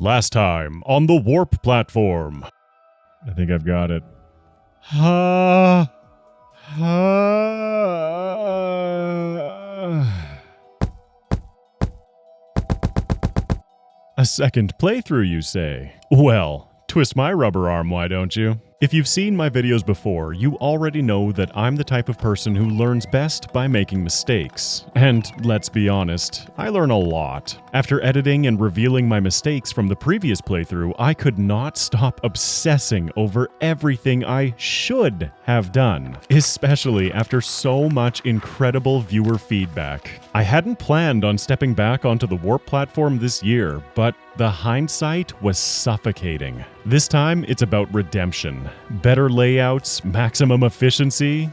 Last time on the Warp platform. I think I've got it. A second playthrough, you say? Well, twist my rubber arm, why don't you? If you've seen my videos before, you already know that I'm the type of person who learns best by making mistakes. And let's be honest, I learn a lot. After editing and revealing my mistakes from the previous playthrough, I could not stop obsessing over everything I should have done, especially after so much incredible viewer feedback. I hadn't planned on stepping back onto the Warp platform this year, but the hindsight was suffocating. This time, it's about redemption. Better layouts, maximum efficiency.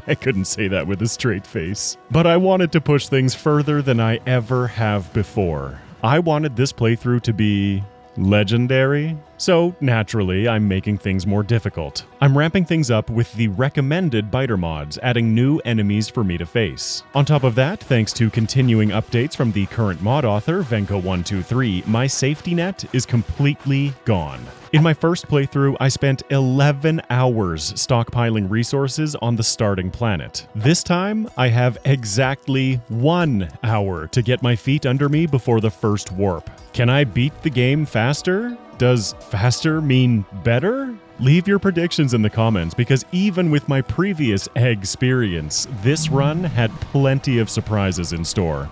I couldn't say that with a straight face. But I wanted to push things further than I ever have before. I wanted this playthrough to be legendary. So, naturally, I'm making things more difficult. I'm ramping things up with the recommended biter mods, adding new enemies for me to face. On top of that, thanks to continuing updates from the current mod author, Venko123, my safety net is completely gone. In my first playthrough, I spent 11 hours stockpiling resources on the starting planet. This time, I have exactly 1 hour to get my feet under me before the first warp. Can I beat the game faster? Does faster mean better? Leave your predictions in the comments, because even with my previous experience, this run had plenty of surprises in store.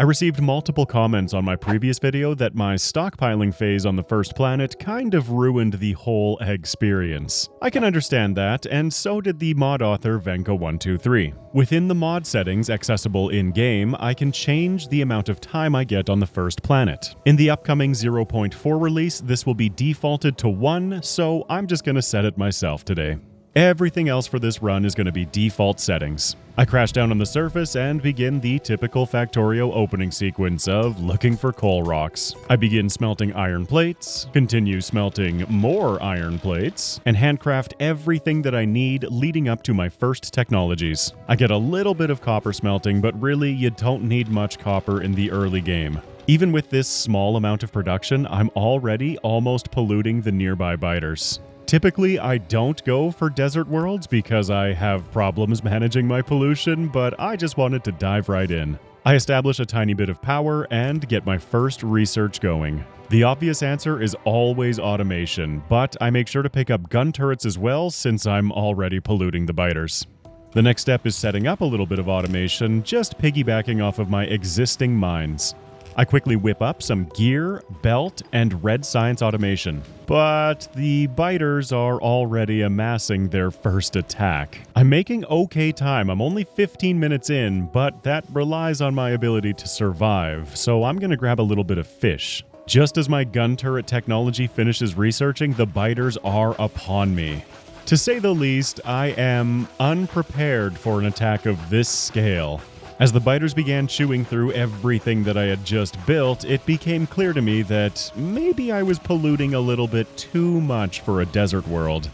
I received multiple comments on my previous video that my stockpiling phase on the first planet kind of ruined the whole experience. I can understand that, and so did the mod author Venko123. Within the mod settings accessible in-game, I can change the amount of time I get on the first planet. In the upcoming 0.4 release, this will be defaulted to 1, so I'm just gonna set it myself today. Everything else for this run is going to be default settings. I crash down on the surface and begin the typical Factorio opening sequence of looking for coal rocks. I begin smelting iron plates, continue smelting more iron plates, and handcraft everything that I need leading up to my first technologies. I get a little bit of copper smelting, but really you don't need much copper in the early game. Even with this small amount of production, I'm already almost polluting the nearby biters. Typically, I don't go for desert worlds because I have problems managing my pollution, but I just wanted to dive right in. I establish a tiny bit of power and get my first research going. The obvious answer is always automation, but I make sure to pick up gun turrets as well since I'm already polluting the biters. The next step is setting up a little bit of automation, just piggybacking off of my existing mines. I quickly whip up some gear, belt, and red science automation. But the biters are already amassing their first attack. I'm making okay time. I'm only 15 minutes in, but that relies on my ability to survive, so I'm gonna grab a little bit of fish. Just as my gun turret technology finishes researching, the biters are upon me. To say the least, I am unprepared for an attack of this scale. As the biters began chewing through everything that I had just built, it became clear to me that maybe I was polluting a little bit too much for a desert world.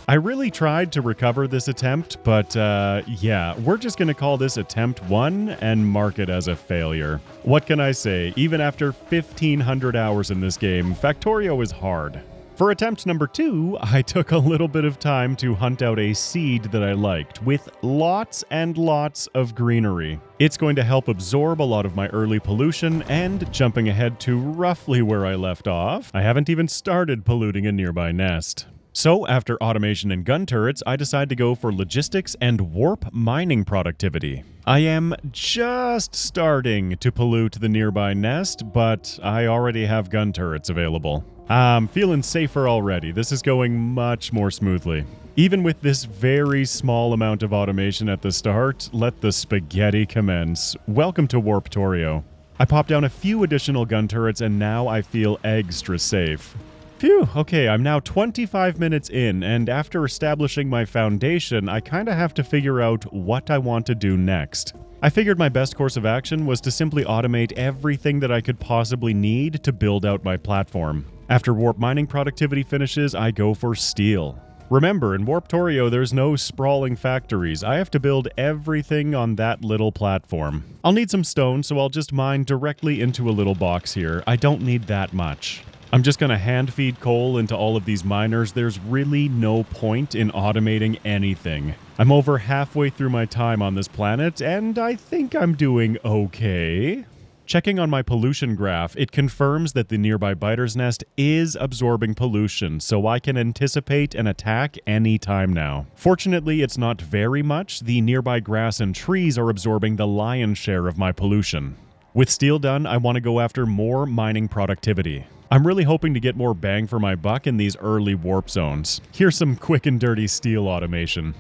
I really tried to recover this attempt, but yeah, we're just gonna call this attempt 1 and mark it as a failure. What can I say? Even after 1,500 hours in this game, Factorio is hard. For attempt number 2, I took a little bit of time to hunt out a seed that I liked, with lots and lots of greenery. It's going to help absorb a lot of my early pollution, and jumping ahead to roughly where I left off, I haven't even started polluting a nearby nest. So, after automation and gun turrets, I decide to go for logistics and warp mining productivity. I am just starting to pollute the nearby nest, but I already have gun turrets available. I'm feeling safer already. This is going much more smoothly. Even with this very small amount of automation at the start, let the spaghetti commence. Welcome to Warptorio. I popped down a few additional gun turrets and now I feel extra safe. Phew, okay, I'm now 25 minutes in, and after establishing my foundation, I kinda have to figure out what I want to do next. I figured my best course of action was to simply automate everything that I could possibly need to build out my platform. After warp mining productivity finishes, I go for steel. Remember, in Warptorio, there's no sprawling factories. I have to build everything on that little platform. I'll need some stone, so I'll just mine directly into a little box here. I don't need that much. I'm just going to hand feed coal into all of these miners. There's really no point in automating anything. I'm over halfway through my time on this planet, and I think I'm doing okay. Checking on my pollution graph, it confirms that the nearby biter's nest is absorbing pollution, so I can anticipate an attack any time now. Fortunately, it's not very much. The nearby grass and trees are absorbing the lion's share of my pollution. With steel done, I want to go after more mining productivity. I'm really hoping to get more bang for my buck in these early warp zones. Here's some quick and dirty steel automation.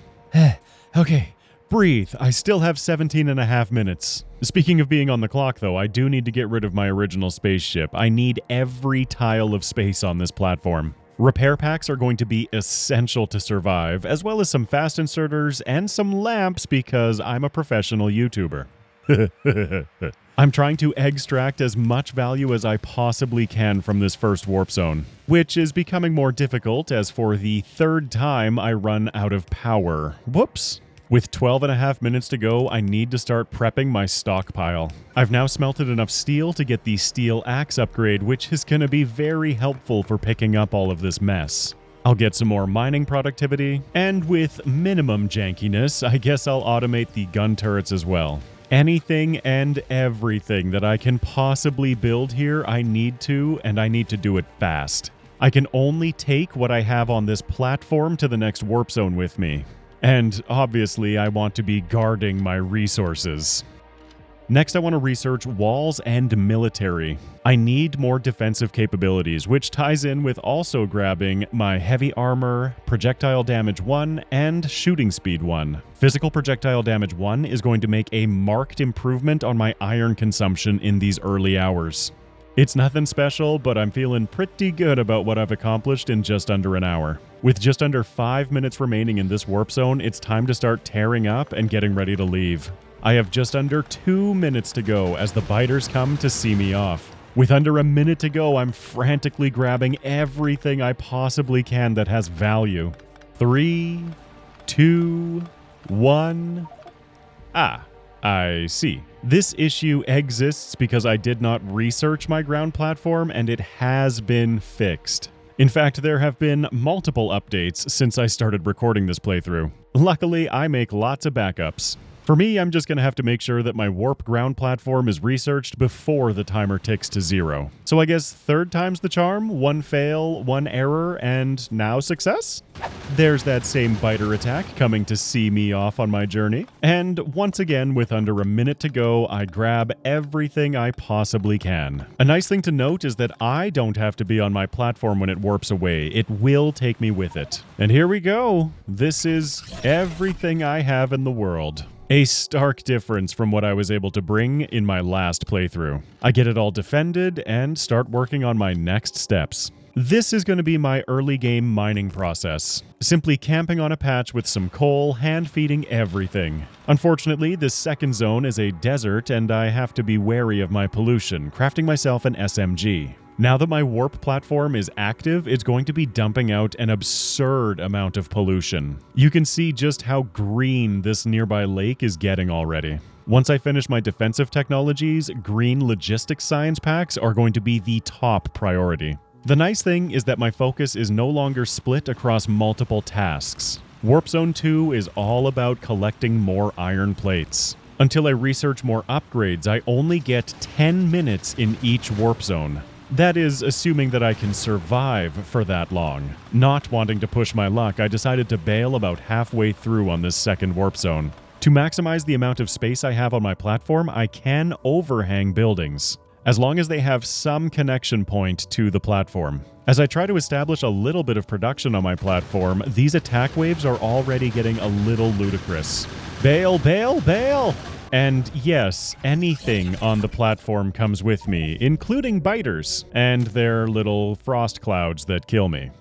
Okay, breathe. I still have 17.5 minutes. Speaking of being on the clock, though, I do need to get rid of my original spaceship. I need every tile of space on this platform. Repair packs are going to be essential to survive, as well as some fast inserters and some lamps because I'm a professional YouTuber. I'm trying to extract as much value as I possibly can from this first warp zone, which is becoming more difficult as for the third time I run out of power. Whoops. With 12.5 minutes to go, I need to start prepping my stockpile. I've now smelted enough steel to get the steel axe upgrade, which is going to be very helpful for picking up all of this mess. I'll get some more mining productivity, and with minimum jankiness, I guess I'll automate the gun turrets as well. Anything and everything that I can possibly build here, I need to, and I need to do it fast. I can only take what I have on this platform to the next warp zone with me. And obviously, I want to be guarding my resources. Next, I want to research walls and military. I need more defensive capabilities, which ties in with also grabbing my heavy armor, projectile damage 1, and shooting speed 1. Physical projectile damage 1 is going to make a marked improvement on my iron consumption in these early hours. It's nothing special, but I'm feeling pretty good about what I've accomplished in just under an hour. With just under 5 minutes remaining in this warp zone, it's time to start tearing up and getting ready to leave. I have just under 2 minutes to go as the biters come to see me off. With under a minute to go, I'm frantically grabbing everything I possibly can that has value. 3, 2, 1... I see. This issue exists because I did not research my ground platform, and it has been fixed. In fact, there have been multiple updates since I started recording this playthrough. Luckily, I make lots of backups. For me, I'm just going to have to make sure that my warp ground platform is researched before the timer ticks to 0. So I guess third time's the charm, 1 fail, 1 error, and now success? There's that same biter attack coming to see me off on my journey. And once again, with under a minute to go, I grab everything I possibly can. A nice thing to note is that I don't have to be on my platform when it warps away. It will take me with it. And here we go. This is everything I have in the world. A stark difference from what I was able to bring in my last playthrough. I get it all defended and start working on my next steps. This is going to be my early game mining process. Simply camping on a patch with some coal, hand-feeding everything. Unfortunately, this second zone is a desert and I have to be wary of my pollution, crafting myself an SMG. Now that my warp platform is active, it's going to be dumping out an absurd amount of pollution. You can see just how green this nearby lake is getting already. Once I finish my defensive technologies, green logistics science packs are going to be the top priority. The nice thing is that my focus is no longer split across multiple tasks. Warp Zone 2 is all about collecting more iron plates. Until I research more upgrades, I only get 10 minutes in each warp zone. That is, assuming that I can survive for that long. Not wanting to push my luck, I decided to bail about halfway through on this second warp zone. To maximize the amount of space I have on my platform, I can overhang buildings, as long as they have some connection point to the platform. As I try to establish a little bit of production on my platform, these attack waves are already getting a little ludicrous. Bail, bail, bail! And yes, anything on the platform comes with me, including biters and their little frost clouds that kill me.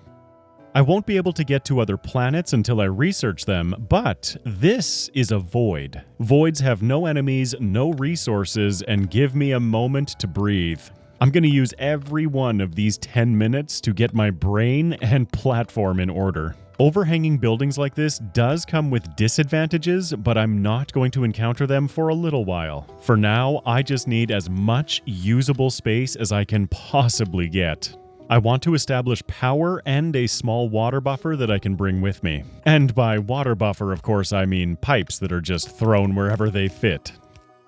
I won't be able to get to other planets until I research them, but this is a void. Voids have no enemies, no resources, and give me a moment to breathe. I'm going to use every one of these 10 minutes to get my brain and platform in order. Overhanging buildings like this does come with disadvantages, but I'm not going to encounter them for a little while. For now, I just need as much usable space as I can possibly get. I want to establish power and a small water buffer that I can bring with me. And by water buffer, of course, I mean pipes that are just thrown wherever they fit.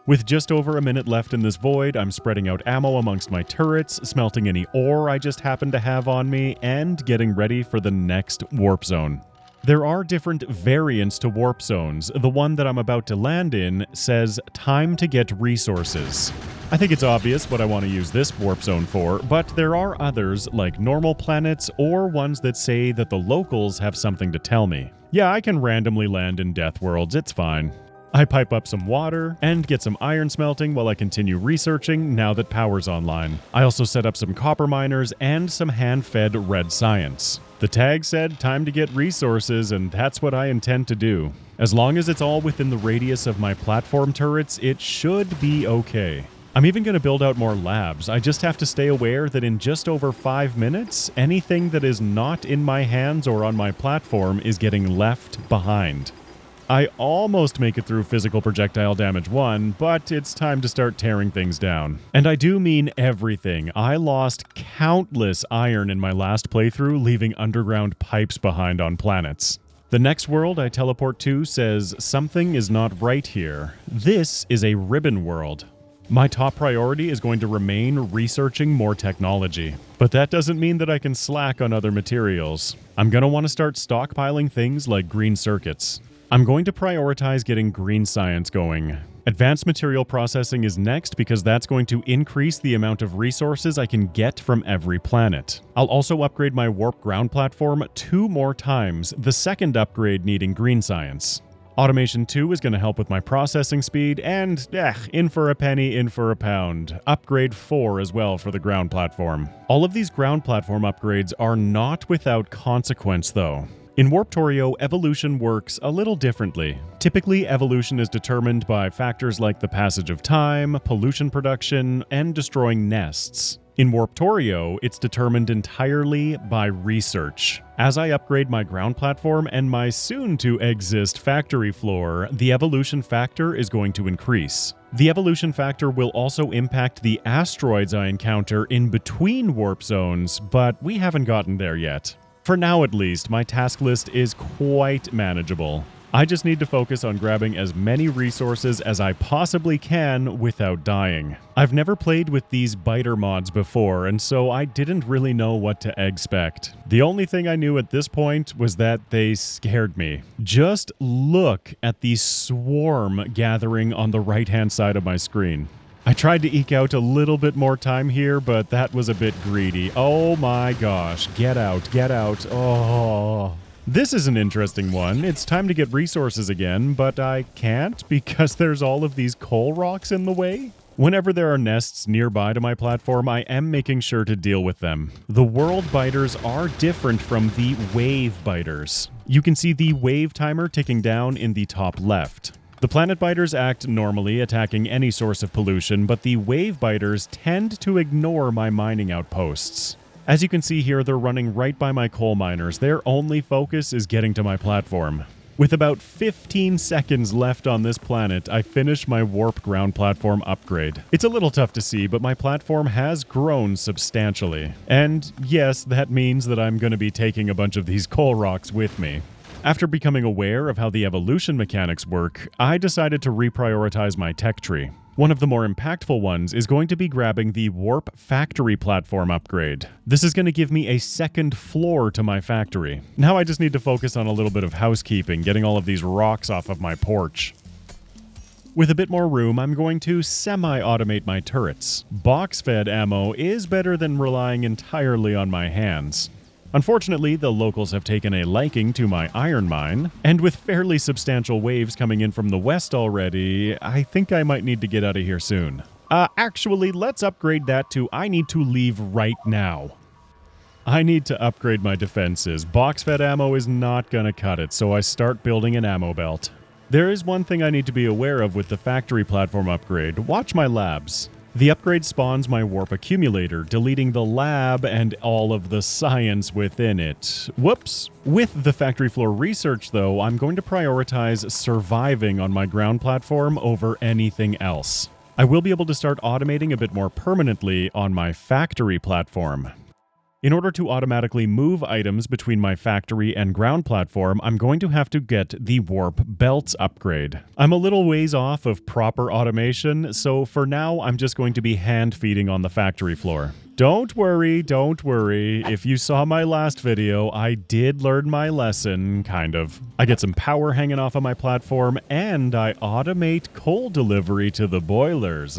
With just over a minute left in this void, I'm spreading out ammo amongst my turrets, smelting any ore I just happen to have on me, and getting ready for the next warp zone. There are different variants to warp zones. The one that I'm about to land in says, "Time to get resources." I think it's obvious what I want to use this warp zone for, but there are others like normal planets or ones that say that the locals have something to tell me. Yeah, I can randomly land in death worlds, it's fine. I pipe up some water and get some iron smelting while I continue researching now that power's online. I also set up some copper miners and some hand-fed red science. The tag said time to get resources, and that's what I intend to do. As long as it's all within the radius of my platform turrets, it should be okay. I'm even going to build out more labs. I just have to stay aware that in just over 5 minutes, anything that is not in my hands or on my platform is getting left behind. I almost make it through physical projectile damage 1, but it's time to start tearing things down. And I do mean everything. I lost countless iron in my last playthrough, leaving underground pipes behind on planets. The next world I teleport to says something is not right here. This is a ribbon world. My top priority is going to remain researching more technology. But that doesn't mean that I can slack on other materials. I'm going to want to start stockpiling things like green circuits. I'm going to prioritize getting green science going. Advanced material processing is next because that's going to increase the amount of resources I can get from every planet. I'll also upgrade my warp ground platform 2 more times, the second upgrade needing green science. Automation 2 is going to help with my processing speed, and in for a penny, in for a pound. Upgrade 4 as well for the ground platform. All of these ground platform upgrades are not without consequence though. In Warptorio, evolution works a little differently. Typically, evolution is determined by factors like the passage of time, pollution production, and destroying nests. In Warptorio, it's determined entirely by research. As I upgrade my ground platform and my soon-to-exist factory floor, the evolution factor is going to increase. The evolution factor will also impact the asteroids I encounter in between warp zones, but we haven't gotten there yet. For now at least, my task list is quite manageable. I just need to focus on grabbing as many resources as I possibly can without dying. I've never played with these biter mods before, and so I didn't really know what to expect. The only thing I knew at this point was that they scared me. Just look at the swarm gathering on the right-hand side of my screen. I tried to eke out a little bit more time here, but that was a bit greedy. Oh my gosh, get out, get out. Oh. This is an interesting one. It's time to get resources again, but I can't because there's all of these coal rocks in the way. Whenever there are nests nearby to my platform, I am making sure to deal with them. The world biters are different from the wave biters. You can see the wave timer ticking down in the top left. The planet biters act normally, attacking any source of pollution, but the wave biters tend to ignore my mining outposts. As you can see here, they're running right by my coal miners. Their only focus is getting to my platform. With about 15 seconds left on this planet, I finish my warp ground platform upgrade. It's a little tough to see, but my platform has grown substantially. And yes, that means that I'm going to be taking a bunch of these coal rocks with me. After becoming aware of how the evolution mechanics work, I decided to reprioritize my tech tree. One of the more impactful ones is going to be grabbing the Warp Factory platform upgrade. This is going to give me a second floor to my factory. Now I just need to focus on a little bit of housekeeping, getting all of these rocks off of my porch. With a bit more room, I'm going to semi-automate my turrets. Box-fed ammo is better than relying entirely on my hands. Unfortunately, the locals have taken a liking to my iron mine, and with fairly substantial waves coming in from the west already, I think I might need to get out of here soon. Actually, let's upgrade that to I need to leave right now. I need to upgrade my defenses. Box-fed ammo is not gonna cut it, so I start building an ammo belt. There is one thing I need to be aware of with the factory platform upgrade. Watch my labs. The upgrade spawns my warp accumulator, deleting the lab and all of the science within it. Whoops! With the factory floor research, though, I'm going to prioritize surviving on my ground platform over anything else. I will be able to start automating a bit more permanently on my factory platform. In order to automatically move items between my factory and ground platform, I'm going to have to get the warp belts upgrade. I'm a little ways off of proper automation, so for now I'm just going to be hand feeding on the factory floor. Don't worry, don't worry. If you saw my last video, I did learn my lesson, kind of. I get some power hanging off of my platform, and I automate coal delivery to the boilers.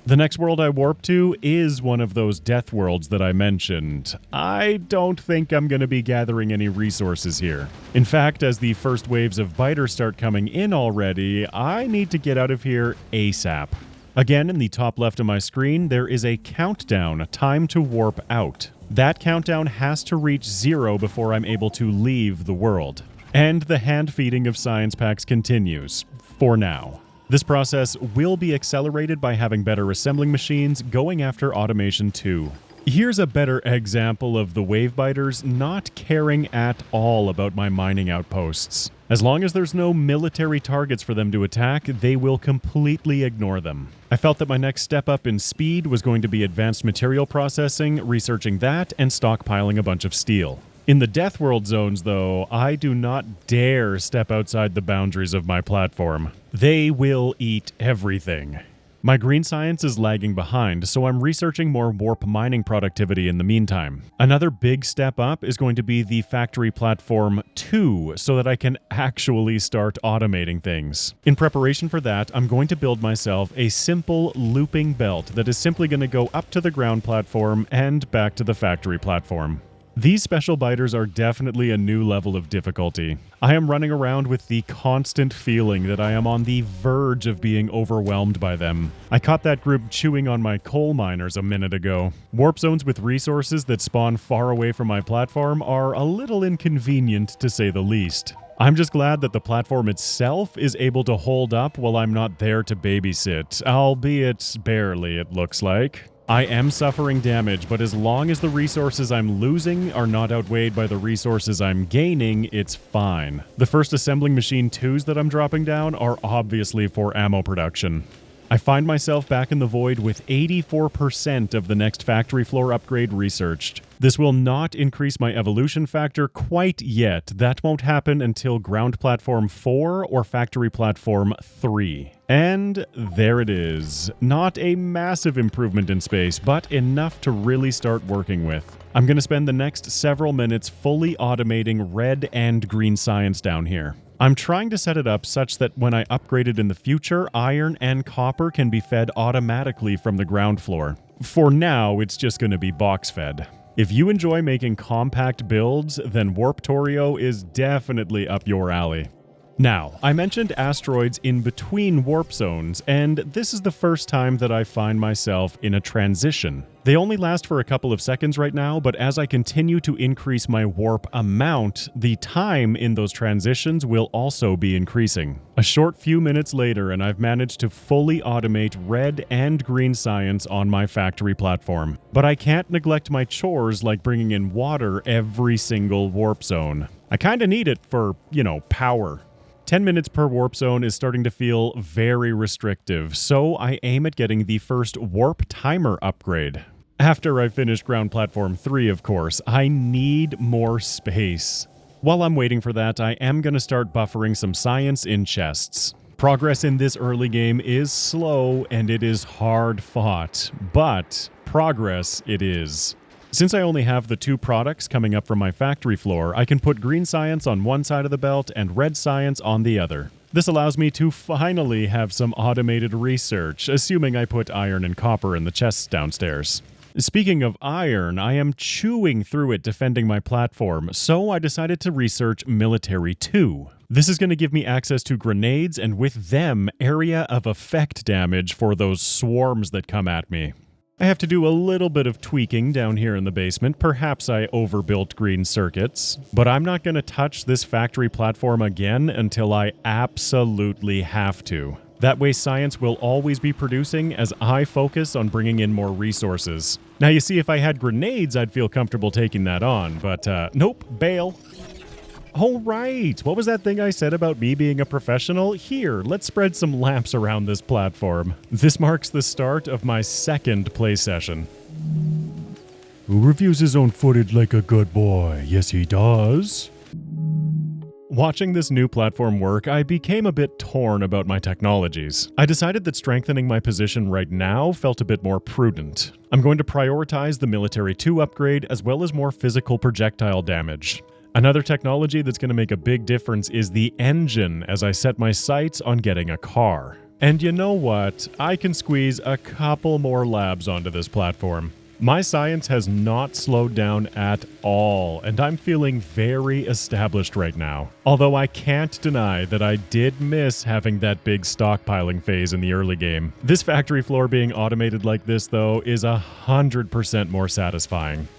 The next world I warp to is one of those death worlds that I mentioned. I don't think I'm going to be gathering any resources here. In fact, as the first waves of biters start coming in already, I need to get out of here ASAP. Again, in the top left of my screen, there is a countdown, time to warp out. That countdown has to reach 0 before I'm able to leave the world. And the hand feeding of science packs continues, for now. This process will be accelerated by having better assembling machines going after automation 2. Here's a better example of the wave biters not caring at all about my mining outposts. As long as there's no military targets for them to attack, they will completely ignore them. I felt that my next step up in speed was going to be advanced material processing, researching that, and stockpiling a bunch of steel. In the Death World zones, though, I do not dare step outside the boundaries of my platform. They will eat everything. My green science is lagging behind, so I'm researching more warp mining productivity in the meantime. Another big step up is going to be the Factory Platform 2, so that I can actually start automating things. In preparation for that, I'm going to build myself a simple looping belt that is simply going to go up to the ground platform and back to the factory platform. These special biters are definitely a new level of difficulty. I am running around with the constant feeling that I am on the verge of being overwhelmed by them. I caught that group chewing on my coal miners a minute ago. Warp zones with resources that spawn far away from my platform are a little inconvenient, to say the least. I'm just glad that the platform itself is able to hold up while I'm not there to babysit, albeit barely, it looks like. I am suffering damage, but as long as the resources I'm losing are not outweighed by the resources I'm gaining, it's fine. The first assembling machine 2s that I'm dropping down are obviously for ammo production. I find myself back in the void with 84% of the next factory floor upgrade researched. This will not increase my evolution factor quite yet. That won't happen until ground platform 4 or factory platform 3. And there it is. Not a massive improvement in space, but enough to really start working with. I'm going to spend the next several minutes fully automating red and green science down here. I'm trying to set it up such that when I upgrade it in the future, iron and copper can be fed automatically from the ground floor. For now, it's just going to be box fed. If you enjoy making compact builds, then Warptorio is definitely up your alley. Now, I mentioned asteroids in between warp zones, and this is the first time that I find myself in a transition. They only last for a couple of seconds right now, but as I continue to increase my warp amount, the time in those transitions will also be increasing. A short few minutes later, and I've managed to fully automate red and green science on my factory platform. But I can't neglect my chores like bringing in water every single warp zone. I kinda need it for, power. 10 minutes per warp zone is starting to feel very restrictive, so I aim at getting the first warp timer upgrade. After I finish ground platform 3, of course, I need more space. While I'm waiting for that, I am going to start buffering some science in chests. Progress in this early game is slow and it is hard fought, but progress it is. Since I only have the 2 products coming up from my factory floor, I can put green science on one side of the belt and red science on the other. This allows me to finally have some automated research, assuming I put iron and copper in the chests downstairs. Speaking of iron, I am chewing through it defending my platform, so I decided to research Military 2. This is going to give me access to grenades and with them, area of effect damage for those swarms that come at me. I have to do a little bit of tweaking down here in the basement. Perhaps I overbuilt green circuits, but I'm not going to touch this factory platform again until I absolutely have to. That way science will always be producing as I focus on bringing in more resources. Now you see, if I had grenades, I'd feel comfortable taking that on, but nope, bail. Oh right, what was that thing I said about me being a professional? Here, let's spread some lamps around this platform. This marks the start of my second play session. Who reviews his own footage like a good boy? Yes, he does. Watching this new platform work, I became a bit torn about my technologies. I decided that strengthening my position right now felt a bit more prudent. I'm going to prioritize the Military 2 upgrade as well as more physical projectile damage. Another technology that's going to make a big difference is the engine as I set my sights on getting a car. And you know what? I can squeeze a couple more labs onto this platform. My science has not slowed down at all, and I'm feeling very established right now. Although I can't deny that I did miss having that big stockpiling phase in the early game. This factory floor being automated like this, though, is 100% more satisfying.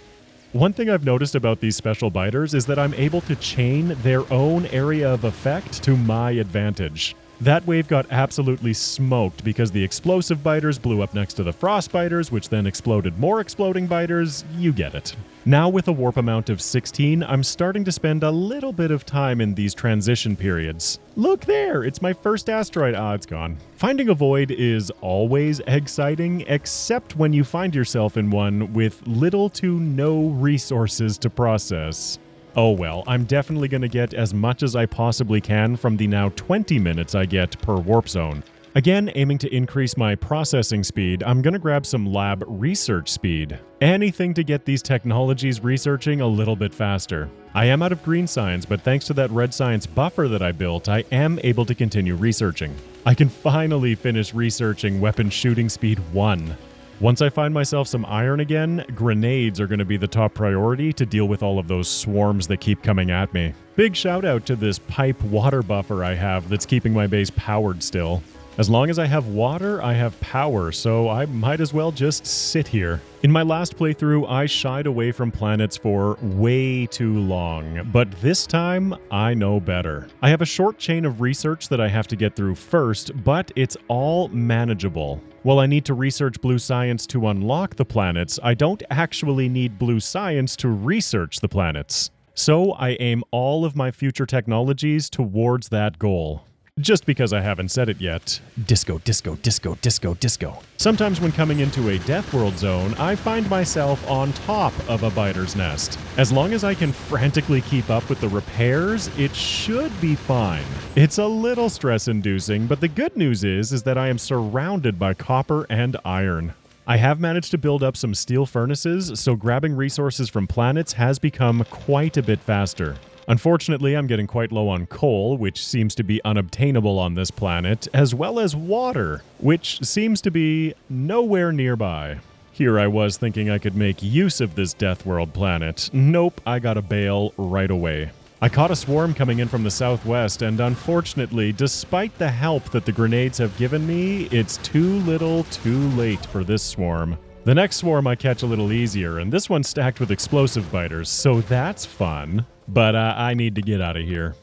One thing I've noticed about these special biters is that I'm able to chain their own area of effect to my advantage. That wave got absolutely smoked because the explosive biters blew up next to the frost biters, which then exploded more exploding biters. You get it. Now with a warp amount of 16, I'm starting to spend a little bit of time in these transition periods. Look there, it's my first asteroid. Ah, it's gone. Finding a void is always exciting, except when you find yourself in one with little to no resources to process. Oh well, I'm definitely going to get as much as I possibly can from the now 20 minutes I get per warp zone. Again, aiming to increase my processing speed, I'm going to grab some lab research speed. Anything to get these technologies researching a little bit faster. I am out of green science, but thanks to that red science buffer that I built, I am able to continue researching. I can finally finish researching weapon shooting speed 1. Once I find myself some iron again, grenades are going to be the top priority to deal with all of those swarms that keep coming at me. Big shout out to this pipe water buffer I have that's keeping my base powered still. As long as I have water, I have power, so I might as well just sit here. In my last playthrough, I shied away from planets for way too long, but this time, I know better. I have a short chain of research that I have to get through first, but it's all manageable. While I need to research blue science to unlock the planets, I don't actually need blue science to research the planets. So I aim all of my future technologies towards that goal. Just because I haven't said it yet. Disco, disco, disco, disco, disco. Sometimes when coming into a Death World zone, I find myself on top of a biter's nest. As long as I can frantically keep up with the repairs, it should be fine. It's a little stress-inducing, but the good news is that I am surrounded by copper and iron. I have managed to build up some steel furnaces, so grabbing resources from planets has become quite a bit faster. Unfortunately, I'm getting quite low on coal, which seems to be unobtainable on this planet, as well as water, which seems to be nowhere nearby. Here I was thinking I could make use of this Death World planet. Nope, I gotta bail right away. I caught a swarm coming in from the southwest, and unfortunately, despite the help that the grenades have given me, it's too little too late for this swarm. The next swarm I catch a little easier, and this one's stacked with explosive biters, so that's fun. But I need to get out of here.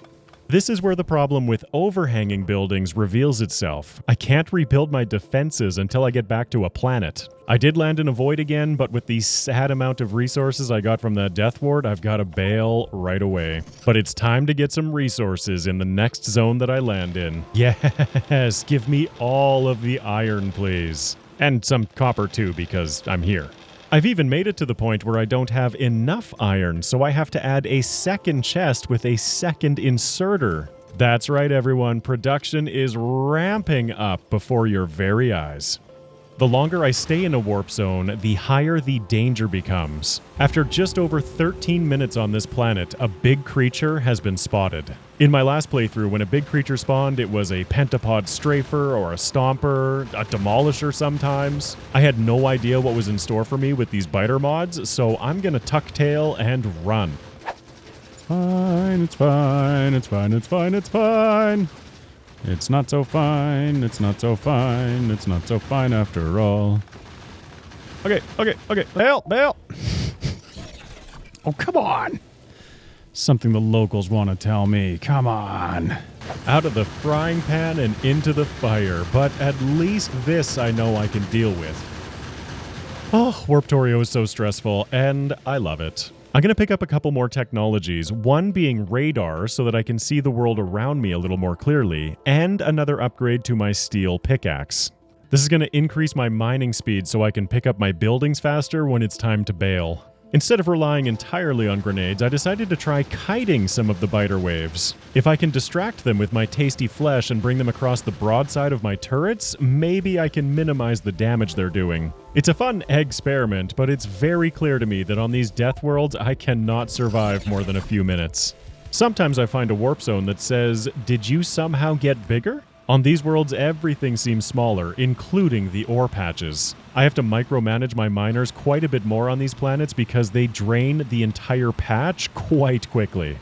This is where the problem with overhanging buildings reveals itself. I can't rebuild my defenses until I get back to a planet. I did land in a void again, but with the sad amount of resources I got from that death ward, I've got to bail right away. But it's time to get some resources in the next zone that I land in. Yes, give me all of the iron, please. And some copper too, because I'm here. I've even made it to the point where I don't have enough iron, so I have to add a second chest with a second inserter. That's right, everyone. Production is ramping up before your very eyes. The longer I stay in a warp zone, the higher the danger becomes. After just over 13 minutes on this planet, a big creature has been spotted. In my last playthrough, when a big creature spawned, it was a pentapod strafer or a stomper, a demolisher sometimes. I had no idea what was in store for me with these biter mods, so I'm gonna tuck tail and run. Fine, it's fine, it's fine, it's fine, it's fine. It's not so fine, it's not so fine, it's not so fine after all. Okay, bail! Oh, come on! Something the locals want to tell me, come on. Out of the frying pan and into the fire, but at least this I know I can deal with. Oh, Warptorio is so stressful, and I love it. I'm going to pick up a couple more technologies, one being radar so that I can see the world around me a little more clearly, and another upgrade to my steel pickaxe. This is going to increase my mining speed so I can pick up my buildings faster when it's time to bail. Instead of relying entirely on grenades, I decided to try kiting some of the biter waves. If I can distract them with my tasty flesh and bring them across the broadside of my turrets, maybe I can minimize the damage they're doing. It's a fun experiment, but it's very clear to me that on these death worlds, I cannot survive more than a few minutes. Sometimes I find a warp zone that says, "Did you somehow get bigger?" On these worlds, everything seems smaller, including the ore patches. I have to micromanage my miners quite a bit more on these planets because they drain the entire patch quite quickly.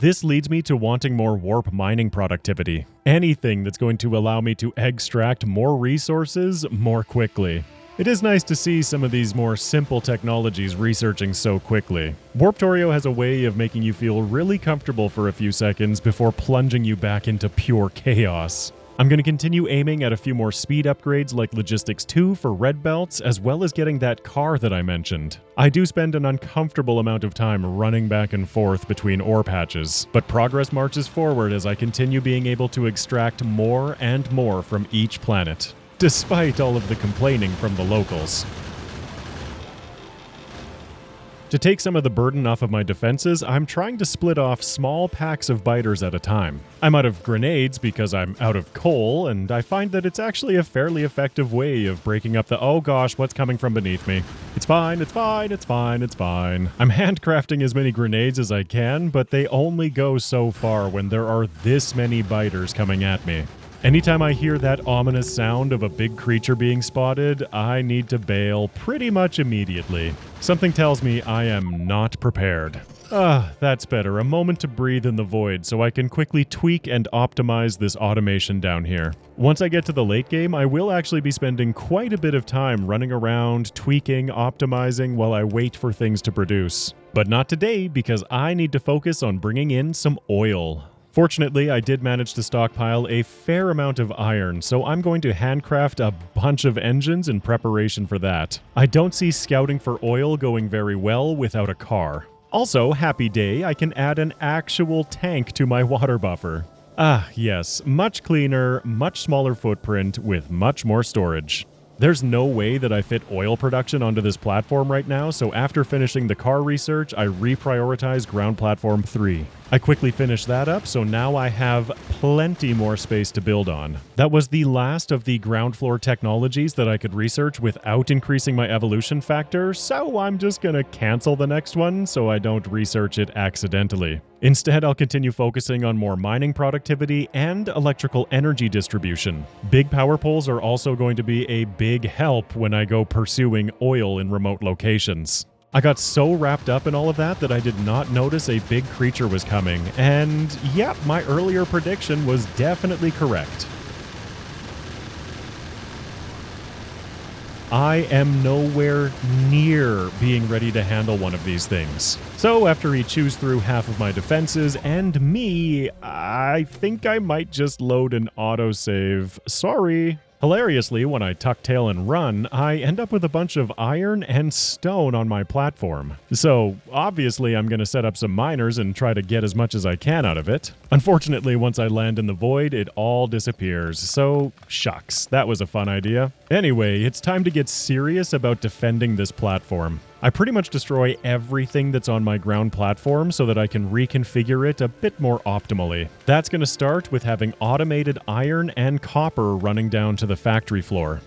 This leads me to wanting more warp mining productivity. Anything that's going to allow me to extract more resources more quickly. It is nice to see some of these more simple technologies researching so quickly. Warptorio has a way of making you feel really comfortable for a few seconds before plunging you back into pure chaos. I'm going to continue aiming at a few more speed upgrades like Logistics 2 for red belts, as well as getting that car that I mentioned. I do spend an uncomfortable amount of time running back and forth between ore patches, but progress marches forward as I continue being able to extract more and more from each planet, despite all of the complaining from the locals. To take some of the burden off of my defenses, I'm trying to split off small packs of biters at a time. I'm out of grenades because I'm out of coal, and I find that it's actually a fairly effective way of breaking up the "oh gosh, what's coming from beneath me? It's fine, it's fine, it's fine, it's fine." I'm handcrafting as many grenades as I can, but they only go so far when there are this many biters coming at me. Anytime I hear that ominous sound of a big creature being spotted, I need to bail pretty much immediately. Something tells me I am not prepared. That's better. A moment to breathe in the void so I can quickly tweak and optimize this automation down here. Once I get to the late game, I will actually be spending quite a bit of time running around, tweaking, optimizing while I wait for things to produce. But not today, because I need to focus on bringing in some oil. Fortunately, I did manage to stockpile a fair amount of iron, so I'm going to handcraft a bunch of engines in preparation for that. I don't see scouting for oil going very well without a car. Also, happy day, I can add an actual tank to my water buffer. Yes, much cleaner, much smaller footprint with much more storage. There's no way that I fit oil production onto this platform right now, so after finishing the car research, I reprioritized Ground Platform 3. I quickly finished that up, so now I have plenty more space to build on. That was the last of the ground floor technologies that I could research without increasing my evolution factor, so I'm just gonna cancel the next one so I don't research it accidentally. Instead, I'll continue focusing on more mining productivity and electrical energy distribution. Big power poles are also going to be a big help when I go pursuing oil in remote locations. I got so wrapped up in all of that that I did not notice a big creature was coming, and yep, my earlier prediction was definitely correct. I am nowhere near being ready to handle one of these things. So after he chews through half of my defenses and me, I think I might just load an autosave. Sorry. Hilariously, when I tuck tail and run, I end up with a bunch of iron and stone on my platform. So obviously I'm going to set up some miners and try to get as much as I can out of it. Unfortunately, once I land in the void, it all disappears. So shucks, that was a fun idea. Anyway, it's time to get serious about defending this platform. I pretty much destroy everything that's on my ground platform so that I can reconfigure it a bit more optimally. That's going to start with having automated iron and copper running down to the factory floor.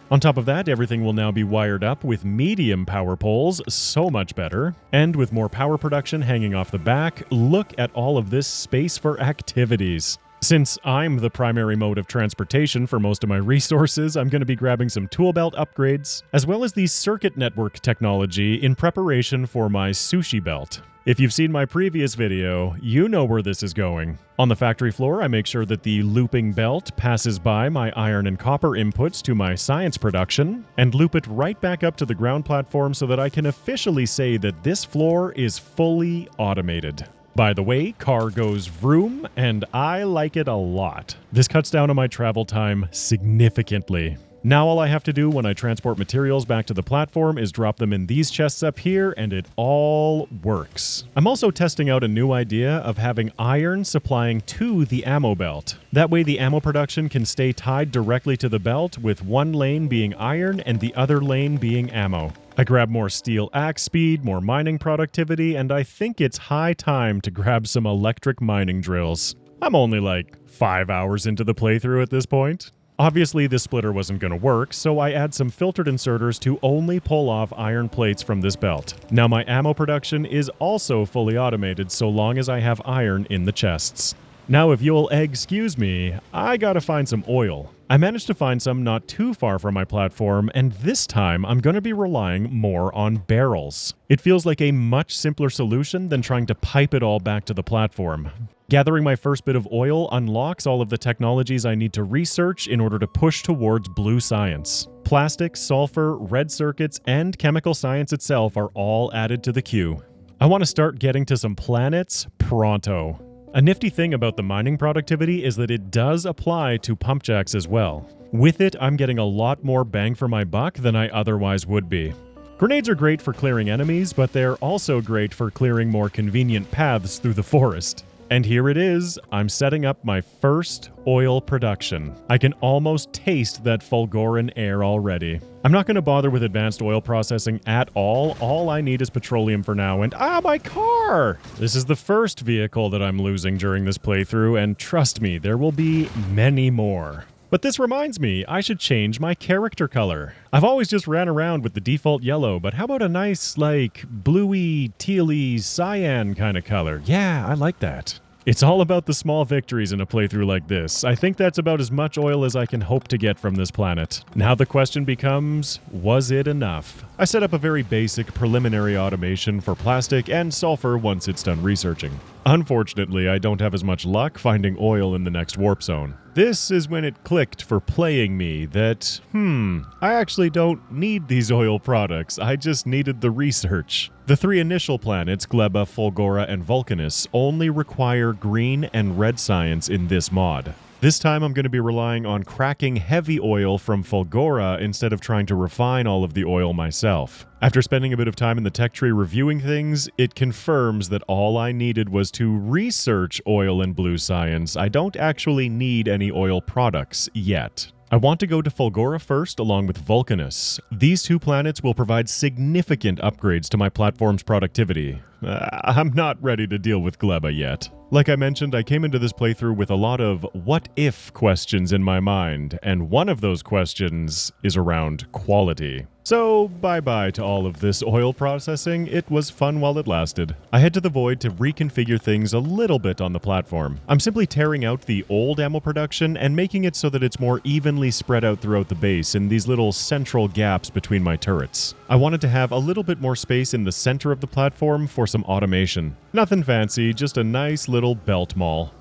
On top of that, everything will now be wired up with medium power poles, so much better. And with more power production hanging off the back, look at all of this space for activities. Since I'm the primary mode of transportation for most of my resources, I'm going to be grabbing some tool belt upgrades, as well as the circuit network technology in preparation for my sushi belt. If you've seen my previous video, you know where this is going. On the factory floor, I make sure that the looping belt passes by my iron and copper inputs to my science production, and loop it right back up to the ground platform so that I can officially say that this floor is fully automated. By the way, car goes vroom, and I like it a lot. This cuts down on my travel time significantly. Now all I have to do when I transport materials back to the platform is drop them in these chests up here, and it all works. I'm also testing out a new idea of having iron supplying to the ammo belt. That way the ammo production can stay tied directly to the belt, with one lane being iron and the other lane being ammo. I grab more steel axe speed, more mining productivity, and I think it's high time to grab some electric mining drills. I'm only like 5 hours into the playthrough at this point. Obviously, this splitter wasn't going to work, so I add some filtered inserters to only pull off iron plates from this belt. Now my ammo production is also fully automated so long as I have iron in the chests. Now if you'll excuse me, I gotta find some oil. I managed to find some not too far from my platform, and this time I'm going to be relying more on barrels. It feels like a much simpler solution than trying to pipe it all back to the platform. Gathering my first bit of oil unlocks all of the technologies I need to research in order to push towards blue science. Plastic, sulfur, red circuits, and chemical science itself are all added to the queue. I want to start getting to some planets pronto. A nifty thing about the mining productivity is that it does apply to pump jacks as well. With it, I'm getting a lot more bang for my buck than I otherwise would be. Grenades are great for clearing enemies, but they're also great for clearing more convenient paths through the forest. And here it is, I'm setting up my first oil production. I can almost taste that Fulgoran air already. I'm not going to bother with advanced oil processing at all. All I need is petroleum for now, and my car! This is the first vehicle that I'm losing during this playthrough, and trust me, there will be many more. But this reminds me, I should change my character color. I've always just ran around with the default yellow, but how about a nice, like, bluey, tealy, cyan kind of color? Yeah, I like that. It's all about the small victories in a playthrough like this. I think that's about as much oil as I can hope to get from this planet. Now the question becomes, was it enough? I set up a very basic preliminary automation for plastic and sulfur once it's done researching. Unfortunately, I don't have as much luck finding oil in the next warp zone. This is when it clicked for playing me that, I actually don't need these oil products, I just needed the research. The three initial planets, Gleba, Fulgora, and Vulcanus, only require green and red science in this mod. This time I'm going to be relying on cracking heavy oil from Fulgora instead of trying to refine all of the oil myself. After spending a bit of time in the tech tree reviewing things, it confirms that all I needed was to research oil and blue science. I don't actually need any oil products yet. I want to go to Fulgora first along with Vulcanus. These two planets will provide significant upgrades to my platform's productivity. I'm not ready to deal with Gleba yet. Like I mentioned, I came into this playthrough with a lot of what-if questions in my mind, and one of those questions is around quality. So, bye-bye to all of this oil processing. It was fun while it lasted. I head to the Void to reconfigure things a little bit on the platform. I'm simply tearing out the old ammo production and making it so that it's more evenly spread out throughout the base in these little central gaps between my turrets. I wanted to have a little bit more space in the center of the platform for some automation. Nothing fancy, just a nice little belt mall.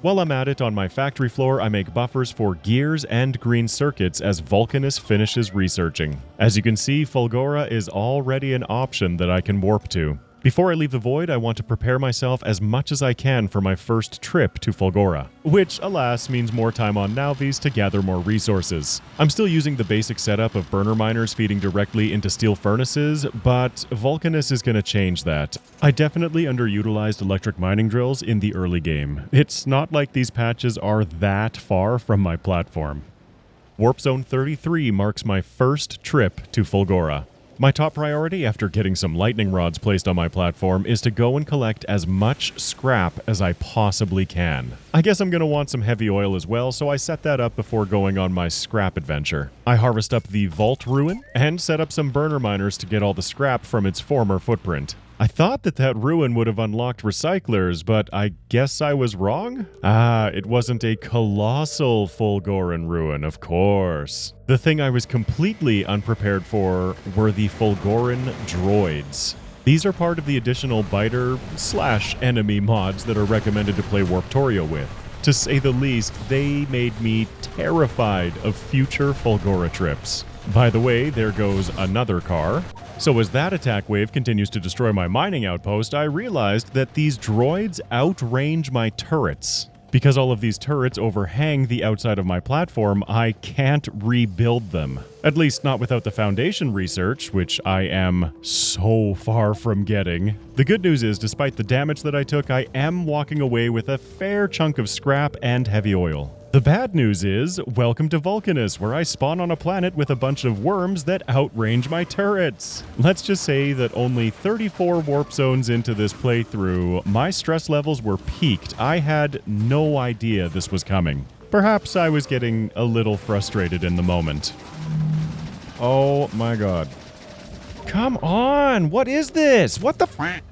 While I'm at it, on my factory floor, I make buffers for gears and green circuits as Vulcanus finishes researching. As you can see, Fulgora is already an option that I can warp to. Before I leave the Void, I want to prepare myself as much as I can for my first trip to Fulgora, which, alas, means more time on Nalvis to gather more resources. I'm still using the basic setup of burner miners feeding directly into steel furnaces, but Vulcanus is going to change that. I definitely underutilized electric mining drills in the early game. It's not like these patches are that far from my platform. Warp Zone 33 marks my first trip to Fulgora. My top priority after getting some lightning rods placed on my platform is to go and collect as much scrap as I possibly can. I guess I'm going to want some heavy oil as well, so I set that up before going on my scrap adventure. I harvest up the Vault Ruin and set up some burner miners to get all the scrap from its former footprint. I thought that ruin would have unlocked recyclers, but I guess I was wrong? It wasn't a colossal Fulgoran ruin, of course. The thing I was completely unprepared for were the Fulgoran droids. These are part of the additional biter/enemy mods that are recommended to play Warptorio with. To say the least, they made me terrified of future Fulgora trips. By the way, there goes another car. So as that attack wave continues to destroy my mining outpost, I realized that these droids outrange my turrets. Because all of these turrets overhang the outside of my platform, I can't rebuild them. At least not without the Foundation research, which I am so far from getting. The good news is, despite the damage that I took, I am walking away with a fair chunk of scrap and heavy oil. The bad news is, welcome to Vulcanus, where I spawn on a planet with a bunch of worms that outrange my turrets. Let's just say that only 34 warp zones into this playthrough, my stress levels were peaked. I had no idea this was coming. Perhaps I was getting a little frustrated in the moment. Oh my god. Come on! What is this? What the f-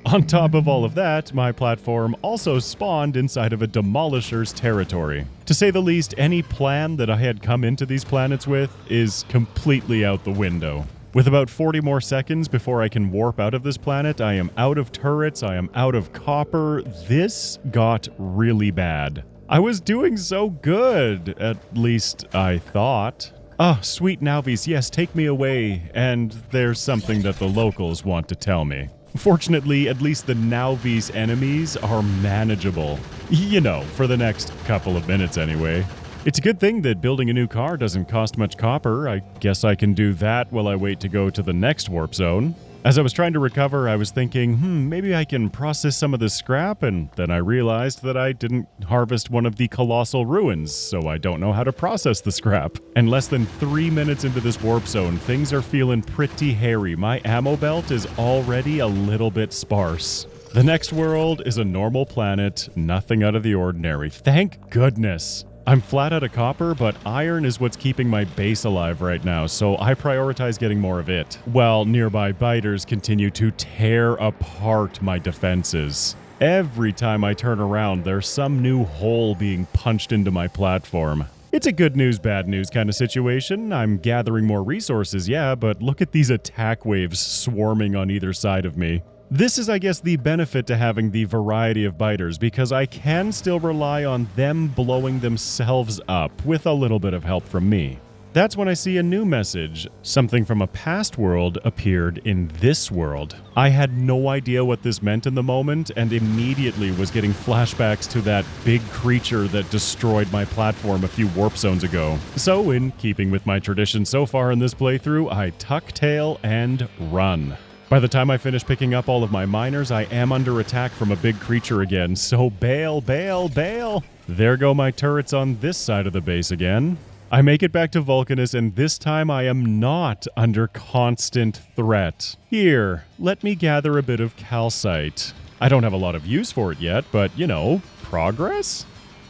On top of all of that, my platform also spawned inside of a demolisher's territory. To say the least, any plan that I had come into these planets with is completely out the window. With about 40 more seconds before I can warp out of this planet, I am out of turrets, I am out of copper. This got really bad. I was doing so good, at least I thought. Ah, sweet Nauvis, yes, take me away, and there's something that the locals want to tell me. Fortunately, at least the Nauvis enemies are manageable. You know, for the next couple of minutes anyway. It's a good thing that building a new car doesn't cost much copper. I guess I can do that while I wait to go to the next warp zone. As I was trying to recover, I was thinking, maybe I can process some of this scrap, and then I realized that I didn't harvest one of the colossal ruins, so I don't know how to process the scrap. And less than 3 minutes into this warp zone, things are feeling pretty hairy. My ammo belt is already a little bit sparse. The next world is a normal planet, nothing out of the ordinary. Thank goodness. I'm flat out of copper, but iron is what's keeping my base alive right now, so I prioritize getting more of it, while nearby biters continue to tear apart my defenses. Every time I turn around, there's some new hole being punched into my platform. It's a good news, bad news kind of situation. I'm gathering more resources, yeah, but look at these attack waves swarming on either side of me. This is, I guess, the benefit to having the variety of biters, because I can still rely on them blowing themselves up with a little bit of help from me. That's when I see a new message. Something from a past world appeared in this world. I had no idea what this meant in the moment, and immediately was getting flashbacks to that big creature that destroyed my platform a few warp zones ago. So, in keeping with my tradition so far in this playthrough, I tuck tail and run. By the time I finish picking up all of my miners, I am under attack from a big creature again, so bail, bail, bail! There go my turrets on this side of the base again. I make it back to Vulcanus, and this time I am not under constant threat. Here, let me gather a bit of calcite. I don't have a lot of use for it yet, but, you know, progress?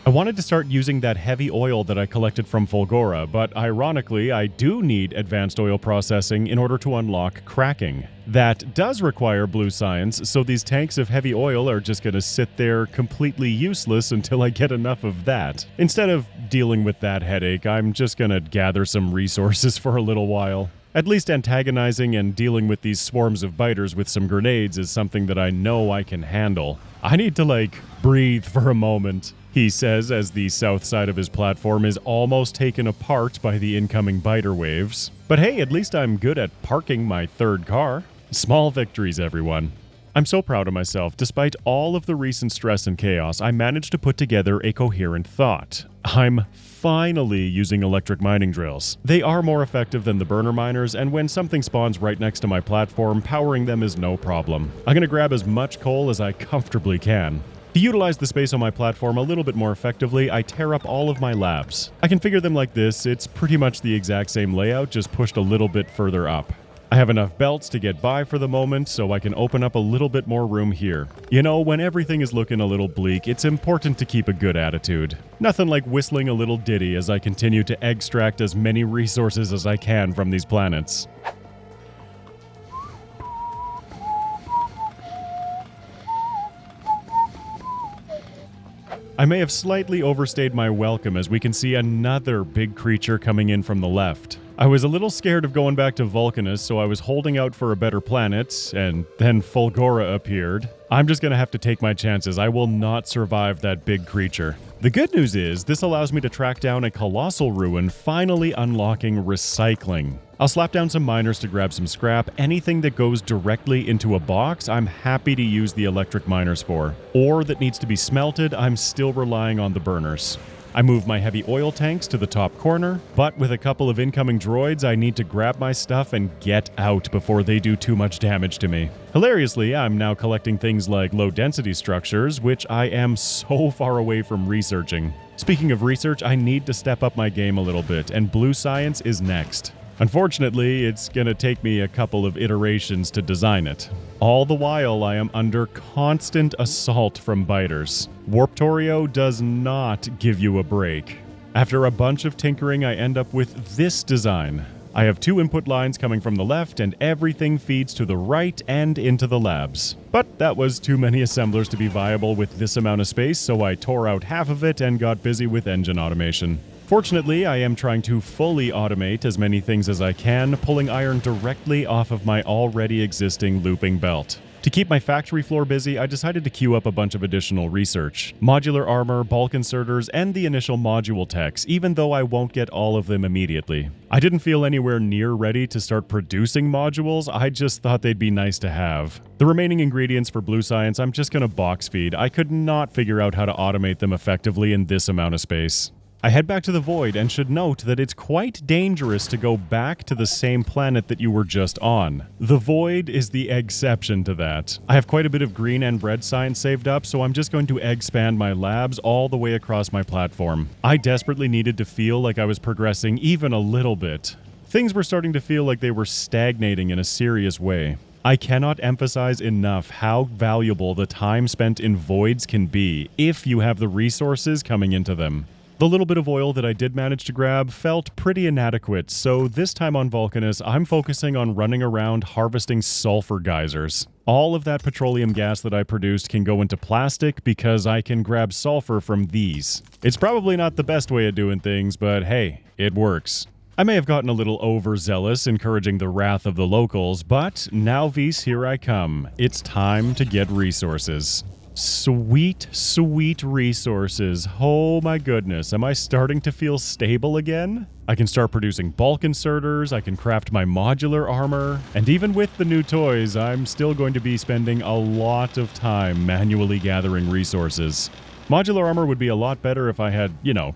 I wanted to start using that heavy oil that I collected from Fulgora, but ironically, I do need advanced oil processing in order to unlock cracking. That does require blue science, so these tanks of heavy oil are just going to sit there completely useless until I get enough of that. Instead of dealing with that headache, I'm just going to gather some resources for a little while. At least antagonizing and dealing with these swarms of biters with some grenades is something that I know I can handle. I need to, breathe for a moment, he says as the south side of his platform is almost taken apart by the incoming biter waves. But hey, at least I'm good at parking my third car. Small victories, everyone. I'm so proud of myself. Despite all of the recent stress and chaos, I managed to put together a coherent thought. I'm finally using electric mining drills. They are more effective than the burner miners, and when something spawns right next to my platform, powering them is no problem. I'm gonna grab as much coal as I comfortably can. To utilize the space on my platform a little bit more effectively, I tear up all of my labs. I configure them like this. It's pretty much the exact same layout, just pushed a little bit further up. I have enough belts to get by for the moment, so I can open up a little bit more room here. You know, when everything is looking a little bleak, it's important to keep a good attitude. Nothing like whistling a little ditty as I continue to extract as many resources as I can from these planets. I may have slightly overstayed my welcome as we can see another big creature coming in from the left. I was a little scared of going back to Vulcanus, so I was holding out for a better planet, and then Fulgora appeared. I'm just gonna have to take my chances. I will not survive that big creature. The good news is, this allows me to track down a colossal ruin, finally unlocking recycling. I'll slap down some miners to grab some scrap. Anything that goes directly into a box, I'm happy to use the electric miners for. Ore that needs to be smelted, I'm still relying on the burners. I move my heavy oil tanks to the top corner, but with a couple of incoming droids, I need to grab my stuff and get out before they do too much damage to me. Hilariously, I'm now collecting things like low-density structures, which I am so far away from researching. Speaking of research, I need to step up my game a little bit, and blue science is next. Unfortunately, it's gonna take me a couple of iterations to design it. All the while, I am under constant assault from biters. Warptorio does not give you a break. After a bunch of tinkering, I end up with this design. I have 2 input lines coming from the left, and everything feeds to the right and into the labs. But that was too many assemblers to be viable with this amount of space, so I tore out half of it and got busy with engine automation. Fortunately, I am trying to fully automate as many things as I can, pulling iron directly off of my already existing looping belt. To keep my factory floor busy, I decided to queue up a bunch of additional research. Modular armor, bulk inserters, and the initial module techs, even though I won't get all of them immediately. I didn't feel anywhere near ready to start producing modules, I just thought they'd be nice to have. The remaining ingredients for blue science I'm just gonna box feed. I could not figure out how to automate them effectively in this amount of space. I head back to the Void and should note that it's quite dangerous to go back to the same planet that you were just on. The Void is the exception to that. I have quite a bit of green and red science saved up, so I'm just going to expand my labs all the way across my platform. I desperately needed to feel like I was progressing even a little bit. Things were starting to feel like they were stagnating in a serious way. I cannot emphasize enough how valuable the time spent in voids can be if you have the resources coming into them. The little bit of oil that I did manage to grab felt pretty inadequate, so this time on Vulcanus, I'm focusing on running around harvesting sulfur geysers. All of that petroleum gas that I produced can go into plastic because I can grab sulfur from these. It's probably not the best way of doing things, but hey, it works. I may have gotten a little overzealous, encouraging the wrath of the locals, but now Vis, here I come. It's time to get resources. Sweet, sweet resources. Oh my goodness, am I starting to feel stable again? I can start producing bulk inserters, I can craft my modular armor, and even with the new toys, I'm still going to be spending a lot of time manually gathering resources. Modular armor would be a lot better if I had,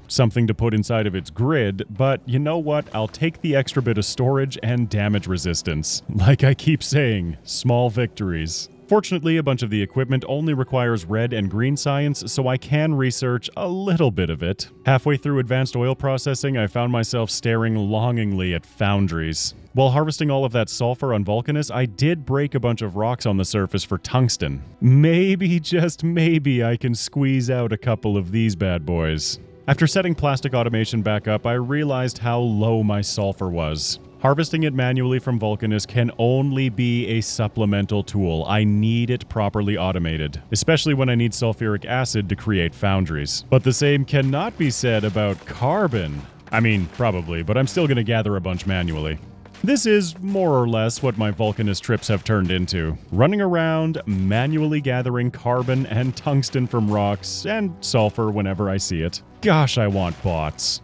something to put inside of its grid, but you know what? I'll take the extra bit of storage and damage resistance. Like I keep saying, small victories. Fortunately, a bunch of the equipment only requires red and green science, so I can research a little bit of it. Halfway through advanced oil processing, I found myself staring longingly at foundries. While harvesting all of that sulfur on Vulcanus, I did break a bunch of rocks on the surface for tungsten. Maybe, just maybe, I can squeeze out a couple of these bad boys. After setting plastic automation back up, I realized how low my sulfur was. Harvesting it manually from Vulcanus can only be a supplemental tool. I need it properly automated, especially when I need sulfuric acid to create foundries. But the same cannot be said about carbon. I mean, probably, but I'm still going to gather a bunch manually. This is more or less what my Vulcanus trips have turned into. Running around, manually gathering carbon and tungsten from rocks, and sulfur whenever I see it. Gosh, I want bots.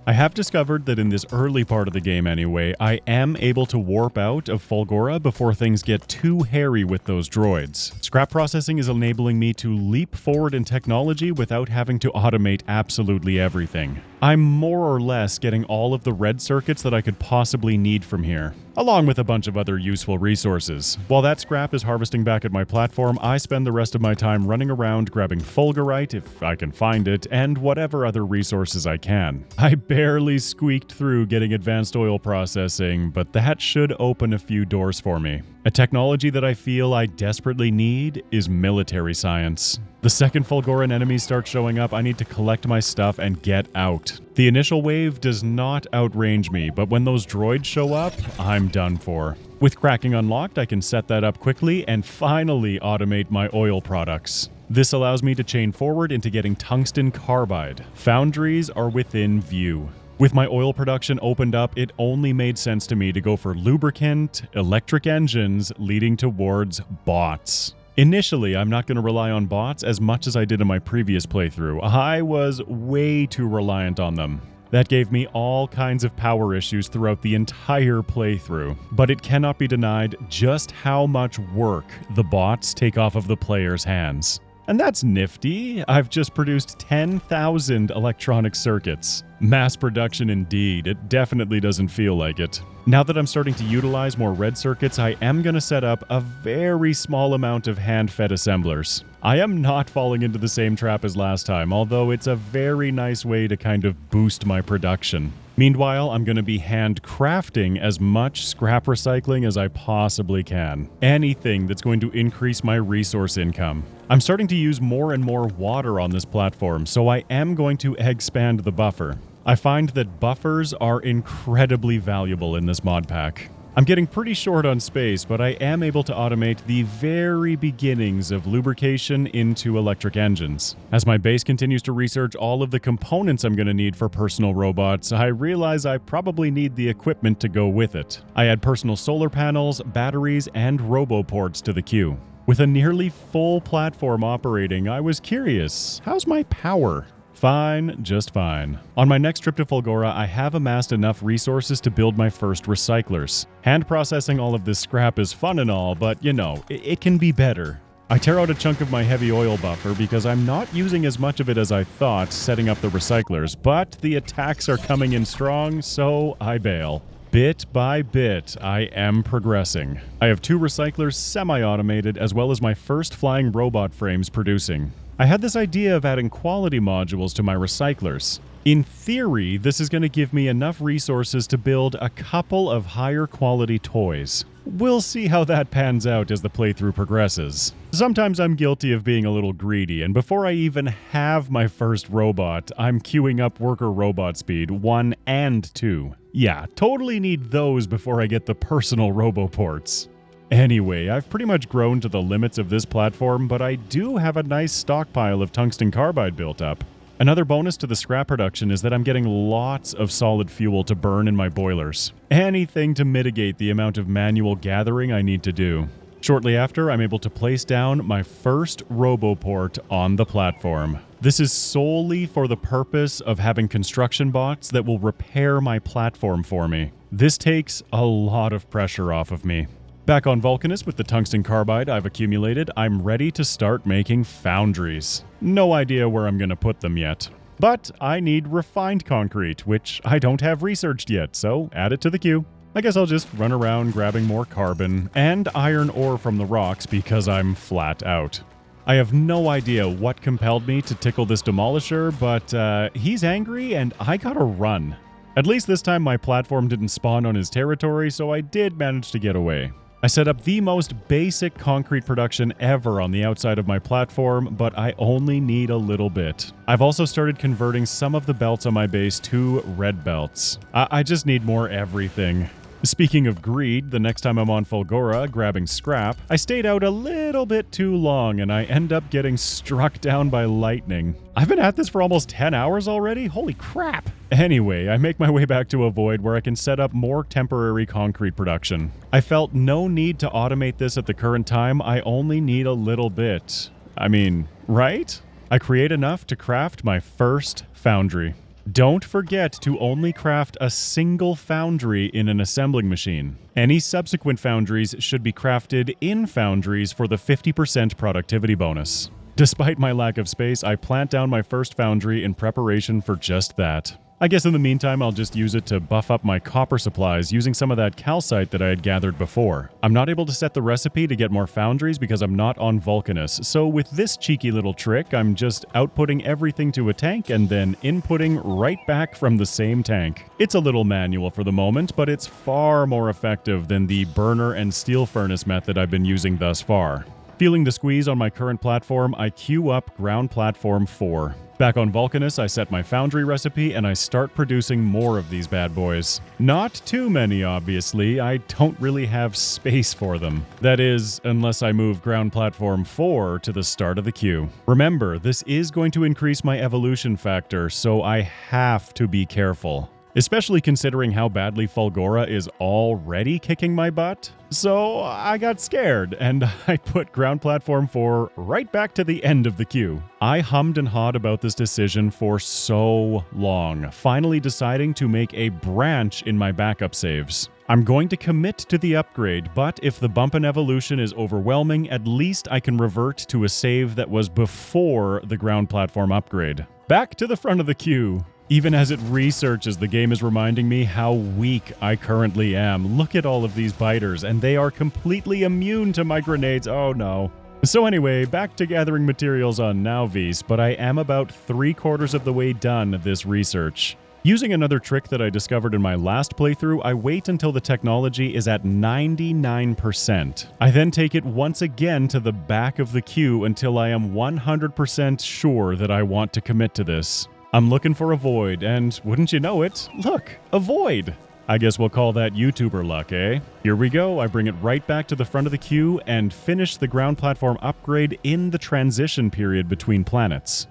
I have discovered that in this early part of the game anyway, I am able to warp out of Fulgora before things get too hairy with those droids. Scrap processing is enabling me to leap forward in technology without having to automate absolutely everything. I'm more or less getting all of the red circuits that I could possibly need from here, along with a bunch of other useful resources. While that scrap is harvesting back at my platform, I spend the rest of my time running around grabbing fulgurite, if I can find it, and whatever other resources I can. I barely squeaked through getting advanced oil processing, but that should open a few doors for me. A technology that I feel I desperately need is military science. The second Fulgoran enemies start showing up, I need to collect my stuff and get out. The initial wave does not outrange me, but when those droids show up, I'm done for. With cracking unlocked, I can set that up quickly and finally automate my oil products. This allows me to chain forward into getting tungsten carbide. Foundries are within view. With my oil production opened up, it only made sense to me to go for lubricant, electric engines, leading towards bots. Initially, I'm not going to rely on bots as much as I did in my previous playthrough. I was way too reliant on them. That gave me all kinds of power issues throughout the entire playthrough, but it cannot be denied just how much work the bots take off of the player's hands. And that's nifty. I've just produced 10,000 electronic circuits. Mass production indeed. It definitely doesn't feel like it. Now that I'm starting to utilize more red circuits, I am going to set up a very small amount of hand-fed assemblers. I am not falling into the same trap as last time, although it's a very nice way to kind of boost my production. Meanwhile, I'm going to be handcrafting as much scrap recycling as I possibly can. Anything that's going to increase my resource income. I'm starting to use more and more water on this platform, so I am going to expand the buffer. I find that buffers are incredibly valuable in this mod pack. I'm getting pretty short on space, but I am able to automate the very beginnings of lubrication into electric engines. As my base continues to research all of the components I'm going to need for personal robots, I realize I probably need the equipment to go with it. I add personal solar panels, batteries, and roboports to the queue. With a nearly full platform operating, I was curious, how's my power? Fine, just fine. On my next trip to Fulgora, I have amassed enough resources to build my first recyclers. Hand processing all of this scrap is fun and all, but you know, it can be better. I tear out a chunk of my heavy oil buffer because I'm not using as much of it as I thought setting up the recyclers, but the attacks are coming in strong, so I bail. Bit by bit, I am progressing. I have 2 recyclers semi-automated as well as my first flying robot frames producing. I had this idea of adding quality modules to my recyclers. In theory, this is going to give me enough resources to build a couple of higher quality toys. We'll see how that pans out as the playthrough progresses. Sometimes I'm guilty of being a little greedy, and before I even have my first robot, I'm queuing up worker robot speed 1 and 2. Yeah, totally need those before I get the personal roboports. Anyway, I've pretty much grown to the limits of this platform, but I do have a nice stockpile of tungsten carbide built up. Another bonus to the scrap production is that I'm getting lots of solid fuel to burn in my boilers. Anything to mitigate the amount of manual gathering I need to do. Shortly after, I'm able to place down my first roboport on the platform. This is solely for the purpose of having construction bots that will repair my platform for me. This takes a lot of pressure off of me. Back on Vulcanus with the tungsten carbide I've accumulated, I'm ready to start making foundries. No idea where I'm going to put them yet. But I need refined concrete, which I don't have researched yet, so add it to the queue. I guess I'll just run around grabbing more carbon and iron ore from the rocks because I'm flat out. I have no idea what compelled me to tickle this demolisher, but he's angry and I gotta run. At least this time my platform didn't spawn on his territory, so I did manage to get away. I set up the most basic concrete production ever on the outside of my platform, but I only need a little bit. I've also started converting some of the belts on my base to red belts. I just need more everything. Speaking of greed, the next time I'm on Fulgora grabbing scrap, I stayed out a little bit too long and I end up getting struck down by lightning. I've been at this for almost 10 hours already? Holy crap! Anyway, I make my way back to a void where I can set up more temporary concrete production. I felt no need to automate this at the current time, I only need a little bit. I mean, right? I create enough to craft my first foundry. Don't forget to only craft a single foundry in an assembling machine. Any subsequent foundries should be crafted in foundries for the 50% productivity bonus. Despite my lack of space, I plant down my first foundry in preparation for just that. I guess in the meantime, I'll just use it to buff up my copper supplies using some of that calcite that I had gathered before. I'm not able to set the recipe to get more foundries because I'm not on Vulcanus, so with this cheeky little trick, I'm just outputting everything to a tank and then inputting right back from the same tank. It's a little manual for the moment, but it's far more effective than the burner and steel furnace method I've been using thus far. Feeling the squeeze on my current platform, I queue up ground platform 4. Back on Vulcanus, I set my foundry recipe and I start producing more of these bad boys. Not too many, obviously. I don't really have space for them. That is, unless I move ground platform 4 to the start of the queue. Remember, this is going to increase my evolution factor, so I have to be careful. especially considering how badly Fulgora is already kicking my butt. So I got scared, and I put Ground Platform 4 right back to the end of the queue. I hummed and hawed about this decision for so long, finally deciding to make a branch in my backup saves. I'm going to commit to the upgrade, but if the bump and evolution is overwhelming, at least I can revert to a save that was before the Ground Platform upgrade. Back to the front of the queue. Even as it researches, the game is reminding me how weak I currently am. Look at all of these biters, and they are completely immune to my grenades. Oh no. So anyway, back to gathering materials on Nauvis, but I am about 3/4 of the way done this research. Using another trick that I discovered in my last playthrough, I wait until the technology is at 99%. I then take it once again to the back of the queue until I am 100% sure that I want to commit to this. I'm looking for a void, and wouldn't you know it, look, a void! I guess we'll call that YouTuber luck, eh? Here we go, I bring it right back to the front of the queue and finish the Ground Platform upgrade in the transition period between planets.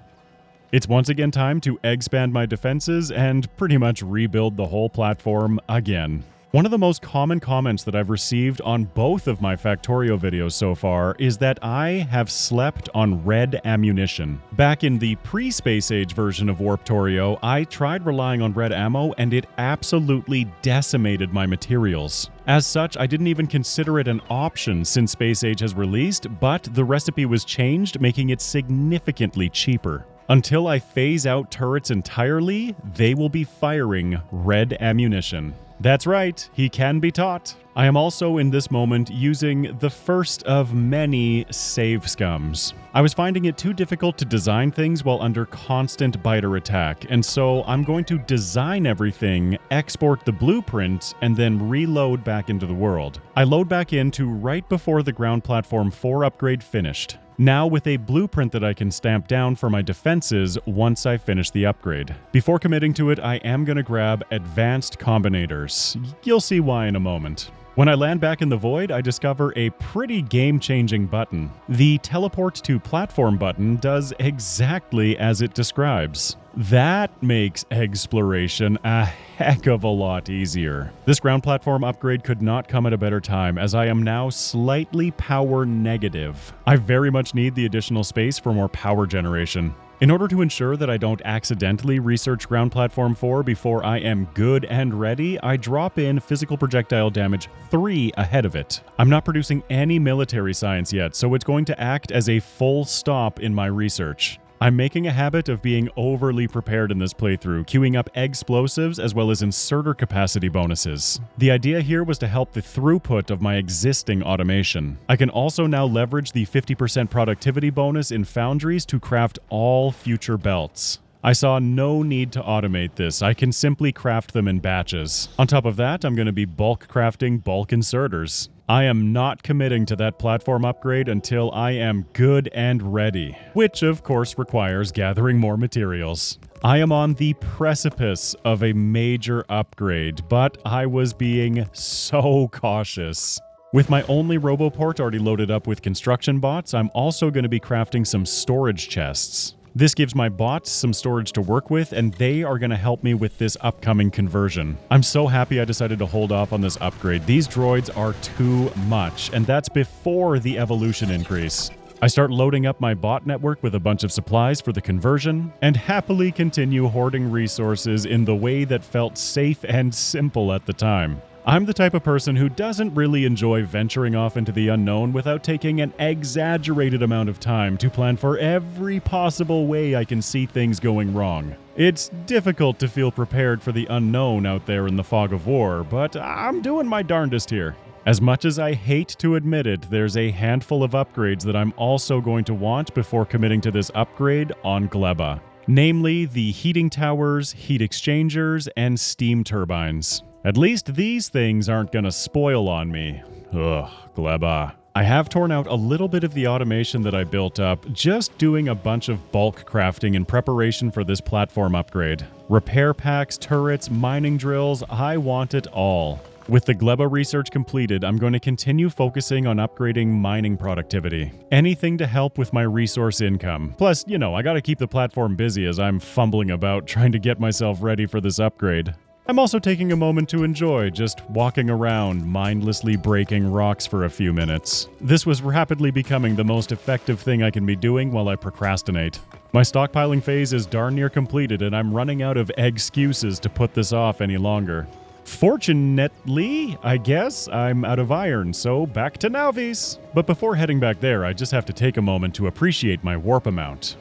It's once again time to expand my defenses and pretty much rebuild the whole platform again. One of the most common comments that I've received on both of my Factorio videos so far is that I have slept on red ammunition. Back in the pre-Space Age version of Warptorio, I tried relying on red ammo and it absolutely decimated my materials. As such, I didn't even consider it an option since Space Age has released, but the recipe was changed, making it significantly cheaper. Until I phase out turrets entirely, they will be firing red ammunition. That's right, he can be taught. I am also in this moment using the first of many save scums. I was finding it too difficult to design things while under constant biter attack, and so I'm going to design everything, export the blueprint, and then reload back into the world. I load back into right before the Ground Platform 4 upgrade finished. Now with a blueprint that I can stamp down for my defenses once I finish the upgrade. Before committing to it, I am going to grab Advanced Combinators. You'll see why in a moment. When I land back in the void, I discover a pretty game-changing button. The Teleport to Platform button does exactly as it describes. That makes exploration a heck of a lot easier. This Ground Platform upgrade could not come at a better time, as I am now slightly power negative. I very much need the additional space for more power generation. In order to ensure that I don't accidentally research Ground Platform 4 before I am good and ready, I drop in Physical Projectile Damage 3 ahead of it. I'm not producing any military science yet, so it's going to act as a full stop in my research. I'm making a habit of being overly prepared in this playthrough, queuing up explosives as well as inserter capacity bonuses. The idea here was to help the throughput of my existing automation. I can also now leverage the 50% productivity bonus in foundries to craft all future belts. I saw no need to automate this. I can simply craft them in batches. On top of that, I'm going to be bulk crafting bulk inserters. I am not committing to that platform upgrade until I am good and ready, which of course requires gathering more materials. I am on the precipice of a major upgrade, but I was being so cautious. With my only RoboPort already loaded up with construction bots, I'm also going to be crafting some storage chests. This gives my bots some storage to work with, and they are going to help me with this upcoming conversion. I'm so happy I decided to hold off on this upgrade. These droids are too much, and that's before the evolution increase. I start loading up my bot network with a bunch of supplies for the conversion, and happily continue hoarding resources in the way that felt safe and simple at the time. I'm the type of person who doesn't really enjoy venturing off into the unknown without taking an exaggerated amount of time to plan for every possible way I can see things going wrong. It's difficult to feel prepared for the unknown out there in the fog of war, but I'm doing my darndest here. As much as I hate to admit it, there's a handful of upgrades that I'm also going to want before committing to this upgrade on Gleba. Namely, the heating towers, heat exchangers, and steam turbines. At least these things aren't gonna spoil on me. Ugh, Gleba. I have torn out a little bit of the automation that I built up, just doing a bunch of bulk crafting in preparation for this platform upgrade. Repair packs, turrets, mining drills, I want it all. With the Gleba research completed, I'm going to continue focusing on upgrading mining productivity. Anything to help with my resource income. Plus, I gotta keep the platform busy as I'm fumbling about trying to get myself ready for this upgrade. I'm also taking a moment to enjoy just walking around, mindlessly breaking rocks for a few minutes. This was rapidly becoming the most effective thing I can be doing while I procrastinate. My stockpiling phase is darn near completed, and I'm running out of excuses to put this off any longer. Fortunately, I guess, I'm out of iron, so back to Nauvis. But before heading back there, I just have to take a moment to appreciate my warp amount.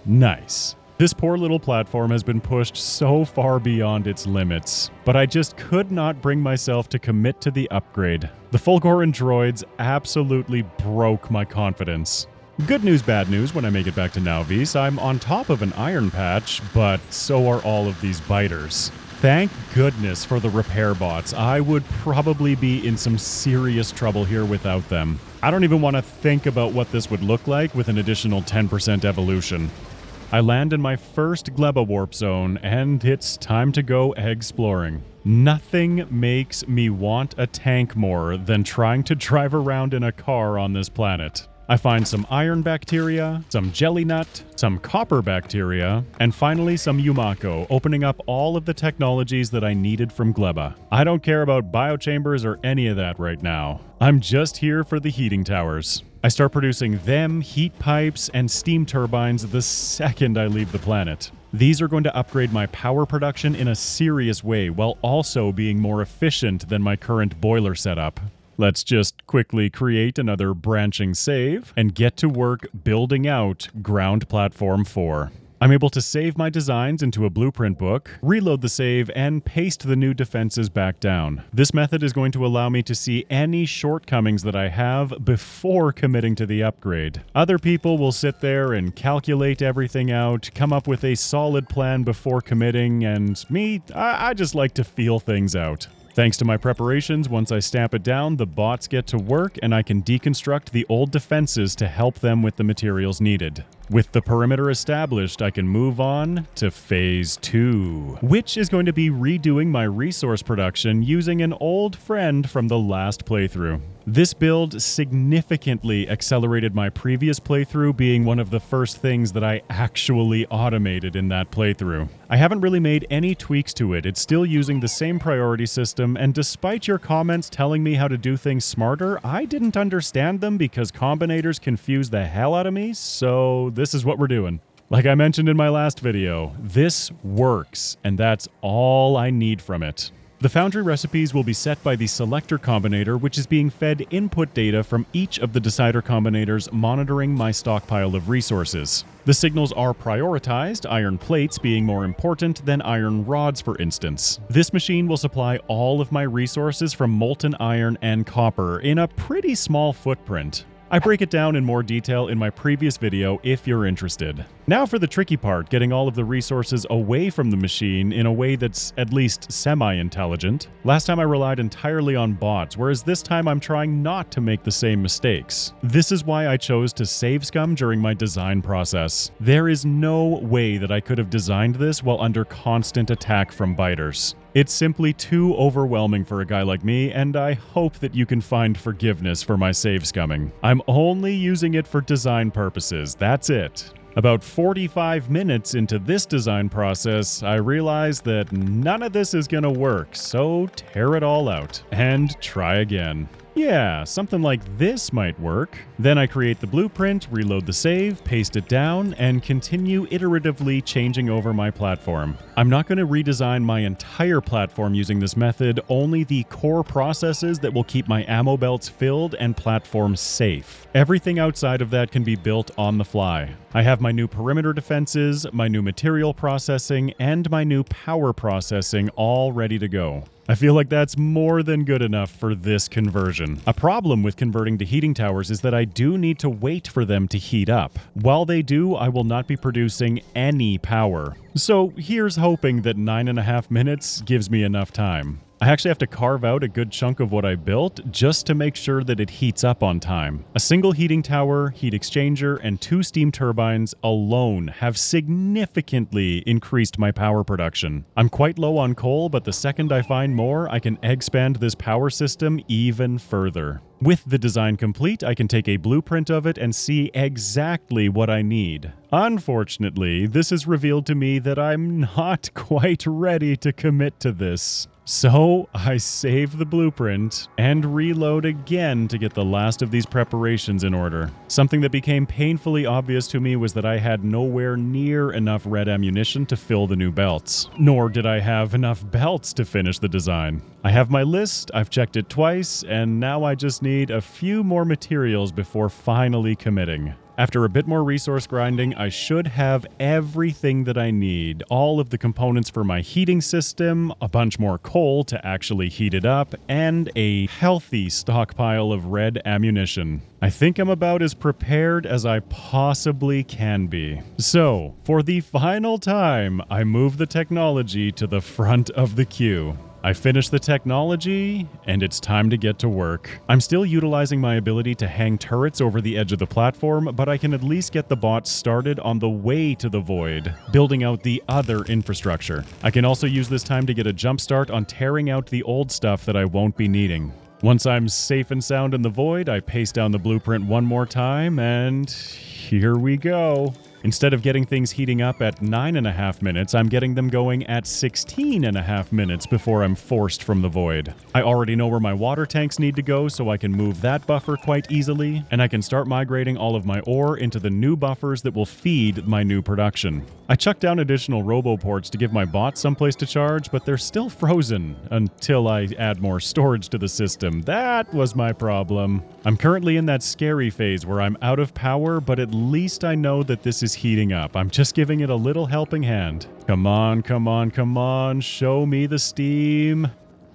Nice. This poor little platform has been pushed so far beyond its limits, but I just could not bring myself to commit to the upgrade. The Fulgoran droids absolutely broke my confidence. Good news, bad news, when I make it back to Nauvis, I'm on top of an iron patch, but so are all of these biters. Thank goodness for the repair bots. I would probably be in some serious trouble here without them. I don't even want to think about what this would look like with an additional 10% evolution. I land in my first Gleba warp zone, and it's time to go exploring. Nothing makes me want a tank more than trying to drive around in a car on this planet. I find some iron bacteria, some jelly nut, some copper bacteria, and finally some Yumako, opening up all of the technologies that I needed from Gleba. I don't care about biochambers or any of that right now. I'm just here for the heating towers. I start producing them, heat pipes, and steam turbines the second I leave the planet. These are going to upgrade my power production in a serious way while also being more efficient than my current boiler setup. Let's just quickly create another branching save and get to work building out Ground Platform 4. I'm able to save my designs into a blueprint book, reload the save, and paste the new defenses back down. This method is going to allow me to see any shortcomings that I have before committing to the upgrade. Other people will sit there and calculate everything out, come up with a solid plan before committing, and me, I just like to feel things out. Thanks to my preparations, once I stamp it down, the bots get to work and I can deconstruct the old defenses to help them with the materials needed. With the perimeter established, I can move on to Phase 2, which is going to be redoing my resource production using an old friend from the last playthrough. This build significantly accelerated my previous playthrough, being one of the first things that I actually automated in that playthrough. I haven't really made any tweaks to it. It's still using the same priority system, and despite your comments telling me how to do things smarter, I didn't understand them because combinators confuse the hell out of me, so this is what we're doing. Like I mentioned in my last video, this works, and that's all I need from it. The foundry recipes will be set by the selector combinator, which is being fed input data from each of the decider combinators monitoring my stockpile of resources. The signals are prioritized, iron plates being more important than iron rods, for instance. This machine will supply all of my resources from molten iron and copper in a pretty small footprint. I break it down in more detail in my previous video if you're interested. Now for the tricky part, getting all of the resources away from the machine in a way that's at least semi-intelligent. Last time I relied entirely on bots, whereas this time I'm trying not to make the same mistakes. This is why I chose to save scum during my design process. There is no way that I could have designed this while under constant attack from biters. It's simply too overwhelming for a guy like me, and I hope that you can find forgiveness for my save scumming. I'm only using it for design purposes, that's it. About 45 minutes into this design process, I realized that none of this is gonna work, so tear it all out and try again. Yeah, something like this might work. Then I create the blueprint, reload the save, paste it down, and continue iteratively changing over my platform. I'm not going to redesign my entire platform using this method, only the core processes that will keep my ammo belts filled and platform safe. Everything outside of that can be built on the fly. I have my new perimeter defenses, my new material processing, and my new power processing all ready to go. I feel like that's more than good enough for this conversion. A problem with converting to heating towers is that I do need to wait for them to heat up. While they do, I will not be producing any power. So here's hoping that 9.5 minutes gives me enough time. I actually have to carve out a good chunk of what I built just to make sure that it heats up on time. A single heating tower, heat exchanger, and 2 steam turbines alone have significantly increased my power production. I'm quite low on coal, but the second I find more, I can expand this power system even further. With the design complete, I can take a blueprint of it and see exactly what I need. Unfortunately, this has revealed to me that I'm not quite ready to commit to this. So I save the blueprint and reload again to get the last of these preparations in order. Something that became painfully obvious to me was that I had nowhere near enough red ammunition to fill the new belts. Nor did I have enough belts to finish the design. I have my list, I've checked it twice, and now I just need a few more materials before finally committing. After a bit more resource grinding, I should have everything that I need. All of the components for my heating system, a bunch more coal to actually heat it up, and a healthy stockpile of red ammunition. I think I'm about as prepared as I possibly can be. So, for the final time, I move the technology to the front of the queue. I finished the technology, and it's time to get to work. I'm still utilizing my ability to hang turrets over the edge of the platform, but I can at least get the bots started on the way to the void, building out the other infrastructure. I can also use this time to get a jump start on tearing out the old stuff that I won't be needing. Once I'm safe and sound in the void, I paste down the blueprint one more time, and here we go. Instead of getting things heating up at 9.5 minutes, I'm getting them going at 16.5 minutes before I'm forced from the void. I already know where my water tanks need to go, so I can move that buffer quite easily, and I can start migrating all of my ore into the new buffers that will feed my new production. I chucked down additional roboports to give my bots someplace to charge, but they're still frozen until I add more storage to the system. That was my problem. I'm currently in that scary phase where I'm out of power, but at least I know that this is heating up. I'm just giving it a little helping hand. Come on, come on, come on, show me the steam.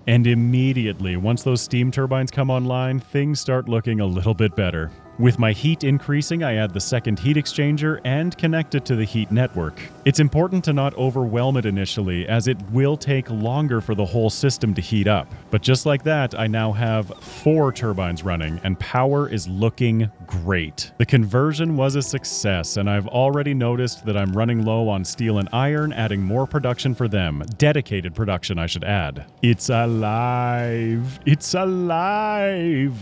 And immediately, once those steam turbines come online, things start looking a little bit better. With my heat increasing, I add the second heat exchanger and connect it to the heat network. It's important to not overwhelm it initially, as it will take longer for the whole system to heat up. But just like that, I now have 4 turbines running, and power is looking great. The conversion was a success, and I've already noticed that I'm running low on steel and iron, adding more production for them. Dedicated production, I should add. It's alive! It's alive!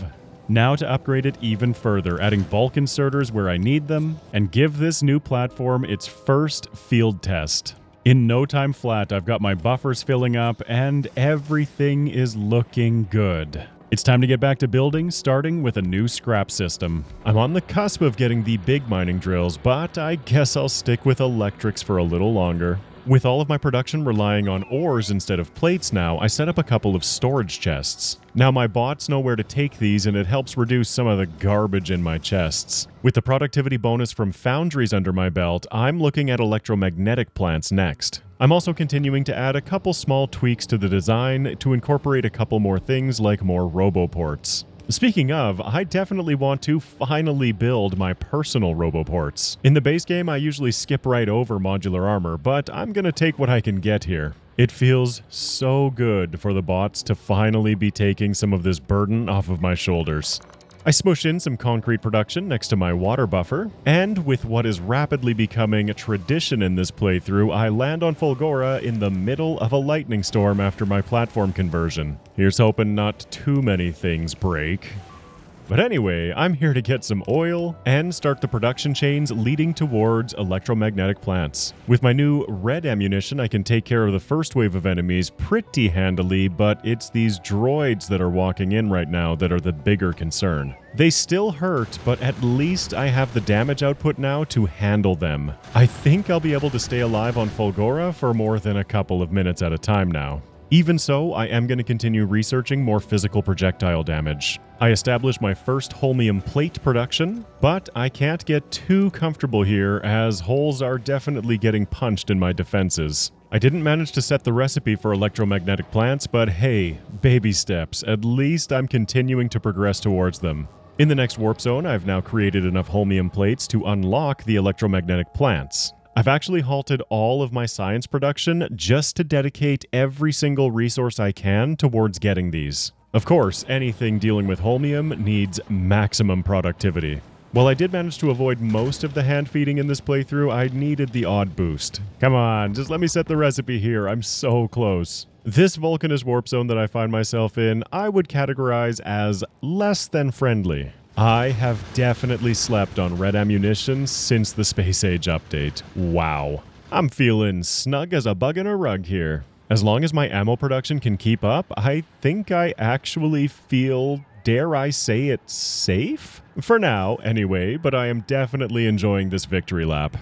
Now to upgrade it even further, adding bulk inserters where I need them, and give this new platform its first field test. In no time flat, I've got my buffers filling up, and everything is looking good. It's time to get back to building, starting with a new scrap system. I'm on the cusp of getting the big mining drills, but I guess I'll stick with electrics for a little longer. With all of my production relying on ores instead of plates now, I set up a couple of storage chests. Now my bots know where to take these, and it helps reduce some of the garbage in my chests. With the productivity bonus from foundries under my belt, I'm looking at electromagnetic plants next. I'm also continuing to add a couple small tweaks to the design to incorporate a couple more things like more roboports. Speaking of, I definitely want to finally build my personal roboports. In the base game, I usually skip right over modular armor, but I'm gonna take what I can get here. It feels so good for the bots to finally be taking some of this burden off of my shoulders. I smush in some concrete production next to my water buffer, and with what is rapidly becoming a tradition in this playthrough, I land on Fulgora in the middle of a lightning storm after my platform conversion. Here's hoping not too many things break. But anyway, I'm here to get some oil and start the production chains leading towards electromagnetic plants. With my new red ammunition, I can take care of the first wave of enemies pretty handily, but it's these droids that are walking in right now that are the bigger concern. They still hurt, but at least I have the damage output now to handle them. I think I'll be able to stay alive on Fulgora for more than a couple of minutes at a time now. Even so, I am going to continue researching more physical projectile damage. I established my first holmium plate production, but I can't get too comfortable here as holes are definitely getting punched in my defenses. I didn't manage to set the recipe for electromagnetic plants, but hey, baby steps. At least I'm continuing to progress towards them. In the next warp zone, I've now created enough holmium plates to unlock the electromagnetic plants. I've actually halted all of my science production just to dedicate every single resource I can towards getting these. Of course, anything dealing with holmium needs maximum productivity. While I did manage to avoid most of the hand feeding in this playthrough, I needed the odd boost. Come on, just let me set the recipe here, I'm so close. This Vulcanist warp zone that I find myself in, I would categorize as less than friendly. I have definitely slept on red ammunition since the Space Age update. Wow. I'm feeling snug as a bug in a rug here. As long as my ammo production can keep up, I think I actually feel, dare I say it, safe? For now, anyway, but I am definitely enjoying this victory lap.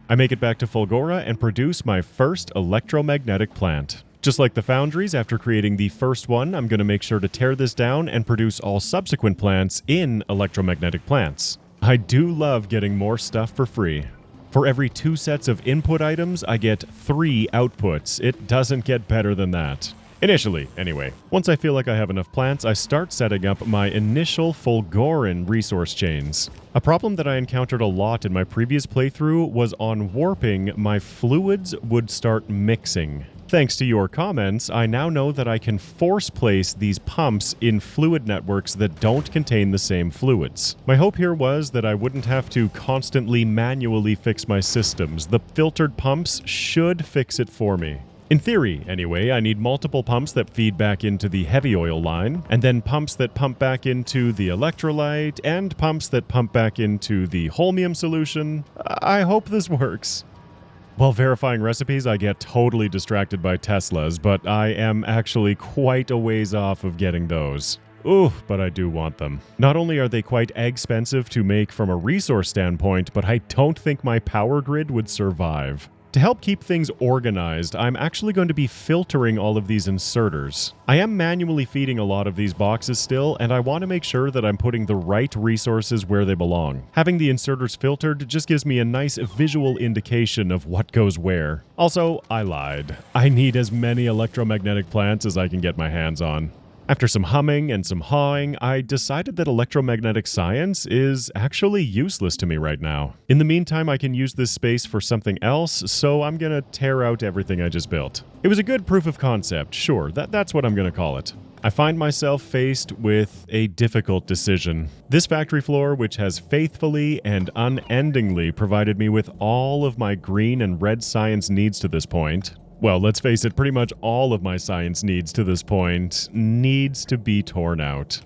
I make it back to Fulgora and produce my first electromagnetic plant. Just like the foundries, after creating the first one, I'm going to make sure to tear this down and produce all subsequent plants in electromagnetic plants. I do love getting more stuff for free. For every 2 sets of input items, I get 3 outputs. It doesn't get better than that. Initially, anyway. Once I feel like I have enough plants, I start setting up my initial Fulgoran resource chains. A problem that I encountered a lot in my previous playthrough was on warping, my fluids would start mixing. Thanks to your comments, I now know that I can force place these pumps in fluid networks that don't contain the same fluids. My hope here was that I wouldn't have to constantly manually fix my systems. The filtered pumps should fix it for me. In theory, anyway, I need multiple pumps that feed back into the heavy oil line, and then pumps that pump back into the electrolyte, and pumps that pump back into the holmium solution. I hope this works. While verifying recipes, I get totally distracted by Teslas, but I am actually quite a ways off of getting those. Ooh, but I do want them. Not only are they quite expensive to make from a resource standpoint, but I don't think my power grid would survive. To help keep things organized, I'm actually going to be filtering all of these inserters. I am manually feeding a lot of these boxes still, and I want to make sure that I'm putting the right resources where they belong. Having the inserters filtered just gives me a nice visual indication of what goes where. Also, I lied. I need as many electromagnetic plants as I can get my hands on. After some humming and some hawing, I decided that electromagnetic science is actually useless to me right now. In the meantime, I can use this space for something else, so I'm gonna tear out everything I just built. It was a good proof of concept, sure, that's what I'm gonna call it. I find myself faced with a difficult decision. This factory floor, which has faithfully and unendingly provided me with all of my green and red science needs to this point, well, let's face it, pretty much all of my science needs to this point needs to be torn out.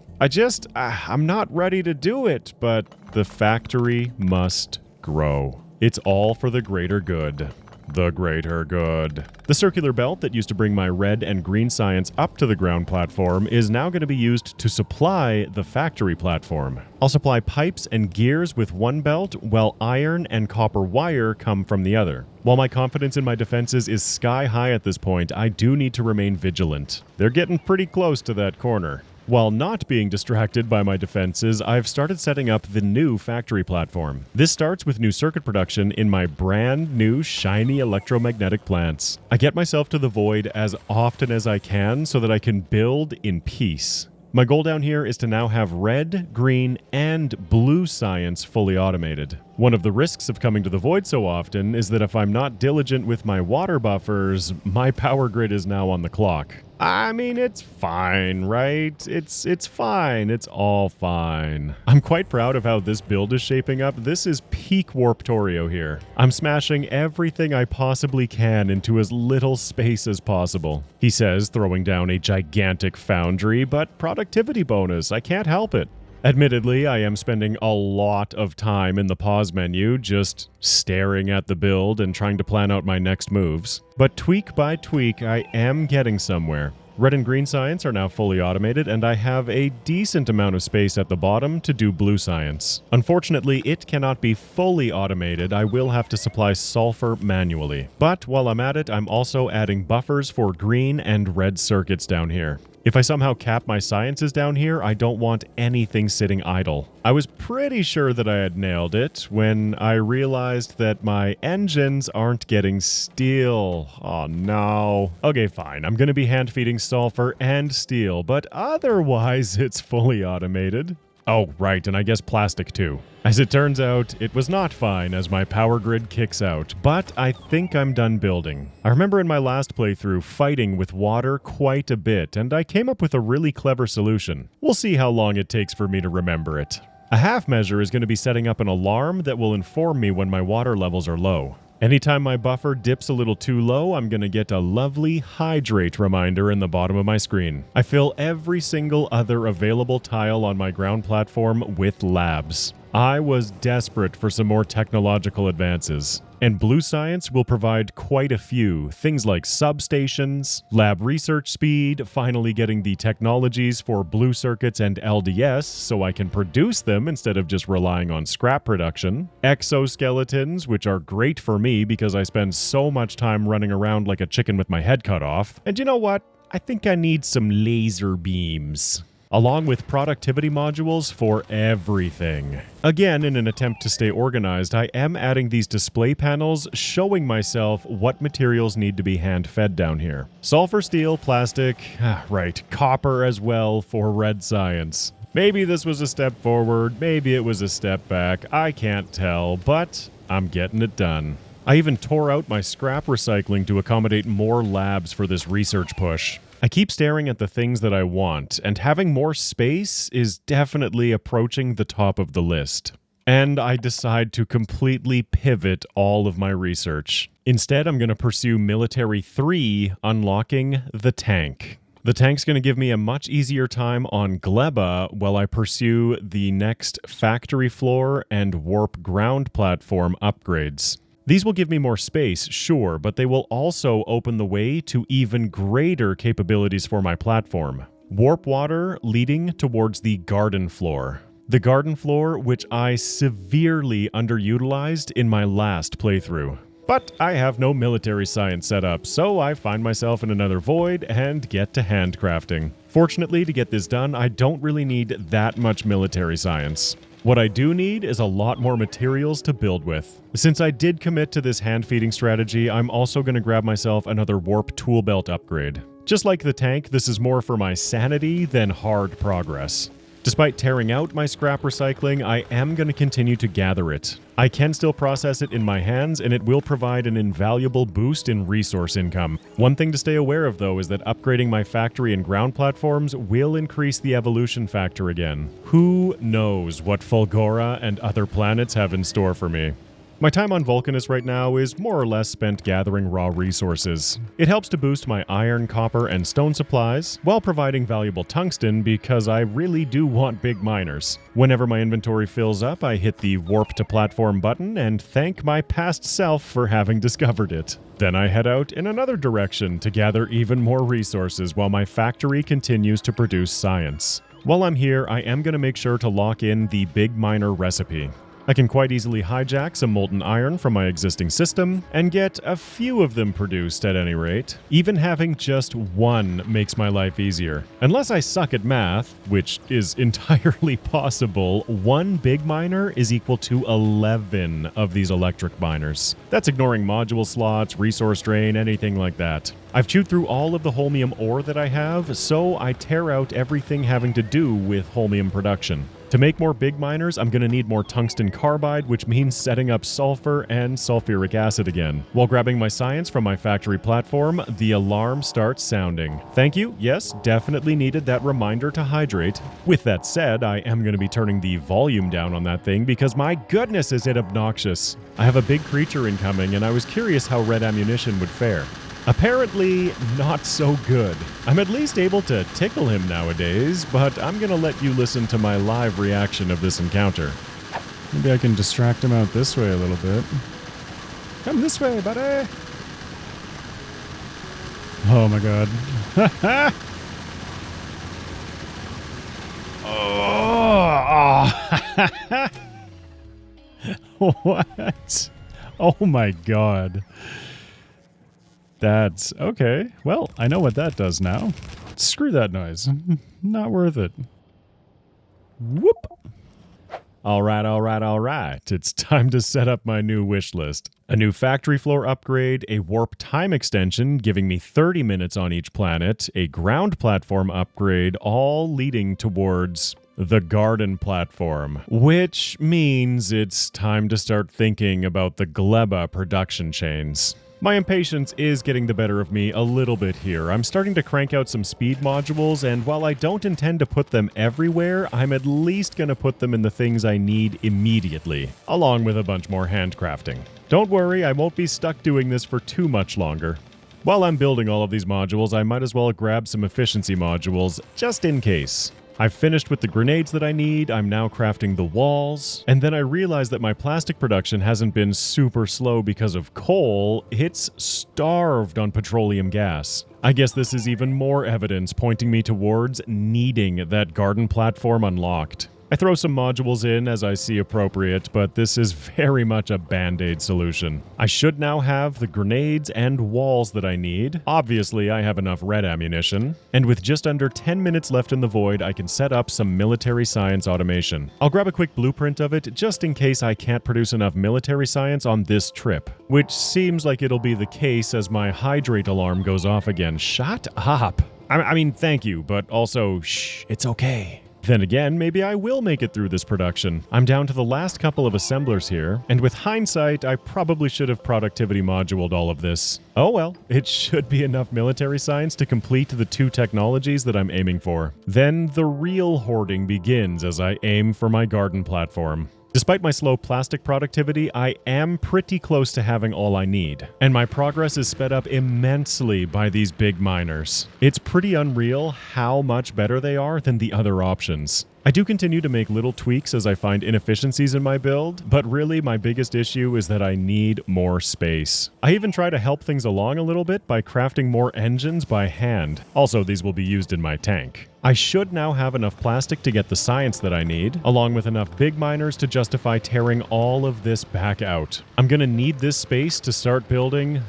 I'm not ready to do it, but the factory must grow. It's all for the greater good. The greater good. The circular belt that used to bring my red and green science up to the ground platform is now going to be used to supply the factory platform. I'll supply pipes and gears with one belt, while iron and copper wire come from the other. While my confidence in my defenses is sky high at this point, I do need to remain vigilant. They're getting pretty close to that corner. While not being distracted by my defenses, I've started setting up the new factory platform. This starts with new circuit production in my brand new shiny electromagnetic plants. I get myself to the void as often as I can so that I can build in peace. My goal down here is to now have red, green, and blue science fully automated. One of the risks of coming to the void so often is that if I'm not diligent with my water buffers, my power grid is now on the clock. I mean, it's fine, right? It's fine. It's all fine. I'm quite proud of how this build is shaping up. This is peak Warptorio here. I'm smashing everything I possibly can into as little space as possible. He says, throwing down a gigantic foundry, but productivity bonus. I can't help it. Admittedly, I am spending a lot of time in the pause menu just staring at the build and trying to plan out my next moves. But tweak by tweak, I am getting somewhere. Red and green science are now fully automated, and I have a decent amount of space at the bottom to do blue science. Unfortunately, it cannot be fully automated. I will have to supply sulfur manually. But while I'm at it, I'm also adding buffers for green and red circuits down here. If I somehow cap my sciences down here, I don't want anything sitting idle. I was pretty sure that I had nailed it when I realized that my engines aren't getting steel. Oh no. Okay, fine. I'm gonna be hand feeding sulfur and steel, but otherwise it's fully automated. Oh, right, and I guess plastic too. As it turns out, it was not fine as my power grid kicks out, but I think I'm done building. I remember in my last playthrough fighting with water quite a bit, and I came up with a really clever solution. We'll see how long it takes for me to remember it. A half measure is going to be setting up an alarm that will inform me when my water levels are low. Anytime my buffer dips a little too low, I'm going to get a lovely hydrate reminder in the bottom of my screen. I fill every single other available tile on my ground platform with labs. I was desperate for some more technological advances. And Blue Science will provide quite a few, things like substations, lab research speed, finally getting the technologies for blue circuits and LDS so I can produce them instead of just relying on scrap production, exoskeletons, which are great for me because I spend so much time running around like a chicken with my head cut off, and you know what? I think I need some laser beams. Along with productivity modules for everything. Again, in an attempt to stay organized, I am adding these display panels showing myself what materials need to be hand-fed down here. Sulfur steel, plastic, right, copper as well for red science. Maybe this was a step forward, maybe it was a step back, I can't tell, but I'm getting it done. I even tore out my scrap recycling to accommodate more labs for this research push. I keep staring at the things that I want, and having more space is definitely approaching the top of the list. And I decide to completely pivot all of my research. Instead, I'm going to pursue Military 3, unlocking the tank. The tank's going to give me a much easier time on Gleba while I pursue the next factory floor and warp ground platform upgrades. These will give me more space, sure, but they will also open the way to even greater capabilities for my platform. Warp water leading towards the garden floor. The garden floor, which I severely underutilized in my last playthrough. But I have no military science set up, so I find myself in another void and get to handcrafting. Fortunately, to get this done, I don't really need that much military science. What I do need is a lot more materials to build with. Since I did commit to this hand-feeding strategy, I'm also going to grab myself another warp tool belt upgrade. Just like the tank, this is more for my sanity than hard progress. Despite tearing out my scrap recycling, I am going to continue to gather it. I can still process it in my hands, and it will provide an invaluable boost in resource income. One thing to stay aware of, though, is that upgrading my factory and ground platforms will increase the evolution factor again. Who knows what Fulgora and other planets have in store for me? My time on Vulcanus right now is more or less spent gathering raw resources. It helps to boost my iron, copper, and stone supplies, while providing valuable tungsten because I really do want big miners. Whenever my inventory fills up, I hit the Warp to Platform button and thank my past self for having discovered it. Then I head out in another direction to gather even more resources while my factory continues to produce science. While I'm here, I am going to make sure to lock in the big miner recipe. I can quite easily hijack some molten iron from my existing system and get a few of them produced at any rate. Even having just one makes my life easier. Unless I suck at math, which is entirely possible, one big miner is equal to 11 of these electric miners. That's ignoring module slots, resource drain, anything like that. I've chewed through all of the holmium ore that I have, so I tear out everything having to do with holmium production. To make more big miners, I'm going to need more tungsten carbide, which means setting up sulfur and sulfuric acid again. While grabbing my science from my factory platform, the alarm starts sounding. Thank you. Yes, definitely needed that reminder to hydrate. With that said, I am going to be turning the volume down on that thing because my goodness is it obnoxious. I have a big creature incoming and I was curious how red ammunition would fare. Apparently, not so good. I'm at least able to tickle him nowadays, but I'm gonna let you listen to my live reaction of this encounter. Maybe I can distract him out this way a little bit. Come this way, buddy! Oh my god. Oh, what? Oh my god. That's okay. Well, I know what that does now. Screw that noise. Not worth it. Whoop. Alright. It's time to set up my new wish list. A new factory floor upgrade, a warp time extension giving me 30 minutes on each planet, a ground platform upgrade, all leading towards the garden platform, which means it's time to start thinking about the Gleba production chains. My impatience is getting the better of me a little bit here. I'm starting to crank out some speed modules, and while I don't intend to put them everywhere, I'm at least going to put them in the things I need immediately, along with a bunch more handcrafting. Don't worry, I won't be stuck doing this for too much longer. While I'm building all of these modules, I might as well grab some efficiency modules, just in case. I've finished with the grenades that I need, I'm now crafting the walls, and then I realized that my plastic production hasn't been super slow because of coal, it's starved on petroleum gas. I guess this is even more evidence pointing me towards needing that garden platform unlocked. I throw some modules in as I see appropriate, but this is very much a band-aid solution. I should now have the grenades and walls that I need. Obviously, I have enough red ammunition. And with just under 10 minutes left in the void, I can set up some military science automation. I'll grab a quick blueprint of it just in case I can't produce enough military science on this trip, which seems like it'll be the case as my hydrate alarm goes off again. Shut up! I mean, thank you, but also, shh, it's okay. Then again, maybe I will make it through this production. I'm down to the last couple of assemblers here, and with hindsight, I probably should have productivity moduled all of this. Oh well, it should be enough military science to complete the 2 technologies that I'm aiming for. Then the real hoarding begins as I aim for my garden platform. Despite my slow plastic productivity, I am pretty close to having all I need, and my progress is sped up immensely by these big miners. It's pretty unreal how much better they are than the other options. I do continue to make little tweaks as I find inefficiencies in my build, but really my biggest issue is that I need more space. I even try to help things along a little bit by crafting more engines by hand. Also, these will be used in my tank. I should now have enough plastic to get the science that I need, along with enough big miners to justify tearing all of this back out. I'm gonna need this space to start building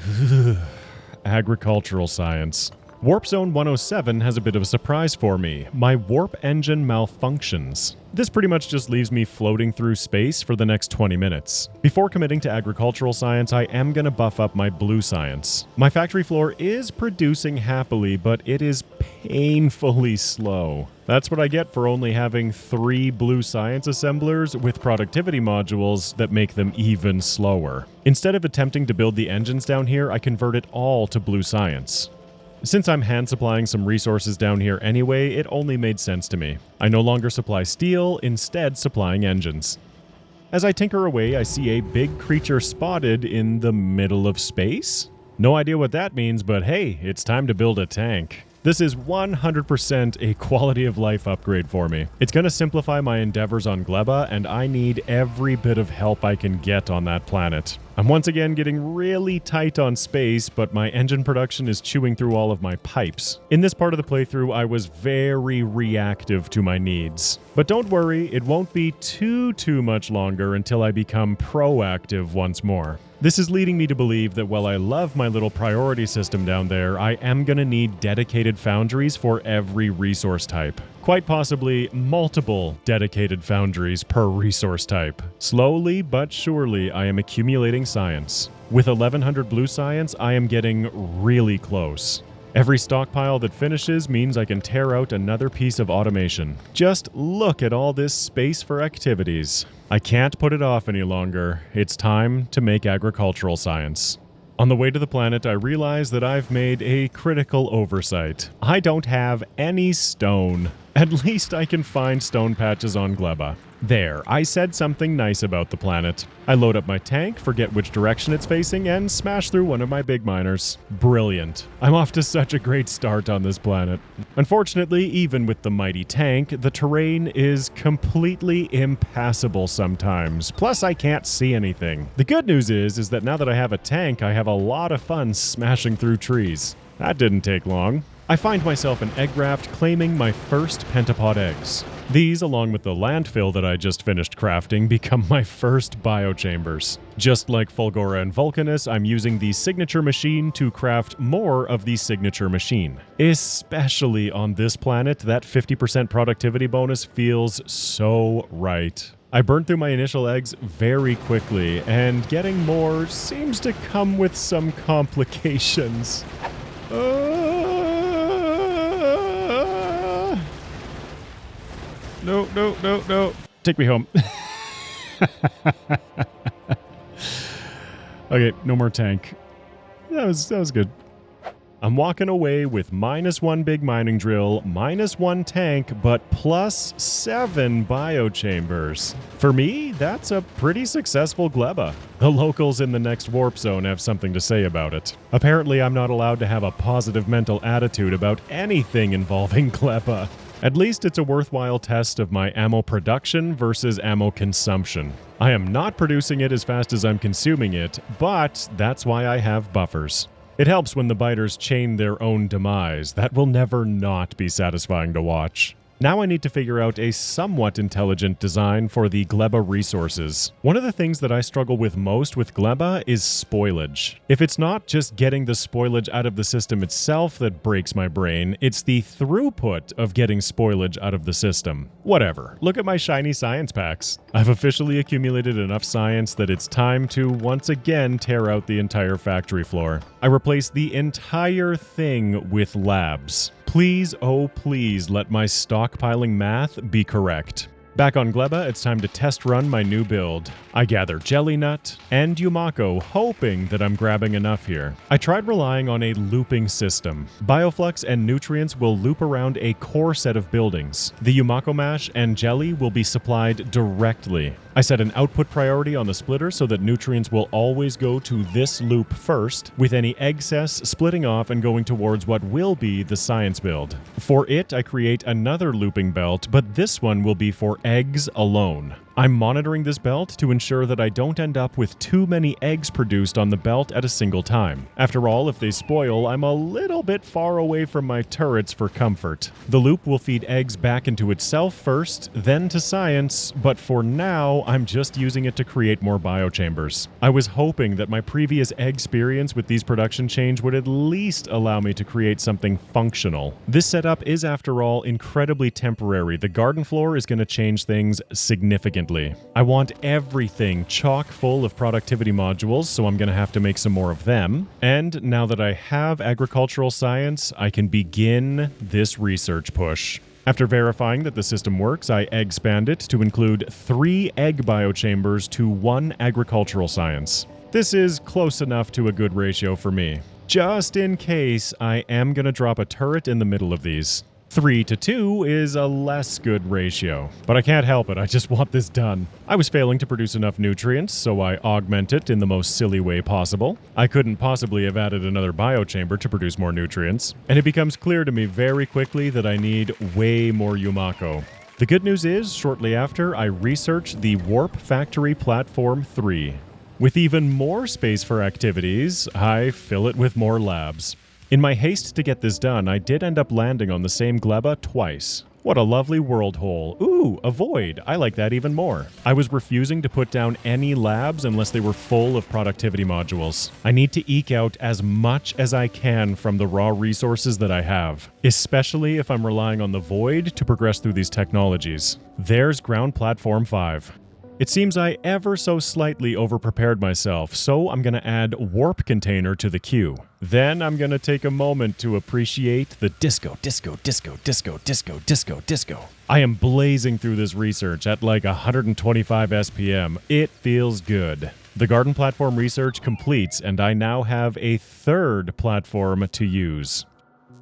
agricultural science. Warp Zone 107 has a bit of a surprise for me. My warp engine malfunctions. This pretty much just leaves me floating through space for the next 20 minutes. Before committing to agricultural science, I am going to buff up my blue science. My factory floor is producing happily, but it is painfully slow. That's what I get for only having 3 blue science assemblers with productivity modules that make them even slower. Instead of attempting to build the engines down here, I convert it all to blue science. Since I'm hand supplying some resources down here anyway, it only made sense to me. I no longer supply steel, instead supplying engines. As I tinker away, I see a big creature spotted in the middle of space? No idea what that means, but hey, it's time to build a tank. This is 100% a quality of life upgrade for me. It's going to simplify my endeavors on Gleba, and I need every bit of help I can get on that planet. I'm once again getting really tight on space, but my engine production is chewing through all of my pipes. In this part of the playthrough, I was very reactive to my needs. But don't worry, it won't be too much longer until I become proactive once more. This is leading me to believe that while I love my little priority system down there, I am going to need dedicated foundries for every resource type. Quite possibly multiple dedicated foundries per resource type. Slowly but surely, I am accumulating science. With 1100 blue science, I am getting really close. Every stockpile that finishes means I can tear out another piece of automation. Just look at all this space for activities. I can't put it off any longer. It's time to make agricultural science. On the way to the planet, I realize that I've made a critical oversight. I don't have any stone. At least I can find stone patches on Gleba. There, I said something nice about the planet. I load up my tank, forget which direction it's facing, and smash through one of my big miners. Brilliant. I'm off to such a great start on this planet. Unfortunately, even with the mighty tank, the terrain is completely impassable sometimes. Plus, I can't see anything. The good news is that now that I have a tank, I have a lot of fun smashing through trees. That didn't take long. I find myself an egg raft claiming my first pentapod eggs. These, along with the landfill that I just finished crafting, become my first biochambers. Just like Fulgora and Vulcanus, I'm using the signature machine to craft more of the signature machine. Especially on this planet, that 50% productivity bonus feels so right. I burned through my initial eggs very quickly, and getting more seems to come with some complications. No. Take me home. Okay, no more tank. That was good. I'm walking away with -1 big mining drill, -1 tank, but +7 biochambers. For me, that's a pretty successful gleba. The locals in the next warp zone have something to say about it. Apparently, I'm not allowed to have a positive mental attitude about anything involving gleba. At least it's a worthwhile test of my ammo production versus ammo consumption. I am not producing it as fast as I'm consuming it, but that's why I have buffers. It helps when the biters chain their own demise. That will never not be satisfying to watch. Now I need to figure out a somewhat intelligent design for the gleba resources. One of the things that I struggle with most with gleba is spoilage. If it's not just getting the spoilage out of the system itself that breaks my brain, it's the throughput of getting spoilage out of the system. Whatever. Look at my shiny science packs. I've officially accumulated enough science that it's time to once again tear out the entire factory floor. I replaced the entire thing with labs. Please, oh please, let my stockpiling math be correct. Back on gleba, it's time to test run my new build. I gather jelly nut and Yumako, hoping that I'm grabbing enough here. I tried relying on a looping system. Bioflux and nutrients will loop around a core set of buildings. The Yumako mash and jelly will be supplied directly. I set an output priority on the splitter so that nutrients will always go to this loop first, with any excess splitting off and going towards what will be the science build. For it, I create another looping belt, but this one will be for eggs alone. I'm monitoring this belt to ensure that I don't end up with too many eggs produced on the belt at a single time. After all, if they spoil, I'm a little bit far away from my turrets for comfort. The loop will feed eggs back into itself first, then to science, but for now, I'm just using it to create more biochambers. I was hoping that my previous egg experience with these production chains would at least allow me to create something functional. This setup is, after all, incredibly temporary. The garden floor is going to change things significantly. I want everything chock full of productivity modules, so I'm going to have to make some more of them. And now that I have agricultural science, I can begin this research push. After verifying that the system works, I expand it to include 3 egg biochambers to 1 agricultural science. This is close enough to a good ratio for me. Just in case, I am going to drop a turret in the middle of these. 3 to 2 is a less good ratio, but I can't help it, I just want this done. I was failing to produce enough nutrients, so I augment it in the most silly way possible. I couldn't possibly have added another biochamber to produce more nutrients, and it becomes clear to me very quickly that I need way more Yumako. The good news is, shortly after, I researched the Warp Factory Platform 3. With even more space for activities, I fill it with more labs. In my haste to get this done, I did end up landing on the same gleba twice. What a lovely world hole. Ooh, a void. I like that even more. I was refusing to put down any labs unless they were full of productivity modules. I need to eke out as much as I can from the raw resources that I have, especially if I'm relying on the void to progress through these technologies. There's ground platform 5. It seems I ever so slightly overprepared myself, so I'm going to add warp container to the queue. Then I'm going to take a moment to appreciate the disco. I am blazing through this research at like 125 SPM. It feels good. The garden platform research completes, and I now have a 3rd platform to use.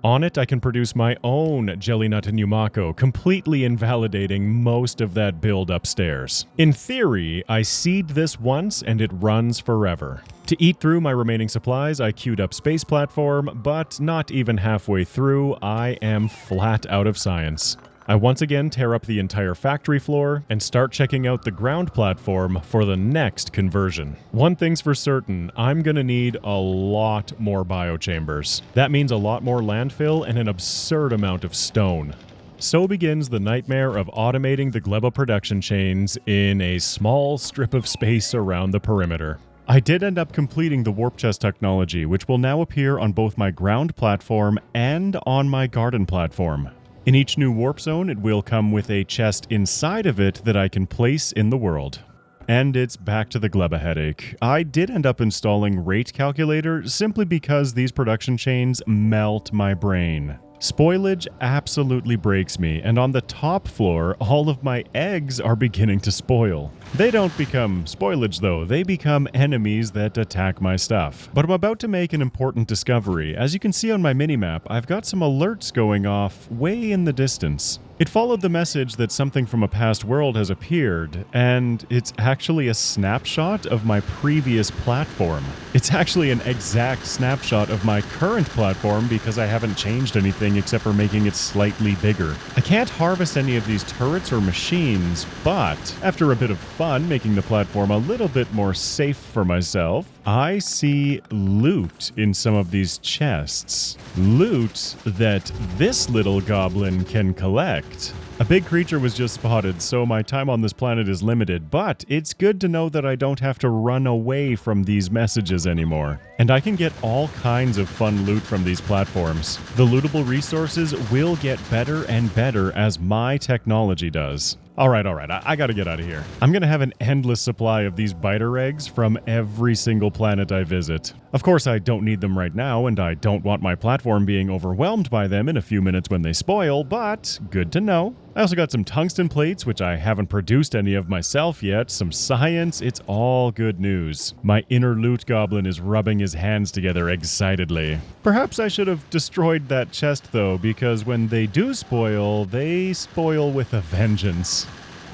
On it, I can produce my own jelly nut and Yumako, completely invalidating most of that build upstairs. In theory, I seed this once and it runs forever. To eat through my remaining supplies, I queued up space platform, but not even halfway through, I am flat out of science. I once again tear up the entire factory floor and start checking out the ground platform for the next conversion. One thing's for certain, I'm gonna need a lot more biochambers. That means a lot more landfill and an absurd amount of stone. So begins the nightmare of automating the gleba production chains in a small strip of space around the perimeter. I did end up completing the warp chest technology, which will now appear on both my ground platform and on my garden platform. In each new warp zone, it will come with a chest inside of it that I can place in the world. And it's back to the gleba headache. I did end up installing Rate Calculator simply because these production chains melt my brain. Spoilage absolutely breaks me, and on the top floor, all of my eggs are beginning to spoil. They don't become spoilage though, they become enemies that attack my stuff. But I'm about to make an important discovery. As you can see on my minimap, I've got some alerts going off way in the distance. It followed the message that something from a past world has appeared, and it's actually a snapshot of my previous platform. It's actually an exact snapshot of my current platform because I haven't changed anything except for making it slightly bigger. I can't harvest any of these turrets or machines, but after a bit of fun making the platform a little bit more safe for myself, I see loot in some of these chests. Loot that this little goblin can collect. A big creature was just spotted, so my time on this planet is limited, but it's good to know that I don't have to run away from these messages anymore. And I can get all kinds of fun loot from these platforms. The lootable resources will get better and better as my technology does. Alright, I gotta get out of here. I'm gonna have an endless supply of these biter eggs from every single planet I visit. Of course, I don't need them right now, and I don't want my platform being overwhelmed by them in a few minutes when they spoil, but good to know. I also got some tungsten plates, which I haven't produced any of myself yet, some science, it's all good news. My inner loot goblin is rubbing his hands together excitedly. Perhaps I should have destroyed that chest though, because when they do spoil, they spoil with a vengeance.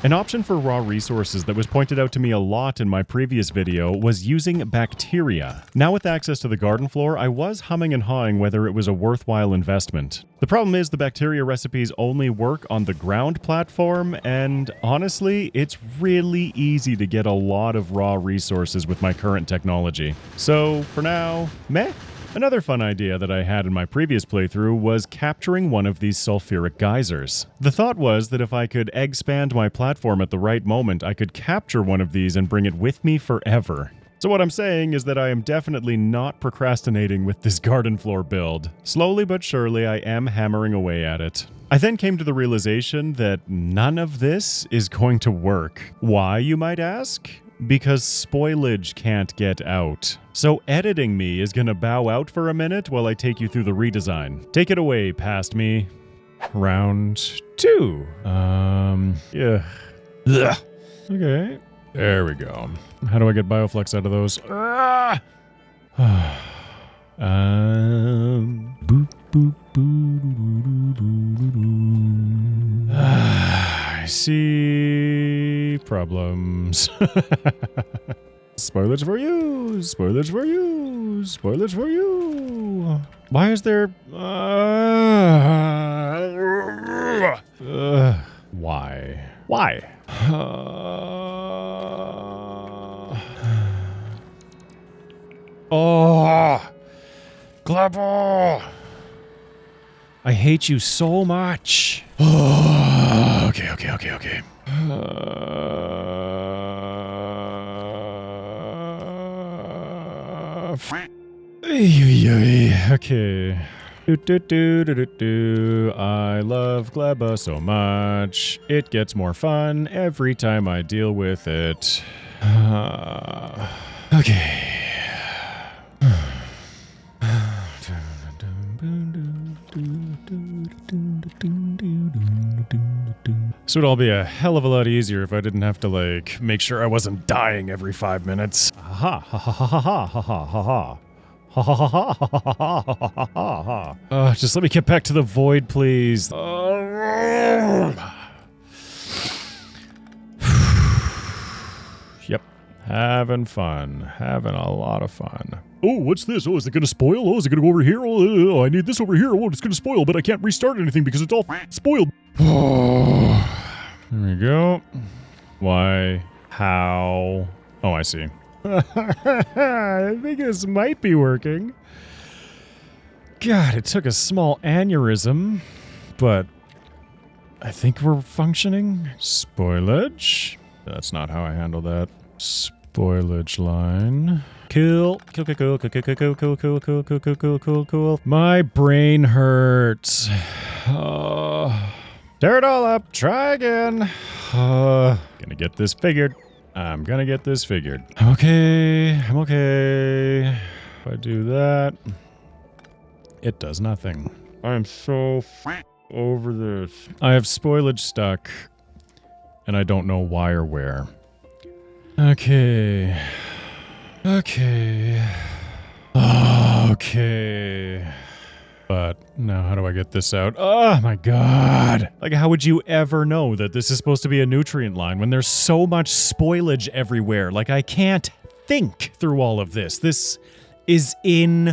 An option for raw resources that was pointed out to me a lot in my previous video was using bacteria. Now with access to the garden floor, I was humming and hawing whether it was a worthwhile investment. The problem is the bacteria recipes only work on the ground platform, and honestly, it's really easy to get a lot of raw resources with my current technology. So for now, meh. Another fun idea that I had in my previous playthrough was capturing one of these sulfuric geysers. The thought was that if I could expand my platform at the right moment, I could capture one of these and bring it with me forever. So what I'm saying is that I am definitely not procrastinating with this garden floor build. Slowly but surely, I am hammering away at it. I then came to the realization that none of this is going to work. Why, you might ask? Because spoilage can't get out. So editing me is gonna bow out for a minute while I take you through the redesign. Take it away, past me. Round 2. Yeah. Ugh. Okay. There we go. How do I get bioflex out of those? Ah! Boop, boop, boop. I see problems. Spoilage for you! Spoilage for you! Spoilage for you! Why is there... why? Why? Oh! Glebble! I hate you so much. Okay. Okay. I love Gleba so much. It gets more fun every time I deal with it. Okay. So it'd all be a hell of a lot easier if I didn't have to, like, make sure I wasn't dying every 5 minutes. Ha ha ha ha ha ha ha ha ha. Ha ha ha ha ha ha ha ha ha. Just let me get back to the void, please. Yep. Having fun. Having a lot of fun. Oh, what's this? Oh, is it going to spoil? Oh, is it going to go over here? Oh, I need this over here. Oh, it's going to spoil, but I can't restart anything because it's all spoiled. There we go. Why? How? Oh, I see. I think this might be working. God, it took a small aneurysm, but I think we're functioning. Spoilage. That's not how I handle that. Spoilage line. Cool. Cool. My brain hurts. Tear it all up. Try again. Gonna get this figured. I'm gonna get this figured. I'm okay. I'm okay. If I do that, it does nothing. I'm so over this. I have spoilage stuck, and I don't know why or where. Okay. Okay. Okay. But now how do I get this out? Oh my god. Like, how would you ever know that this is supposed to be a nutrient line when there's so much spoilage everywhere? Like, I can't think through all of this. This is infuriating.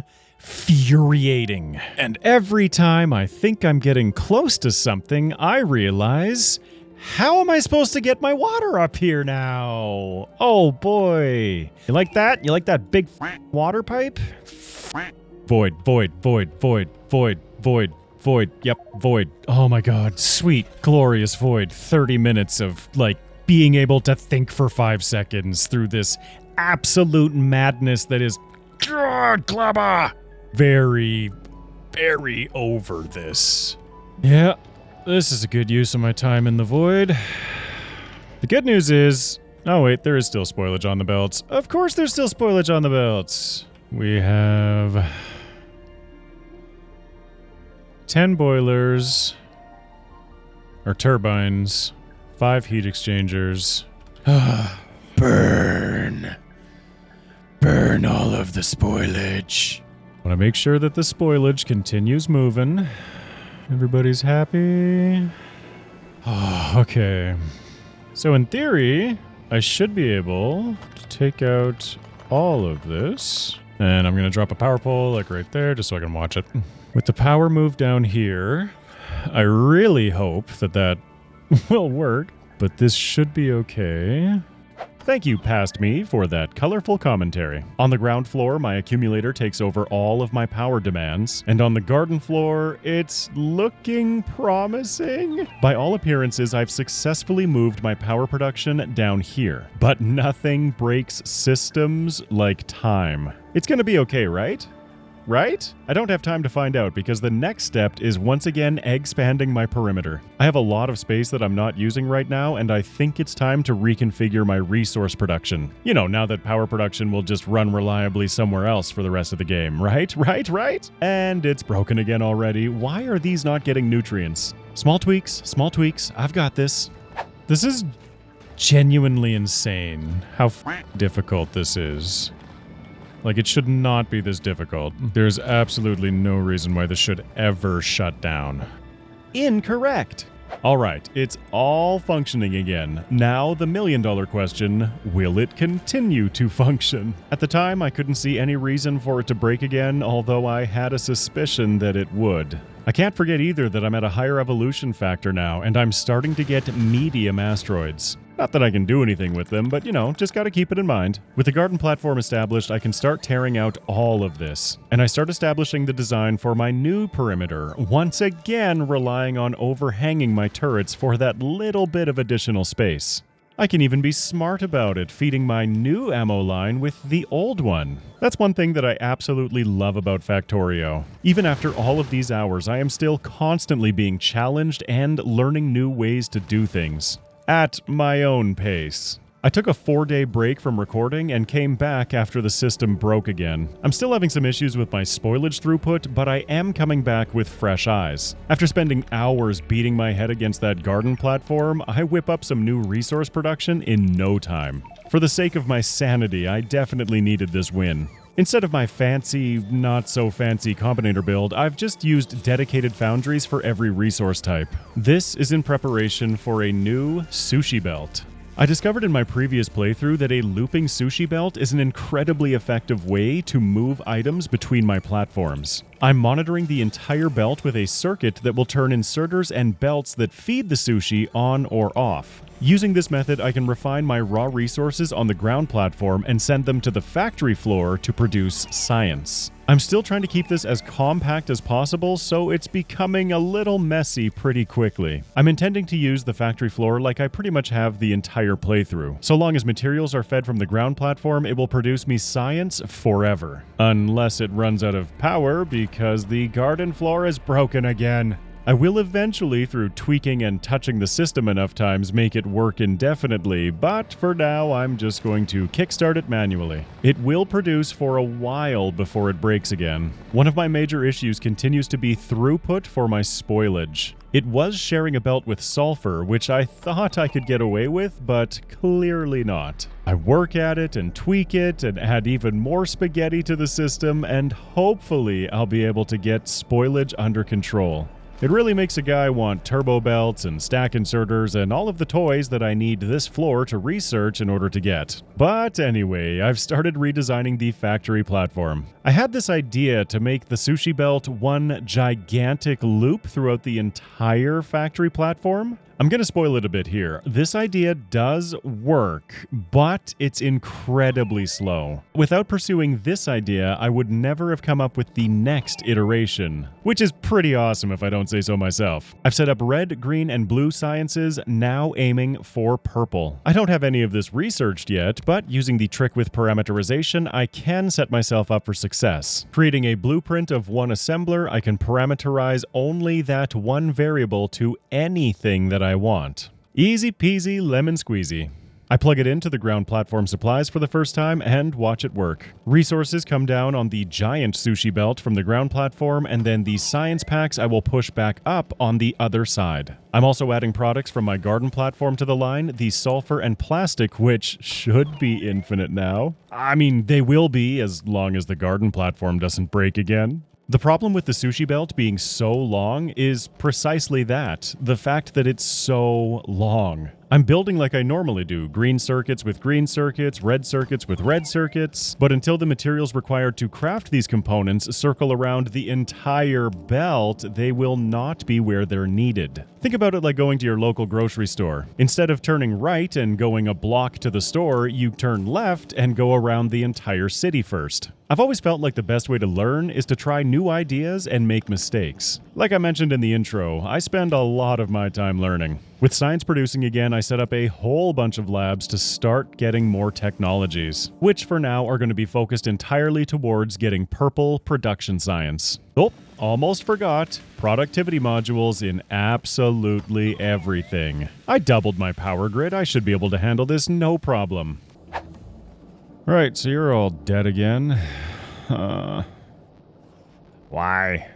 And every time I think I'm getting close to something, I realize, how am I supposed to get my water up here now? Oh boy. You like that? You like that big water pipe? Void, void, void, void, void, void, void. Yep, void. Oh my god. Sweet, glorious void. 30 minutes of, like, being able to think for 5 seconds through this absolute madness that is... God, Glabba! Very, very over this. Yeah, this is a good use of my time in the void. The good news is... Oh wait, there is still spoilage on the belts. Of course there's still spoilage on the belts. We have... 10 boilers, or turbines, 5 heat exchangers. Burn. Burn all of the spoilage. I want to make sure that the spoilage continues moving. Everybody's happy. Oh, okay. So in theory, I should be able to take out all of this. And I'm going to drop a power pole like right there just so I can watch it. With the power moved down here, I really hope that that will work, but this should be okay. Thank you, past me, for that colorful commentary. On the ground floor, my accumulator takes over all of my power demands, and on the garden floor, it's looking promising. By all appearances, I've successfully moved my power production down here, but nothing breaks systems like time. It's gonna be okay, right? Right? I don't have time to find out because the next step is once again expanding my perimeter. I have a lot of space that I'm not using right now, and I think it's time to reconfigure my resource production. You know, now that power production will just run reliably somewhere else for the rest of the game, right? Right? And it's broken again already. Why are these not getting nutrients? Small tweaks, I've got this. This is genuinely insane how difficult this is. Like, it should not be this difficult. There's absolutely no reason why this should ever shut down. Incorrect. All right, it's all functioning again. Now the million-dollar question, will it continue to function? At the time, I couldn't see any reason for it to break again, although I had a suspicion that it would. I can't forget either that I'm at a higher evolution factor now, and I'm starting to get medium asteroids. Not that I can do anything with them, but you know, just gotta keep it in mind. With the garden platform established, I can start tearing out all of this. And I start establishing the design for my new perimeter, once again relying on overhanging my turrets for that little bit of additional space. I can even be smart about it, feeding my new ammo line with the old one. That's one thing that I absolutely love about Factorio. Even after all of these hours, I am still constantly being challenged and learning new ways to do things. At my own pace. I took a 4-day break from recording and came back after the system broke again. I'm still having some issues with my spoilage throughput, but I am coming back with fresh eyes. After spending hours beating my head against that garden platform, I whip up some new resource production in no time. For the sake of my sanity, I definitely needed this win. Instead of my fancy, not-so-fancy combinator build, I've just used dedicated foundries for every resource type. This is in preparation for a new sushi belt. I discovered in my previous playthrough that a looping sushi belt is an incredibly effective way to move items between my platforms. I'm monitoring the entire belt with a circuit that will turn inserters and belts that feed the sushi on or off. Using this method, I can refine my raw resources on the ground platform and send them to the factory floor to produce science. I'm still trying to keep this as compact as possible, so it's becoming a little messy pretty quickly. I'm intending to use the factory floor like I pretty much have the entire playthrough. So long as materials are fed from the ground platform, it will produce me science forever. Unless it runs out of power because the garden floor is broken again. I will eventually, through tweaking and touching the system enough times, make it work indefinitely, but for now I'm just going to kickstart it manually. It will produce for a while before it breaks again. One of my major issues continues to be throughput for my spoilage. It was sharing a belt with sulfur, which I thought I could get away with, but clearly not. I work at it and tweak it and add even more spaghetti to the system, and hopefully I'll be able to get spoilage under control. It really makes a guy want turbo belts and stack inserters and all of the toys that I need this floor to research in order to get. But anyway, I've started redesigning the factory platform. I had this idea to make the sushi belt one gigantic loop throughout the entire factory platform. I'm going to spoil it a bit here. This idea does work, but it's incredibly slow. Without pursuing this idea, I would never have come up with the next iteration, which is pretty awesome if I don't say so myself. I've set up red, green, and blue sciences, now aiming for purple. I don't have any of this researched yet, but using the trick with parameterization, I can set myself up for success. Creating a blueprint of one assembler, I can parameterize only that one variable to anything that I want. Easy peasy lemon squeezy. I plug it into the ground platform supplies for the first time and watch it work. Resources come down on the giant sushi belt from the ground platform, and then the science packs I will push back up on the other side. I'm also adding products from my garden platform to the line, the sulfur and plastic, which should be infinite now. I mean, they will be as long as the garden platform doesn't break again. The problem with the sushi belt being so long is precisely that, the fact that it's so long. I'm building like I normally do, green circuits with green circuits, red circuits with red circuits, but until the materials required to craft these components circle around the entire belt, they will not be where they're needed. Think about it like going to your local grocery store. Instead of turning right and going a block to the store, you turn left and go around the entire city first. I've always felt like the best way to learn is to try new ideas and make mistakes. Like I mentioned in the intro, I spend a lot of my time learning. With science producing again, I set up a whole bunch of labs to start getting more technologies, which for now are going to be focused entirely towards getting purple production science. Oh, almost forgot. Productivity modules in absolutely everything. I doubled my power grid. I should be able to handle this no problem. Right, so you're all dead again. Why?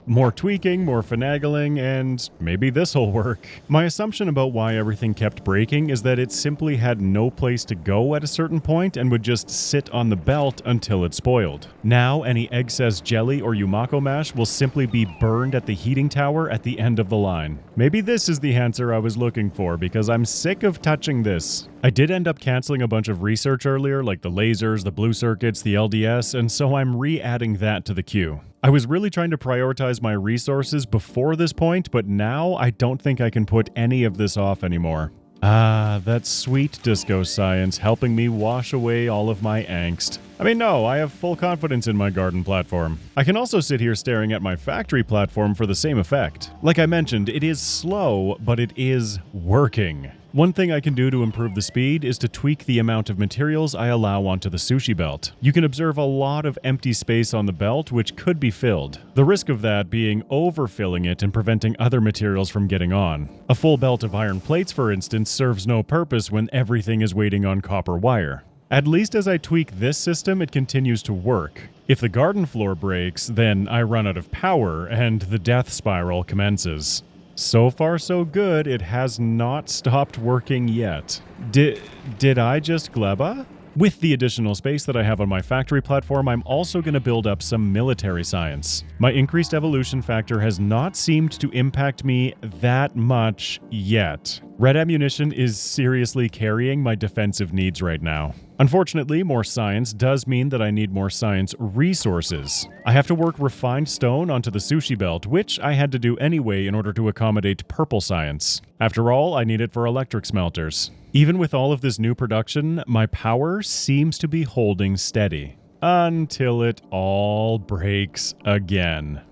More tweaking, more finagling, and maybe this'll work. My assumption about why everything kept breaking is that it simply had no place to go at a certain point and would just sit on the belt until it spoiled. Now, any excess jelly or Yumako mash will simply be burned at the heating tower at the end of the line. Maybe this is the answer I was looking for, because I'm sick of touching this. I did end up canceling a bunch of research earlier, like the lasers, the blue circuits, the LDS, and so I'm re-adding that to the queue. I was really trying to prioritize my resources before this point, but now I don't think I can put any of this off anymore. Ah, that sweet disco science helping me wash away all of my angst. I mean, no, I have full confidence in my garden platform. I can also sit here staring at my factory platform for the same effect. Like I mentioned, it is slow, but it is working. One thing I can do to improve the speed is to tweak the amount of materials I allow onto the sushi belt. You can observe a lot of empty space on the belt which could be filled. The risk of that being overfilling it and preventing other materials from getting on. A full belt of iron plates, for instance, serves no purpose when everything is waiting on copper wire. At least as I tweak this system, it continues to work. If the garden floor breaks, then I run out of power and the death spiral commences. So far so good, it has not stopped working yet. Did I just gleba? With the additional space that I have on my factory platform, I'm also going to build up some military science. My increased evolution factor has not seemed to impact me that much yet. Red ammunition is seriously carrying my defensive needs right now. Unfortunately, more science does mean that I need more science resources. I have to work refined stone onto the sushi belt, which I had to do anyway in order to accommodate purple science. After all, I need it for electric smelters. Even with all of this new production, my power seems to be holding steady. Until it all breaks again.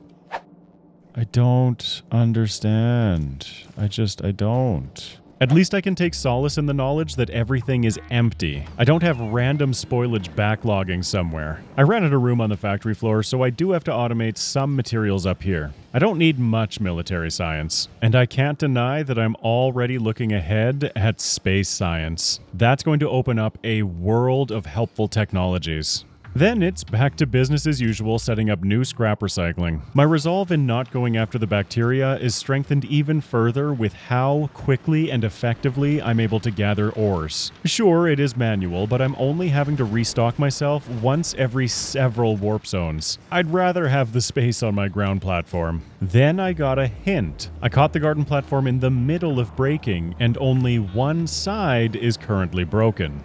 I don't understand. I don't. At least I can take solace in the knowledge that everything is empty. I don't have random spoilage backlogging somewhere. I rented a room on the factory floor, so I do have to automate some materials up here. I don't need much military science. And I can't deny that I'm already looking ahead at space science. That's going to open up a world of helpful technologies. Then it's back to business as usual, setting up new scrap recycling. My resolve in not going after the bacteria is strengthened even further with how quickly and effectively I'm able to gather ores. Sure, it is manual, but I'm only having to restock myself once every several warp zones. I'd rather have the space on my ground platform. Then I got a hint. I caught the garden platform in the middle of breaking, and only one side is currently broken.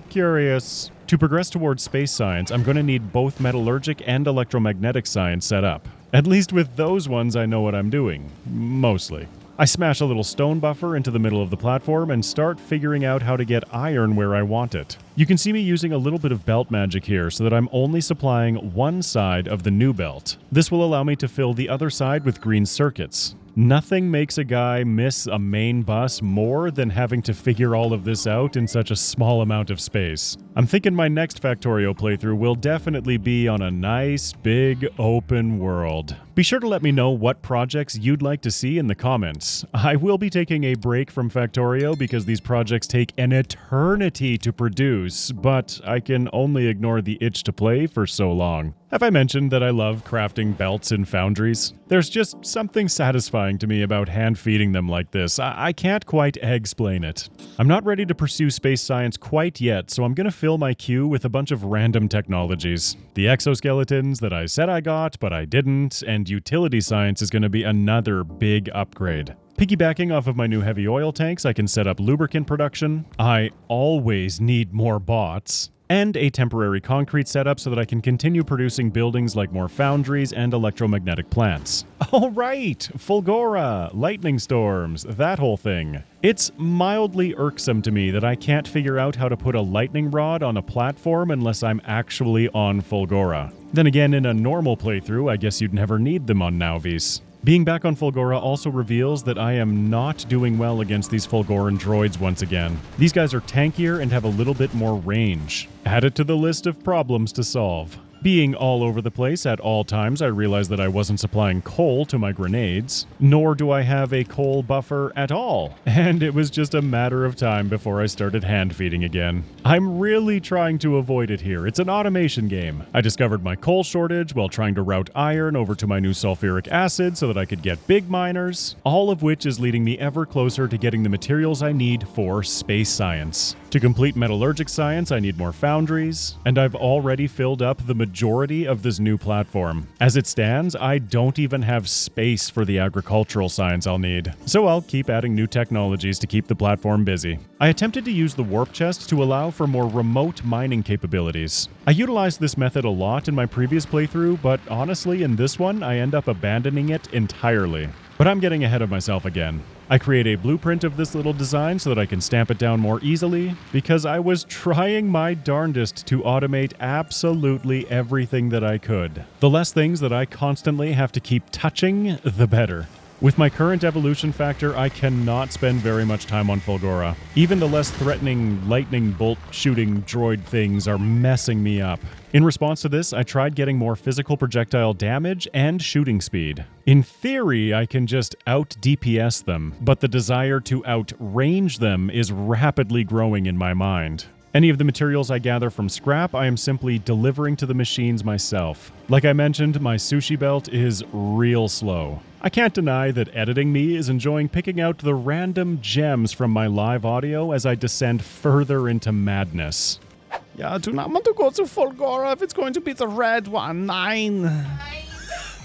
Curious. To progress towards space science, I'm going to need both metallurgic and electromagnetic science set up. At least with those ones, I know what I'm doing. Mostly. I smash a little stone buffer into the middle of the platform and start figuring out how to get iron where I want it. You can see me using a little bit of belt magic here so that I'm only supplying one side of the new belt. This will allow me to fill the other side with green circuits. Nothing makes a guy miss a main bus more than having to figure all of this out in such a small amount of space. I'm thinking my next Factorio playthrough will definitely be on a nice, big, open world. Be sure to let me know what projects you'd like to see in the comments. I will be taking a break from Factorio because these projects take an eternity to produce, but I can only ignore the itch to play for so long. Have I mentioned that I love crafting belts in foundries? There's just something satisfying to me about hand-feeding them like this. I can't quite explain it. I'm not ready to pursue space science quite yet, so I'm going to fill my queue with a bunch of random technologies. The exoskeletons that I said I got, but I didn't, and utility science is going to be another big upgrade. Piggybacking off of my new heavy oil tanks, I can set up lubricant production. I always need more bots. And a temporary concrete setup so that I can continue producing buildings like more foundries and electromagnetic plants. Oh right, Fulgora, lightning storms, that whole thing. It's mildly irksome to me that I can't figure out how to put a lightning rod on a platform unless I'm actually on Fulgora. Then again, in a normal playthrough, I guess you'd never need them on Nauvis. Being back on Fulgora also reveals that I am not doing well against these Fulgoran droids once again. These guys are tankier and have a little bit more range. Add it to the list of problems to solve. Being all over the place at all times, I realized that I wasn't supplying coal to my grenades, nor do I have a coal buffer at all. And it was just a matter of time before I started hand-feeding again. I'm really trying to avoid it here. It's an automation game. I discovered my coal shortage while trying to route iron over to my new sulfuric acid so that I could get big miners, all of which is leading me ever closer to getting the materials I need for space science. To complete metallurgic science, I need more foundries, and I've already filled up the majority of this new platform. As it stands, I don't even have space for the agricultural science I'll need, so I'll keep adding new technologies to keep the platform busy. I attempted to use the warp chest to allow for more remote mining capabilities. I utilized this method a lot in my previous playthrough, but honestly, in this one, I end up abandoning it entirely. But I'm getting ahead of myself again. I create a blueprint of this little design so that I can stamp it down more easily, because I was trying my darndest to automate absolutely everything that I could. The less things that I constantly have to keep touching, the better. With my current evolution factor, I cannot spend very much time on Fulgora. Even the less threatening lightning bolt shooting droid things are messing me up. In response to this, I tried getting more physical projectile damage and shooting speed. In theory, I can just out-DPS them, but the desire to outrange them is rapidly growing in my mind. Any of the materials I gather from scrap, I am simply delivering to the machines myself. Like I mentioned, my sushi belt is real slow. I can't deny that editing me is enjoying picking out the random gems from my live audio as I descend further into madness. Yeah, I do not want to go to Fulgora if it's going to be the red one. 9.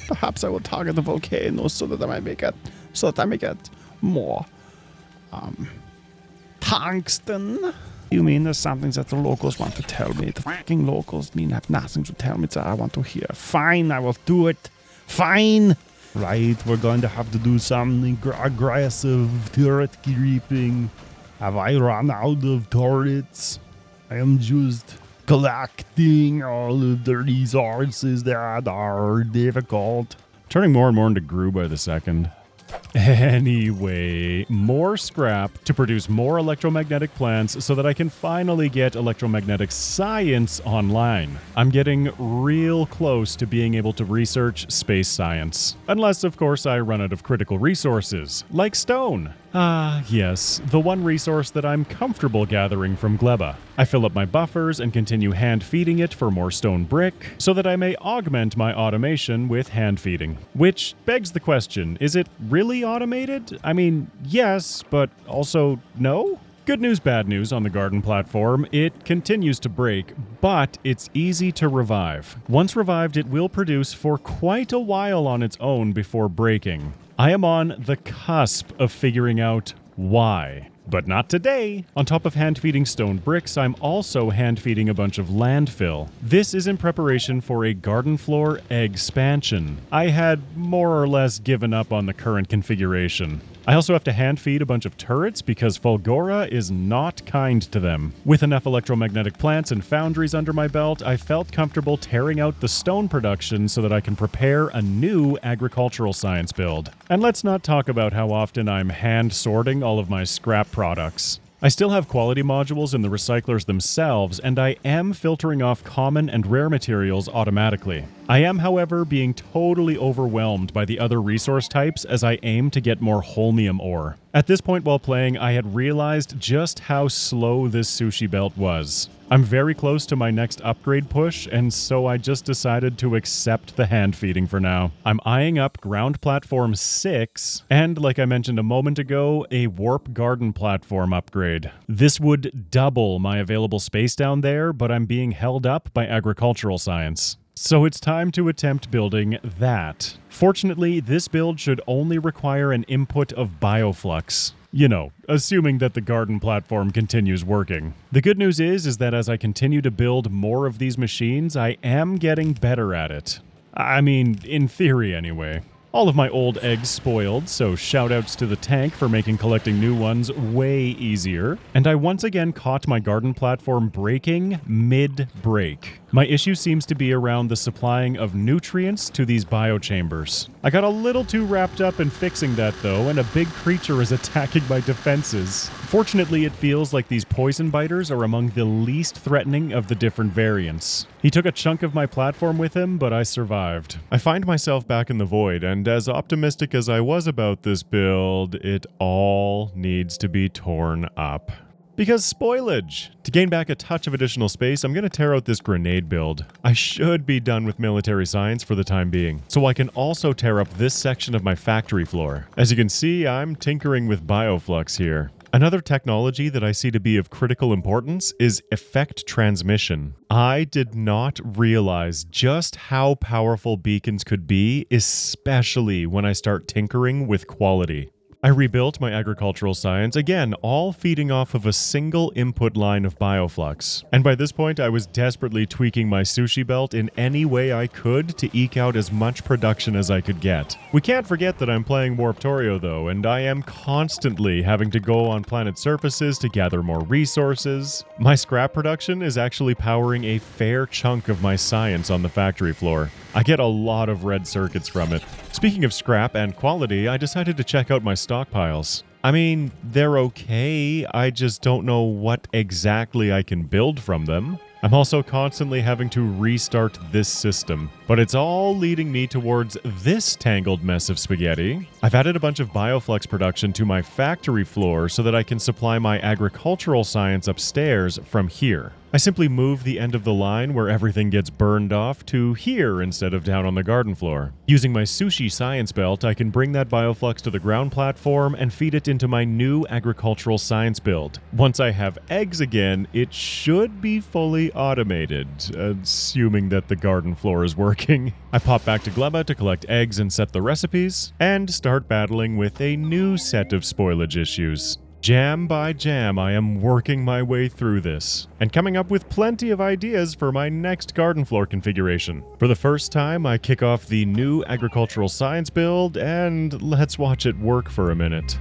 Perhaps I will target the volcano so that I may get more tungsten. You mean there's something that the locals want to tell me? The fucking locals have nothing to tell me that I want to hear. Fine, I will do it. Fine. Right, we're going to have to do something aggressive turret creeping. Have I run out of turrets? I am just collecting all of the resources that are difficult. Turning more and more into Gru by the second. Anyway, more scrap to produce more electromagnetic plants so that I can finally get electromagnetic science online. I'm getting real close to being able to research space science. Unless, of course, I run out of critical resources, like stone. Ah, yes, the one resource that I'm comfortable gathering from Gleba. I fill up my buffers and continue hand feeding it for more stone brick, so that I may augment my automation with hand feeding. Which begs the question, is it really automated? I mean, yes, but also no? Good news, bad news on the garden platform. It continues to break, but it's easy to revive. Once revived, it will produce for quite a while on its own before breaking. I am on the cusp of figuring out why. But not today. On top of hand-feeding stone bricks, I'm also hand-feeding a bunch of landfill. This is in preparation for a garden floor expansion. I had more or less given up on the current configuration. I also have to hand-feed a bunch of turrets because Fulgora is not kind to them. With enough electromagnetic plants and foundries under my belt, I felt comfortable tearing out the stone production so that I can prepare a new agricultural science build. And let's not talk about how often I'm hand-sorting all of my scrap products. I still have quality modules in the recyclers themselves, and I am filtering off common and rare materials automatically. I am, however, being totally overwhelmed by the other resource types as I aim to get more holmium ore. At this point while playing, I had realized just how slow this sushi belt was. I'm very close to my next upgrade push, and so I just decided to accept the hand feeding for now. I'm eyeing up ground platform 6, and like I mentioned a moment ago, a warp garden platform upgrade. This would double my available space down there, but I'm being held up by agricultural science. So it's time to attempt building that. Fortunately, this build should only require an input of bioflux. You know, assuming that the garden platform continues working. The good news is that as I continue to build more of these machines, I am getting better at it. I mean, in theory anyway. All of my old eggs spoiled, so shoutouts to the tank for making collecting new ones way easier. And I once again caught my garden platform breaking mid-break. My issue seems to be around the supplying of nutrients to these biochambers. I got a little too wrapped up in fixing that though, and a big creature is attacking my defenses. Fortunately, it feels like these poison biters are among the least threatening of the different variants. He took a chunk of my platform with him, but I survived. I find myself back in the void, and as optimistic as I was about this build, it all needs to be torn up. Because spoilage! To gain back a touch of additional space, I'm going to tear out this grenade build. I should be done with military science for the time being, so I can also tear up this section of my factory floor. As you can see, I'm tinkering with bioflux here. Another technology that I see to be of critical importance is effect transmission. I did not realize just how powerful beacons could be, especially when I start tinkering with quality. I rebuilt my agricultural science, again, all feeding off of a single input line of bioflux. And by this point, I was desperately tweaking my sushi belt in any way I could to eke out as much production as I could get. We can't forget that I'm playing Warptorio though, and I am constantly having to go on planet surfaces to gather more resources. My scrap production is actually powering a fair chunk of my science on the factory floor. I get a lot of red circuits from it. Speaking of scrap and quality, I decided to check out my stockpiles. I mean, they're okay, I just don't know what exactly I can build from them. I'm also constantly having to restart this system, but it's all leading me towards this tangled mess of spaghetti. I've added a bunch of bioflux production to my factory floor so that I can supply my agricultural science upstairs from here. I simply move the end of the line where everything gets burned off to here instead of down on the garden floor. Using my sushi science belt, I can bring that bioflux to the ground platform and feed it into my new agricultural science build. Once I have eggs again, it should be fully automated, assuming that the garden floor is working. I pop back to Gleba to collect eggs and set the recipes, and start battling with a new set of spoilage issues. Jam by jam, I am working my way through this, and coming up with plenty of ideas for my next garden floor configuration. For the first time, I kick off the new agricultural science build, and let's watch it work for a minute.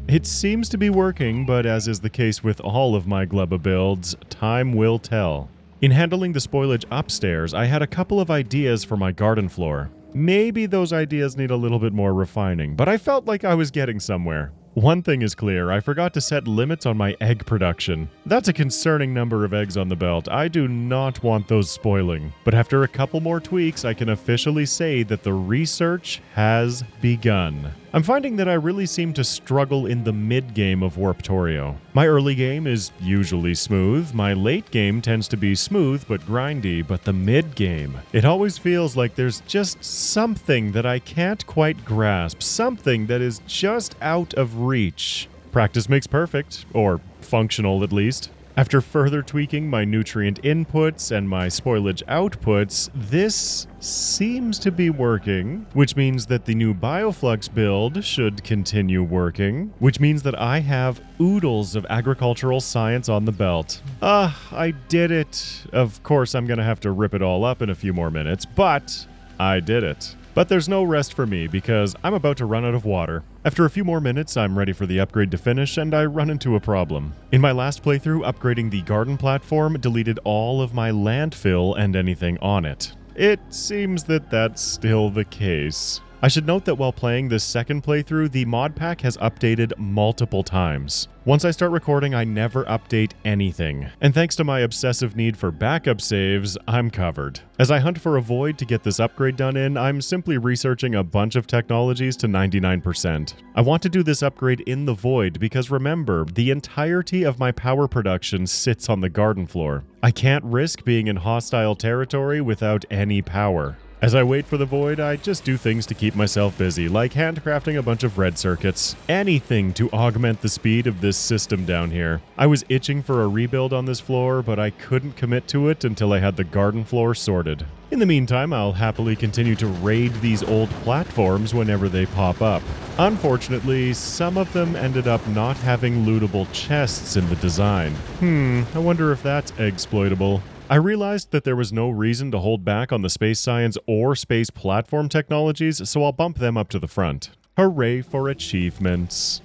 It seems to be working, but as is the case with all of my Gleba builds, time will tell. In handling the spoilage upstairs, I had a couple of ideas for my garden floor. Maybe those ideas need a little bit more refining, but I felt like I was getting somewhere. One thing is clear, I forgot to set limits on my egg production. That's a concerning number of eggs on the belt. I do not want those spoiling. But after a couple more tweaks, I can officially say that the research has begun. I'm finding that I really seem to struggle in the mid-game of Warptorio. My early game is usually smooth, my late game tends to be smooth but grindy, but the mid-game, it always feels like there's just something that I can't quite grasp, something that is just out of reach. Practice makes perfect, or functional at least. After further tweaking my nutrient inputs and my spoilage outputs, this seems to be working, which means that the new Bioflux build should continue working, which means that I have oodles of agricultural science on the belt. I did it. Of course, I'm gonna have to rip it all up in a few more minutes, but I did it. But there's no rest for me because I'm about to run out of water. After a few more minutes, I'm ready for the upgrade to finish and I run into a problem. In my last playthrough, upgrading the garden platform deleted all of my landfill and anything on it. It seems that that's still the case. I should note that while playing this second playthrough, the mod pack has updated multiple times. Once I start recording, I never update anything. And thanks to my obsessive need for backup saves, I'm covered. As I hunt for a void to get this upgrade done in, I'm simply researching a bunch of technologies to 99%. I want to do this upgrade in the void because remember, the entirety of my power production sits on the garden floor. I can't risk being in hostile territory without any power. As I wait for the void, I just do things to keep myself busy, like handcrafting a bunch of red circuits. Anything to augment the speed of this system down here. I was itching for a rebuild on this floor, but I couldn't commit to it until I had the garden floor sorted. In the meantime, I'll happily continue to raid these old platforms whenever they pop up. Unfortunately, some of them ended up not having lootable chests in the design. I wonder if that's exploitable. I realized that there was no reason to hold back on the space science or space platform technologies, so I'll bump them up to the front. Hooray for achievements.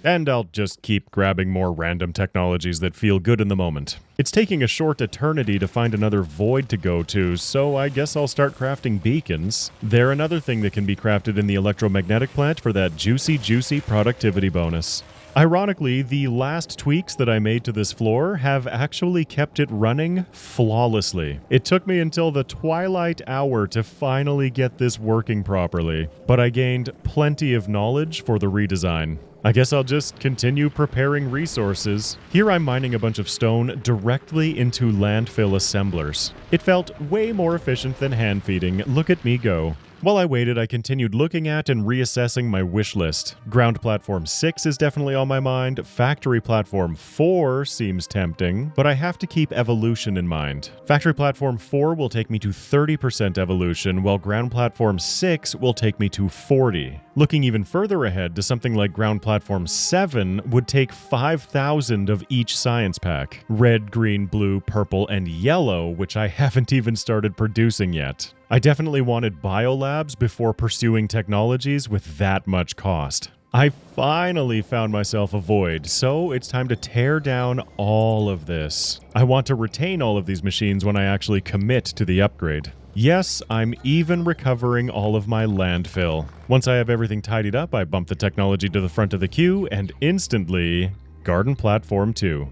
And I'll just keep grabbing more random technologies that feel good in the moment. It's taking a short eternity to find another void to go to, so I guess I'll start crafting beacons. They're another thing that can be crafted in the electromagnetic plant for that juicy productivity bonus. Ironically, the last tweaks that I made to this floor have actually kept it running flawlessly. It took me until the twilight hour to finally get this working properly, but I gained plenty of knowledge for the redesign. I guess I'll just continue preparing resources. Here I'm mining a bunch of stone directly into landfill assemblers. It felt way more efficient than hand feeding. Look at me go. While I waited, I continued looking at and reassessing my wish list. Ground Platform 6 is definitely on my mind, Factory Platform 4 seems tempting, but I have to keep evolution in mind. Factory Platform 4 will take me to 30% evolution, while Ground Platform 6 will take me to 40. Looking even further ahead to something like Ground Platform 7 would take 5,000 of each science pack. Red, green, blue, purple, and yellow, which I haven't even started producing yet. I definitely wanted biolabs before pursuing technologies with that much cost. I finally found myself a void, so it's time to tear down all of this. I want to retain all of these machines when I actually commit to the upgrade. Yes, I'm even recovering all of my landfill. Once I have everything tidied up, I bump the technology to the front of the queue, and instantly, Garden Platform 2.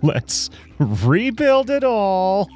Let's rebuild it all!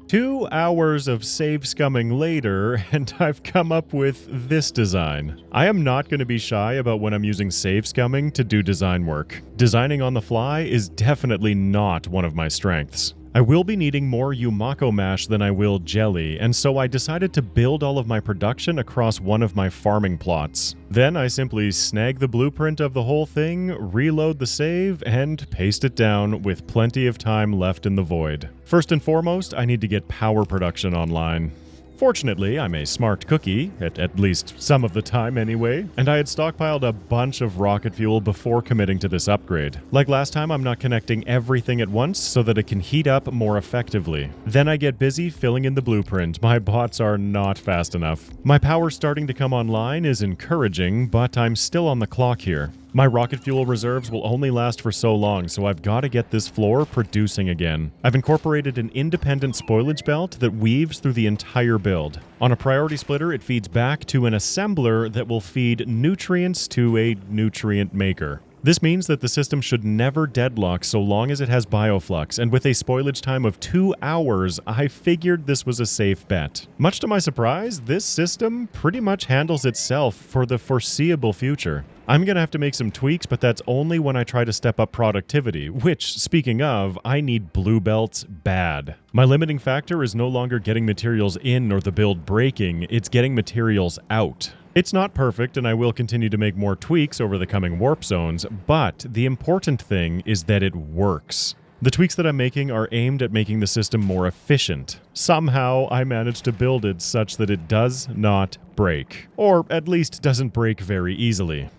2 hours of save scumming later, and I've come up with this design. I am not going to be shy about when I'm using save scumming to do design work. Designing on the fly is definitely not one of my strengths. I will be needing more Yumako mash than I will jelly, and so I decided to build all of my production across one of my farming plots. Then I simply snag the blueprint of the whole thing, reload the save, and paste it down with plenty of time left in the void. First and foremost, I need to get power production online. Fortunately, I'm a smart cookie, at least some of the time anyway, and I had stockpiled a bunch of rocket fuel before committing to this upgrade. Like last time, I'm not connecting everything at once so that it can heat up more effectively. Then I get busy filling in the blueprint. My bots are not fast enough. My power starting to come online is encouraging, but I'm still on the clock here. My rocket fuel reserves will only last for so long, so I've got to get this floor producing again. I've incorporated an independent spoilage belt that weaves through the entire build. On a priority splitter, it feeds back to an assembler that will feed nutrients to a nutrient maker. This means that the system should never deadlock so long as it has bioflux, and with a spoilage time of 2 hours, I figured this was a safe bet. Much to my surprise, this system pretty much handles itself for the foreseeable future. I'm gonna have to make some tweaks, but that's only when I try to step up productivity, which, speaking of, I need blue belts bad. My limiting factor is no longer getting materials in or the build breaking, it's getting materials out. It's not perfect, and I will continue to make more tweaks over the coming warp zones, but the important thing is that it works. The tweaks that I'm making are aimed at making the system more efficient. Somehow, I managed to build it such that it does not break. Or at least doesn't break very easily.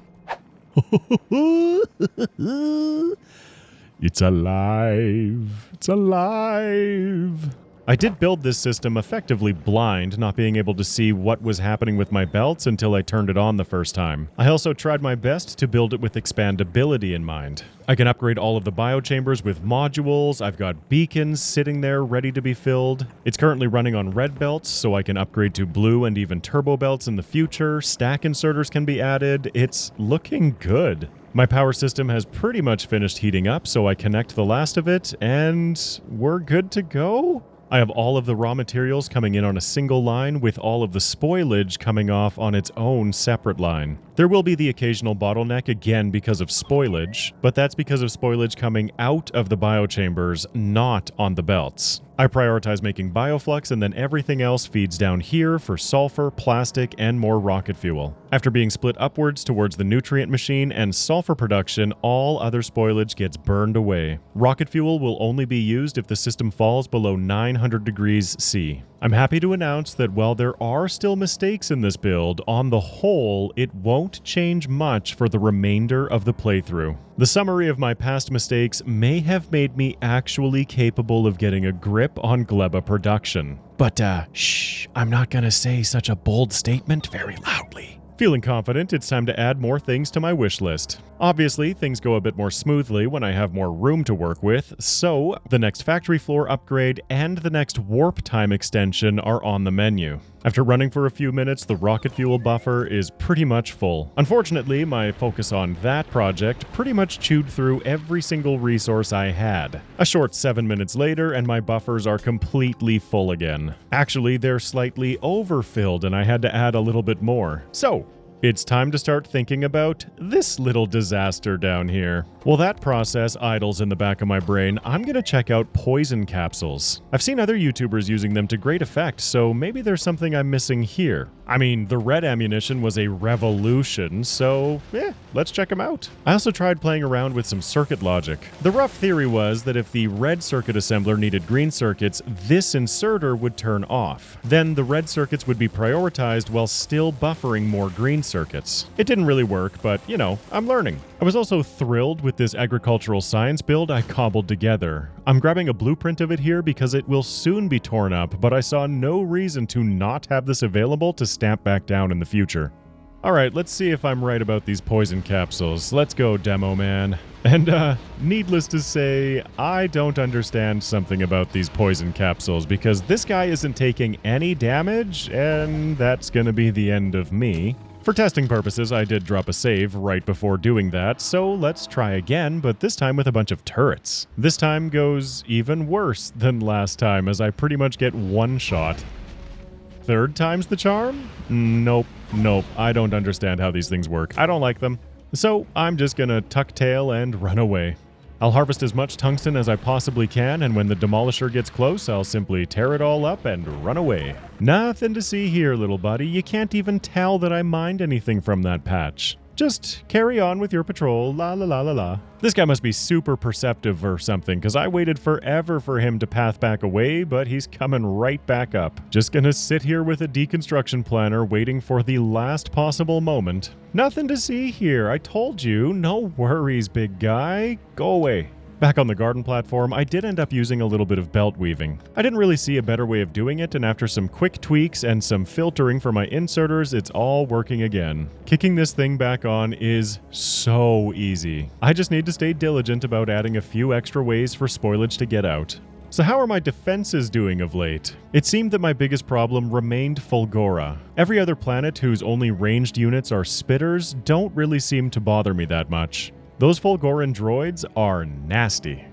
It's alive. It's alive. I did build this system effectively blind, not being able to see what was happening with my belts until I turned it on the first time. I also tried my best to build it with expandability in mind. I can upgrade all of the biochambers with modules, I've got beacons sitting there ready to be filled. It's currently running on red belts, so I can upgrade to blue and even turbo belts in the future, stack inserters can be added, it's looking good. My power system has pretty much finished heating up, so I connect the last of it, and we're good to go? I have all of the raw materials coming in on a single line with all of the spoilage coming off on its own separate line. There will be the occasional bottleneck again because of spoilage, but that's because of spoilage coming out of the biochambers, not on the belts. I prioritize making bioflux and then everything else feeds down here for sulfur, plastic, and more rocket fuel. After being split upwards towards the nutrient machine and sulfur production, all other spoilage gets burned away. Rocket fuel will only be used if the system falls below 900 degrees C. I'm happy to announce that while there are still mistakes in this build, on the whole, it won't change much for the remainder of the playthrough. The summary of my past mistakes may have made me actually capable of getting a grip on Gleba production. But, shh, I'm not gonna say such a bold statement very loudly. Feeling confident, it's time to add more things to my wish list. Obviously, things go a bit more smoothly when I have more room to work with, so the next factory floor upgrade and the next warp time extension are on the menu. After running for a few minutes, the rocket fuel buffer is pretty much full. Unfortunately, my focus on that project pretty much chewed through every single resource I had. A short 7 minutes later, and my buffers are completely full again. Actually, they're slightly overfilled, and I had to add a little bit more. So, it's time to start thinking about this little disaster down here. While that process idles in the back of my brain, I'm gonna check out poison capsules. I've seen other YouTubers using them to great effect, so maybe there's something I'm missing here. I mean, the red ammunition was a revolution, so let's check them out. I also tried playing around with some circuit logic. The rough theory was that if the red circuit assembler needed green circuits, this inserter would turn off. Then the red circuits would be prioritized while still buffering more green circuits. It didn't really work, but you know, I'm learning. I was also thrilled with this agricultural science build I cobbled together. I'm grabbing a blueprint of it here because it will soon be torn up, but I saw no reason to not have this available to stamp back down in the future. Alright, let's see if I'm right about these poison capsules. Let's go, demo man. And needless to say, I don't understand something about these poison capsules because this guy isn't taking any damage, and that's gonna be the end of me. For testing purposes, I did drop a save right before doing that, so let's try again, but this time with a bunch of turrets. This time goes even worse than last time, as I pretty much get one shot. Third time's the charm? Nope, I don't understand how these things work. I don't like them. So I'm just gonna tuck tail and run away. I'll harvest as much tungsten as I possibly can, and when the demolisher gets close, I'll simply tear it all up and run away. Nothing to see here, little buddy. You can't even tell that I mined anything from that patch. Just carry on with your patrol, la la la la la. This guy must be super perceptive or something, because I waited forever for him to path back away, but he's coming right back up. Just gonna sit here with a deconstruction planner waiting for the last possible moment. Nothing to see here, I told you. No worries, big guy. Go away. Back on the garden platform, I did end up using a little bit of belt weaving. I didn't really see a better way of doing it, and after some quick tweaks and some filtering for my inserters, it's all working again. Kicking this thing back on is so easy. I just need to stay diligent about adding a few extra ways for spoilage to get out. So how are my defenses doing of late? It seemed that my biggest problem remained Fulgora. Every other planet whose only ranged units are spitters don't really seem to bother me that much. Those Fulgoran droids are nasty.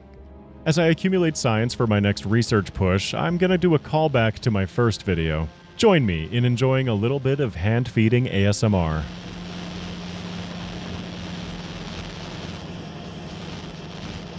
As I accumulate science for my next research push, I'm gonna do a callback to my first video. Join me in enjoying a little bit of hand-feeding ASMR.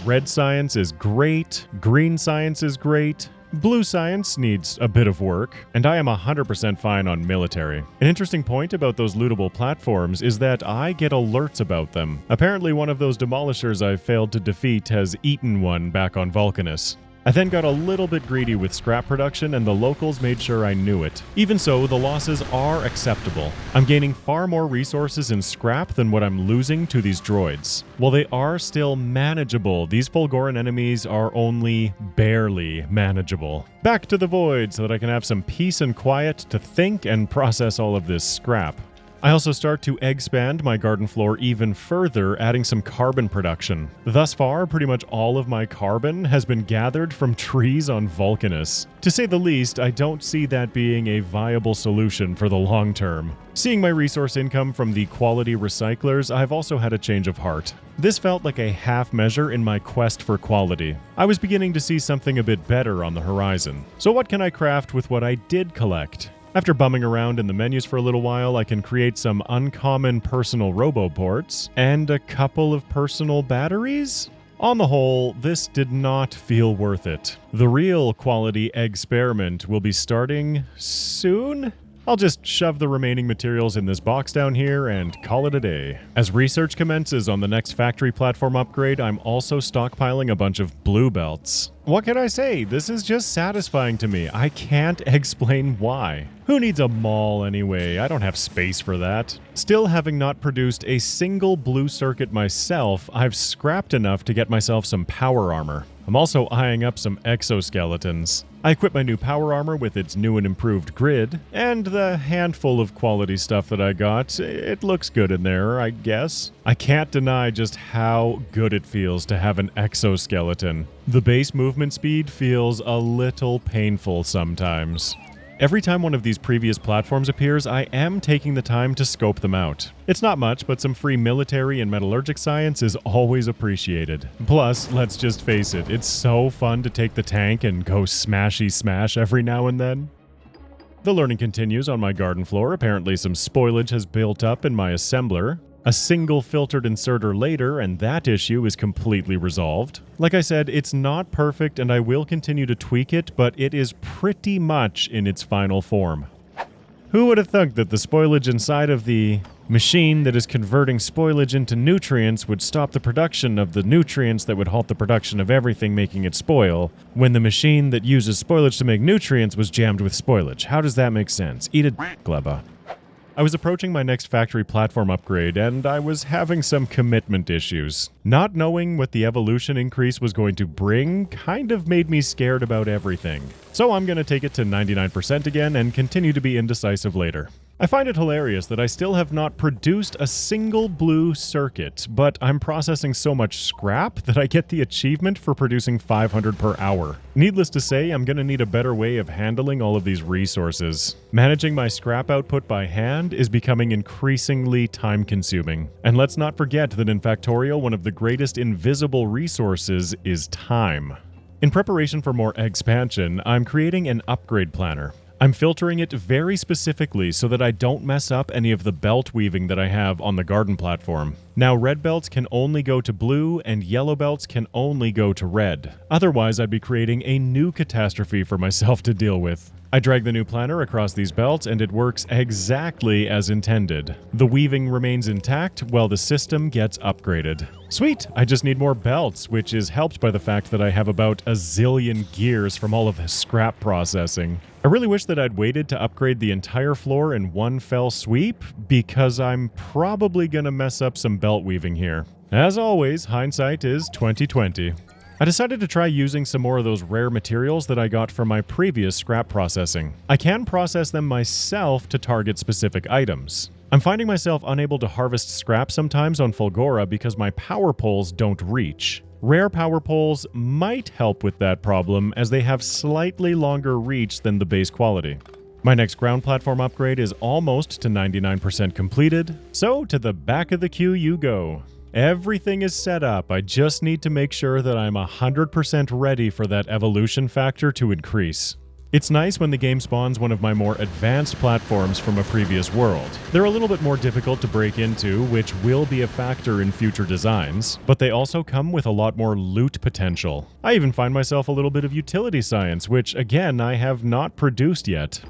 Red science is great, green science is great, blue science needs a bit of work, and I am 100% fine on military. An interesting point about those lootable platforms is that I get alerts about them. Apparently one of those demolishers I failed to defeat has eaten one back on Vulcanus. I then got a little bit greedy with scrap production, and the locals made sure I knew it. Even so, the losses are acceptable. I'm gaining far more resources in scrap than what I'm losing to these droids. While they are still manageable, these Fulgoran enemies are only barely manageable. Back to the void so that I can have some peace and quiet to think and process all of this scrap. I also start to expand my garden floor even further, adding some carbon production. Thus far, pretty much all of my carbon has been gathered from trees on Vulcanus. To say the least, I don't see that being a viable solution for the long term. Seeing my resource income from the quality recyclers, I've also had a change of heart. This felt like a half measure in my quest for quality. I was beginning to see something a bit better on the horizon. So what can I craft with what I did collect? After bumming around in the menus for a little while, I can create some uncommon personal roboports and a couple of personal batteries? On the whole, this did not feel worth it. The real quality experiment will be starting soon? I'll just shove the remaining materials in this box down here and call it a day. As research commences on the next factory platform upgrade, I'm also stockpiling a bunch of blue belts. What can I say? This is just satisfying to me. I can't explain why. Who needs a mall anyway? I don't have space for that. Still, having not produced a single blue circuit myself, I've scrapped enough to get myself some power armor. I'm also eyeing up some exoskeletons. I equip my new power armor with its new and improved grid, and the handful of quality stuff that I got, it looks good in there, I guess. I can't deny just how good it feels to have an exoskeleton. The base movement speed feels a little painful sometimes. Every time one of these previous platforms appears, I am taking the time to scope them out. It's not much, but some free military and metallurgic science is always appreciated. Plus, let's just face it, it's so fun to take the tank and go smashy smash every now and then. The learning continues on my garden floor. Apparently some spoilage has built up in my assembler. A single filtered inserter later, and that issue is completely resolved. Like I said, it's not perfect and I will continue to tweak it, but it is pretty much in its final form. Who would have thought that the spoilage inside of the machine that is converting spoilage into nutrients would stop the production of the nutrients that would halt the production of everything making it spoil, when the machine that uses spoilage to make nutrients was jammed with spoilage? How does that make sense? Eat a gleba. I was approaching my next factory platform upgrade, and I was having some commitment issues. Not knowing what the evolution increase was going to bring kind of made me scared about everything. So I'm going to take it to 99% again and continue to be indecisive later. I find it hilarious that I still have not produced a single blue circuit, but I'm processing so much scrap that I get the achievement for producing 500 per hour. Needless to say, I'm going to need a better way of handling all of these resources. Managing my scrap output by hand is becoming increasingly time-consuming. And let's not forget that in Factorio, one of the greatest invisible resources is time. In preparation for more expansion, I'm creating an upgrade planner. I'm filtering it very specifically so that I don't mess up any of the belt weaving that I have on the garden platform. Now, red belts can only go to blue and yellow belts can only go to red. Otherwise, I'd be creating a new catastrophe for myself to deal with. I drag the new planner across these belts and it works exactly as intended. The weaving remains intact while the system gets upgraded. Sweet! I just need more belts, which is helped by the fact that I have about a zillion gears from all of the scrap processing. I really wish that I'd waited to upgrade the entire floor in one fell sweep, because I'm probably gonna mess up some belt weaving here. As always, hindsight is 20/20. I decided to try using some more of those rare materials that I got from my previous scrap processing. I can process them myself to target specific items. I'm finding myself unable to harvest scrap sometimes on Fulgora because my power poles don't reach. Rare power poles might help with that problem as they have slightly longer reach than the base quality. My next ground platform upgrade is almost to 99% completed, so to the back of the queue you go. Everything is set up, I just need to make sure that I'm 100% ready for that evolution factor to increase. It's nice when the game spawns one of my more advanced platforms from a previous world. They're a little bit more difficult to break into, which will be a factor in future designs, but they also come with a lot more loot potential. I even find myself a little bit of utility science, which again I have not produced yet.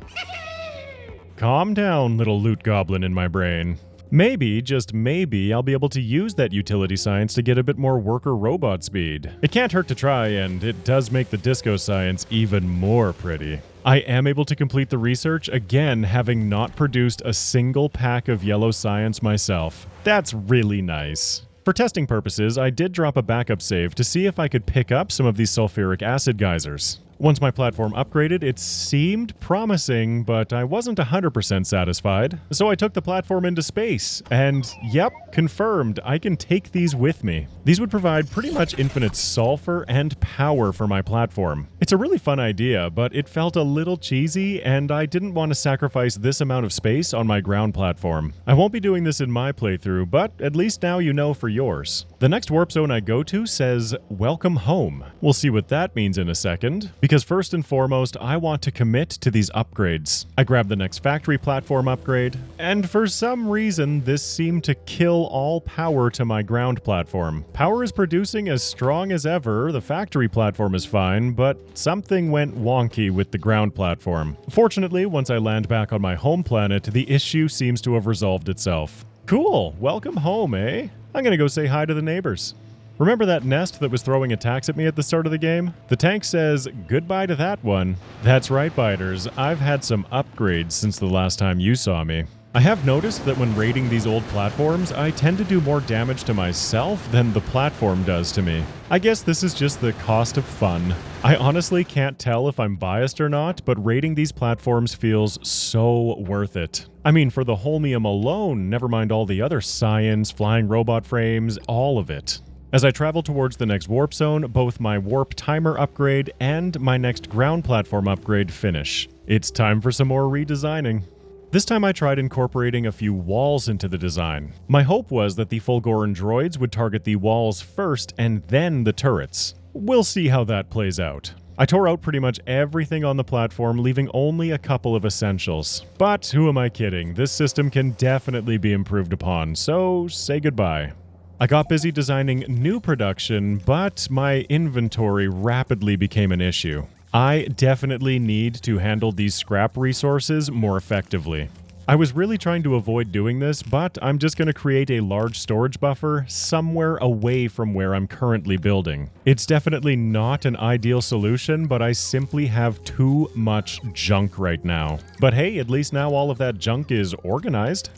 Calm down, little loot goblin in my brain. Maybe, just maybe, I'll be able to use that utility science to get a bit more worker robot speed. It can't hurt to try, and it does make the disco science even more pretty. I am able to complete the research, again having not produced a single pack of yellow science myself. That's really nice. For testing purposes, I did drop a backup save to see if I could pick up some of these sulfuric acid geysers. Once my platform upgraded, it seemed promising, but I wasn't 100% satisfied. So I took the platform into space, and yep, confirmed, I can take these with me. These would provide pretty much infinite sulfur and power for my platform. It's a really fun idea, but it felt a little cheesy, and I didn't want to sacrifice this amount of space on my ground platform. I won't be doing this in my playthrough, but at least now you know for yours. The next warp zone I go to says, "Welcome home." We'll see what that means in a second, because first and foremost, I want to commit to these upgrades. I grabbed the next factory platform upgrade, and for some reason, this seemed to kill all power to my ground platform. Power is producing as strong as ever, the factory platform is fine, but something went wonky with the ground platform. Fortunately, once I land back on my home planet, the issue seems to have resolved itself. Cool, welcome home, eh? I'm gonna go say hi to the neighbors. Remember that nest that was throwing attacks at me at the start of the game? The tank says, goodbye to that one. That's right, biters. I've had some upgrades since the last time you saw me. I have noticed that when raiding these old platforms, I tend to do more damage to myself than the platform does to me. I guess this is just the cost of fun. I honestly can't tell if I'm biased or not, but raiding these platforms feels so worth it. I mean, for the holmium alone, never mind all the other science, flying robot frames, all of it. As I travel towards the next warp zone, both my warp timer upgrade and my next ground platform upgrade finish. It's time for some more redesigning. This time I tried incorporating a few walls into the design. My hope was that the Fulgoran droids would target the walls first and then the turrets. We'll see how that plays out. I tore out pretty much everything on the platform, leaving only a couple of essentials. But who am I kidding? This system can definitely be improved upon, so say goodbye. I got busy designing new production, but my inventory rapidly became an issue. I definitely need to handle these scrap resources more effectively. I was really trying to avoid doing this, but I'm just going to create a large storage buffer somewhere away from where I'm currently building. It's definitely not an ideal solution, but I simply have too much junk right now. But hey, at least now all of that junk is organized.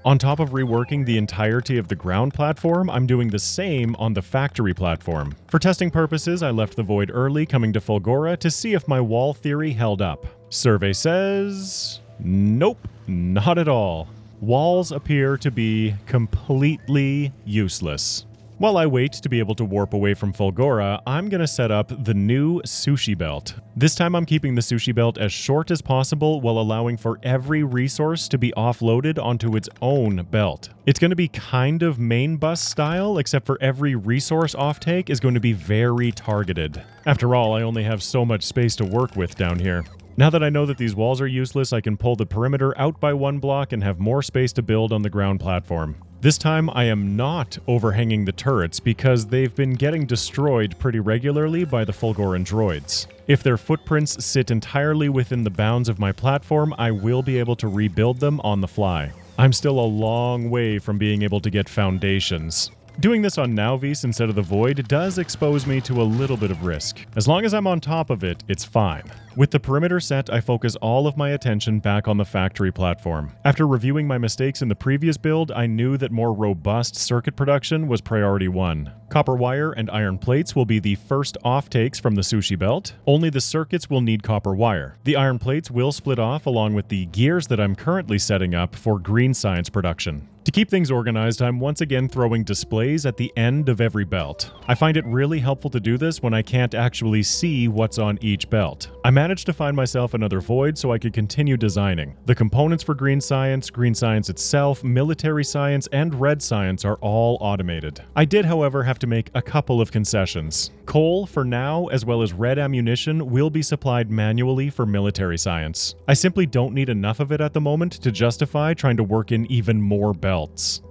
On top of reworking the entirety of the ground platform, I'm doing the same on the factory platform. For testing purposes, I left the void early, coming to Fulgora to see if my wall theory held up. Survey says... nope, not at all. Walls appear to be completely useless. While I wait to be able to warp away from Fulgora, I'm going to set up the new sushi belt. This time I'm keeping the sushi belt as short as possible while allowing for every resource to be offloaded onto its own belt. It's going to be kind of main bus style, except for every resource offtake is going to be very targeted. After all, I only have so much space to work with down here. Now that I know that these walls are useless, I can pull the perimeter out by one block and have more space to build on the ground platform. This time I am not overhanging the turrets because they've been getting destroyed pretty regularly by the Fulgoran droids. If their footprints sit entirely within the bounds of my platform, I will be able to rebuild them on the fly. I'm still a long way from being able to get foundations. Doing this on Nauvis instead of the Void does expose me to a little bit of risk. As long as I'm on top of it, it's fine. With the perimeter set, I focus all of my attention back on the factory platform. After reviewing my mistakes in the previous build, I knew that more robust circuit production was priority 1. Copper wire and iron plates will be the first offtakes from the sushi belt. Only the circuits will need copper wire. The iron plates will split off along with the gears that I'm currently setting up for green science production. To keep things organized, I'm once again throwing displays at the end of every belt. I find it really helpful to do this when I can't actually see what's on each belt. I managed to find myself another void so I could continue designing. The components for green science itself, military science, and red science are all automated. I did, however, have to make a couple of concessions. Coal, for now, as well as red ammunition, will be supplied manually for military science. I simply don't need enough of it at the moment to justify trying to work in even more belts.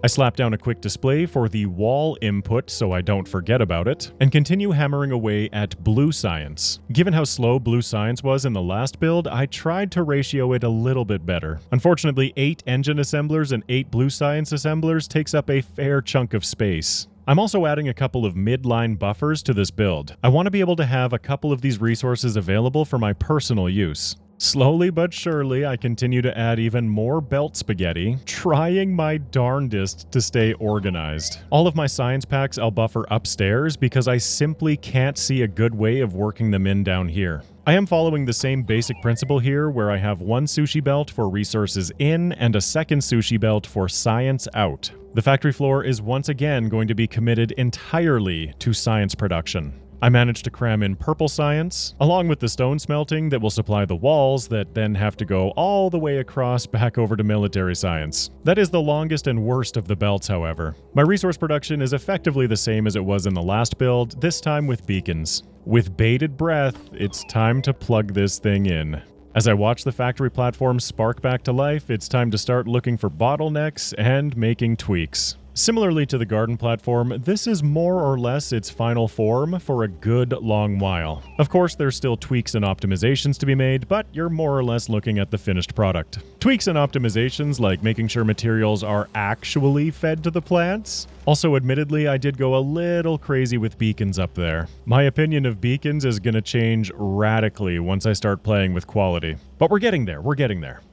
I slap down a quick display for the wall input so I don't forget about it, and continue hammering away at blue science. Given how slow blue science was in the last build, I tried to ratio it a little bit better. Unfortunately, 8 engine assemblers and 8 blue science assemblers takes up a fair chunk of space. I'm also adding a couple of midline buffers to this build. I want to be able to have a couple of these resources available for my personal use. Slowly but surely, I continue to add even more belt spaghetti, trying my darndest to stay organized. All of my science packs I'll buffer upstairs because I simply can't see a good way of working them in down here. I am following the same basic principle here where I have one sushi belt for resources in and a second sushi belt for science out. The factory floor is once again going to be committed entirely to science production. I managed to cram in purple science, along with the stone smelting that will supply the walls that then have to go all the way across back over to military science. That is the longest and worst of the belts, however. My resource production is effectively the same as it was in the last build, this time with beacons. With bated breath, it's time to plug this thing in. As I watch the factory platform spark back to life, it's time to start looking for bottlenecks and making tweaks. Similarly to the garden platform, this is more or less its final form for a good long while. Of course, there's still tweaks and optimizations to be made, but you're more or less looking at the finished product. Tweaks and optimizations like making sure materials are actually fed to the plants. Also, admittedly, I did go a little crazy with beacons up there. My opinion of beacons is going to change radically once I start playing with quality. But we're getting there.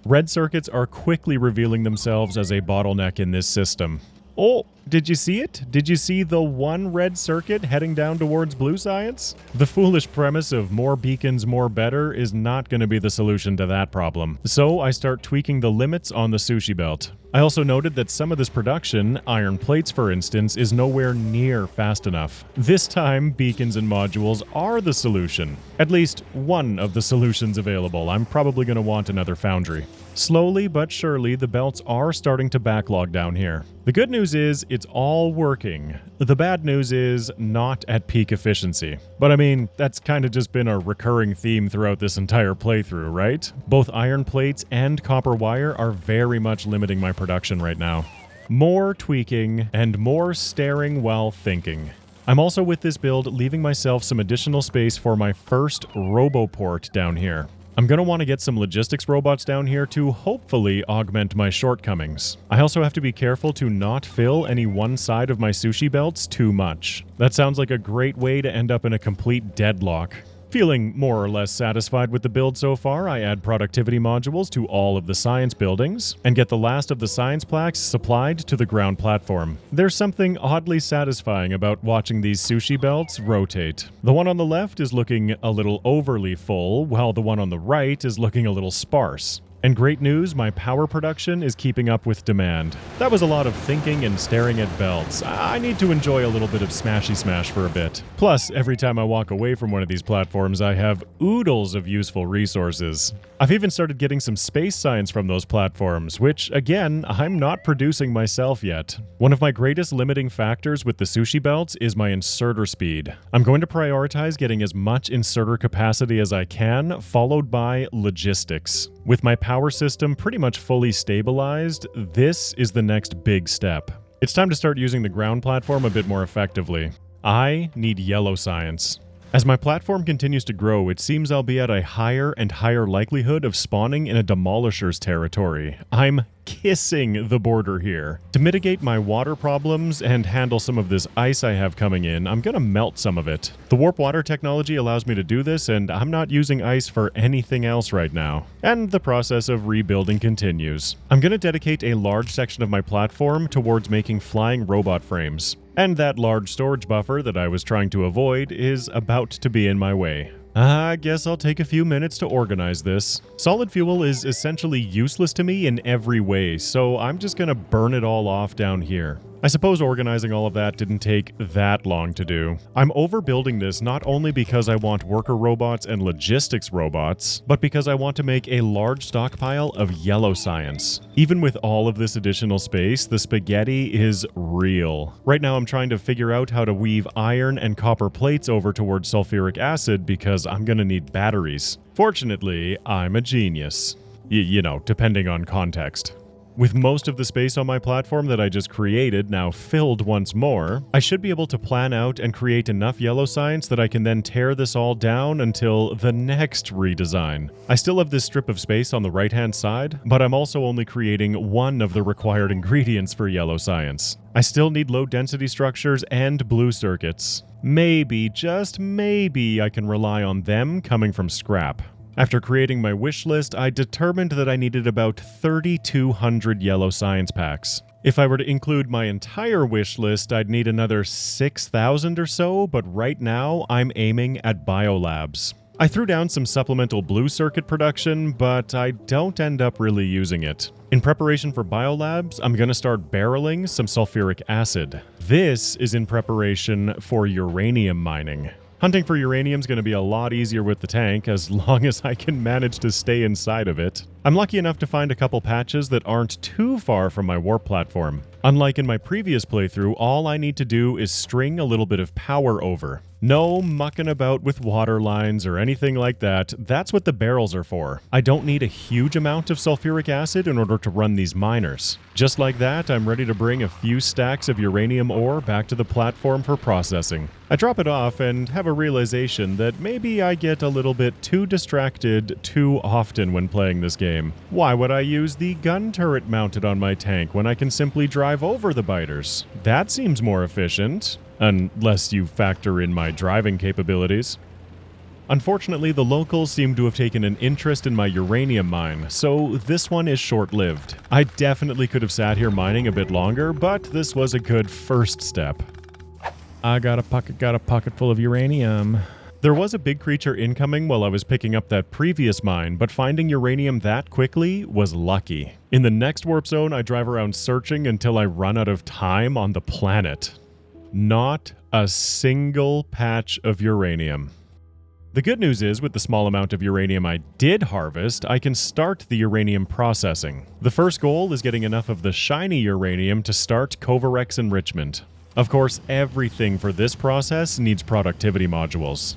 Red circuits are quickly revealing themselves as a bottleneck in this system. Oh, did you see it? Did you see the one red circuit heading down towards blue science? The foolish premise of more beacons, more better is not going to be the solution to that problem. So I start tweaking the limits on the sushi belt. I also noted that some of this production, iron plates for instance, is nowhere near fast enough. This time, beacons and modules are the solution. At least one of the solutions available. I'm probably going to want another foundry. Slowly but surely, the belts are starting to backlog down here. The good news is, it's all working. The bad news is, not at peak efficiency. But I mean, that's kind of just been a recurring theme throughout this entire playthrough, right? Both iron plates and copper wire are very much limiting my production right now. More tweaking and more staring while thinking. I'm also with this build leaving myself some additional space for my first roboport down here. I'm going to want to get some logistics robots down here to hopefully augment my shortcomings. I also have to be careful to not fill any one side of my sushi belts too much. That sounds like a great way to end up in a complete deadlock. Feeling more or less satisfied with the build so far, I add productivity modules to all of the science buildings and get the last of the science plaques supplied to the ground platform. There's something oddly satisfying about watching these sushi belts rotate. The one on the left is looking a little overly full, while the one on the right is looking a little sparse. And great news, my power production is keeping up with demand. That was a lot of thinking and staring at belts. I need to enjoy a little bit of smashy smash for a bit. Plus, every time I walk away from one of these platforms, I have oodles of useful resources. I've even started getting some space science from those platforms, which, again, I'm not producing myself yet. One of my greatest limiting factors with the sushi belts is my inserter speed. I'm going to prioritize getting as much inserter capacity as I can, followed by logistics. With my power system pretty much fully stabilized, this is the next big step. It's time to start using the ground platform a bit more effectively. I need yellow science. As my platform continues to grow, it seems I'll be at a higher and higher likelihood of spawning in a demolisher's territory. I'm kissing the border here. To mitigate my water problems and handle some of this ice I have coming in, I'm gonna melt some of it. The warp water technology allows me to do this, and I'm not using ice for anything else right now. And the process of rebuilding continues. I'm gonna dedicate a large section of my platform towards making flying robot frames. And that large storage buffer that I was trying to avoid is about to be in my way. I guess I'll take a few minutes to organize this. Solid fuel is essentially useless to me in every way, so I'm just gonna burn it all off down here. I suppose organizing all of that didn't take that long to do. I'm overbuilding this not only because I want worker robots and logistics robots, but because I want to make a large stockpile of yellow science. Even with all of this additional space, the spaghetti is real. Right now I'm trying to figure out how to weave iron and copper plates over towards sulfuric acid because I'm gonna need batteries. Fortunately, I'm a genius. You know, depending on context. With most of the space on my platform that I just created now filled once more, I should be able to plan out and create enough yellow science that I can then tear this all down until the next redesign. I still have this strip of space on the right-hand side, but I'm also only creating one of the required ingredients for yellow science. I still need low-density structures and blue circuits. Maybe, just maybe, I can rely on them coming from scrap. After creating my wish list, I determined that I needed about 3,200 yellow science packs. If I were to include my entire wish list, I'd need another 6,000 or so, but right now I'm aiming at biolabs. I threw down some supplemental blue circuit production, but I don't end up really using it. In preparation for biolabs, I'm going to start barreling some sulfuric acid. This is in preparation for uranium mining. Hunting for uranium is going to be a lot easier with the tank as long as I can manage to stay inside of it. I'm lucky enough to find a couple patches that aren't too far from my warp platform. Unlike in my previous playthrough, all I need to do is string a little bit of power over. No mucking about with water lines or anything like that. That's what the barrels are for. I don't need a huge amount of sulfuric acid in order to run these miners. Just like that, I'm ready to bring a few stacks of uranium ore back to the platform for processing. I drop it off and have a realization that maybe I get a little bit too distracted too often when playing this game. Why would I use the gun turret mounted on my tank when I can simply drive over the biters? That seems more efficient. Unless you factor in my driving capabilities. Unfortunately, the locals seem to have taken an interest in my uranium mine, so this one is short-lived. I definitely could have sat here mining a bit longer, but this was a good first step. I got a pocket full of uranium. There was a big creature incoming while I was picking up that previous mine, but finding uranium that quickly was lucky. In the next warp zone, I drive around searching until I run out of time on the planet. Not a single patch of uranium. The good news is, with the small amount of uranium I did harvest, I can start the uranium processing. The first goal is getting enough of the shiny uranium to start Covarex enrichment. Of course, everything for this process needs productivity modules.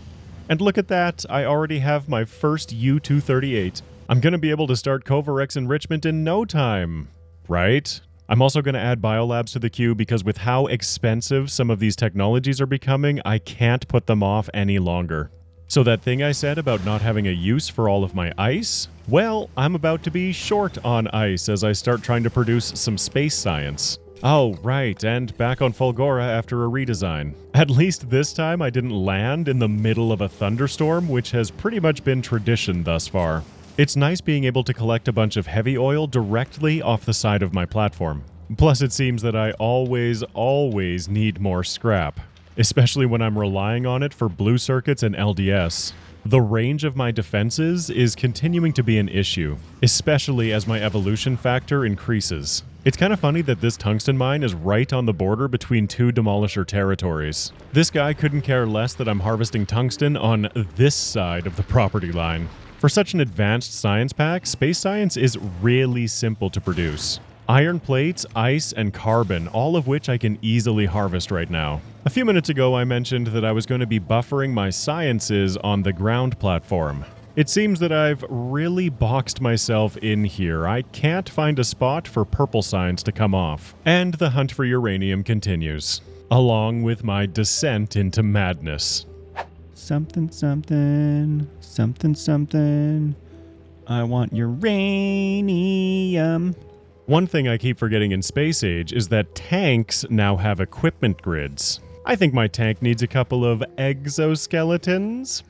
And look at that, I already have my first U-238. I'm going to be able to start Covarex enrichment in no time, right? I'm also going to add biolabs to the queue because with how expensive some of these technologies are becoming, I can't put them off any longer. So that thing I said about not having a use for all of my ice? Well, I'm about to be short on ice as I start trying to produce some space science. Oh, right, and back on Fulgora after a redesign. At least this time I didn't land in the middle of a thunderstorm, which has pretty much been tradition thus far. It's nice being able to collect a bunch of heavy oil directly off the side of my platform. Plus, it seems that I always need more scrap, especially when I'm relying on it for blue circuits and LDS. The range of my defenses is continuing to be an issue, especially as my evolution factor increases. It's kind of funny that this tungsten mine is right on the border between two demolisher territories. This guy couldn't care less that I'm harvesting tungsten on this side of the property line. For such an advanced science pack, space science is really simple to produce. Iron plates, ice, and carbon, all of which I can easily harvest right now. A few minutes ago, I mentioned that I was going to be buffering my sciences on the ground platform. It seems that I've really boxed myself in here. I can't find a spot for purple science to come off. And the hunt for uranium continues, along with my descent into madness. Something, something, something, something. I want uranium. One thing I keep forgetting in Space Age is that tanks now have equipment grids. I think my tank needs a couple of exoskeletons.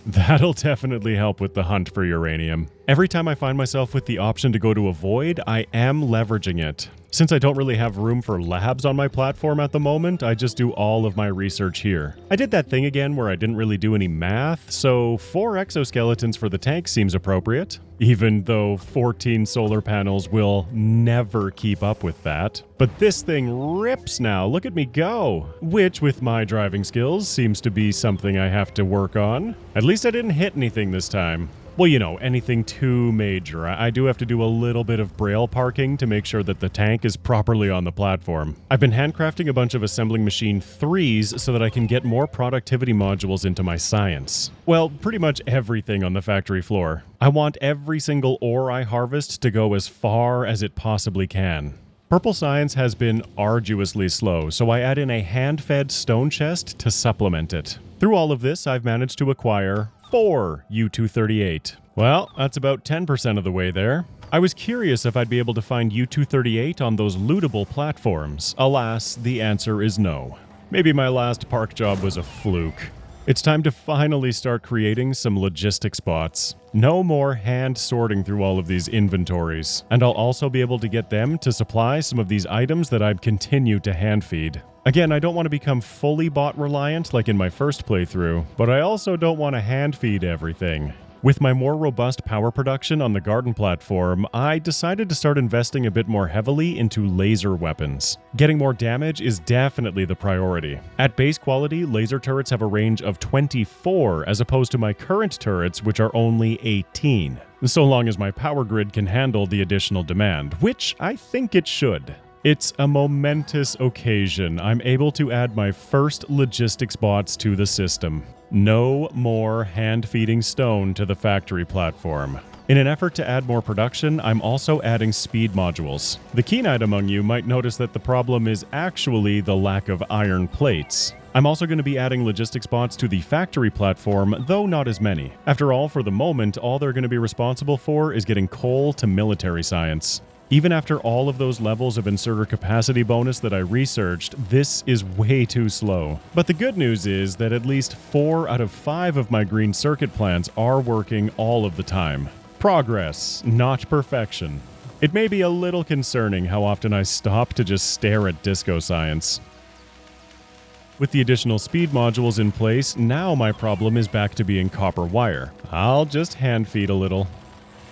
That'll definitely help with the hunt for uranium. Every time I find myself with the option to go to a void, I am leveraging it. Since I don't really have room for labs on my platform at the moment, I just do all of my research here. I did that thing again where I didn't really do any math, so 4 exoskeletons for the tank seems appropriate. Even though 14 solar panels will never keep up with that. But this thing rips now, look at me go! Which, with my driving skills, seems to be something I have to work on. At least I didn't hit anything this time. Well, you know, anything too major. I do have to do a little bit of braille parking to make sure that the tank is properly on the platform. I've been handcrafting a bunch of assembling machine 3s so that I can get more productivity modules into my science. Well, pretty much everything on the factory floor. I want every single ore I harvest to go as far as it possibly can. Purple science has been arduously slow, so I add in a hand-fed stone chest to supplement it. Through all of this, I've managed to acquire 4 U-238. Well, that's about 10% of the way there. I was curious if I'd be able to find U-238 on those lootable platforms. Alas, the answer is no. Maybe my last park job was a fluke. It's time to finally start creating some logistics bots. No more hand sorting through all of these inventories. And I'll also be able to get them to supply some of these items that I'd continue to hand feed. Again, I don't want to become fully bot reliant like in my first playthrough, but I also don't want to hand feed everything. With my more robust power production on the garden platform, I decided to start investing a bit more heavily into laser weapons. Getting more damage is definitely the priority. At base quality, laser turrets have a range of 24 as opposed to my current turrets, which are only 18. So long as my power grid can handle the additional demand, which I think it should. It's a momentous occasion. I'm able to add my first logistics bots to the system. No more hand-feeding stone to the factory platform. In an effort to add more production, I'm also adding speed modules. The keen-eyed among you might notice that the problem is actually the lack of iron plates. I'm also going to be adding logistics bots to the factory platform, though not as many. After all, for the moment, all they're going to be responsible for is getting coal to military science. Even after all of those levels of inserter capacity bonus that I researched, this is way too slow. But the good news is that at least 4 out of 5 of my green circuit plants are working all of the time. Progress, not perfection. It may be a little concerning how often I stop to just stare at disco science. With the additional speed modules in place, now my problem is back to being copper wire. I'll just hand feed a little.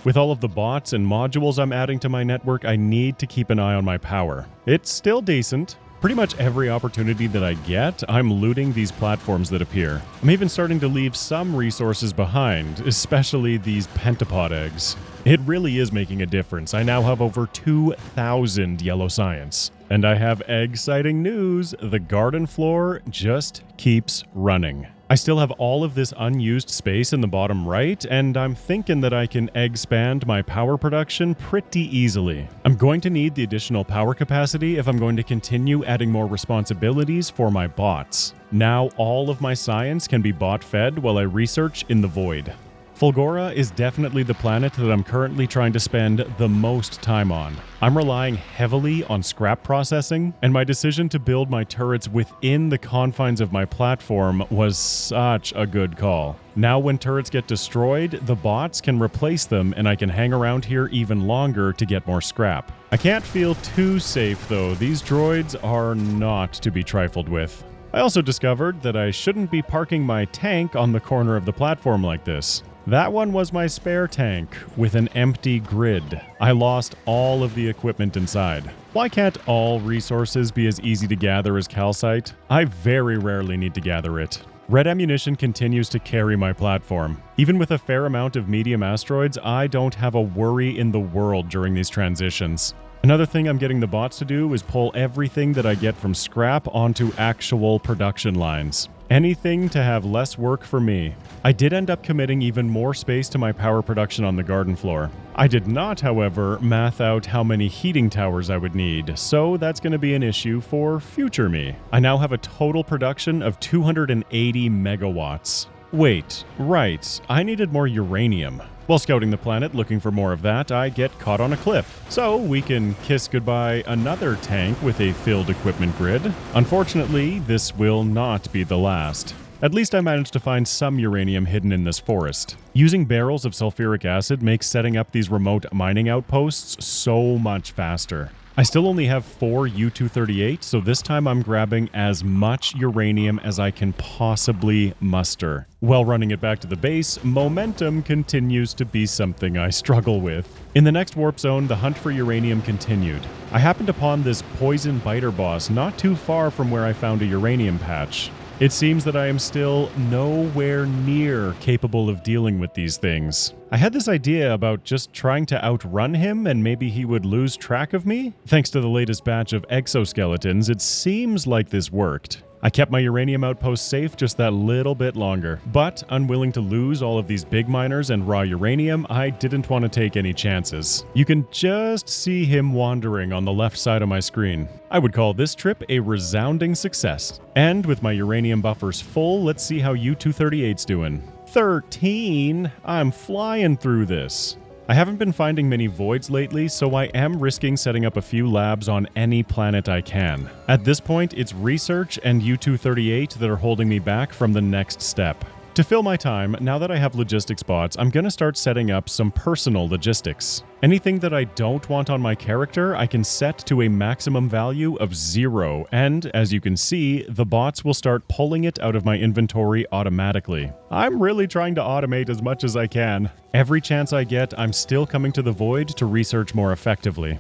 With all of the bots and modules I'm adding to my network, I need to keep an eye on my power. It's still decent. Pretty much every opportunity that I get, I'm looting these platforms that appear. I'm even starting to leave some resources behind, especially these pentapod eggs. It really is making a difference. I now have over 2,000 yellow science. And I have exciting news. The garden floor just keeps running. I still have all of this unused space in the bottom right, and I'm thinking that I can expand my power production pretty easily. I'm going to need the additional power capacity if I'm going to continue adding more responsibilities for my bots. Now all of my science can be bot-fed while I research in the void. Fulgora is definitely the planet that I'm currently trying to spend the most time on. I'm relying heavily on scrap processing, and my decision to build my turrets within the confines of my platform was such a good call. Now when turrets get destroyed, the bots can replace them, and I can hang around here even longer to get more scrap. I can't feel too safe though. These droids are not to be trifled with. I also discovered that I shouldn't be parking my tank on the corner of the platform like this. That one was my spare tank with an empty grid. I lost all of the equipment inside. Why can't all resources be as easy to gather as calcite? I very rarely need to gather it. Red ammunition continues to carry my platform. Even with a fair amount of medium asteroids, I don't have a worry in the world during these transitions. Another thing I'm getting the bots to do is pull everything that I get from scrap onto actual production lines. Anything to have less work for me. I did end up committing even more space to my power production on the garden floor. I did not, however, math out how many heating towers I would need, so that's going to be an issue for future me. I now have a total production of 280 megawatts. Wait, right, I needed more uranium. While scouting the planet looking for more of that, I get caught on a cliff. So we can kiss goodbye another tank with a filled equipment grid. Unfortunately, this will not be the last. At least I managed to find some uranium hidden in this forest. Using barrels of sulfuric acid makes setting up these remote mining outposts so much faster. I still only have 4 U-238, so this time I'm grabbing as much uranium as I can possibly muster. While running it back to the base, momentum continues to be something I struggle with. In the next warp zone, the hunt for uranium continued. I happened upon this poison biter boss not too far from where I found a uranium patch. It seems that I am still nowhere near capable of dealing with these things. I had this idea about just trying to outrun him and maybe he would lose track of me. Thanks to the latest batch of exoskeletons, it seems like this worked. I kept my uranium outpost safe just that little bit longer, but unwilling to lose all of these big miners and raw uranium, I didn't want to take any chances. You can just see him wandering on the left side of my screen. I would call this trip a resounding success. And with my uranium buffers full, let's see how U-238's doing. 13? I'm flying through this. I haven't been finding many voids lately, so I am risking setting up a few labs on any planet I can. At this point, it's research and U-238 that are holding me back from the next step. To fill my time, now that I have logistics bots, I'm going to start setting up some personal logistics. Anything that I don't want on my character, I can set to a maximum value of 0, and as you can see, the bots will start pulling it out of my inventory automatically. I'm really trying to automate as much as I can. Every chance I get, I'm still coming to the void to research more effectively.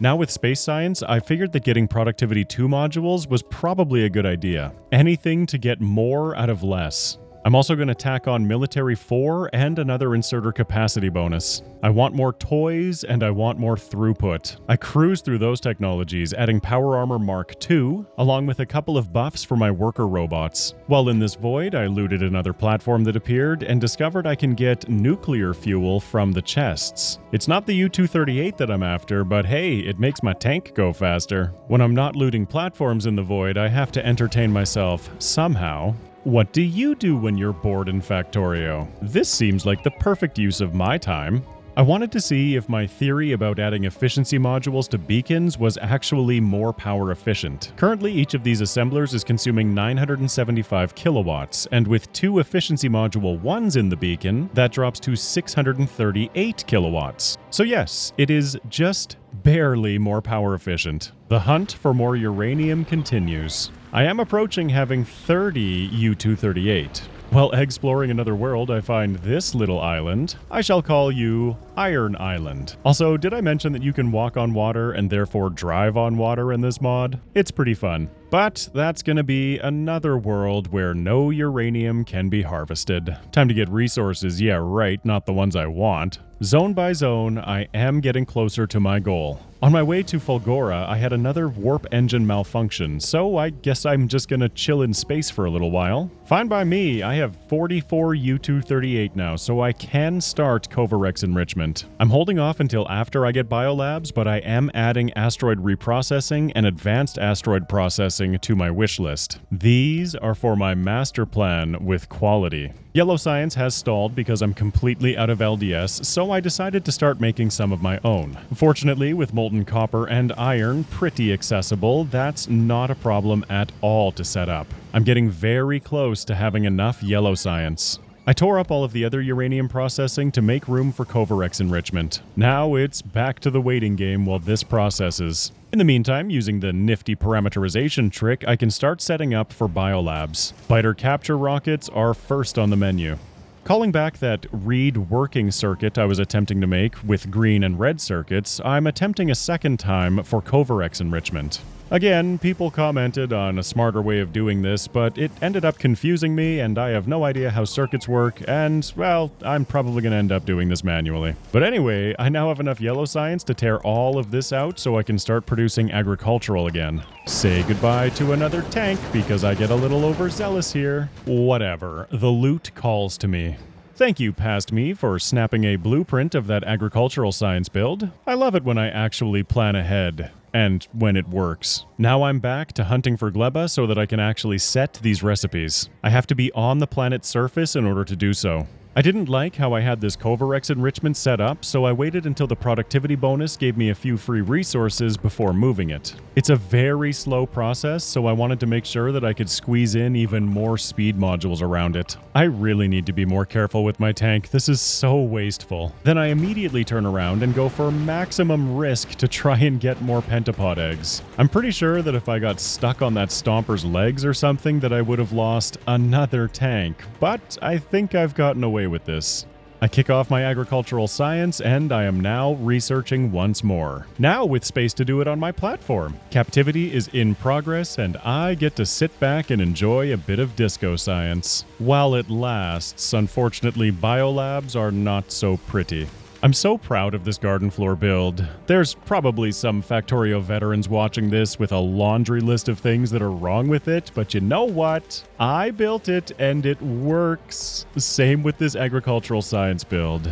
Now with space science, I figured that getting Productivity 2 modules was probably a good idea. Anything to get more out of less. I'm also going to tack on Military 4 and another inserter capacity bonus. I want more toys and I want more throughput. I cruised through those technologies, adding Power Armor Mark II, along with a couple of buffs for my worker robots. While in this void, I looted another platform that appeared and discovered I can get nuclear fuel from the chests. It's not the U-238 that I'm after, but hey, it makes my tank go faster. When I'm not looting platforms in the void, I have to entertain myself somehow. What do you do when you're bored in Factorio? This seems like the perfect use of my time. I wanted to see if my theory about adding efficiency modules to beacons was actually more power efficient. Currently, each of these assemblers is consuming 975 kilowatts, and with 2 efficiency module 1s in the beacon, that drops to 638 kilowatts. So yes, it is just barely more power efficient. The hunt for more uranium continues. I am approaching having 30 U-238. While exploring another world, I find this little island. I shall call you Iron Island. Also, did I mention that you can walk on water and therefore drive on water in this mod? It's pretty fun. But that's gonna be another world where no uranium can be harvested. Time to get resources, yeah right, not the ones I want. Zone by zone, I am getting closer to my goal. On my way to Fulgora, I had another warp engine malfunction, so I guess I'm just gonna chill in space for a little while. Fine by me, I have 44 U-238 now, so I can start Kovarex enrichment. I'm holding off until after I get biolabs, but I am adding asteroid reprocessing and advanced asteroid processing to my wish list. These are for my master plan with quality. Yellow Science has stalled because I'm completely out of LDS, so I decided to start making some of my own. Fortunately, with molten copper and iron pretty accessible, that's not a problem at all to set up. I'm getting very close to having enough Yellow Science. I tore up all of the other uranium processing to make room for Kovarex enrichment. Now it's back to the waiting game while this processes. In the meantime, using the nifty parameterization trick, I can start setting up for biolabs. Biter capture rockets are first on the menu. Calling back that read working circuit I was attempting to make with green and red circuits, I'm attempting a second time for Kovarex enrichment. Again, people commented on a smarter way of doing this, but it ended up confusing me and I have no idea how circuits work and, well, I'm probably going to end up doing this manually. But anyway, I now have enough yellow science to tear all of this out so I can start producing agricultural again. Say goodbye to another tank because I get a little overzealous here. Whatever, the loot calls to me. Thank you, past me, for snapping a blueprint of that agricultural science build. I love it when I actually plan ahead. And when it works. Now I'm back to hunting for gleba so that I can actually set these recipes. I have to be on the planet's surface in order to do so. I didn't like how I had this Covarex enrichment set up, so I waited until the productivity bonus gave me a few free resources before moving it. It's a very slow process, so I wanted to make sure that I could squeeze in even more speed modules around it. I really need to be more careful with my tank. This is so wasteful. Then I immediately turn around and go for maximum risk to try and get more pentapod eggs. I'm pretty sure that if I got stuck on that Stomper's legs or something that I would have lost another tank, but I think I've gotten away with this. I kick off my agricultural science and I am now researching once more. Now with space to do it on my platform. Captivity is in progress and I get to sit back and enjoy a bit of disco science. While it lasts, unfortunately biolabs are not so pretty. I'm so proud of this garden floor build. There's probably some Factorio veterans watching this with a laundry list of things that are wrong with it, but you know what? I built it and it works. Same with this agricultural science build.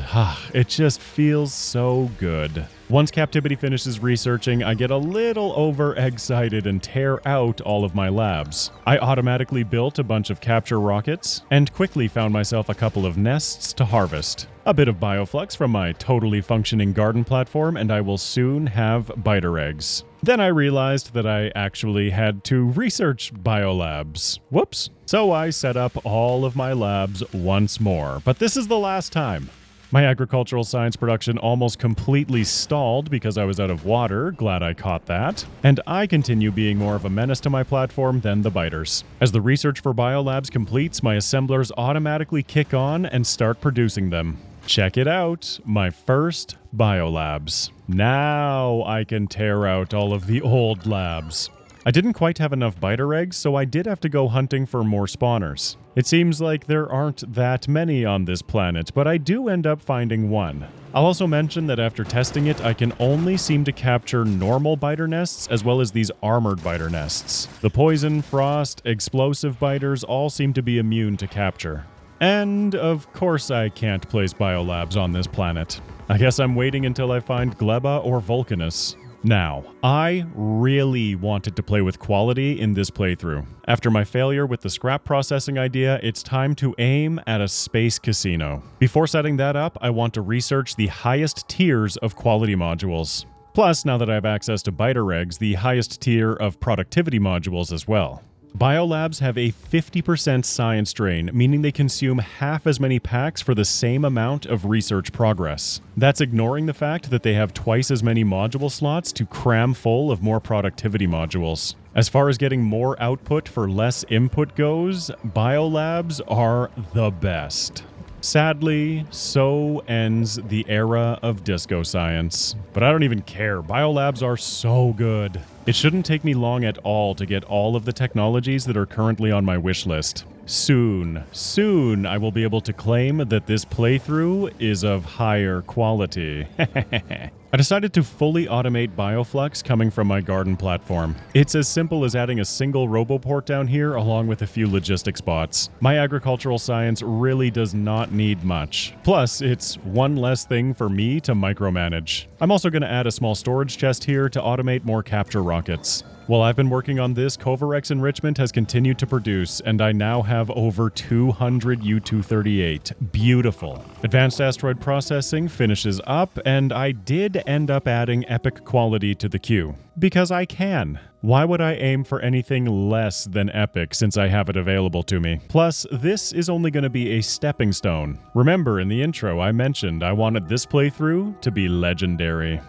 It just feels so good. Once Captivity finishes researching, I get a little overexcited and tear out all of my labs. I automatically built a bunch of capture rockets and quickly found myself a couple of nests to harvest. A bit of bioflux from my totally functioning garden platform, and I will soon have biter eggs. Then I realized that I actually had to research biolabs. Whoops. So I set up all of my labs once more, but this is the last time. My agricultural science production almost completely stalled because I was out of water, glad I caught that, and I continue being more of a menace to my platform than the biters. As the research for biolabs completes, my assemblers automatically kick on and start producing them. Check it out, my first biolabs. Now I can tear out all of the old labs. I didn't quite have enough biter eggs, so I did have to go hunting for more spawners. It seems like there aren't that many on this planet, but I do end up finding one. I'll also mention that after testing it, I can only seem to capture normal biter nests as well as these armored biter nests. The poison, frost, explosive biters all seem to be immune to capture. And of course I can't place biolabs on this planet. I guess I'm waiting until I find gleba or Vulcanus. Now, I really wanted to play with quality in this playthrough. After my failure with the scrap processing idea, it's time to aim at a space casino. Before setting that up, I want to research the highest tiers of quality modules. Plus, now that I have access to biter eggs, the highest tier of productivity modules as well. Biolabs have a 50% science drain, meaning they consume half as many packs for the same amount of research progress. That's ignoring the fact that they have twice as many module slots to cram full of more productivity modules. As far as getting more output for less input goes, biolabs are the best. Sadly, so ends the era of disco science. But I don't even care. Biolabs are so good. It shouldn't take me long at all to get all of the technologies that are currently on my wish list. Soon I will be able to claim that this playthrough is of higher quality. I decided to fully automate bioflux coming from my garden platform. It's as simple as adding a single roboport down here along with a few logistics bots. My agricultural science really does not need much. Plus, it's one less thing for me to micromanage. I'm also going to add a small storage chest here to automate more capture rockets. While I've been working on this, Covarex enrichment has continued to produce, and I now have over 200 U-238. Beautiful. Advanced asteroid processing finishes up, and I did end up adding epic quality to the queue. Because I can. Why would I aim for anything less than epic since I have it available to me? Plus, this is only going to be a stepping stone. Remember in the intro I mentioned I wanted this playthrough to be legendary.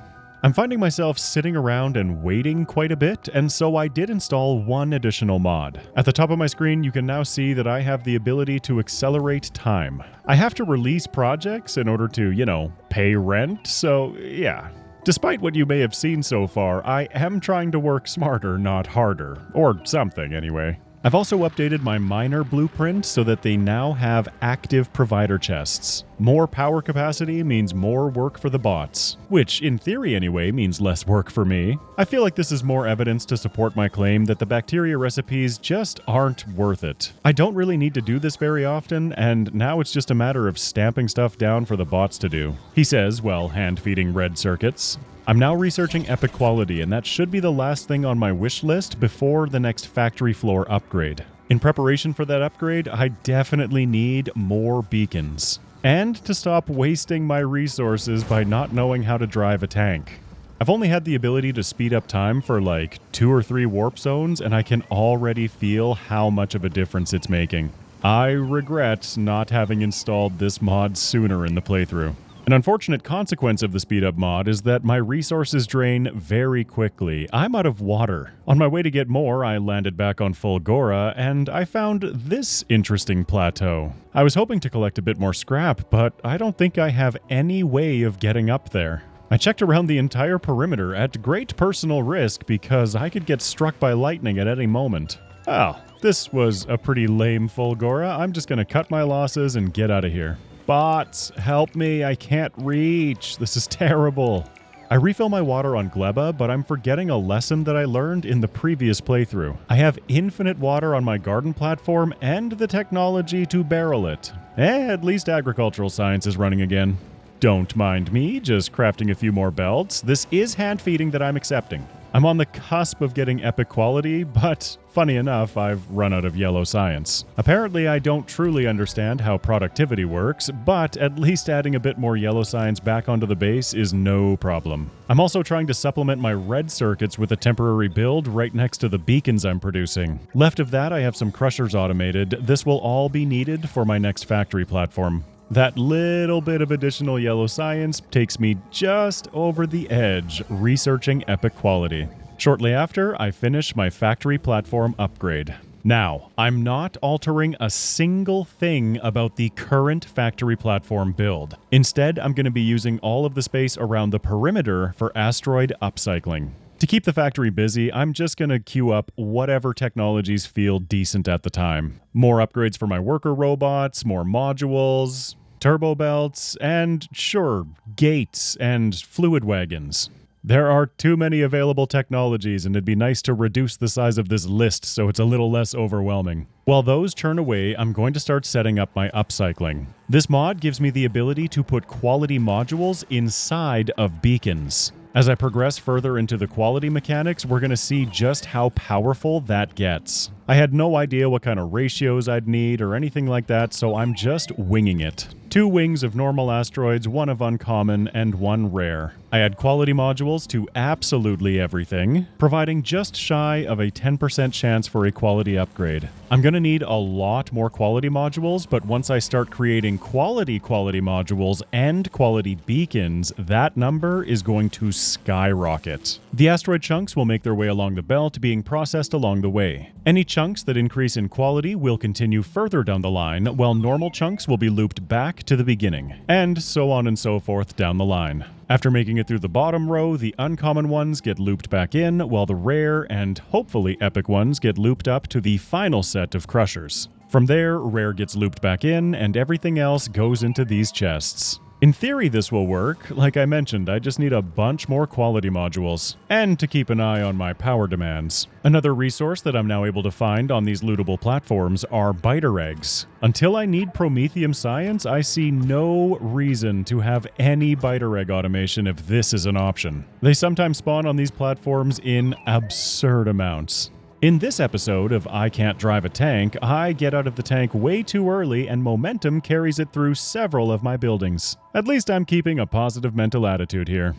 I'm finding myself sitting around and waiting quite a bit, and so I did install one additional mod. At the top of my screen, you can now see that I have the ability to accelerate time. I have to release projects in order to, pay rent, so yeah. Despite what you may have seen so far, I am trying to work smarter, not harder. Or something, anyway. I've also updated my miner blueprint so that they now have active provider chests. More power capacity means more work for the bots, which, in theory anyway, means less work for me. I feel like this is more evidence to support my claim that the bacteria recipes just aren't worth it. I don't really need to do this very often, and now it's just a matter of stamping stuff down for the bots to do. He says, while hand-feeding red circuits. I'm now researching epic quality, and that should be the last thing on my wish list before the next factory floor upgrade. In preparation for that upgrade, I definitely need more beacons. And to stop wasting my resources by not knowing how to drive a tank. I've only had the ability to speed up time for like 2 or 3 warp zones, and I can already feel how much of a difference it's making. I regret not having installed this mod sooner in the playthrough. An unfortunate consequence of the speed up mod is that my resources drain very quickly. I'm out of water. On my way to get more, I landed back on Fulgora, and I found this interesting plateau. I was hoping to collect a bit more scrap, but I don't think I have any way of getting up there. I checked around the entire perimeter at great personal risk because I could get struck by lightning at any moment. Oh, this was a pretty lame Fulgora. I'm just gonna cut my losses and get out of here. Bots, help me, I can't reach. This is terrible. I refill my water on Gleba, but I'm forgetting a lesson that I learned in the previous playthrough. I have infinite water on my garden platform and the technology to barrel it. At least agricultural science is running again. Don't mind me, just crafting a few more belts. This is hand feeding that I'm accepting. I'm on the cusp of getting epic quality, but funny enough, I've run out of yellow science. Apparently, I don't truly understand how productivity works, but at least adding a bit more yellow science back onto the base is no problem. I'm also trying to supplement my red circuits with a temporary build right next to the beacons I'm producing. Left of that, I have some crushers automated. This will all be needed for my next factory platform. That little bit of additional yellow science takes me just over the edge, researching epic quality. Shortly after, I finish my factory platform upgrade. Now, I'm not altering a single thing about the current factory platform build. Instead, I'm going to be using all of the space around the perimeter for asteroid upcycling. To keep the factory busy, I'm just going to queue up whatever technologies feel decent at the time. More upgrades for my worker robots, more modules, turbo belts, and sure, gates and fluid wagons. There are too many available technologies, and it'd be nice to reduce the size of this list so it's a little less overwhelming. While those churn away, I'm going to start setting up my upcycling. This mod gives me the ability to put quality modules inside of beacons. As I progress further into the quality mechanics, we're going to see just how powerful that gets. I had no idea what kind of ratios I'd need or anything like that, so I'm just winging it. 2 wings of normal asteroids, 1 of uncommon, and 1 rare. I add quality modules to absolutely everything, providing just shy of a 10% chance for a quality upgrade. I'm going to need a lot more quality modules, but once I start creating quality modules and quality beacons, that number is going to skyrocket. The asteroid chunks will make their way along the belt, being processed along the way. Any chunks that increase in quality will continue further down the line, while normal chunks will be looped back to the beginning, and so on and so forth down the line. After making it through the bottom row, the uncommon ones get looped back in, while the rare and hopefully epic ones get looped up to the final set of crushers. From there, rare gets looped back in, and everything else goes into these chests. In theory, this will work. Like I mentioned, I just need a bunch more quality modules. And to keep an eye on my power demands. Another resource that I'm now able to find on these lootable platforms are biter eggs. Until I need Promethium science, I see no reason to have any biter egg automation if this is an option. They sometimes spawn on these platforms in absurd amounts. In this episode of I Can't Drive a Tank, I get out of the tank way too early and momentum carries it through several of my buildings. At least I'm keeping a positive mental attitude here.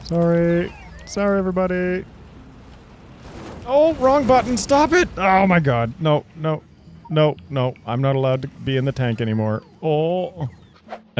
Sorry everybody. Oh, wrong button, stop it! Oh my god, no, I'm not allowed to be in the tank anymore. Oh.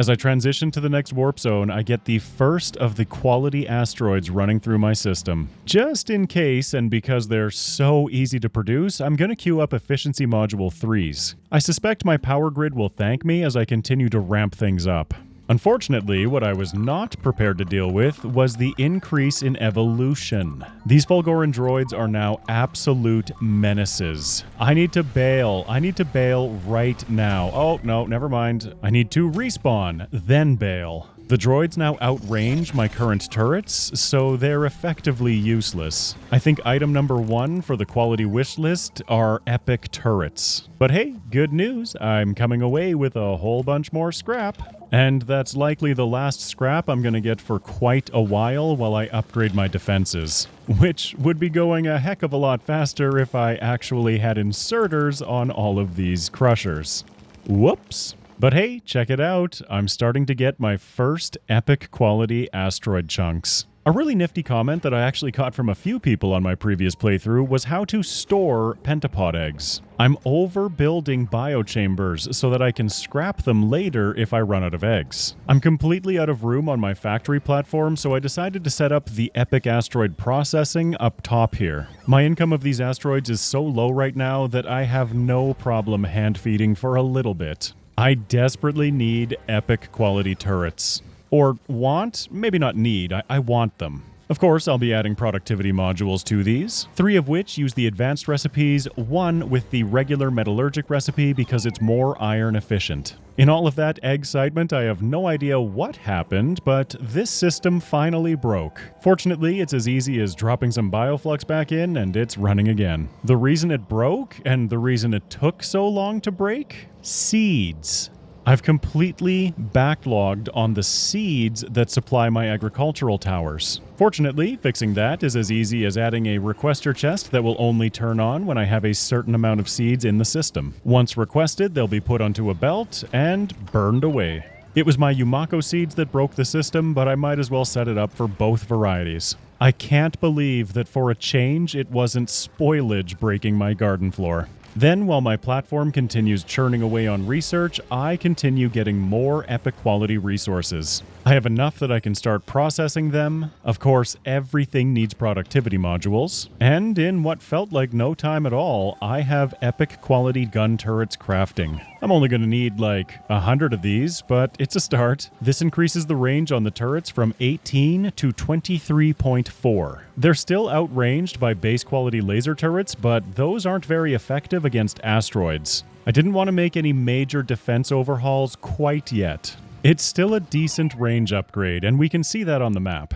As I transition to the next warp zone, I get the first of the quality asteroids running through my system. Just in case, and because they're so easy to produce, I'm going to queue up efficiency module 3s. I suspect my power grid will thank me as I continue to ramp things up. Unfortunately, what I was not prepared to deal with was the increase in evolution. These Fulgoran droids are now absolute menaces. I need to bail. I need to bail right now. Oh, no, never mind. I need to respawn, then bail. The droids now outrange my current turrets, so they're effectively useless. I think item number 1 for the quality wish list are epic turrets. But hey, good news, I'm coming away with a whole bunch more scrap. And that's likely the last scrap I'm going to get for quite a while I upgrade my defenses. Which would be going a heck of a lot faster if I actually had inserters on all of these crushers. Whoops. But hey, check it out. I'm starting to get my first epic quality asteroid chunks. A really nifty comment that I actually caught from a few people on my previous playthrough was how to store pentapod eggs. I'm overbuilding biochambers so that I can scrap them later if I run out of eggs. I'm completely out of room on my factory platform, so I decided to set up the epic asteroid processing up top here. My income of these asteroids is so low right now that I have no problem hand feeding for a little bit. I desperately need epic quality turrets. Or want, maybe not need, I want them. Of course, I'll be adding productivity modules to these, 3 of which use the advanced recipes, 1 with the regular metallurgic recipe because it's more iron efficient. In all of that excitement, I have no idea what happened, but this system finally broke. Fortunately, it's as easy as dropping some bioflux back in and it's running again. The reason it broke, and the reason it took so long to break? Seeds. I've completely backlogged on the seeds that supply my agricultural towers. Fortunately, fixing that is as easy as adding a requester chest that will only turn on when I have a certain amount of seeds in the system. Once requested, they'll be put onto a belt and burned away. It was my Yumako seeds that broke the system, but I might as well set it up for both varieties. I can't believe that for a change, it wasn't spoilage breaking my garden floor. Then, while my platform continues churning away on research, I continue getting more epic quality resources. I have enough that I can start processing them. Of course, everything needs productivity modules. And in what felt like no time at all, I have epic quality gun turrets crafting. I'm only going to need like 100 of these, but it's a start. This increases the range on the turrets from 18 to 23.4. They're still outranged by base quality laser turrets, but those aren't very effective against asteroids. I didn't want to make any major defense overhauls quite yet. It's still a decent range upgrade, and we can see that on the map.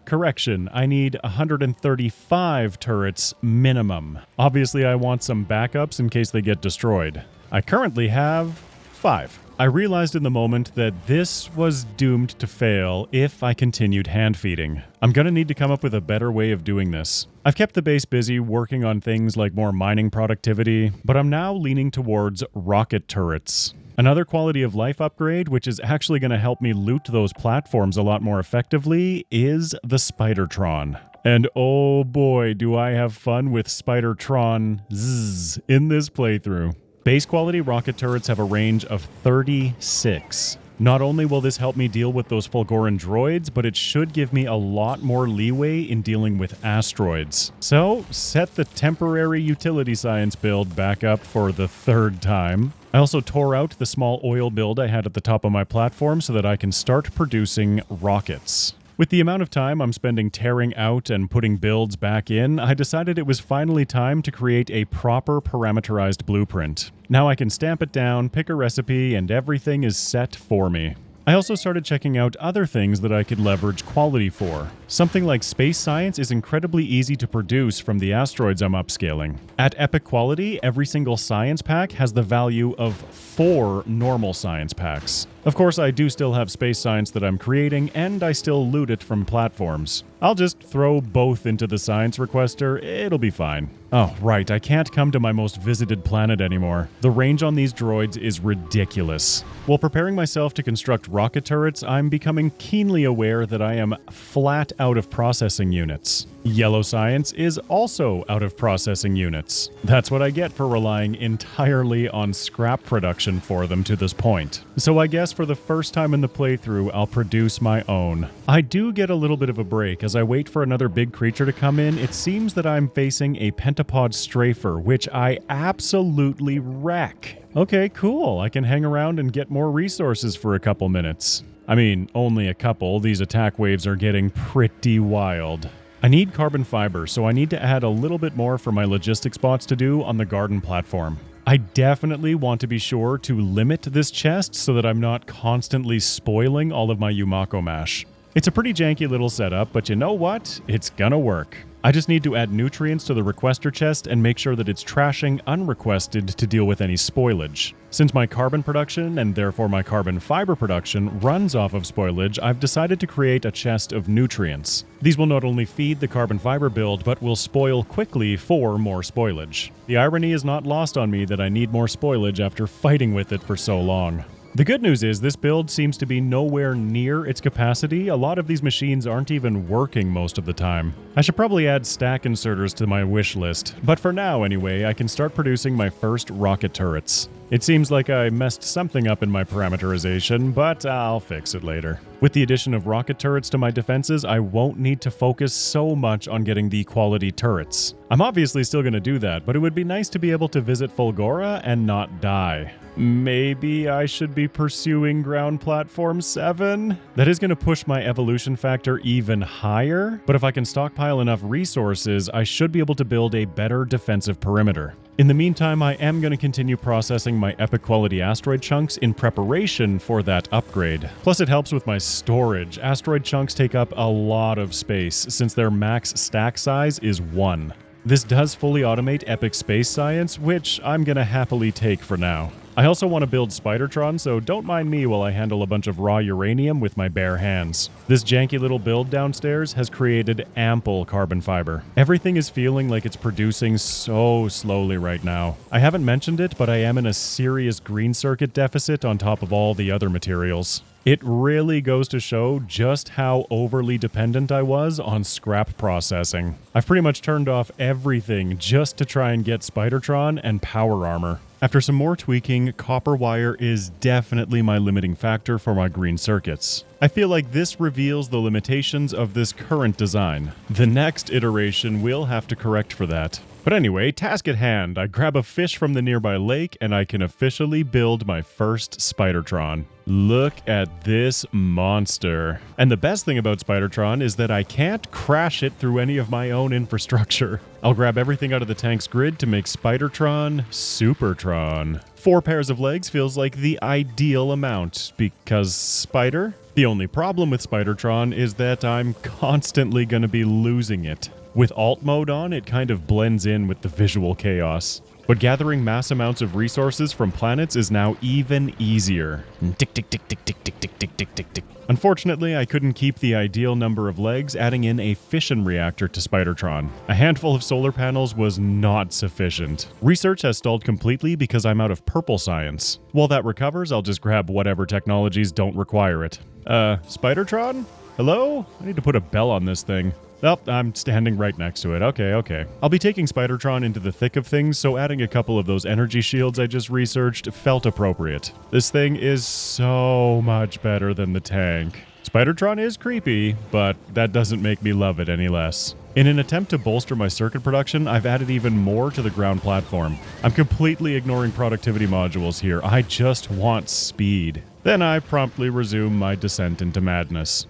Correction, I need 135 turrets minimum. Obviously, I want some backups in case they get destroyed. I currently have 5. I realized in the moment that this was doomed to fail if I continued hand feeding. I'm gonna need to come up with a better way of doing this. I've kept the base busy working on things like more mining productivity, but I'm now leaning towards rocket turrets. Another quality of life upgrade, which is actually going to help me loot those platforms a lot more effectively, is the Spidertron. And oh boy, do I have fun with Spidertron zzz in this playthrough. Base quality rocket turrets have a range of 36. Not only will this help me deal with those Fulgoran droids, but it should give me a lot more leeway in dealing with asteroids. So, set the temporary utility science build back up for the 3rd time. I also tore out the small oil build I had at the top of my platform so that I can start producing rockets. With the amount of time I'm spending tearing out and putting builds back in, I decided it was finally time to create a proper parameterized blueprint. Now I can stamp it down, pick a recipe, and everything is set for me. I also started checking out other things that I could leverage quality for. Something like space science is incredibly easy to produce from the asteroids I'm upscaling. At epic quality, every single science pack has the value of 4 normal science packs. Of course, I do still have space science that I'm creating, and I still loot it from platforms. I'll just throw both into the science requester, it'll be fine. Oh, right, I can't come to my most visited planet anymore. The range on these droids is ridiculous. While preparing myself to construct rocket turrets, I'm becoming keenly aware that I am flat out of processing units. Yellow science is also out of processing units. That's what I get for relying entirely on scrap production for them to this point. So I guess for the first time in the playthrough, I'll produce my own. I do get a little bit of a break as I wait for another big creature to come in. It seems that I'm facing a pentapod strafer, which I absolutely wreck. Okay, cool. I can hang around and get more resources for a couple minutes. I mean, only a couple. These attack waves are getting pretty wild. I need carbon fiber, so I need to add a little bit more for my logistics bots to do on the garden platform. I definitely want to be sure to limit this chest so that I'm not constantly spoiling all of my Yumako mash. It's a pretty janky little setup, but you know what? It's gonna work. I just need to add nutrients to the requester chest and make sure that it's trashing unrequested to deal with any spoilage. Since my carbon production, and therefore my carbon fiber production, runs off of spoilage, I've decided to create a chest of nutrients. These will not only feed the carbon fiber build, but will spoil quickly for more spoilage. The irony is not lost on me that I need more spoilage after fighting with it for so long. The good news is this build seems to be nowhere near its capacity. A lot of these machines aren't even working most of the time. I should probably add stack inserters to my wish list, but for now anyway, I can start producing my first rocket turrets. It seems like I messed something up in my parameterization, but I'll fix it later. With the addition of rocket turrets to my defenses, I won't need to focus so much on getting the quality turrets. I'm obviously still going to do that, but it would be nice to be able to visit Fulgora and not die. Maybe I should be pursuing Ground Platform 7? That is going to push my evolution factor even higher, but if I can stockpile enough resources, I should be able to build a better defensive perimeter. In the meantime, I am going to continue processing my epic quality asteroid chunks in preparation for that upgrade. Plus it helps with my storage. Asteroid chunks take up a lot of space since their max stack size is 1. This does fully automate epic space science, which I'm going to happily take for now. I also want to build Spidertron, so don't mind me while I handle a bunch of raw uranium with my bare hands. This janky little build downstairs has created ample carbon fiber. Everything is feeling like it's producing so slowly right now. I haven't mentioned it, but I am in a serious green circuit deficit on top of all the other materials. It really goes to show just how overly dependent I was on scrap processing. I've pretty much turned off everything just to try and get Spidertron and power armor. After some more tweaking, copper wire is definitely my limiting factor for my green circuits. I feel like this reveals the limitations of this current design. The next iteration will have to correct for that. But anyway, task at hand. I grab a fish from the nearby lake and I can officially build my first Spidertron. Look at this monster. And the best thing about Spidertron is that I can't crash it through any of my own infrastructure. I'll grab everything out of the tank's grid to make Spidertron Supertron. 4 pairs of legs feels like the ideal amount, because spider? The only problem with Spidertron is that I'm constantly going to be losing it. With alt mode on, it kind of blends in with the visual chaos. But gathering mass amounts of resources from planets is now even easier. Tick, tick, tick, tick, tick, tick, tick, tick, tick, tick, tick. Unfortunately, I couldn't keep the ideal number of legs, adding in a fission reactor to Spidertron. A handful of solar panels was not sufficient. Research has stalled completely because I'm out of purple science. While that recovers, I'll just grab whatever technologies don't require it. Spidertron? Hello? I need to put a bell on this thing. Oh, I'm standing right next to it. Okay. I'll be taking Spidertron into the thick of things, so adding a couple of those energy shields I just researched felt appropriate. This thing is so much better than the tank. Spidertron is creepy, but that doesn't make me love it any less. In an attempt to bolster my circuit production, I've added even more to the ground platform. I'm completely ignoring productivity modules here. I just want speed. Then I promptly resume my descent into madness.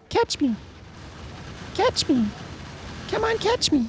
Catch me. Catch me. Come on, catch me.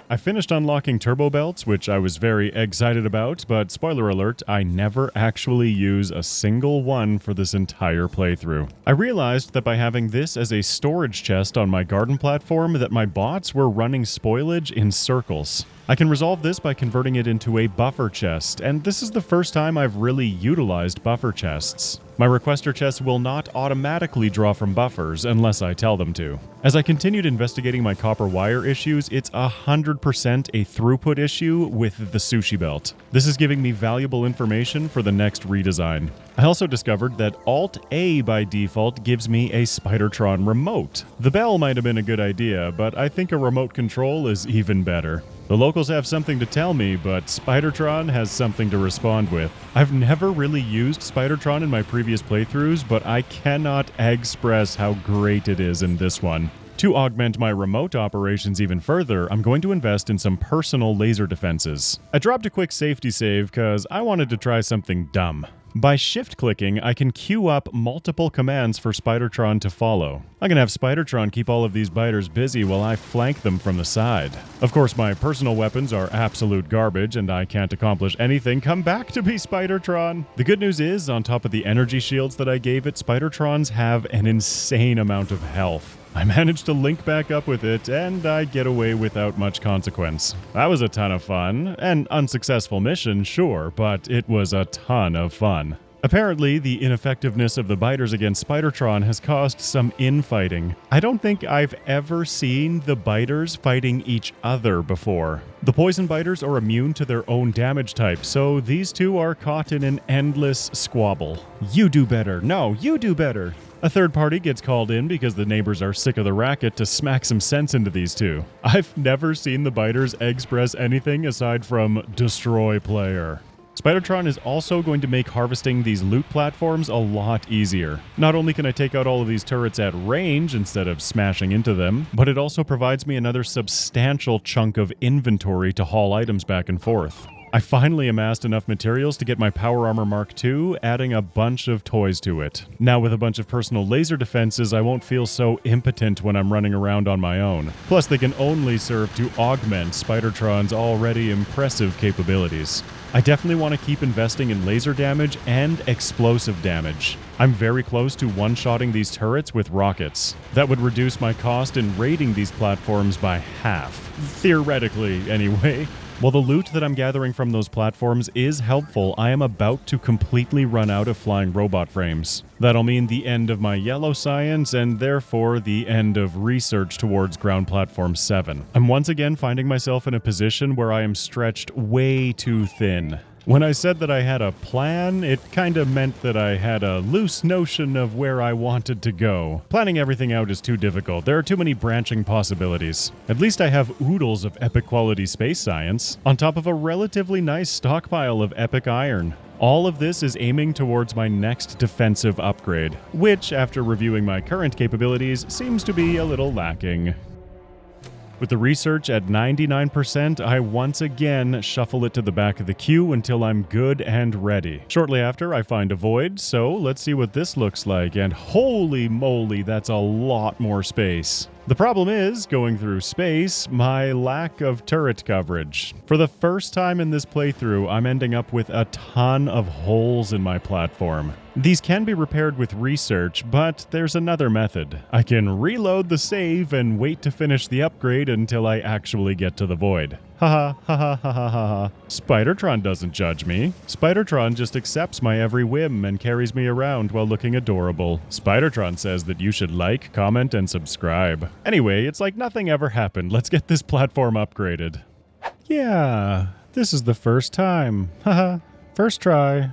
I finished unlocking turbo belts, which I was very excited about, but spoiler alert, I never actually use a single one for this entire playthrough. I realized that by having this as a storage chest on my garden platform that my bots were running spoilage in circles. I can resolve this by converting it into a buffer chest, and this is the first time I've really utilized buffer chests. My requester chests will not automatically draw from buffers unless I tell them to. As I continued investigating my copper wire issues, it's 100% a throughput issue with the sushi belt. This is giving me valuable information for the next redesign. I also discovered that Alt-A by default gives me a Spidertron remote. The bell might have been a good idea, but I think a remote control is even better. The locals have something to tell me, but Spidertron has something to respond with. I've never really used Spidertron in my previous playthroughs, but I cannot express how great it is in this one. To augment my remote operations even further, I'm going to invest in some personal laser defenses. I dropped a quick safety save because I wanted to try something dumb. By shift-clicking, I can queue up multiple commands for Spidertron to follow. I can have Spidertron keep all of these biters busy while I flank them from the side. Of course, my personal weapons are absolute garbage and I can't accomplish anything. Come back to me, Spidertron! The good news is, on top of the energy shields that I gave it, Spidertrons have an insane amount of health. I managed to link back up with it, and I get away without much consequence. That was a ton of fun. An unsuccessful mission, sure, but it was a ton of fun. Apparently, the ineffectiveness of the biters against Spidertron has caused some infighting. I don't think I've ever seen the biters fighting each other before. The poison biters are immune to their own damage type, so these two are caught in an endless squabble. You do better. No, you do better. A third party gets called in because the neighbors are sick of the racket to smack some sense into these two. I've never seen the biters express anything aside from destroy player. Spidertron is also going to make harvesting these loot platforms a lot easier. Not only can I take out all of these turrets at range instead of smashing into them, but it also provides me another substantial chunk of inventory to haul items back and forth. I finally amassed enough materials to get my Power Armor Mark II, adding a bunch of toys to it. Now with a bunch of personal laser defenses, I won't feel so impotent when I'm running around on my own. Plus, they can only serve to augment Spidertron's already impressive capabilities. I definitely want to keep investing in laser damage and explosive damage. I'm very close to one-shotting these turrets with rockets. That would reduce my cost in raiding these platforms by half. Theoretically, anyway. While the loot that I'm gathering from those platforms is helpful, I am about to completely run out of flying robot frames. That'll mean the end of my yellow science and therefore the end of research towards Ground Platform 7. I'm once again finding myself in a position where I am stretched way too thin. When I said that I had a plan, it kinda meant that I had a loose notion of where I wanted to go. Planning everything out is too difficult. There are too many branching possibilities. At least I have oodles of epic quality space science, on top of a relatively nice stockpile of epic iron. All of this is aiming towards my next defensive upgrade, which, after reviewing my current capabilities, seems to be a little lacking. With the research at 99%, I once again shuffle it to the back of the queue until I'm good and ready. Shortly after, I find a void, so let's see what this looks like, and holy moly, that's a lot more space. The problem is, going through space, my lack of turret coverage. For the first time in this playthrough, I'm ending up with a ton of holes in my platform. These can be repaired with research, but there's another method. I can reload the save and wait to finish the upgrade until I actually get to the void. Haha, haha, haha, haha. Spidertron doesn't judge me. Spidertron just accepts my every whim and carries me around while looking adorable. Spidertron says that you should like, comment, and subscribe. Anyway, it's like nothing ever happened. Let's get this platform upgraded. Yeah, this is the first time. Haha, first try.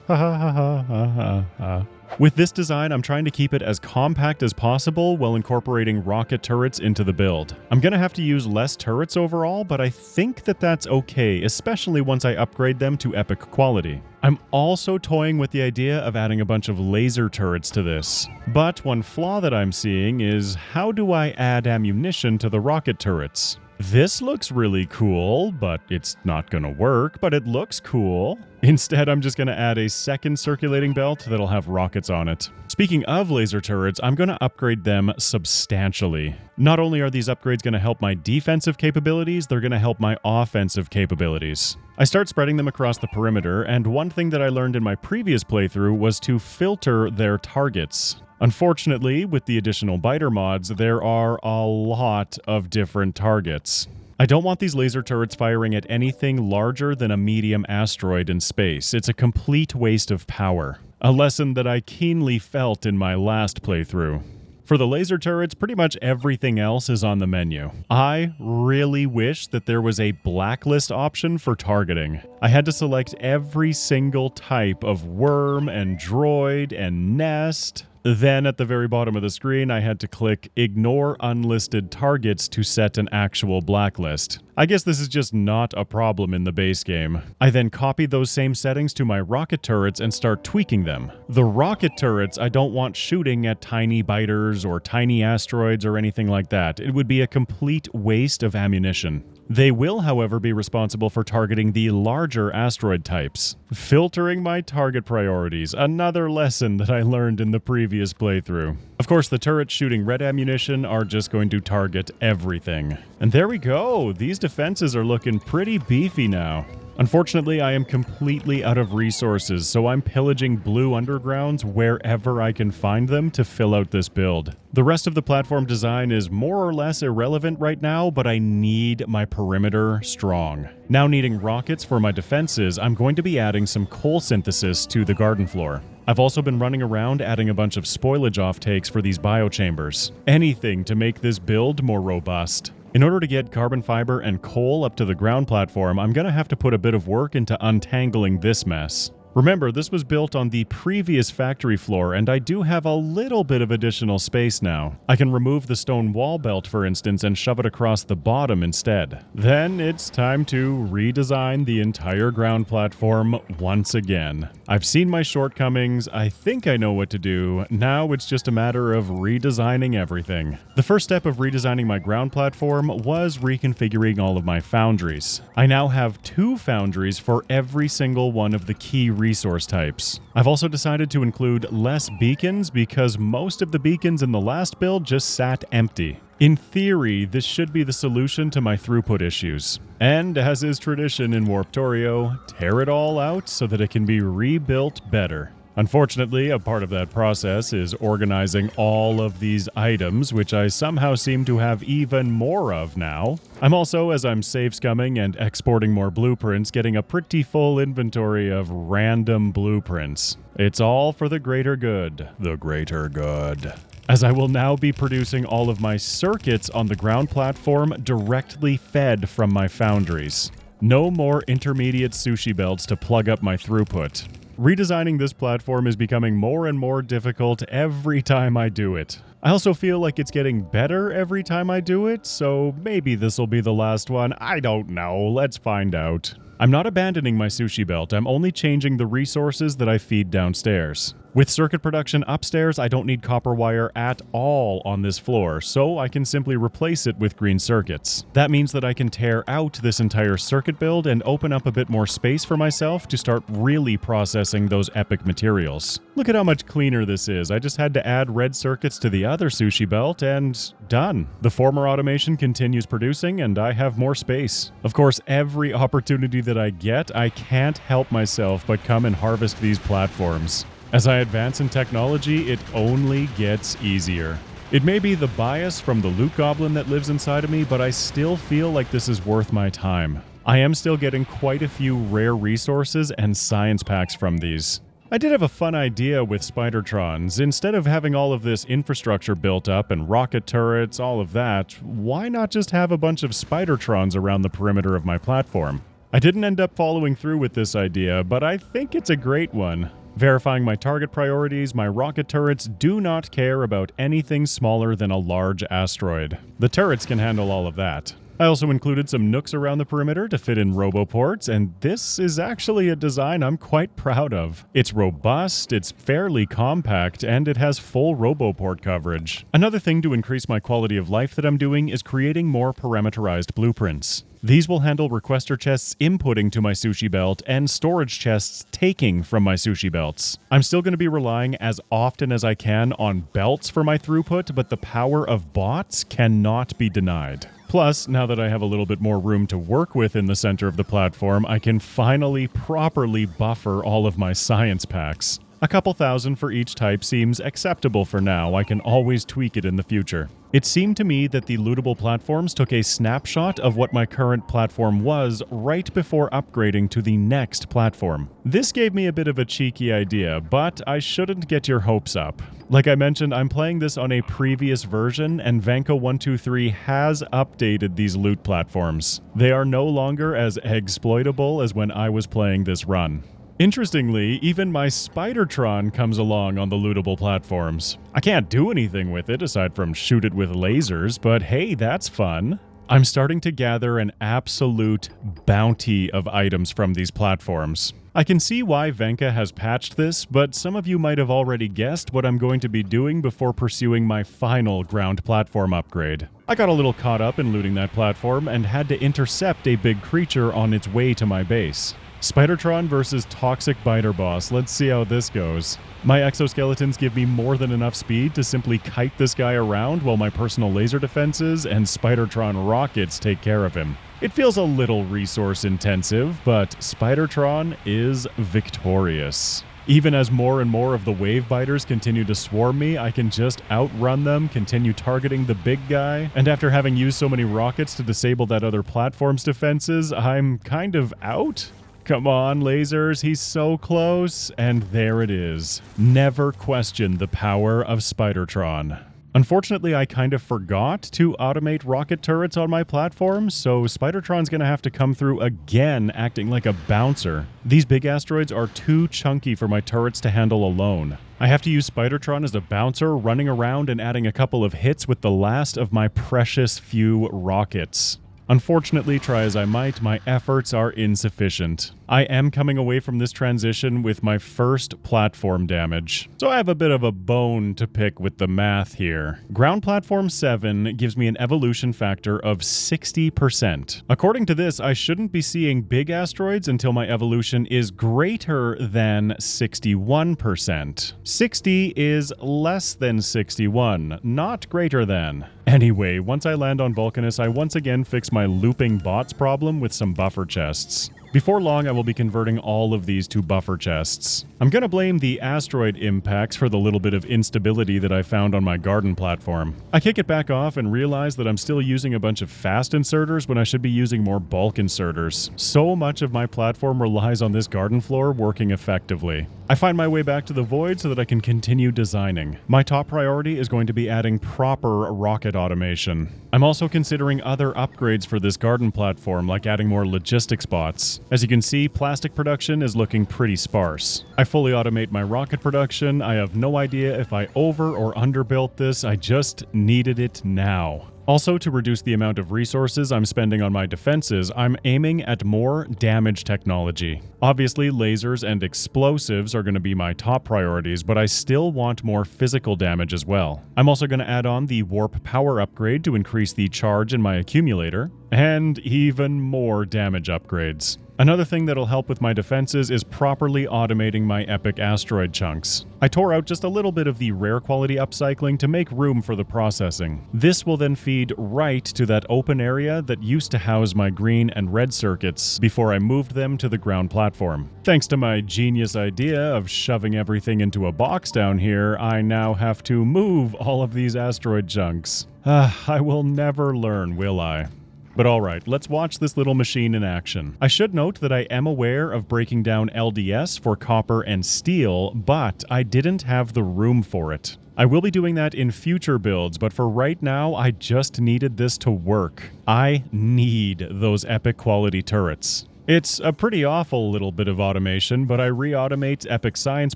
Haha, haha, haha, haha. With this design, I'm trying to keep it as compact as possible while incorporating rocket turrets into the build. I'm gonna have to use less turrets overall, but I think that that's okay, especially once I upgrade them to epic quality. I'm also toying with the idea of adding a bunch of laser turrets to this. But one flaw that I'm seeing is, how do I add ammunition to the rocket turrets? This looks really cool, but it's not gonna work, but it looks cool. Instead, I'm just gonna add a second circulating belt that'll have rockets on it. Speaking of laser turrets, I'm gonna upgrade them substantially. Not only are these upgrades gonna help my defensive capabilities, they're gonna help my offensive capabilities. I start spreading them across the perimeter, and one thing that I learned in my previous playthrough was to filter their targets. Unfortunately, with the additional biter mods, there are a lot of different targets. I don't want these laser turrets firing at anything larger than a medium asteroid in space. It's a complete waste of power. A lesson that I keenly felt in my last playthrough. For the laser turrets, pretty much everything else is on the menu. I really wish that there was a blacklist option for targeting. I had to select every single type of worm and droid and nest. Then at the very bottom of the screen, I had to click Ignore Unlisted Targets to set an actual blacklist. I guess this is just not a problem in the base game. I then copied those same settings to my rocket turrets and start tweaking them. The rocket turrets I don't want shooting at tiny biters or tiny asteroids or anything like that. It would be a complete waste of ammunition. They will, however, be responsible for targeting the larger asteroid types. Filtering my target priorities, another lesson that I learned in the previous playthrough. Of course, the turrets shooting red ammunition are just going to target everything. And there we go, these defenses are looking pretty beefy now. Unfortunately, I am completely out of resources, so I'm pillaging blue undergrounds wherever I can find them to fill out this build. The rest of the platform design is more or less irrelevant right now, but I need my perimeter strong. Now needing rockets for my defenses, I'm going to be adding some coal synthesis to the garden floor. I've also been running around adding a bunch of spoilage offtakes for these biochambers. Anything to make this build more robust. In order to get carbon fiber and coal up to the ground platform, I'm going to have to put a bit of work into untangling this mess. Remember, this was built on the previous factory floor, and I do have a little bit of additional space now. I can remove the stone wall belt, for instance, and shove it across the bottom instead. Then it's time to redesign the entire ground platform once again. I've seen my shortcomings, I think I know what to do, now it's just a matter of redesigning everything. The first step of redesigning my ground platform was reconfiguring all of my foundries. I now have 2 foundries for every single one of the key resource types. I've also decided to include less beacons because most of the beacons in the last build just sat empty. In theory, this should be the solution to my throughput issues. And as is tradition in Warptorio, tear it all out so that it can be rebuilt better. Unfortunately, a part of that process is organizing all of these items, which I somehow seem to have even more of now. I'm also, as I'm save scumming and exporting more blueprints, getting a pretty full inventory of random blueprints. It's all for the greater good. The greater good. As I will now be producing all of my circuits on the ground platform directly fed from my foundries. No more intermediate sushi belts to plug up my throughput. Redesigning this platform is becoming more and more difficult every time I do it. I also feel like it's getting better every time I do it, so maybe this will be the last one. I don't know. Let's find out. I'm not abandoning my sushi belt. I'm only changing the resources that I feed downstairs. With circuit production upstairs, I don't need copper wire at all on this floor, so I can simply replace it with green circuits. That means that I can tear out this entire circuit build and open up a bit more space for myself to start really processing those epic materials. Look at how much cleaner this is. I just had to add red circuits to the other sushi belt and done. The former automation continues producing and I have more space. Of course, every opportunity that I get, I can't help myself but come and harvest these platforms. As I advance in technology, it only gets easier. It may be the bias from the loot goblin that lives inside of me, but I still feel like this is worth my time. I am still getting quite a few rare resources and science packs from these. I did have a fun idea with Spidertrons. Instead of having all of this infrastructure built up and rocket turrets, all of that, why not just have a bunch of Spidertrons around the perimeter of my platform? I didn't end up following through with this idea, but I think it's a great one. Verifying my target priorities, my rocket turrets do not care about anything smaller than a large asteroid. The turrets can handle all of that. I also included some nooks around the perimeter to fit in roboports, and this is actually a design I'm quite proud of. It's robust, it's fairly compact, and it has full roboport coverage. Another thing to increase my quality of life that I'm doing is creating more parameterized blueprints. These will handle requester chests inputting to my sushi belt and storage chests taking from my sushi belts. I'm still going to be relying as often as I can on belts for my throughput, but the power of bots cannot be denied. Plus, now that I have a little bit more room to work with in the center of the platform, I can finally properly buffer all of my science packs. A couple thousand for each type seems acceptable for now. I can always tweak it in the future. It seemed to me that the lootable platforms took a snapshot of what my current platform was right before upgrading to the next platform. This gave me a bit of a cheeky idea, but I shouldn't get your hopes up. Like I mentioned, I'm playing this on a previous version, and Vanco123 has updated these loot platforms. They are no longer as exploitable as when I was playing this run. Interestingly, even my Spidertron comes along on the lootable platforms. I can't do anything with it aside from shoot it with lasers, but hey, that's fun. I'm starting to gather an absolute bounty of items from these platforms. I can see why Venka has patched this, but some of you might have already guessed what I'm going to be doing before pursuing my final ground platform upgrade. I got a little caught up in looting that platform and had to intercept a big creature on its way to my base. Spidertron versus Toxic Biter Boss. Let's see how this goes. My exoskeletons give me more than enough speed to simply kite this guy around while my personal laser defenses and Spidertron rockets take care of him. It feels a little resource intensive, but Spidertron is victorious. Even as more and more of the wave biters continue to swarm me, I can just outrun them, continue targeting the big guy, and after having used so many rockets to disable that other platform's defenses, I'm kind of out? Come on, lasers, he's so close, and there it is. Never question the power of Spidertron. Unfortunately, I kind of forgot to automate rocket turrets on my platform, so Spidertron's gonna have to come through again acting like a bouncer. These big asteroids are too chunky for my turrets to handle alone. I have to use Spidertron as a bouncer, running around and adding a couple of hits with the last of my precious few rockets. Unfortunately, try as I might, my efforts are insufficient. I am coming away from this transition with my first platform damage, so I have a bit of a bone to pick with the math here. Ground Platform 7 gives me an evolution factor of 60%. According to this, I shouldn't be seeing big asteroids until my evolution is greater than 61%. 60 is less than 61, not greater than. Anyway, once I land on Vulcanus, I once again fix my looping bots problem with some buffer chests. Before long, I will be converting all of these to buffer chests. I'm gonna blame the asteroid impacts for the little bit of instability that I found on my garden platform. I kick it back off and realize that I'm still using a bunch of fast inserters when I should be using more bulk inserters. So much of my platform relies on this garden floor working effectively. I find my way back to the void so that I can continue designing. My top priority is going to be adding proper rocket automation. I'm also considering other upgrades for this garden platform, like adding more logistics bots. As you can see, plastic production is looking pretty sparse. I fully automate my rocket production. I have no idea if I over or underbuilt this. I just needed it now. Also, to reduce the amount of resources I'm spending on my defenses, I'm aiming at more damage technology. Obviously, lasers and explosives are going to be my top priorities, but I still want more physical damage as well. I'm also going to add on the warp power upgrade to increase the charge in my accumulator, and even more damage upgrades. Another thing that'll help with my defenses is properly automating my epic asteroid chunks. I tore out just a little bit of the rare quality upcycling to make room for the processing. This will then feed right to that open area that used to house my green and red circuits before I moved them to the ground platform. Thanks to my genius idea of shoving everything into a box down here, I now have to move all of these asteroid chunks. I will never learn, will I? But alright, let's watch this little machine in action. I should note that I am aware of breaking down LDS for copper and steel, but I didn't have the room for it. I will be doing that in future builds, but for right now, I just needed this to work. I need those epic quality turrets. It's a pretty awful little bit of automation, but I re-automate epic science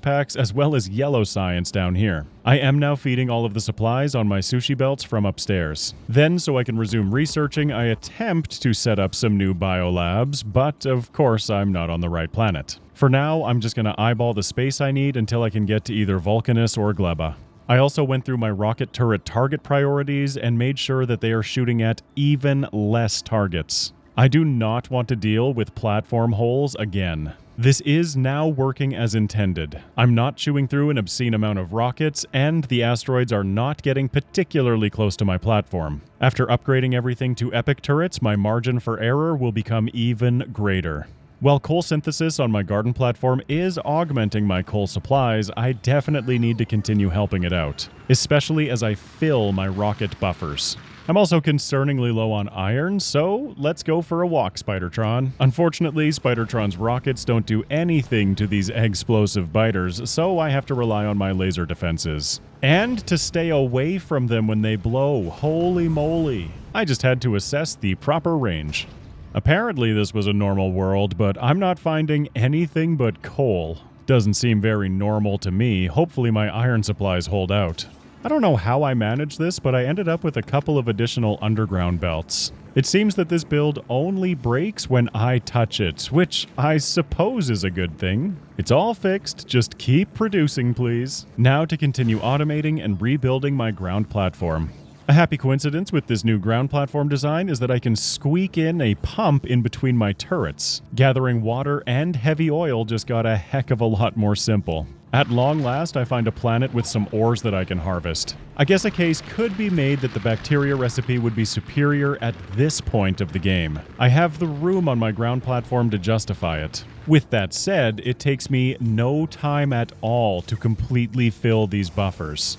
packs as well as yellow science down here. I am now feeding all of the supplies on my sushi belts from upstairs. Then, so I can resume researching, I attempt to set up some new biolabs, but of course I'm not on the right planet. For now, I'm just gonna eyeball the space I need until I can get to either Vulcanus or Gleba. I also went through my rocket turret target priorities and made sure that they are shooting at even less targets. I do not want to deal with platform holes again. This is now working as intended. I'm not chewing through an obscene amount of rockets, and the asteroids are not getting particularly close to my platform. After upgrading everything to epic turrets, my margin for error will become even greater. While coal synthesis on my garden platform is augmenting my coal supplies, I definitely need to continue helping it out, especially as I fill my rocket buffers. I'm also concerningly low on iron, so let's go for a walk, Spidertron. Unfortunately, Spidertron's rockets don't do anything to these explosive biters, so I have to rely on my laser defenses. And to stay away from them when they blow, holy moly. I just had to assess the proper range. Apparently this was a normal world, but I'm not finding anything but coal. Doesn't seem very normal to me. Hopefully my iron supplies hold out. I don't know how I managed this, but I ended up with a couple of additional underground belts. It seems that this build only breaks when I touch it, which I suppose is a good thing. It's all fixed, just keep producing, please. Now to continue automating and rebuilding my ground platform. A happy coincidence with this new ground platform design is that I can squeak in a pump in between my turrets. Gathering water and heavy oil just got a heck of a lot more simple. At long last, I find a planet with some ores that I can harvest. I guess a case could be made that the bacteria recipe would be superior at this point of the game. I have the room on my ground platform to justify it. With that said, it takes me no time at all to completely fill these buffers.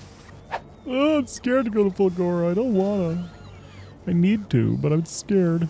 Oh, I'm scared to go to Fulgora. I don't wanna. I need to, but I'm scared.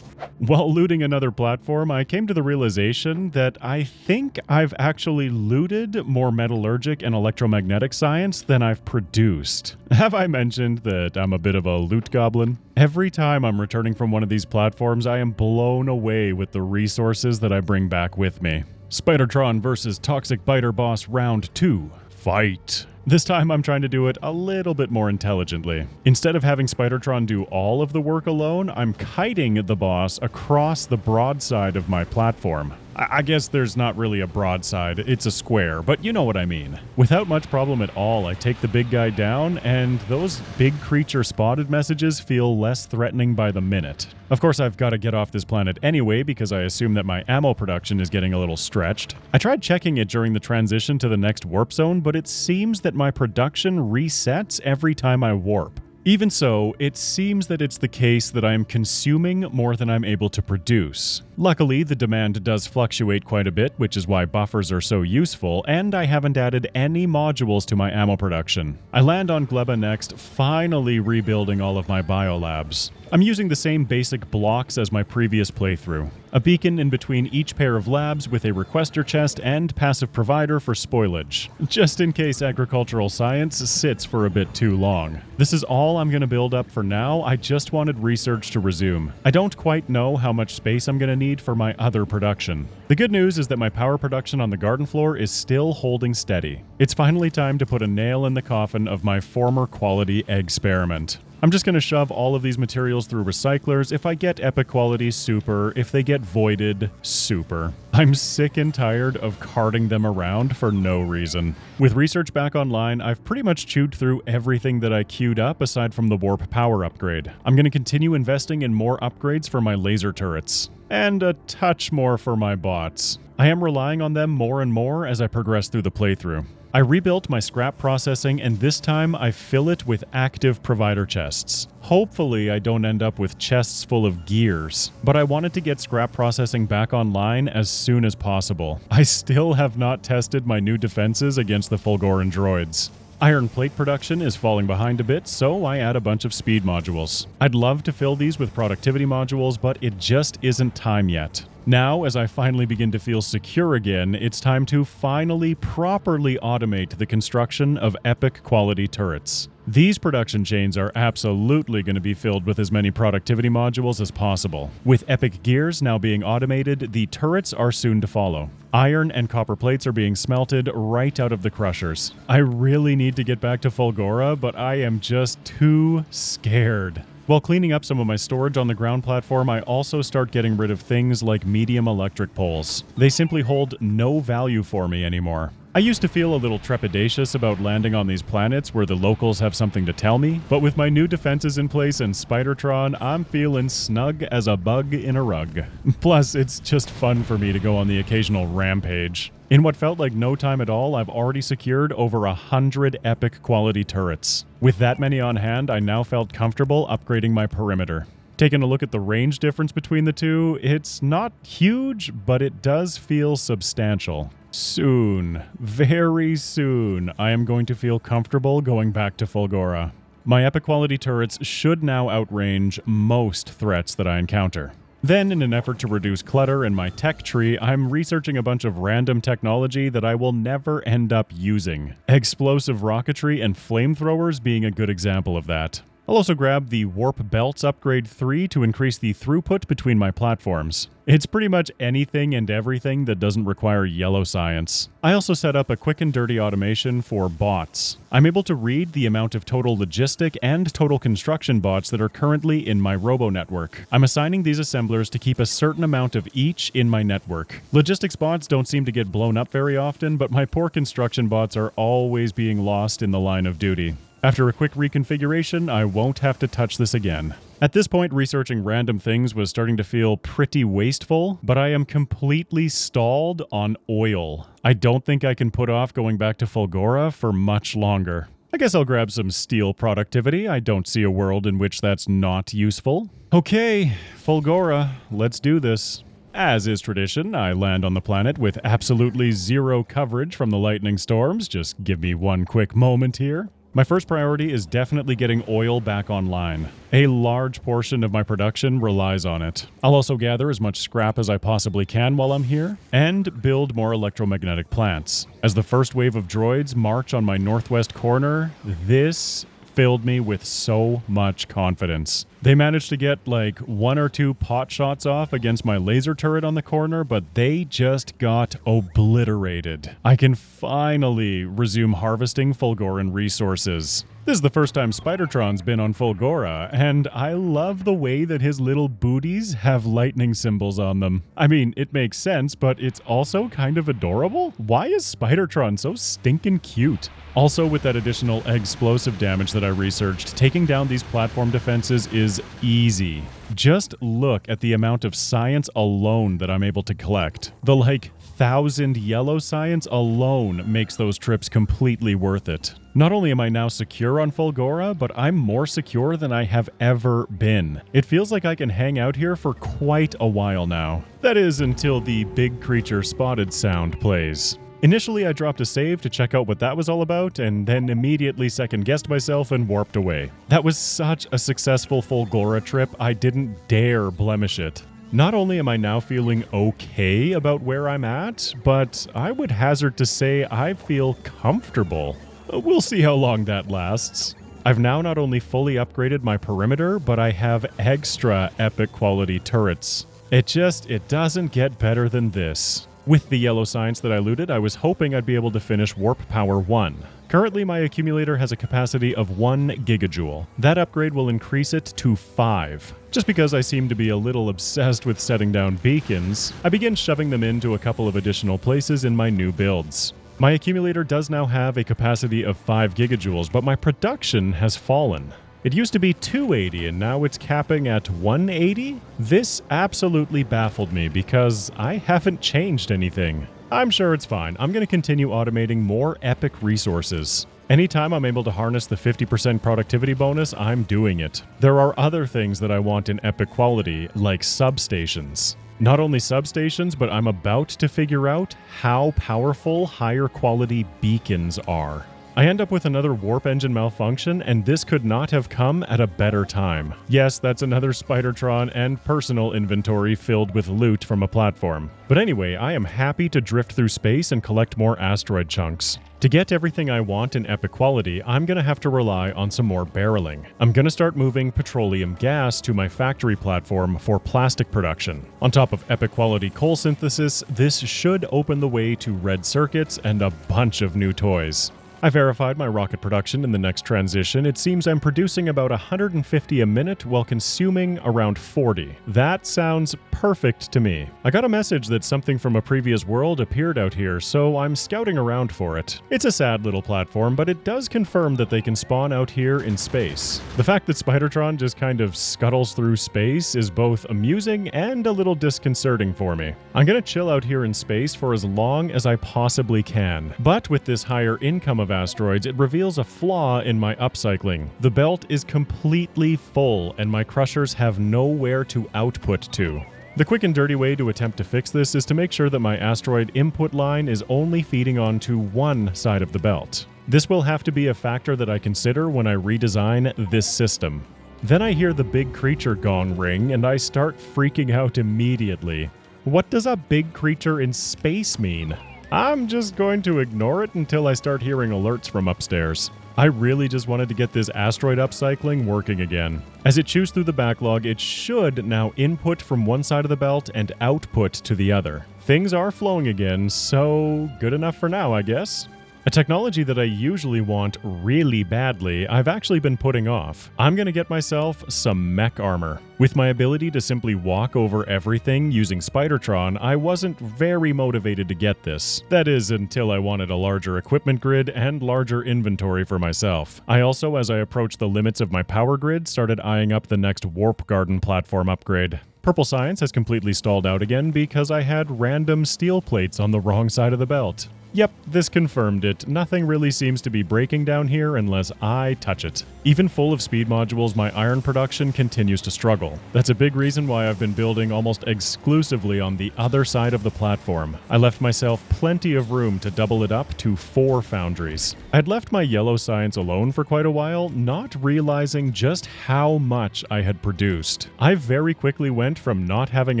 While looting another platform, I came to the realization that I think I've actually looted more metallurgic and electromagnetic science than I've produced. Have I mentioned that I'm a bit of a loot goblin? Every time I'm returning from one of these platforms, I am blown away with the resources that I bring back with me. Spidertron versus Toxic Biter Boss Round 2. Fight! This time I'm trying to do it a little bit more intelligently. Instead of having Spidertron do all of the work alone, I'm kiting the boss across the broadside of my platform. I guess there's not really a broadside, it's a square, but you know what I mean. Without much problem at all, I take the big guy down, and those big creature spotted messages feel less threatening by the minute. Of course, I've got to get off this planet anyway, because I assume that my ammo production is getting a little stretched. I tried checking it during the transition to the next warp zone, but it seems that my production resets every time I warp. Even so, it seems that it's the case that I am consuming more than I'm able to produce. Luckily, the demand does fluctuate quite a bit, which is why buffers are so useful, and I haven't added any modules to my ammo production. I land on Gleba next, finally rebuilding all of my biolabs. I'm using the same basic blocks as my previous playthrough. A beacon in between each pair of labs with a requester chest and passive provider for spoilage, just in case agricultural science sits for a bit too long. This is all I'm going to build up for now. I just wanted research to resume. I don't quite know how much space I'm going to need for my other production. The good news is that my power production on the garden floor is still holding steady. It's finally time to put a nail in the coffin of my former quality experiment. I'm just going to shove all of these materials through recyclers. If I get epic quality, super. If they get voided, super. I'm sick and tired of carting them around for no reason. With research back online, I've pretty much chewed through everything that I queued up aside from the warp power upgrade. I'm going to continue investing in more upgrades for my laser turrets. And a touch more for my bots. I am relying on them more and more as I progress through the playthrough. I rebuilt my scrap processing, and this time I fill it with active provider chests. Hopefully I don't end up with chests full of gears, but I wanted to get scrap processing back online as soon as possible. I still have not tested my new defenses against the Fulgoran droids. Iron plate production is falling behind a bit, so I add a bunch of speed modules. I'd love to fill these with productivity modules, but it just isn't time yet. Now, as I finally begin to feel secure again, it's time to finally properly automate the construction of epic quality turrets. These production chains are absolutely going to be filled with as many productivity modules as possible. With epic gears now being automated, the turrets are soon to follow. Iron and copper plates are being smelted right out of the crushers. I really need to get back to Fulgora, but I am just too scared. While cleaning up some of my storage on the ground platform, I also start getting rid of things like medium electric poles. They simply hold no value for me anymore. I used to feel a little trepidatious about landing on these planets where the locals have something to tell me, but with my new defenses in place and Spidertron, I'm feeling snug as a bug in a rug. Plus, it's just fun for me to go on the occasional rampage. In what felt like no time at all, I've already secured over 100 epic quality turrets. With that many on hand, I now felt comfortable upgrading my perimeter. Taking a look at the range difference between the two, it's not huge, but it does feel substantial. Soon, very soon, I am going to feel comfortable going back to Fulgora. My epic quality turrets should now outrange most threats that I encounter. Then, in an effort to reduce clutter in my tech tree, I'm researching a bunch of random technology that I will never end up using. Explosive rocketry and flamethrowers being a good example of that. I'll also grab the Warp Belts Upgrade 3 to increase the throughput between my platforms. It's pretty much anything and everything that doesn't require yellow science. I also set up a quick and dirty automation for bots. I'm able to read the amount of total logistic and total construction bots that are currently in my robo network. I'm assigning these assemblers to keep a certain amount of each in my network. Logistics bots don't seem to get blown up very often, but my poor construction bots are always being lost in the line of duty. After a quick reconfiguration, I won't have to touch this again. At this point, researching random things was starting to feel pretty wasteful, but I am completely stalled on oil. I don't think I can put off going back to Fulgora for much longer. I guess I'll grab some steel productivity. I don't see a world in which that's not useful. Okay, Fulgora, let's do this. As is tradition, I land on the planet with absolutely zero coverage from the lightning storms. Just give me one quick moment here. My first priority is definitely getting oil back online. A large portion of my production relies on it. I'll also gather as much scrap as I possibly can while I'm here, and build more electromagnetic plants. As the first wave of droids march on my northwest corner, this filled me with so much confidence. They managed to get like 1 or 2 pot shots off against my laser turret on the corner, but they just got obliterated. I can finally resume harvesting Fulgoran resources. This is the first time Spidertron's been on Fulgora, and I love the way that his little booties have lightning symbols on them. I mean, it makes sense, but it's also kind of adorable. Why is Spidertron so stinking cute? Also, with that additional explosive damage that I researched, taking down these platform defenses is easy. Just look at the amount of science alone that I'm able to collect. The 1,000 yellow science alone makes those trips completely worth it. Not only am I now secure on Fulgora, but I'm more secure than I have ever been. It feels like I can hang out here for quite a while now. That is, until the big creature spotted sound plays. Initially, I dropped a save to check out what that was all about, and then immediately second-guessed myself and warped away. That was such a successful Fulgora trip, I didn't dare blemish it. Not only am I now feeling okay about where I'm at, but I would hazard to say I feel comfortable. We'll see how long that lasts. I've now not only fully upgraded my perimeter, but I have extra epic quality turrets. It doesn't get better than this. With the yellow science that I looted, I was hoping I'd be able to finish Warp Power 1. Currently, my accumulator has a capacity of 1 gigajoule. That upgrade will increase it to 5. Just because I seem to be a little obsessed with setting down beacons, I begin shoving them into a couple of additional places in my new builds. My accumulator does now have a capacity of 5 gigajoules, but my production has fallen. It used to be 280 and now it's capping at 180? This absolutely baffled me because I haven't changed anything. I'm sure it's fine. I'm going to continue automating more epic resources. Anytime I'm able to harness the 50% productivity bonus, I'm doing it. There are other things that I want in epic quality, like substations. Not only substations, but I'm about to figure out how powerful higher quality beacons are. I end up with another warp engine malfunction, and this could not have come at a better time. Yes, that's another Spidertron and personal inventory filled with loot from a platform. But anyway, I am happy to drift through space and collect more asteroid chunks. To get everything I want in epic quality, I'm going to have to rely on some more barreling. I'm going to start moving petroleum gas to my factory platform for plastic production. On top of epic quality coal synthesis, this should open the way to red circuits and a bunch of new toys. I verified my rocket production in the next transition. It seems I'm producing about 150 a minute while consuming around 40. That sounds perfect to me. I got a message that something from a previous world appeared out here, so I'm scouting around for it. It's a sad little platform, but it does confirm that they can spawn out here in space. The fact that Spidertron just kind of scuttles through space is both amusing and a little disconcerting for me. I'm gonna chill out here in space for as long as I possibly can, but with this higher income of asteroids, it reveals a flaw in my upcycling. The belt is completely full, and my crushers have nowhere to output to. The quick and dirty way to attempt to fix this is to make sure that my asteroid input line is only feeding onto one side of the belt. This will have to be a factor that I consider when I redesign this system. Then I hear the big creature gong ring, and I start freaking out immediately. What does a big creature in space mean? I'm just going to ignore it until I start hearing alerts from upstairs. I really just wanted to get this asteroid upcycling working again. As it chews through the backlog, it should now input from one side of the belt and output to the other. Things are flowing again, so good enough for now, I guess. A technology that I usually want really badly, I've actually been putting off. I'm gonna get myself some mech armor. With my ability to simply walk over everything using Spidertron, I wasn't very motivated to get this. That is, until I wanted a larger equipment grid and larger inventory for myself. I also, as I approached the limits of my power grid, started eyeing up the next Warp Garden platform upgrade. Purple Science has completely stalled out again because I had random steel plates on the wrong side of the belt. Yep, this confirmed it. Nothing really seems to be breaking down here unless I touch it. Even full of speed modules, my iron production continues to struggle. That's a big reason why I've been building almost exclusively on the other side of the platform. I left myself plenty of room to double it up to 4 foundries. I'd left my yellow science alone for quite a while, not realizing just how much I had produced. I very quickly went from not having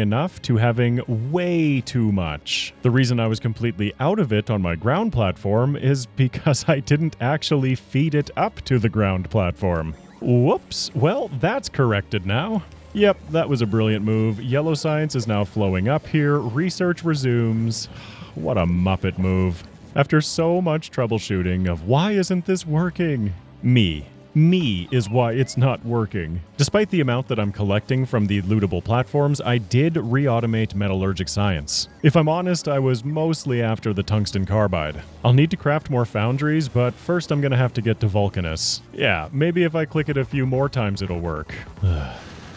enough to having way too much. The reason I was completely out of it on my ground platform is because I didn't actually feed it up to the ground platform. Whoops, well, that's corrected now. Yep, that was a brilliant move. Yellow science is now flowing up here. Research resumes. What a Muppet move. After so much troubleshooting of why isn't this working? Me is why it's not working. Despite the amount that I'm collecting from the lootable platforms, I did re-automate metallurgic science. If I'm honest, I was mostly after the tungsten carbide. I'll need to craft more foundries, but first I'm gonna have to get to Vulcanus. Yeah, maybe if I click it a few more times it'll work.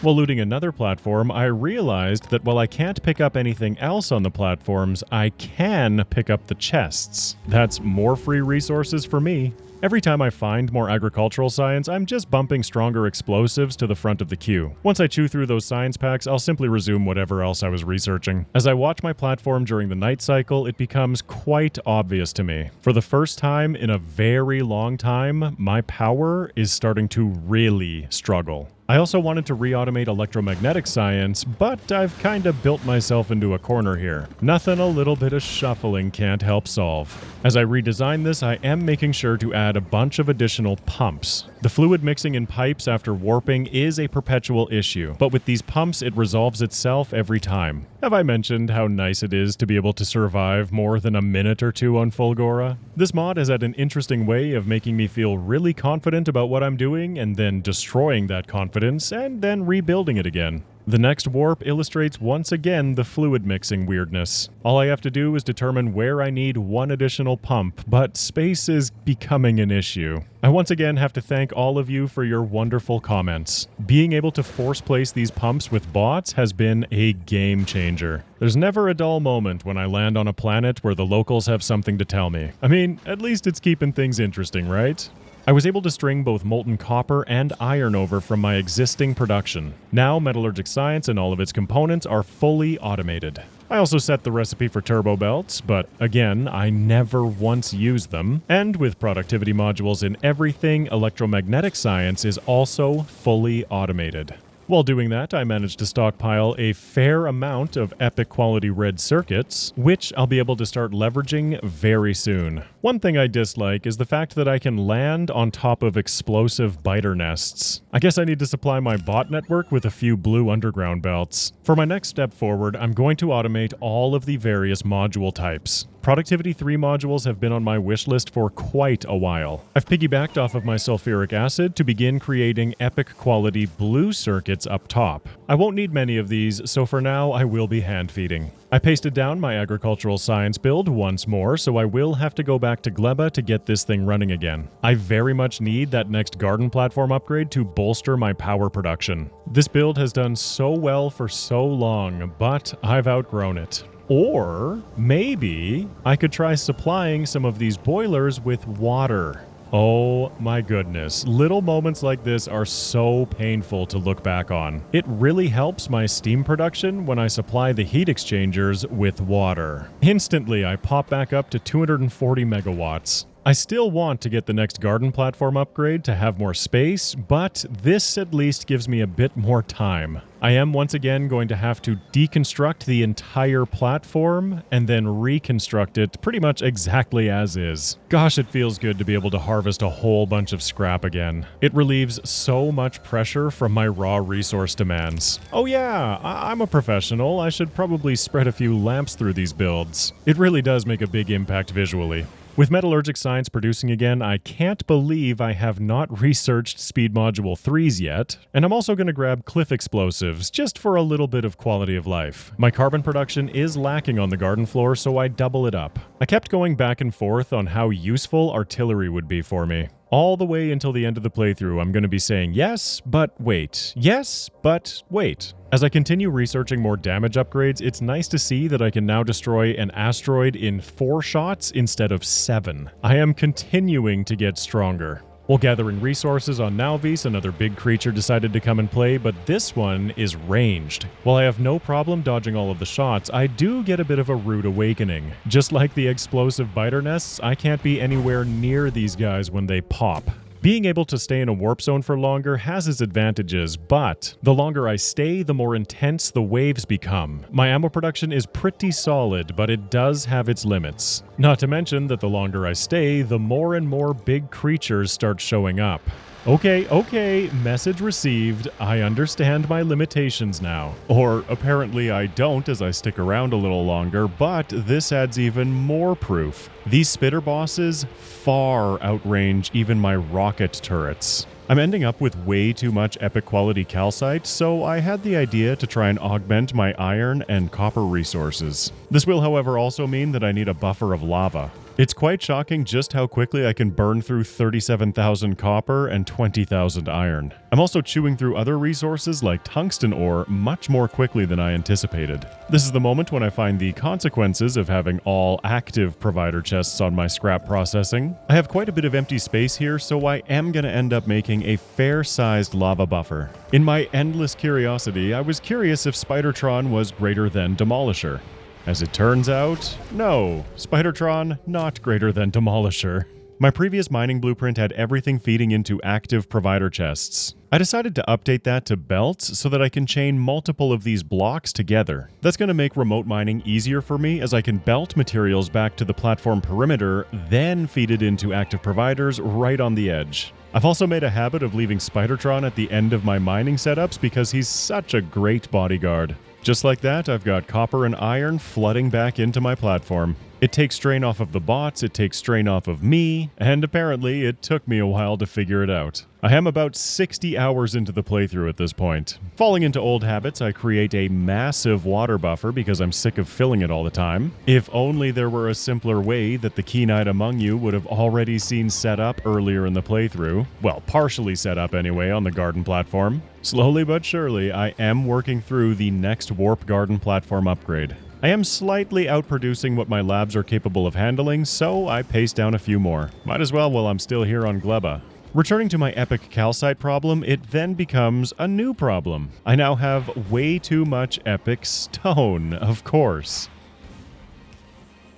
While looting another platform, I realized that while I can't pick up anything else on the platforms, I can pick up the chests. That's more free resources for me. Every time I find more agricultural science, I'm just bumping stronger explosives to the front of the queue. Once I chew through those science packs, I'll simply resume whatever else I was researching. As I watch my platform during the night cycle, it becomes quite obvious to me. For the first time in a very long time, my power is starting to really struggle. I also wanted to re-automate electromagnetic science, but I've kinda built myself into a corner here. Nothing a little bit of shuffling can't help solve. As I redesign this, I am making sure to add a bunch of additional pumps. The fluid mixing in pipes after warping is a perpetual issue, but with these pumps it resolves itself every time. Have I mentioned how nice it is to be able to survive more than a minute or two on Fulgora? This mod has had an interesting way of making me feel really confident about what I'm doing and then destroying that confidence and then rebuilding it again. The next warp illustrates once again the fluid mixing weirdness. All I have to do is determine where I need one additional pump, but space is becoming an issue. I once again have to thank all of you for your wonderful comments. Being able to force place these pumps with bots has been a game changer. There's never a dull moment when I land on a planet where the locals have something to tell me. I mean, at least it's keeping things interesting, right? I was able to string both molten copper and iron over from my existing production. Now, metallurgic science and all of its components are fully automated. I also set the recipe for turbo belts, but again, I never once used them. And with productivity modules in everything, electromagnetic science is also fully automated. While doing that, I managed to stockpile a fair amount of epic quality red circuits, which I'll be able to start leveraging very soon. One thing I dislike is the fact that I can land on top of explosive biter nests. I guess I need to supply my bot network with a few blue underground belts. For my next step forward, I'm going to automate all of the various module types. Productivity 3 modules have been on my wish list for quite a while. I've piggybacked off of my sulfuric acid to begin creating epic quality blue circuits up top. I won't need many of these, so for now I will be hand feeding. I pasted down my agricultural science build once more, so I will have to go back to Gleba to get this thing running again. I very much need that next garden platform upgrade to bolster my power production. This build has done so well for so long, but I've outgrown it. Or maybe I could try supplying some of these boilers with water. Oh my goodness, little moments like this are so painful to look back on. It really helps my steam production when I supply the heat exchangers with water. Instantly, I pop back up to 240 megawatts. I still want to get the next garden platform upgrade to have more space, but this at least gives me a bit more time. I am once again going to have to deconstruct the entire platform and then reconstruct it pretty much exactly as is. Gosh, it feels good to be able to harvest a whole bunch of scrap again. It relieves so much pressure from my raw resource demands. Oh yeah, I'm a professional. I should probably spread a few lamps through these builds. It really does make a big impact visually. With metallurgic science producing again, I can't believe I have not researched Speed Module 3s yet, and I'm also going to grab cliff explosives just for a little bit of quality of life. My carbon production is lacking on the garden floor, so I double it up. I kept going back and forth on how useful artillery would be for me. All the way until the end of the playthrough, I'm going to be saying yes, but wait. Yes, but wait. As I continue researching more damage upgrades, it's nice to see that I can now destroy an asteroid in 4 shots instead of 7. I am continuing to get stronger. While gathering resources on Nalvis, another big creature decided to come and play, but this one is ranged. While I have no problem dodging all of the shots, I do get a bit of a rude awakening. Just like the explosive biter nests, I can't be anywhere near these guys when they pop. Being able to stay in a warp zone for longer has its advantages, but the longer I stay, the more intense the waves become. My ammo production is pretty solid, but it does have its limits. Not to mention that the longer I stay, the more and more big creatures start showing up. Okay, message received. I understand my limitations now. Or apparently I don't as I stick around a little longer, but this adds even more proof. These spitter bosses far outrange even my rocket turrets. I'm ending up with way too much epic quality calcite, so I had the idea to try and augment my iron and copper resources. This will, however, also mean that I need a buffer of lava. It's quite shocking just how quickly I can burn through 37,000 copper and 20,000 iron. I'm also chewing through other resources like tungsten ore much more quickly than I anticipated. This is the moment when I find the consequences of having all active provider chests on my scrap processing. I have quite a bit of empty space here, so I am going to end up making a fair-sized lava buffer. In my endless curiosity, I was curious if Spidertron was greater than Demolisher. As it turns out, no, Spidertron not greater than Demolisher. My previous mining blueprint had everything feeding into active provider chests. I decided to update that to belts so that I can chain multiple of these blocks together. That's going to make remote mining easier for me as I can belt materials back to the platform perimeter, then feed it into active providers right on the edge. I've also made a habit of leaving Spidertron at the end of my mining setups because he's such a great bodyguard. Just like that, I've got copper and iron flooding back into my platform. It takes strain off of the bots, it takes strain off of me, and apparently it took me a while to figure it out. I am about 60 hours into the playthrough at this point. Falling into old habits, I create a massive water buffer because I'm sick of filling it all the time. If only there were a simpler way that the keen-eyed among you would have already seen set up earlier in the playthrough. Well, partially set up anyway on the garden platform. Slowly but surely, I am working through the next warp garden platform upgrade. I am slightly outproducing what my labs are capable of handling, so I pace down a few more. Might as well while I'm still here on Gleba. Returning to my epic calcite problem, it then becomes a new problem. I now have way too much epic stone, of course.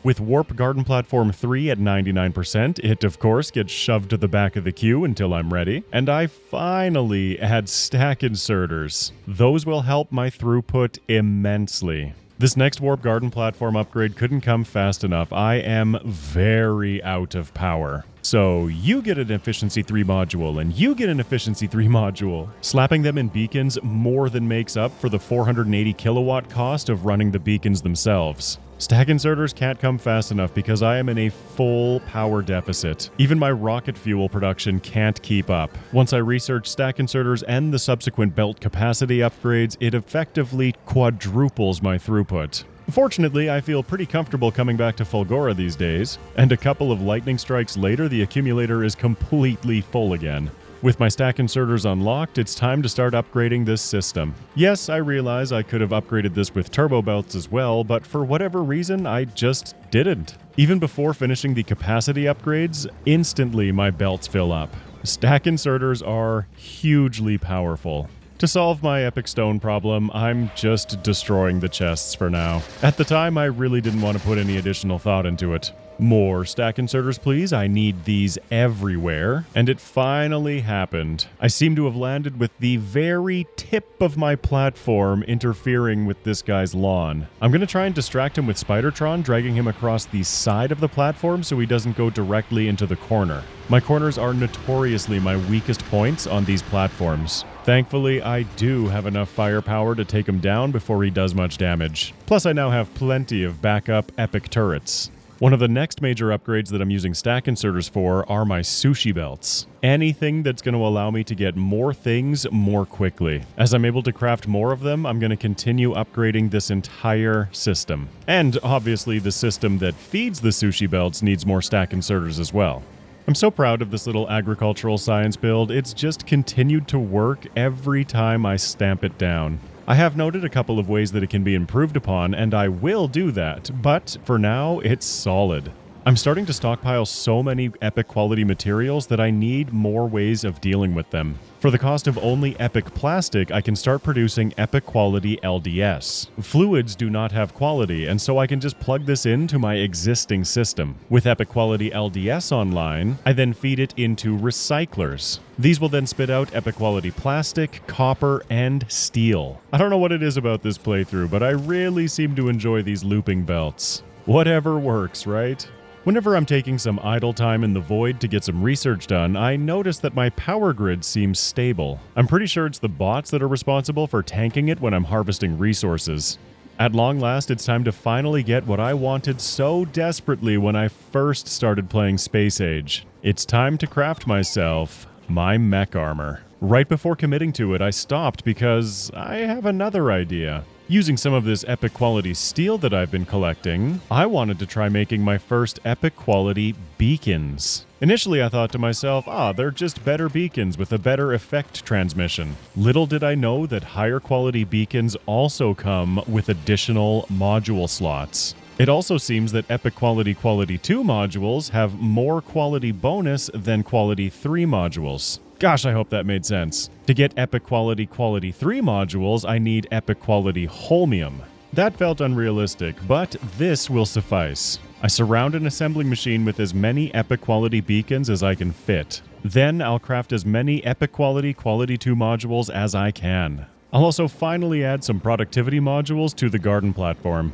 With Warp Garden Platform 3 at 99%, it of course gets shoved to the back of the queue until I'm ready, and I finally add stack inserters. Those will help my throughput immensely. This next Warp Garden Platform upgrade couldn't come fast enough. I am very out of power. So you get an Efficiency 3 module, and you get an Efficiency 3 module. Slapping them in beacons more than makes up for the 480 kilowatt cost of running the beacons themselves. Stack inserters can't come fast enough because I am in a full power deficit. Even my rocket fuel production can't keep up. Once I research stack inserters and the subsequent belt capacity upgrades, it effectively quadruples my throughput. Fortunately, I feel pretty comfortable coming back to Fulgora these days, and a couple of lightning strikes later, the accumulator is completely full again. With my stack inserters unlocked, it's time to start upgrading this system. Yes, I realize I could have upgraded this with turbo belts as well, but for whatever reason, I just didn't. Even before finishing the capacity upgrades, instantly my belts fill up. Stack inserters are hugely powerful. To solve my epic stone problem, I'm just destroying the chests for now. At the time, I really didn't want to put any additional thought into it. More stack inserters, please. I need these everywhere. And it finally happened. I seem to have landed with the very tip of my platform interfering with this guy's lawn. I'm going to try and distract him with Spidertron, dragging him across the side of the platform so he doesn't go directly into the corner. My corners are notoriously my weakest points on these platforms. Thankfully, I do have enough firepower to take him down before he does much damage. Plus, I now have plenty of backup epic turrets. One of the next major upgrades that I'm using stack inserters for are my sushi belts. Anything that's going to allow me to get more things more quickly. As I'm able to craft more of them, I'm going to continue upgrading this entire system. And obviously, the system that feeds the sushi belts needs more stack inserters as well. I'm so proud of this little agricultural science build. It's just continued to work every time I stamp it down. I have noted a couple of ways that it can be improved upon, and I will do that, but for now, it's solid. I'm starting to stockpile so many epic quality materials that I need more ways of dealing with them. For the cost of only epic plastic, I can start producing epic quality LDS. Fluids do not have quality, and so I can just plug this into my existing system. With epic quality LDS online, I then feed it into recyclers. These will then spit out epic quality plastic, copper, and steel. I don't know what it is about this playthrough, but I really seem to enjoy these looping belts. Whatever works, right? Whenever I'm taking some idle time in the void to get some research done, I notice that my power grid seems stable. I'm pretty sure it's the bots that are responsible for tanking it when I'm harvesting resources. At long last, it's time to finally get what I wanted so desperately when I first started playing Space Age. It's time to craft myself my mech armor. Right before committing to it, I stopped because I have another idea. Using some of this epic quality steel that I've been collecting, I wanted to try making my first epic quality beacons. Initially, I thought to myself, they're just better beacons with a better effect transmission. Little did I know that higher quality beacons also come with additional module slots. It also seems that epic quality 2 modules have more quality bonus than quality 3 modules. Gosh, I hope that made sense. To get epic quality 3 modules, I need epic quality holmium. That felt unrealistic, but this will suffice. I surround an assembling machine with as many epic quality beacons as I can fit. Then I'll craft as many epic quality 2 modules as I can. I'll also finally add some productivity modules to the garden platform.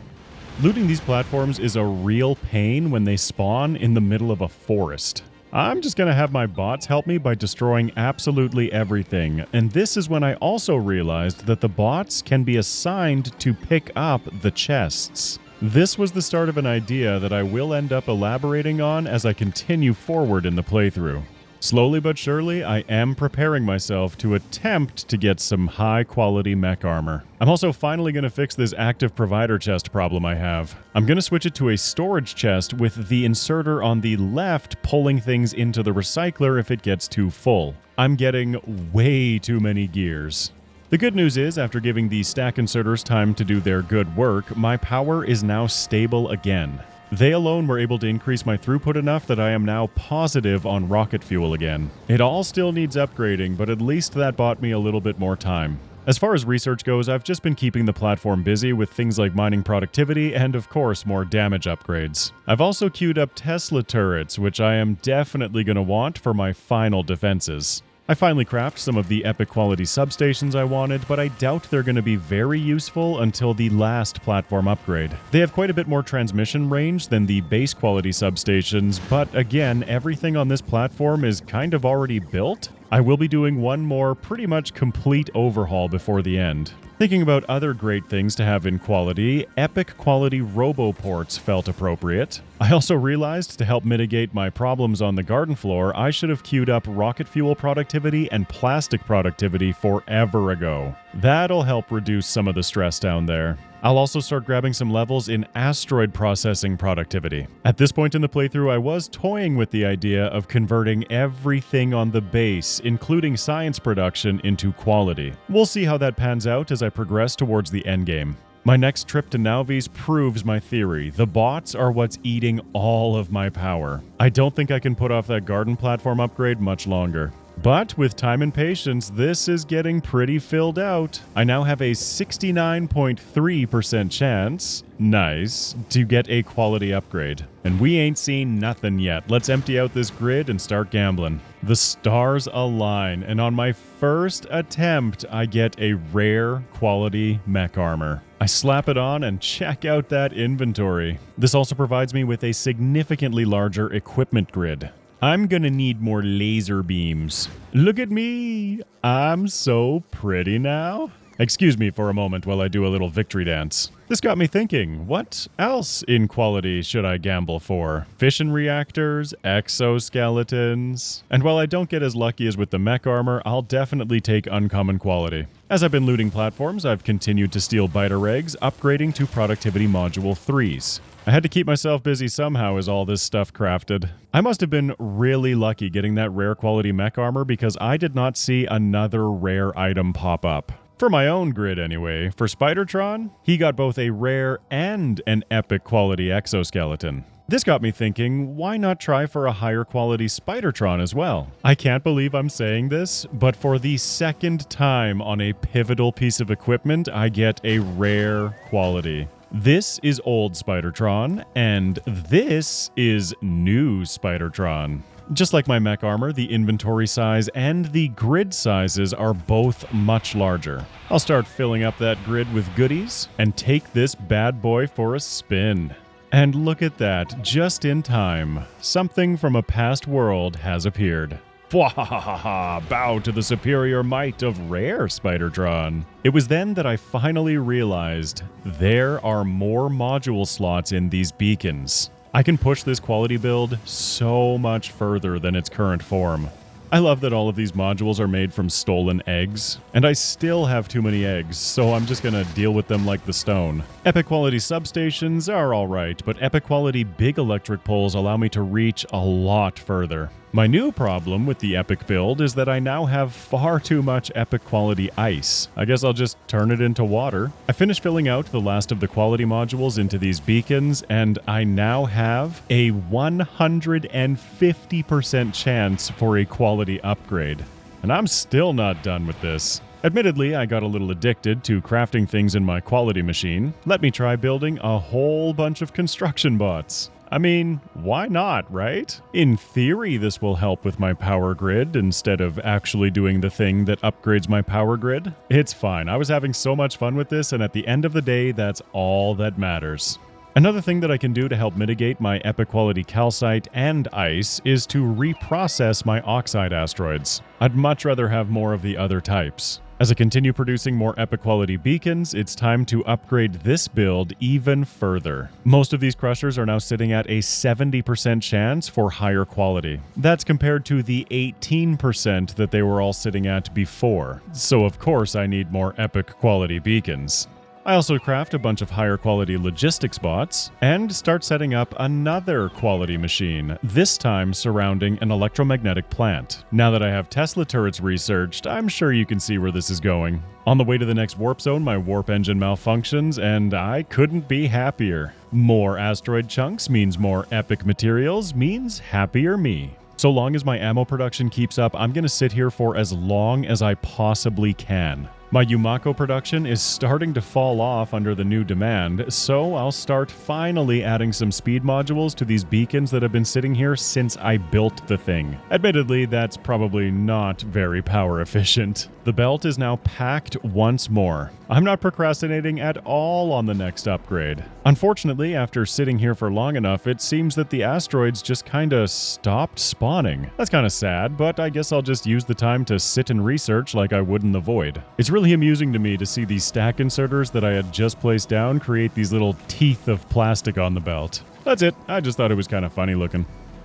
Looting these platforms is a real pain when they spawn in the middle of a forest. I'm just going to have my bots help me by destroying absolutely everything, and this is when I also realized that the bots can be assigned to pick up the chests. This was the start of an idea that I will end up elaborating on as I continue forward in the playthrough. Slowly but surely, I am preparing myself to attempt to get some high-quality mech armor. I'm also finally going to fix this active provider chest problem I have. I'm going to switch it to a storage chest with the inserter on the left pulling things into the recycler if it gets too full. I'm getting way too many gears. The good news is, after giving the stack inserters time to do their good work, my power is now stable again. They alone were able to increase my throughput enough that I am now positive on rocket fuel again. It all still needs upgrading, but at least that bought me a little bit more time. As far as research goes, I've just been keeping the platform busy with things like mining productivity and, of course, more damage upgrades. I've also queued up Tesla turrets, which I am definitely going to want for my final defenses. I finally crafted some of the epic quality substations I wanted, but I doubt they're going to be very useful until the last platform upgrade. They have quite a bit more transmission range than the base quality substations, but again, everything on this platform is kind of already built. I will be doing one more pretty much complete overhaul before the end. Thinking about other great things to have in quality, epic quality roboports felt appropriate. I also realized to help mitigate my problems on the garden floor, I should have queued up rocket fuel productivity and plastic productivity forever ago. That'll help reduce some of the stress down there. I'll also start grabbing some levels in asteroid processing productivity. At this point in the playthrough, I was toying with the idea of converting everything on the base, including science production, into quality. We'll see how that pans out as I progress towards the endgame. My next trip to Nauvis proves my theory. The bots are what's eating all of my power. I don't think I can put off that garden platform upgrade much longer. But with time and patience, this is getting pretty filled out. I now have a 69.3% chance, nice, to get a quality upgrade. And we ain't seen nothing yet. Let's empty out this grid and start gambling. The stars align, and on my first attempt, I get a rare quality mech armor. I slap it on and check out that inventory. This also provides me with a significantly larger equipment grid. I'm gonna need more laser beams. Look at me! I'm so pretty now. Excuse me for a moment while I do a little victory dance. This got me thinking, what else in quality should I gamble for? Fission reactors, exoskeletons. And while I don't get as lucky as with the mech armor, I'll definitely take uncommon quality. As I've been looting platforms, I've continued to steal biter eggs, upgrading to productivity module 3s. I had to keep myself busy somehow as all this stuff crafted. I must have been really lucky getting that rare quality mech armor because I did not see another rare item pop up. For my own grid anyway. For Spidertron, he got both a rare and an epic quality exoskeleton. This got me thinking, why not try for a higher quality Spidertron as well? I can't believe I'm saying this, but for the second time on a pivotal piece of equipment, I get a rare quality. This is old Spidertron, and this is new Spidertron. Just like my mech armor, the inventory size and the grid sizes are both much larger. I'll start filling up that grid with goodies and take this bad boy for a spin. And look at that, just in time. Something from a past world has appeared. Fwahahaha, bow to the superior might of rare Spidertron. It was then that I finally realized there are more module slots in these beacons. I can push this quality build so much further than its current form. I love that all of these modules are made from stolen eggs, and I still have too many eggs, so I'm just gonna deal with them like the stone. Epic quality substations are alright, but epic quality big electric poles allow me to reach a lot further. My new problem with the epic build is that I now have far too much epic quality ice. I guess I'll just turn it into water. I finished filling out the last of the quality modules into these beacons, and I now have a 150% chance for a quality upgrade. And I'm still not done with this. Admittedly, I got a little addicted to crafting things in my quality machine. Let me try building a whole bunch of construction bots. I mean, why not, right? In theory, this will help with my power grid instead of actually doing the thing that upgrades my power grid. It's fine. I was having so much fun with this, and at the end of the day, that's all that matters. Another thing that I can do to help mitigate my epic quality calcite and ice is to reprocess my oxide asteroids. I'd much rather have more of the other types. As I continue producing more epic quality beacons, it's time to upgrade this build even further. Most of these crushers are now sitting at a 70% chance for higher quality. That's compared to the 18% that they were all sitting at before. So of course I need more epic quality beacons. I also craft a bunch of higher quality logistics bots and start setting up another quality machine, this time surrounding an electromagnetic plant. Now that I have Tesla turrets researched, I'm sure you can see where this is going. On the way to the next warp zone, my warp engine malfunctions, and I couldn't be happier. More asteroid chunks means more epic materials, means happier me. So long as my ammo production keeps up, I'm gonna sit here for as long as I possibly can. My Yumako production is starting to fall off under the new demand, so I'll start finally adding some speed modules to these beacons that have been sitting here since I built the thing. Admittedly, that's probably not very power efficient. The belt is now packed once more. I'm not procrastinating at all on the next upgrade. Unfortunately, after sitting here for long enough, it seems that the asteroids just kinda stopped spawning. That's kinda sad, but I guess I'll just use the time to sit and research like I would in the void. It's really amusing to me to see these stack inserters that I had just placed down create these little teeth of plastic on the belt. That's it. I just thought it was kind of funny looking.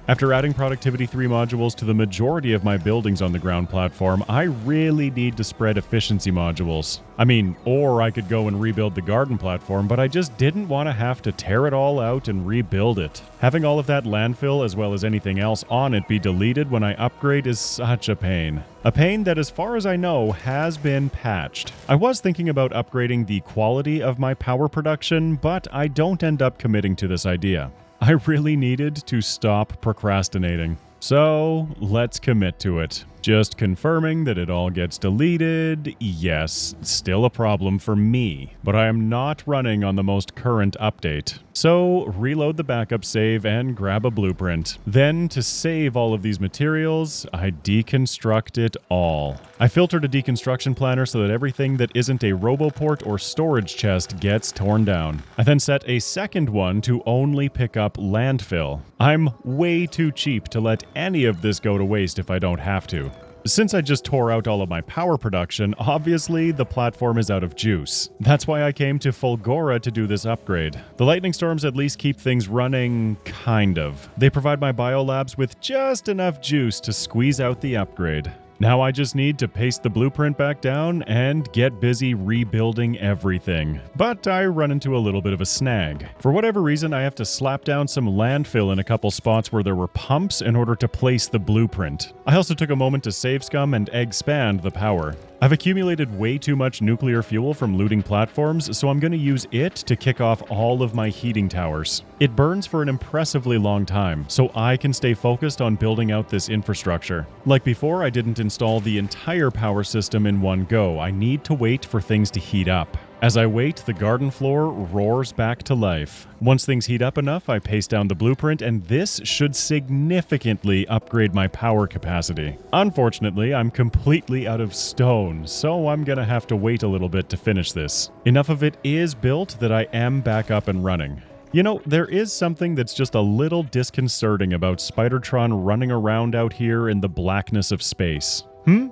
After adding Productivity 3 modules to the majority of my buildings on the ground platform, I really need to spread efficiency modules. I mean, or I could go and rebuild the garden platform, but I just didn't want to have to tear it all out and rebuild it. Having all of that landfill as well as anything else on it be deleted when I upgrade is such a pain. A pain that, as far as I know, has been patched. I was thinking about upgrading the quality of my power production, but I don't end up committing to this idea. I really needed to stop procrastinating. So, let's commit to it. Just confirming that it all gets deleted. Yes, still a problem for me, but I am not running on the most current update. So, reload the backup save and grab a blueprint. Then, to save all of these materials, I deconstruct it all. I filtered a deconstruction planner so that everything that isn't a roboport or storage chest gets torn down. I then set a second one to only pick up landfill. I'm way too cheap to let any of this go to waste if I don't have to. Since I just tore out all of my power production, obviously the platform is out of juice. That's why I came to Fulgora to do this upgrade. The lightning storms at least keep things running, kind of. They provide my biolabs with just enough juice to squeeze out the upgrade. Now I just need to paste the blueprint back down and get busy rebuilding everything. But I run into a little bit of a snag. For whatever reason, I have to slap down some landfill in a couple spots where there were pumps in order to place the blueprint. I also took a moment to save scum and expand the power. I've accumulated way too much nuclear fuel from looting platforms, so I'm going to use it to kick off all of my heating towers. It burns for an impressively long time, so I can stay focused on building out this infrastructure. Like before, I didn't install the entire power system in one go. I need to wait for things to heat up. As I wait, the garden floor roars back to life. Once things heat up enough, I paste down the blueprint, and this should significantly upgrade my power capacity. Unfortunately, I'm completely out of stone, so I'm gonna have to wait a little bit to finish this. Enough of it is built that I am back up and running. You know, there is something that's just a little disconcerting about Spidertron running around out here in the blackness of space.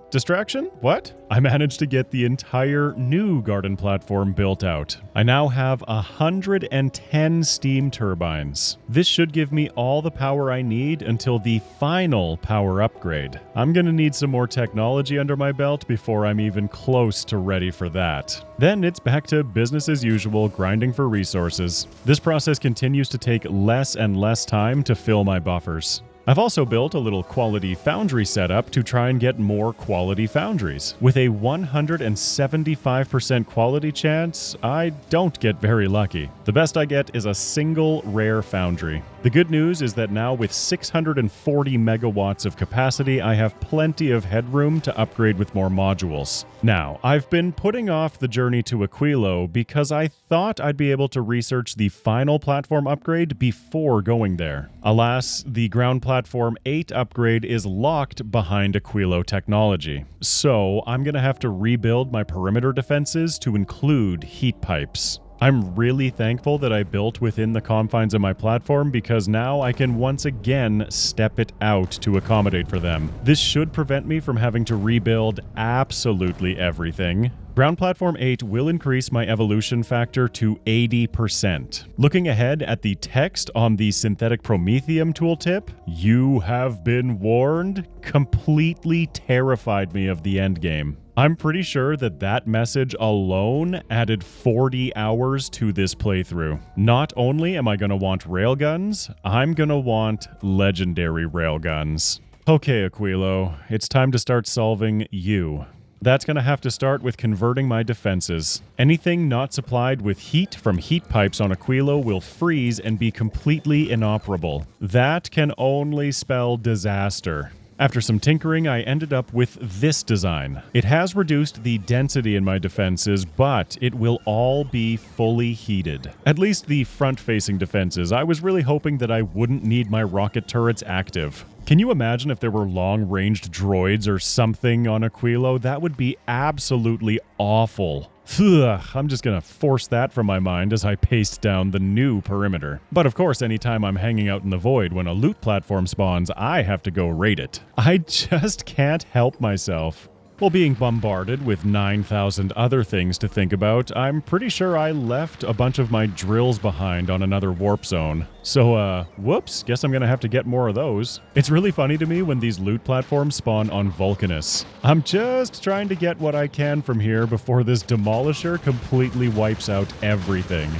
Distraction? What? I managed to get the entire new garden platform built out. I now have 110 steam turbines. This should give me all the power I need until the final power upgrade. I'm gonna need some more technology under my belt before I'm even close to ready for that. Then it's back to business as usual, grinding for resources. This process continues to take less and less time to fill my buffers. I've also built a little quality foundry setup to try and get more quality foundries. With a 175% quality chance, I don't get very lucky. The best I get is a single rare foundry. The good news is that now with 640 megawatts of capacity, I have plenty of headroom to upgrade with more modules. Now, I've been putting off the journey to Aquilo because I thought I'd be able to research the final platform upgrade before going there. Alas, the ground platform 8 upgrade is locked behind Aquilo technology. So I'm going to have to rebuild my perimeter defenses to include heat pipes. I'm really thankful that I built within the confines of my platform because now I can once again step it out to accommodate for them. This should prevent me from having to rebuild absolutely everything. Ground Platform 8 will increase my evolution factor to 80%. Looking ahead at the text on the Synthetic Promethium tooltip, "You have been warned," completely terrified me of the endgame. I'm pretty sure that message alone added 40 hours to this playthrough. Not only am I going to want railguns, I'm going to want legendary railguns. Okay, Aquilo, it's time to start solving you. That's going to have to start with converting my defenses. Anything not supplied with heat from heat pipes on Aquilo will freeze and be completely inoperable. That can only spell disaster. After some tinkering, I ended up with this design. It has reduced the density in my defenses, but it will all be fully heated. At least the front-facing defenses. I was really hoping that I wouldn't need my rocket turrets active. Can you imagine if there were long-ranged droids or something on Aquilo? That would be absolutely awful. Ugh, I'm just gonna force that from my mind as I paste down the new perimeter. But of course, anytime I'm hanging out in the void when a loot platform spawns, I have to go raid it. I just can't help myself. While being bombarded with 9,000 other things to think about, I'm pretty sure I left a bunch of my drills behind on another warp zone. So, whoops, guess I'm gonna have to get more of those. It's really funny to me when these loot platforms spawn on Vulcanus. I'm just trying to get what I can from here before this demolisher completely wipes out everything.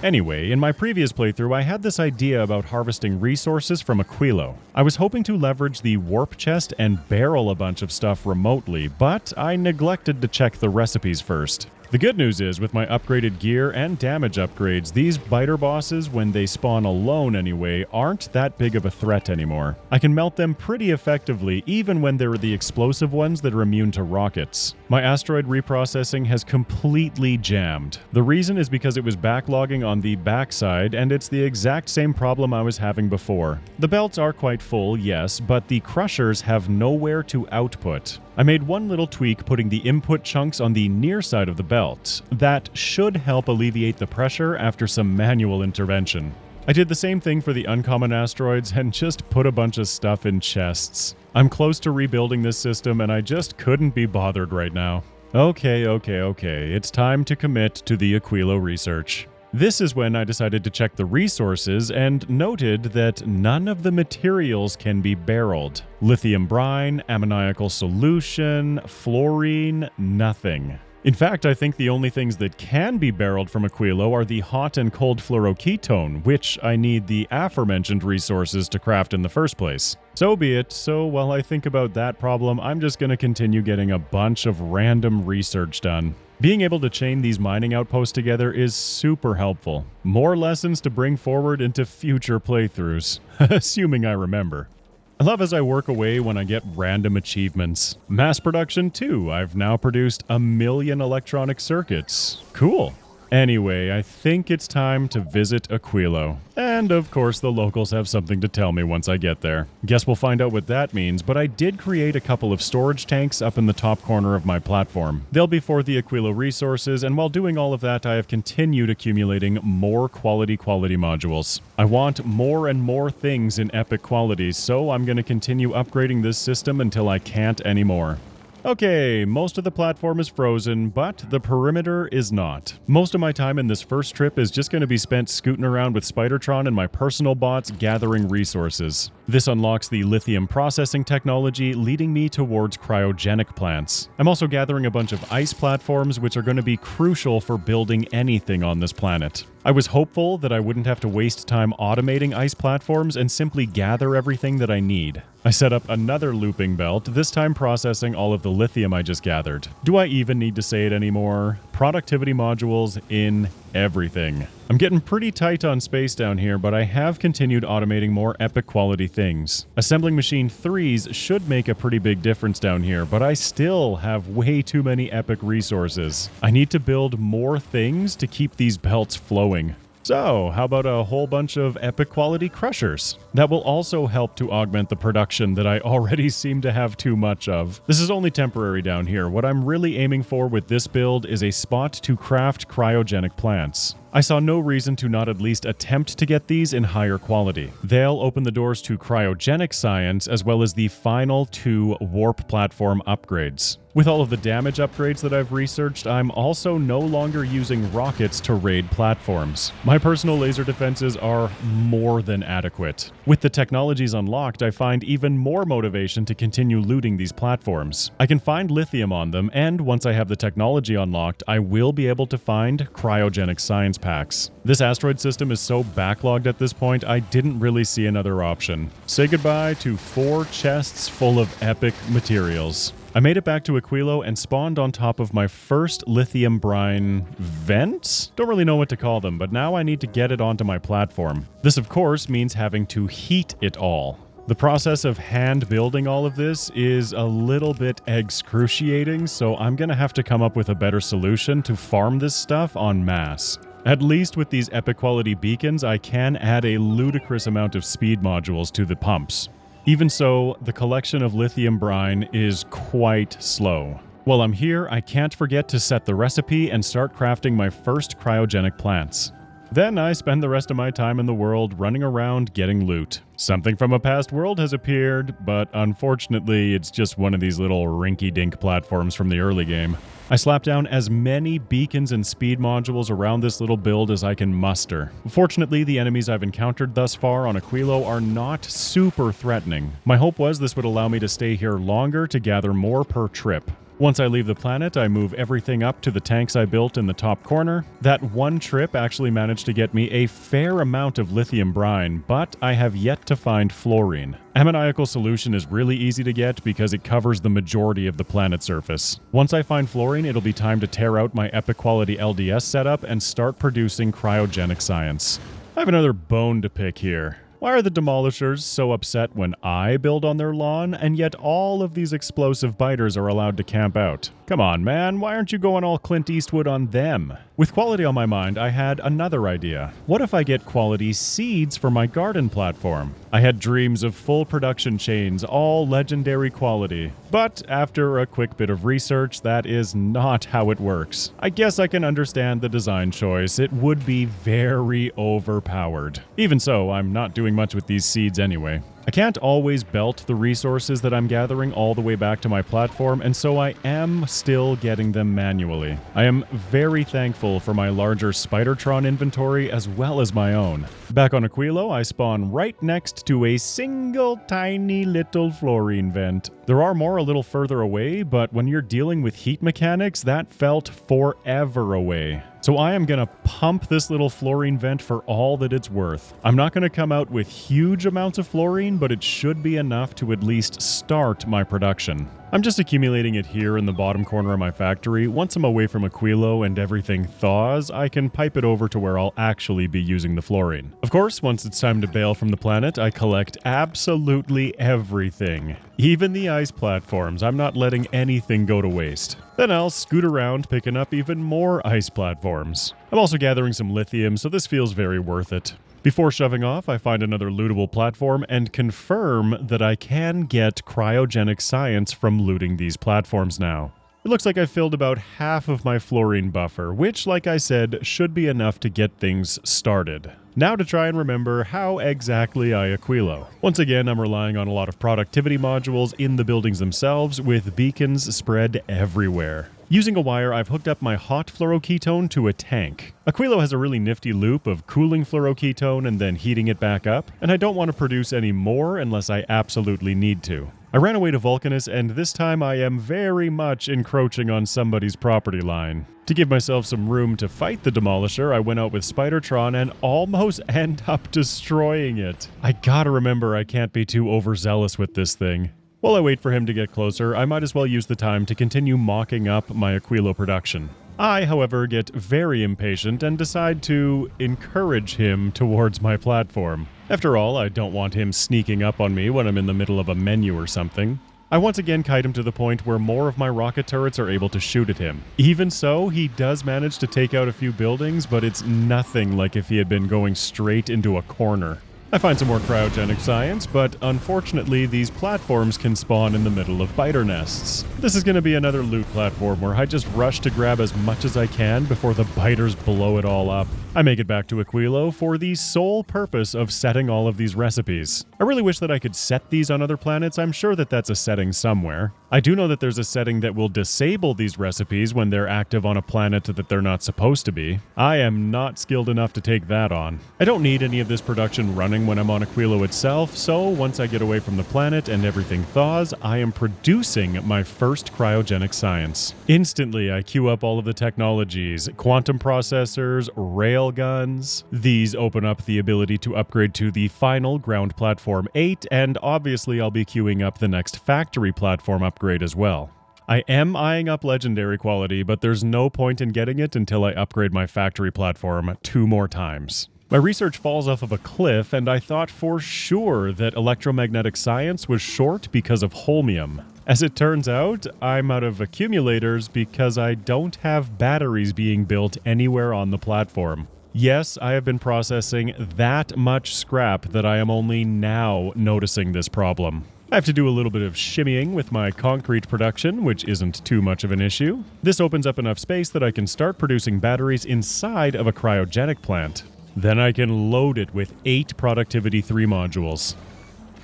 Anyway, in my previous playthrough, I had this idea about harvesting resources from Aquilo. I was hoping to leverage the warp chest and barrel a bunch of stuff remotely, but I neglected to check the recipes first. The good news is, with my upgraded gear and damage upgrades, these biter bosses, when they spawn alone anyway, aren't that big of a threat anymore. I can melt them pretty effectively, even when they're the explosive ones that are immune to rockets. My asteroid reprocessing has completely jammed. The reason is because it was backlogging on the backside, and it's the exact same problem I was having before. The belts are quite full, yes, but the crushers have nowhere to output. I made one little tweak, putting the input chunks on the near side of the belt. That should help alleviate the pressure after some manual intervention. I did the same thing for the uncommon asteroids and just put a bunch of stuff in chests. I'm close to rebuilding this system and I just couldn't be bothered right now. Okay, it's time to commit to the Aquilo research. This is when I decided to check the resources and noted that none of the materials can be barreled. Lithium brine, ammoniacal solution, fluorine, nothing. In fact, I think the only things that can be barreled from Aquilo are the hot and cold fluoroketone, which I need the aforementioned resources to craft in the first place. So be it. So while I think about that problem, I'm just going to continue getting a bunch of random research done. Being able to chain these mining outposts together is super helpful. More lessons to bring forward into future playthroughs, assuming I remember. I love as I work away when I get random achievements. Mass production too. I've now produced 1 million electronic circuits. Cool. Anyway, I think it's time to visit Aquilo. And of course the locals have something to tell me once I get there. Guess we'll find out what that means, but I did create a couple of storage tanks up in the top corner of my platform. They'll be for the Aquilo resources, and while doing all of that, I have continued accumulating more quality modules. I want more and more things in epic qualities, so I'm going to continue upgrading this system until I can't anymore. Okay, most of the platform is frozen, but the perimeter is not. Most of my time in this first trip is just going to be spent scooting around with Spidertron and my personal bots gathering resources. This unlocks the lithium processing technology, leading me towards cryogenic plants. I'm also gathering a bunch of ice platforms, which are going to be crucial for building anything on this planet. I was hopeful that I wouldn't have to waste time automating ice platforms and simply gather everything that I need. I set up another looping belt, this time processing all of the lithium I just gathered. Do I even need to say it anymore? Productivity modules in everything. I'm getting pretty tight on space down here, but I have continued automating more epic quality things. Assembling machine 3s should make a pretty big difference down here, but I still have way too many epic resources. I need to build more things to keep these belts flowing. So, how about a whole bunch of epic quality crushers? That will also help to augment the production that I already seem to have too much of. This is only temporary down here. What I'm really aiming for with this build is a spot to craft cryogenic plants. I saw no reason to not at least attempt to get these in higher quality. They'll open the doors to cryogenic science as well as the final 2 warp platform upgrades. With all of the damage upgrades that I've researched, I'm also no longer using rockets to raid platforms. My personal laser defenses are more than adequate. With the technologies unlocked, I find even more motivation to continue looting these platforms. I can find lithium on them, and once I have the technology unlocked, I will be able to find cryogenic science packs. This asteroid system is so backlogged at this point, I didn't really see another option. Say goodbye to 4 chests full of epic materials. I made it back to Aquilo and spawned on top of my first lithium brine vents? Don't really know what to call them, but now I need to get it onto my platform. This, of course, means having to heat it all. The process of hand building all of this is a little bit excruciating, so I'm gonna have to come up with a better solution to farm this stuff en masse. At least with these epic quality beacons, I can add a ludicrous amount of speed modules to the pumps. Even so, the collection of lithium brine is quite slow. While I'm here, I can't forget to set the recipe and start crafting my first cryogenic plants. Then I spend the rest of my time in the world running around getting loot. Something from a past world has appeared, but unfortunately it's just one of these little rinky-dink platforms from the early game. I slap down as many beacons and speed modules around this little build as I can muster. Fortunately, the enemies I've encountered thus far on Aquilo are not super threatening. My hope was this would allow me to stay here longer to gather more per trip. Once I leave the planet, I move everything up to the tanks I built in the top corner. That one trip actually managed to get me a fair amount of lithium brine, but I have yet to find fluorine. Ammoniacal solution is really easy to get because it covers the majority of the planet's surface. Once I find fluorine, it'll be time to tear out my epic quality LDS setup and start producing cryogenic science. I have another bone to pick here. Why are the demolishers so upset when I build on their lawn, and yet all of these explosive biters are allowed to camp out? Come on, man, why aren't you going all Clint Eastwood on them? With quality on my mind, I had another idea. What if I get quality seeds for my garden platform? I had dreams of full production chains, all legendary quality. But after a quick bit of research, that is not how it works. I guess I can understand the design choice. It would be very overpowered. Even so, I'm not doing much with these seeds anyway. I can't always belt the resources that I'm gathering all the way back to my platform, and so I am still getting them manually. I am very thankful for my larger Spidertron inventory as well as my own. Back on Aquilo, I spawn right next to a single tiny little fluorine vent. There are more a little further away, but when you're dealing with heat mechanics, that felt forever away. So I am going to pump this little fluorine vent for all that it's worth. I'm not going to come out with huge amounts of fluorine, but it should be enough to at least start my production. I'm just accumulating it here in the bottom corner of my factory. Once I'm away from Aquilo and everything thaws, I can pipe it over to where I'll actually be using the fluorine. Of course, once it's time to bail from the planet, I collect absolutely everything. Even the ice platforms. I'm not letting anything go to waste. Then I'll scoot around picking up even more ice platforms. I'm also gathering some lithium, so this feels very worth it. Before shoving off, I find another lootable platform and confirm that I can get cryogenic science from looting these platforms now. It looks like I filled about half of my fluorine buffer, which, like I said, should be enough to get things started. Now to try and remember how exactly I Aquilo. Once again, I'm relying on a lot of productivity modules in the buildings themselves, with beacons spread everywhere. Using a wire, I've hooked up my hot fluoroketone to a tank. Aquilo has a really nifty loop of cooling fluoroketone and then heating it back up, and I don't want to produce any more unless I absolutely need to. I ran away to Vulcanus, and this time I am very much encroaching on somebody's property line. To give myself some room to fight the Demolisher, I went out with Spidertron and almost end up destroying it. I gotta remember I can't be too overzealous with this thing. While I wait for him to get closer, I might as well use the time to continue mocking up my Aquilo production. I, however, get very impatient and decide to encourage him towards my platform. After all, I don't want him sneaking up on me when I'm in the middle of a menu or something. I once again kite him to the point where more of my rocket turrets are able to shoot at him. Even so, he does manage to take out a few buildings, but it's nothing like if he had been going straight into a corner. I find some more cryogenic science, but unfortunately these platforms can spawn in the middle of biter nests. This is going to be another loot platform where I just rush to grab as much as I can before the biters blow it all up. I make it back to Aquilo for the sole purpose of setting all of these recipes. I really wish that I could set these on other planets. I'm sure that that's a setting somewhere. I do know that there's a setting that will disable these recipes when they're active on a planet that they're not supposed to be. I am not skilled enough to take that on. I don't need any of this production running when I'm on Aquilo itself, so once I get away from the planet and everything thaws, I am producing my first cryogenic science. Instantly, I queue up all of the technologies, quantum processors, railguns. These open up the ability to upgrade to the final ground platform 8, and obviously I'll be queuing up the next factory platform upgrade as well. I am eyeing up legendary quality, but there's no point in getting it until I upgrade my factory platform 2 more times. My research falls off of a cliff, and I thought for sure that electromagnetic science was short because of holmium. As it turns out, I'm out of accumulators because I don't have batteries being built anywhere on the platform. Yes, I have been processing that much scrap that I am only now noticing this problem. I have to do a little bit of shimmying with my concrete production, which isn't too much of an issue. This opens up enough space that I can start producing batteries inside of a cryogenic plant. Then I can load it with 8 Productivity 3 modules.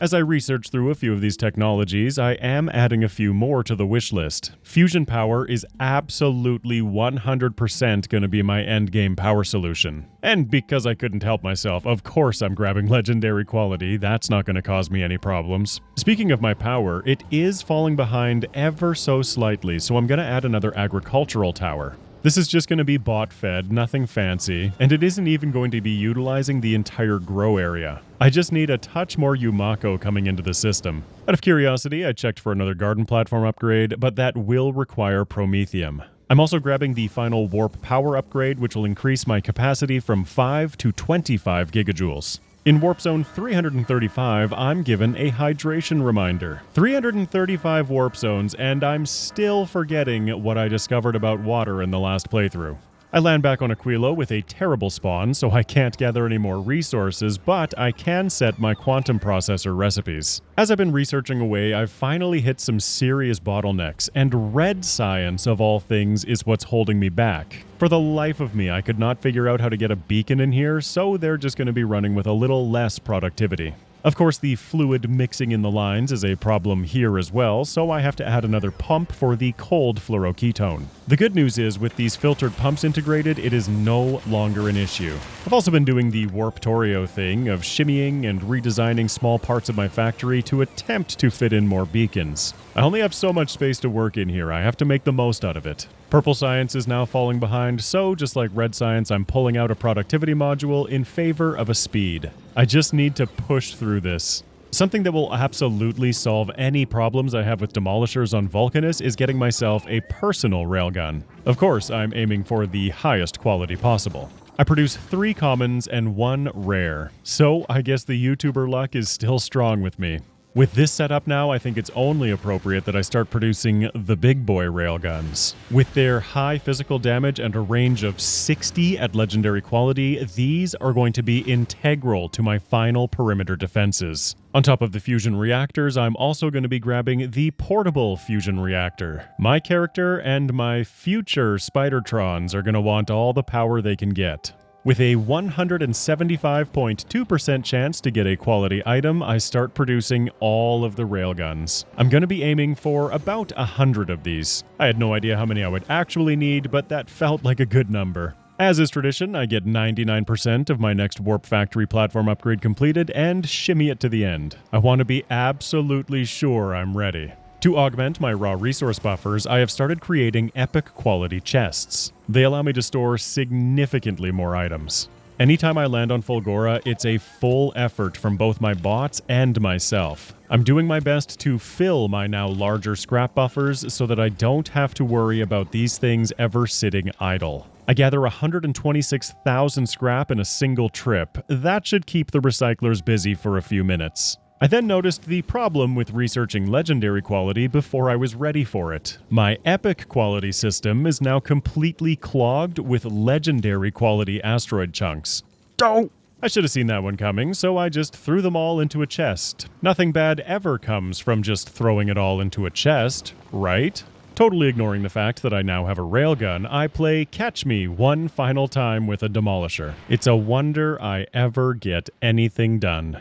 As I research through a few of these technologies, I am adding a few more to the wish list. Fusion power is absolutely 100% going to be my endgame power solution. And because I couldn't help myself, of course I'm grabbing legendary quality. That's not going to cause me any problems. Speaking of my power, it is falling behind ever so slightly, so I'm going to add another agricultural tower. This is just going to be bot-fed, nothing fancy, and it isn't even going to be utilizing the entire grow area. I just need a touch more Yumako coming into the system. Out of curiosity, I checked for another garden platform upgrade, but that will require Promethium. I'm also grabbing the final warp power upgrade, which will increase my capacity from 5 to 25 gigajoules. In Warp Zone 335, I'm given a hydration reminder. 335 warp zones, and I'm still forgetting what I discovered about water in the last playthrough. I land back on Aquilo with a terrible spawn, so I can't gather any more resources, but I can set my quantum processor recipes. As I've been researching away, I've finally hit some serious bottlenecks, and red science, of all things, is what's holding me back. For the life of me, I could not figure out how to get a beacon in here, so they're just going to be running with a little less productivity. Of course, the fluid mixing in the lines is a problem here as well, so I have to add another pump for the cold fluoroketone. The good news is, with these filtered pumps integrated, it is no longer an issue. I've also been doing the Warptorio thing of shimmying and redesigning small parts of my factory to attempt to fit in more beacons. I only have so much space to work in here, I have to make the most out of it. Purple science is now falling behind, so just like red science, I'm pulling out a productivity module in favor of a speed. I just need to push through this. Something that will absolutely solve any problems I have with demolishers on Vulcanus is getting myself a personal railgun. Of course, I'm aiming for the highest quality possible. I produce 3 commons and 1 rare, so I guess the YouTuber luck is still strong with me. With this setup now, I think it's only appropriate that I start producing the big boy railguns. With their high physical damage and a range of 60 at legendary quality, these are going to be integral to my final perimeter defenses. On top of the fusion reactors, I'm also going to be grabbing the portable fusion reactor. My character and my future Spidertrons are going to want all the power they can get. With a 175.2% chance to get a quality item, I start producing all of the railguns. I'm going to be aiming for about 100 of these. I had no idea how many I would actually need, but that felt like a good number. As is tradition, I get 99% of my next Warp Factory platform upgrade completed and shimmy it to the end. I want to be absolutely sure I'm ready. To augment my raw resource buffers, I have started creating epic quality chests. They allow me to store significantly more items. Anytime I land on Fulgora, it's a full effort from both my bots and myself. I'm doing my best to fill my now larger scrap buffers so that I don't have to worry about these things ever sitting idle. I gather 126,000 scrap in a single trip. That should keep the recyclers busy for a few minutes. I then noticed the problem with researching legendary quality before I was ready for it. My epic quality system is now completely clogged with legendary quality asteroid chunks. Don't! I should have seen that one coming, so I just threw them all into a chest. Nothing bad ever comes from just throwing it all into a chest, right? Totally ignoring the fact that I now have a railgun, I play Catch Me one final time with a demolisher. It's a wonder I ever get anything done.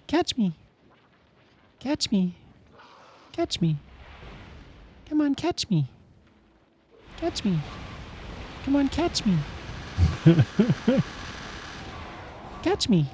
Catch me. Catch me. Catch me. Come on, catch me. Catch me. Come on, catch me. Catch me.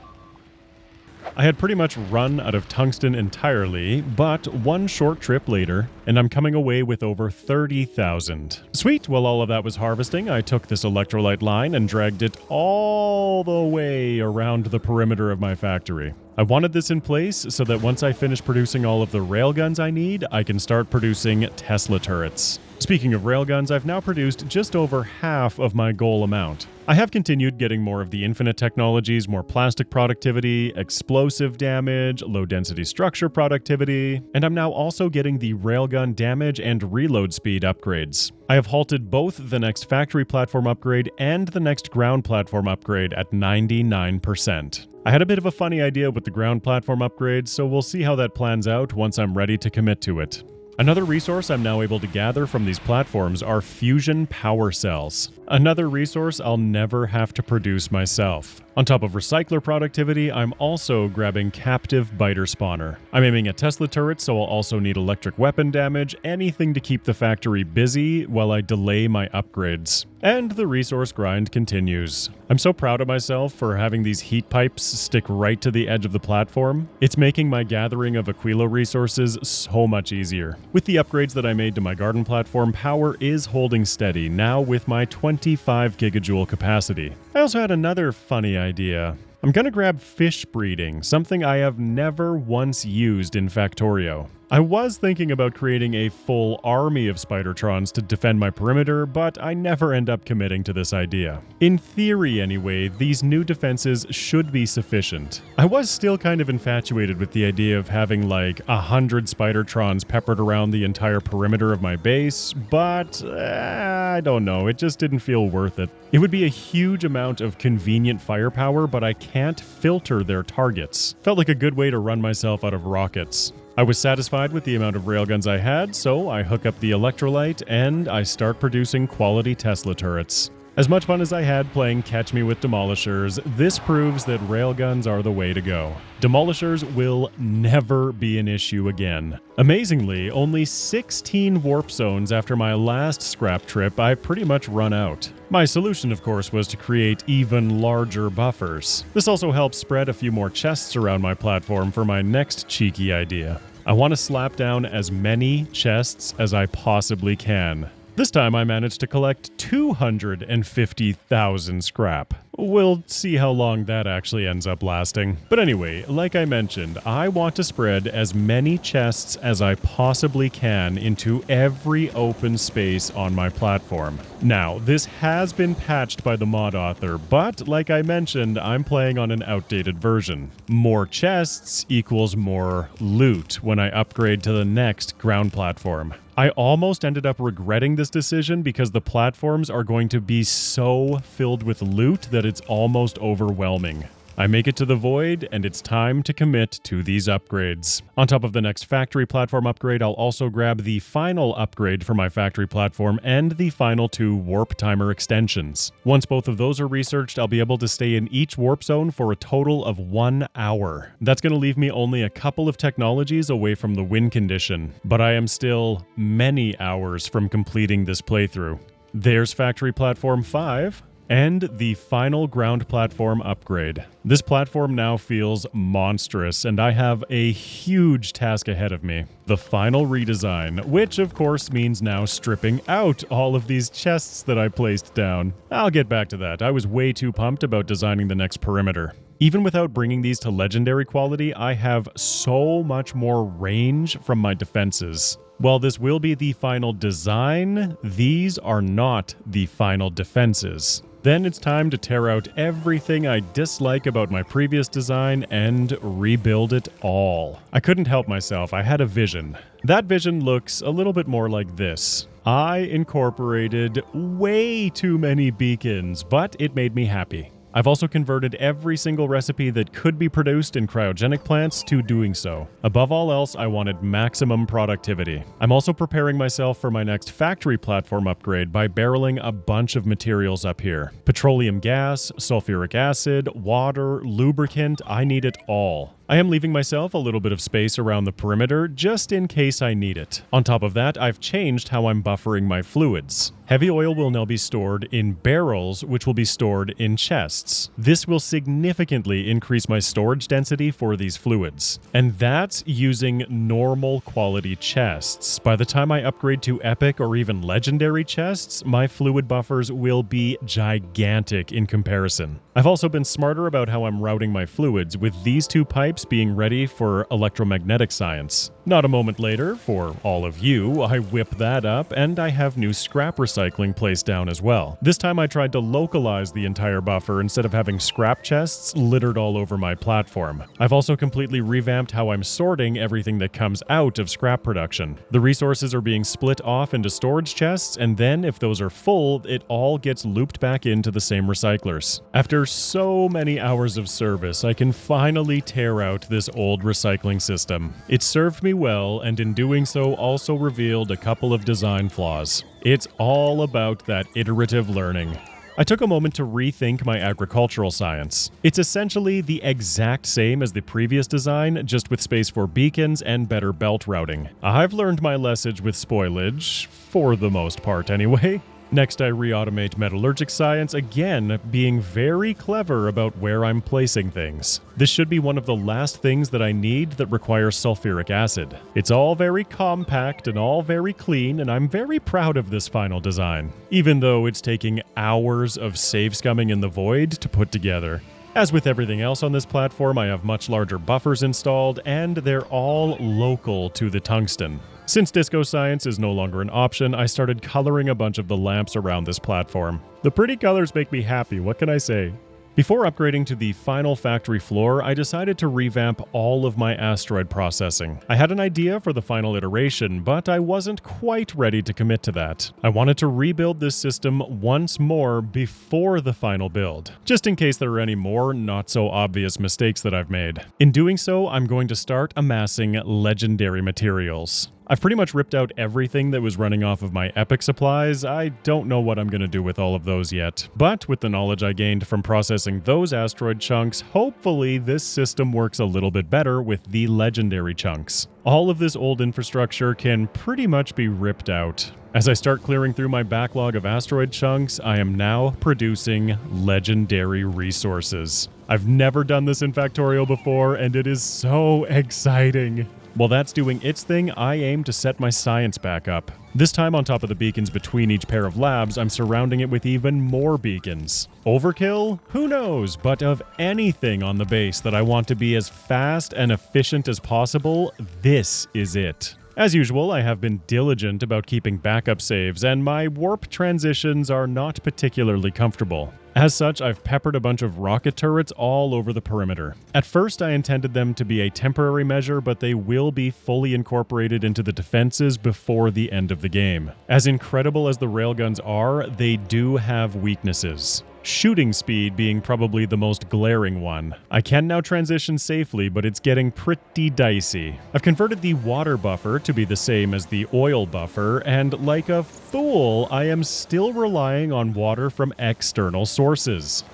I had pretty much run out of tungsten entirely, but one short trip later, and I'm coming away with over 30,000. Sweet, while all of that was harvesting, I took this electrolyte line and dragged it all the way around the perimeter of my factory. I wanted this in place so that once I finish producing all of the railguns I need, I can start producing Tesla turrets. Speaking of railguns, I've now produced just over half of my goal amount. I have continued getting more of the infinite technologies, more plastic productivity, explosive damage, low-density structure productivity, and I'm now also getting the railgun damage and reload speed upgrades. I have halted both the next factory platform upgrade and the next ground platform upgrade at 99%. I had a bit of a funny idea with the ground platform upgrade, so we'll see how that plans out once I'm ready to commit to it. Another resource I'm now able to gather from these platforms are fusion power cells. Another resource I'll never have to produce myself. On top of recycler productivity, I'm also grabbing captive biter spawner. I'm aiming at Tesla turrets, so I'll also need electric weapon damage, anything to keep the factory busy while I delay my upgrades. And the resource grind continues. I'm so proud of myself for having these heat pipes stick right to the edge of the platform. It's making my gathering of Aquilo resources so much easier. With the upgrades that I made to my garden platform, power is holding steady, now with my 25 gigajoule capacity. I also had another funny idea. I'm gonna grab fish breeding, something I have never once used in Factorio. I was thinking about creating a full army of Spidertrons to defend my perimeter, but I never end up committing to this idea. In theory anyway, these new defenses should be sufficient. I was still kind of infatuated with the idea of having like 100 Spidertrons peppered around the entire perimeter of my base, but I don't know, it just didn't feel worth it. It would be a huge amount of convenient firepower, but I can't filter their targets. Felt like a good way to run myself out of rockets. I was satisfied with the amount of railguns I had, so I hook up the electrolyte and I start producing quality Tesla turrets. As much fun as I had playing Catch Me with Demolishers, this proves that railguns are the way to go. Demolishers will never be an issue again. Amazingly, only 16 warp zones after my last scrap trip, I've pretty much run out. My solution, of course, was to create even larger buffers. This also helps spread a few more chests around my platform for my next cheeky idea. I want to slap down as many chests as I possibly can. This time I managed to collect 250,000 scrap. We'll see how long that actually ends up lasting. But anyway, like I mentioned, I want to spread as many chests as I possibly can into every open space on my platform. Now, this has been patched by the mod author, but like I mentioned, I'm playing on an outdated version. More chests equals more loot when I upgrade to the next ground platform. I almost ended up regretting this decision because the platforms are going to be so filled with loot that it's almost overwhelming. I make it to the void, and it's time to commit to these upgrades. On top of the next factory platform upgrade, I'll also grab the final upgrade for my factory platform and the final 2 warp timer extensions. Once both of those are researched, I'll be able to stay in each warp zone for a total of 1 hour. That's going to leave me only a couple of technologies away from the win condition, but I am still many hours from completing this playthrough. There's factory platform 5. And the final ground platform upgrade. This platform now feels monstrous, and I have a huge task ahead of me. The final redesign, which of course means now stripping out all of these chests that I placed down. I'll get back to that. I was way too pumped about designing the next perimeter. Even without bringing these to legendary quality, I have so much more range from my defenses. While this will be the final design, these are not the final defenses. Then it's time to tear out everything I dislike about my previous design and rebuild it all. I couldn't help myself, I had a vision. That vision looks a little bit more like this. I incorporated way too many beacons, but it made me happy. I've also converted every single recipe that could be produced in cryogenic plants to doing so. Above all else, I wanted maximum productivity. I'm also preparing myself for my next factory platform upgrade by barreling a bunch of materials up here. Petroleum gas, sulfuric acid, water, lubricant, I need it all. I am leaving myself a little bit of space around the perimeter just in case I need it. On top of that, I've changed how I'm buffering my fluids. Heavy oil will now be stored in barrels, which will be stored in chests. This will significantly increase my storage density for these fluids. And that's using normal quality chests. By the time I upgrade to epic or even legendary chests, my fluid buffers will be gigantic in comparison. I've also been smarter about how I'm routing my fluids, with these 2 pipes being ready for electromagnetic science. Not a moment later, for all of you, I whip that up and I have new scrap recycling placed down as well. This time I tried to localize the entire buffer instead of having scrap chests littered all over my platform. I've also completely revamped how I'm sorting everything that comes out of scrap production. The resources are being split off into storage chests, and then if those are full, it all gets looped back into the same recyclers. After so many hours of service, I can finally tear out this old recycling system. It served me well, and in doing so also revealed a couple of design flaws. It's all about that iterative learning. I took a moment to rethink my agricultural science. It's essentially the exact same as the previous design, just with space for beacons and better belt routing. I've learned my lesson with spoilage, for the most part anyway. Next, I re-automate metallurgic science, again being very clever about where I'm placing things. This should be one of the last things that I need that requires sulfuric acid. It's all very compact and all very clean, and I'm very proud of this final design, even though it's taking hours of save scumming in the void to put together. As with everything else on this platform, I have much larger buffers installed, and they're all local to the tungsten. Since disco science is no longer an option, I started coloring a bunch of the lamps around this platform. The pretty colors make me happy, what can I say? Before upgrading to the final factory floor, I decided to revamp all of my asteroid processing. I had an idea for the final iteration, but I wasn't quite ready to commit to that. I wanted to rebuild this system once more before the final build, just in case there are any more not-so-obvious mistakes that I've made. In doing so, I'm going to start amassing legendary materials. I've pretty much ripped out everything that was running off of my epic supplies. I don't know what I'm going to do with all of those yet. But with the knowledge I gained from processing those asteroid chunks, hopefully this system works a little bit better with the legendary chunks. All of this old infrastructure can pretty much be ripped out. As I start clearing through my backlog of asteroid chunks, I am now producing legendary resources. I've never done this in Factorio before, and it is so exciting. While that's doing its thing, I aim to set my science back up. This time on top of the beacons between each pair of labs, I'm surrounding it with even more beacons. Overkill? Who knows, but of anything on the base that I want to be as fast and efficient as possible, this is it. As usual, I have been diligent about keeping backup saves, and my warp transitions are not particularly comfortable. As such, I've peppered a bunch of rocket turrets all over the perimeter. At first, I intended them to be a temporary measure, but they will be fully incorporated into the defenses before the end of the game. As incredible as the railguns are, they do have weaknesses. Shooting speed being probably the most glaring one. I can now transition safely, but it's getting pretty dicey. I've converted the water buffer to be the same as the oil buffer, and like a fool, I am still relying on water from external sources.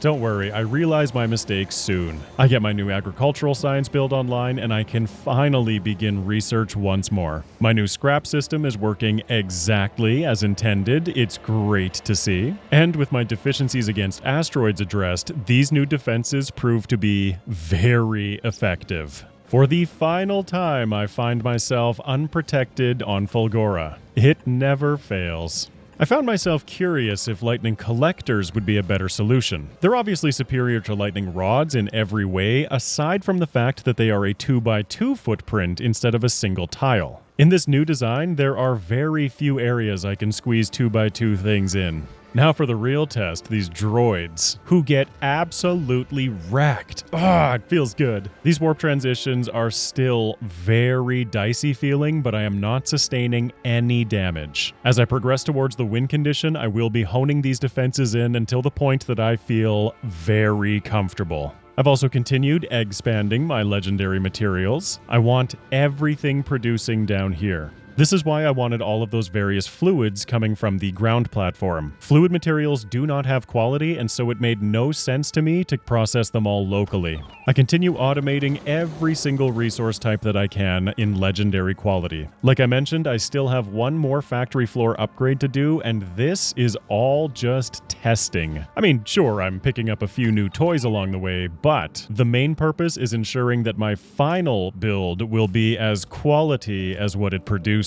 Don't worry, I realize my mistakes soon. I get my new agricultural science build online, and I can finally begin research once more. My new scrap system is working exactly as intended. It's great to see. And with my deficiencies against asteroids addressed, these new defenses prove to be very effective. For the final time, I find myself unprotected on Fulgora. It never fails. I found myself curious if lightning collectors would be a better solution. They're obviously superior to lightning rods in every way, aside from the fact that they are a 2x2 footprint instead of a single tile. In this new design, there are very few areas I can squeeze 2x2 things in. Now for the real test, these droids, who get absolutely wrecked. It feels good. These warp transitions are still very dicey feeling, but I am not sustaining any damage. As I progress towards the win condition, I will be honing these defenses in until the point that I feel very comfortable. I've also continued expanding my legendary materials. I want everything producing down here. This is why I wanted all of those various fluids coming from the ground platform. Fluid materials do not have quality, and so it made no sense to me to process them all locally. I continue automating every single resource type that I can in legendary quality. Like I mentioned, I still have one more factory floor upgrade to do, and this is all just testing. I mean, sure, I'm picking up a few new toys along the way, but the main purpose is ensuring that my final build will be as quality as what it produces.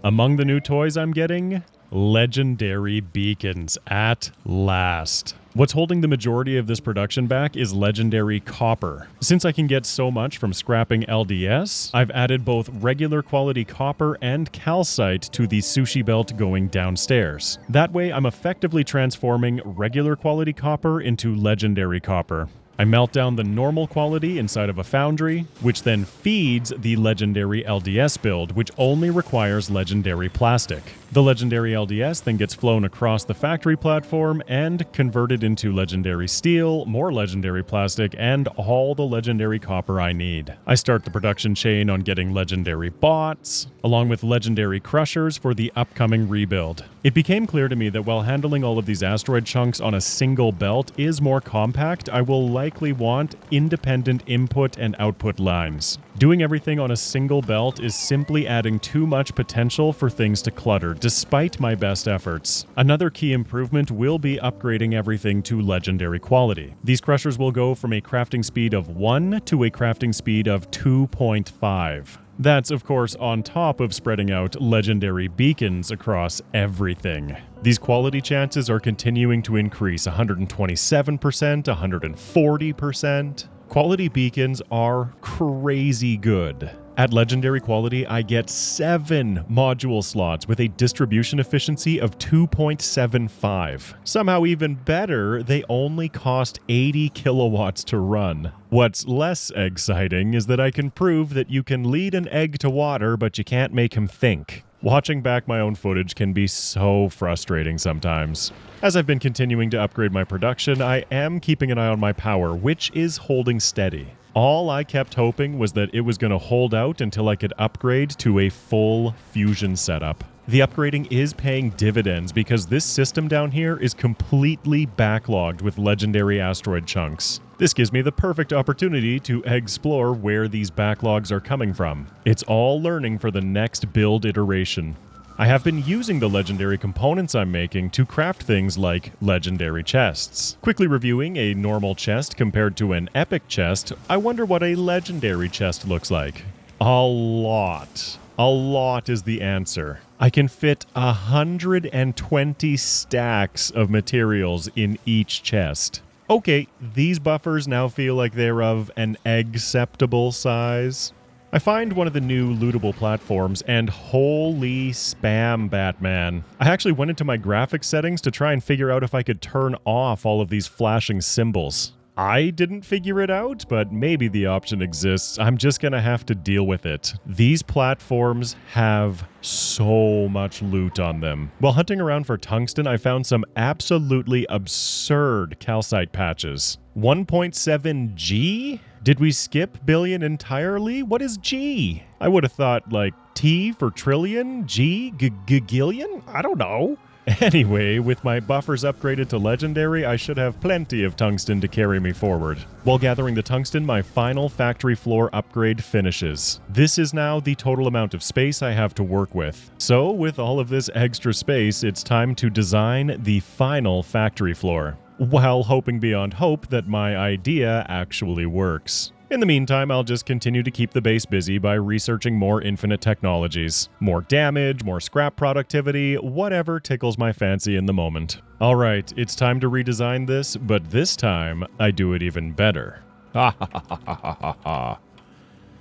Among the new toys I'm getting, legendary beacons at last. What's holding the majority of this production back is legendary copper. Since I can get so much from scrapping LDS, I've added both regular quality copper and calcite to the sushi belt going downstairs. That way, I'm effectively transforming regular quality copper into legendary copper. I melt down the normal quality inside of a foundry, which then feeds the legendary LDS build, which only requires legendary plastic. The legendary LDS then gets flown across the factory platform and converted into legendary steel, more legendary plastic, and all the legendary copper I need. I start the production chain on getting legendary bots, along with legendary crushers for the upcoming rebuild. It became clear to me that while handling all of these asteroid chunks on a single belt is more compact, I will likely want independent input and output lines. Doing everything on a single belt is simply adding too much potential for things to clutter, despite my best efforts. Another key improvement will be upgrading everything to legendary quality. These crushers will go from a crafting speed of 1 to a crafting speed of 2.5. That's, of course, on top of spreading out legendary beacons across everything. These quality chances are continuing to increase 127%, 140%. Quality beacons are crazy good. At legendary quality, I get 7 module slots with a distribution efficiency of 2.75. Somehow even better, they only cost 80 kilowatts to run. What's less exciting is that I can prove that you can lead an egg to water, but you can't make him think. Watching back my own footage can be so frustrating sometimes. As I've been continuing to upgrade my production, I am keeping an eye on my power, which is holding steady. All I kept hoping was that it was going to hold out until I could upgrade to a full fusion setup. The upgrading is paying dividends because this system down here is completely backlogged with legendary asteroid chunks. This gives me the perfect opportunity to explore where these backlogs are coming from. It's all learning for the next build iteration. I have been using the legendary components I'm making to craft things like legendary chests. Quickly reviewing a normal chest compared to an epic chest, I wonder what a legendary chest looks like. A lot. A lot is the answer. I can fit 120 stacks of materials in each chest. Okay, these buffers now feel like they're of an acceptable size. I find one of the new lootable platforms, and holy spam, Batman. I actually went into my graphics settings to try and figure out if I could turn off all of these flashing symbols. I didn't figure it out, but maybe the option exists. I'm just gonna have to deal with it. These platforms have so much loot on them. While hunting around for tungsten, I found some absolutely absurd calcite patches. 1.7 G? Did we skip billion entirely? What is G? I would have thought like T for trillion? G? Gigillion? I don't know. Anyway, with my buffers upgraded to legendary, I should have plenty of tungsten to carry me forward. While gathering the tungsten, my final factory floor upgrade finishes. This is now the total amount of space I have to work with. So, with all of this extra space, it's time to design the final factory floor, while hoping beyond hope that my idea actually works. In the meantime, I'll just continue to keep the base busy by researching more infinite technologies. More damage, more scrap productivity, whatever tickles my fancy in the moment. Alright, it's time to redesign this, but this time, I do it even better. Ha ha ha ha ha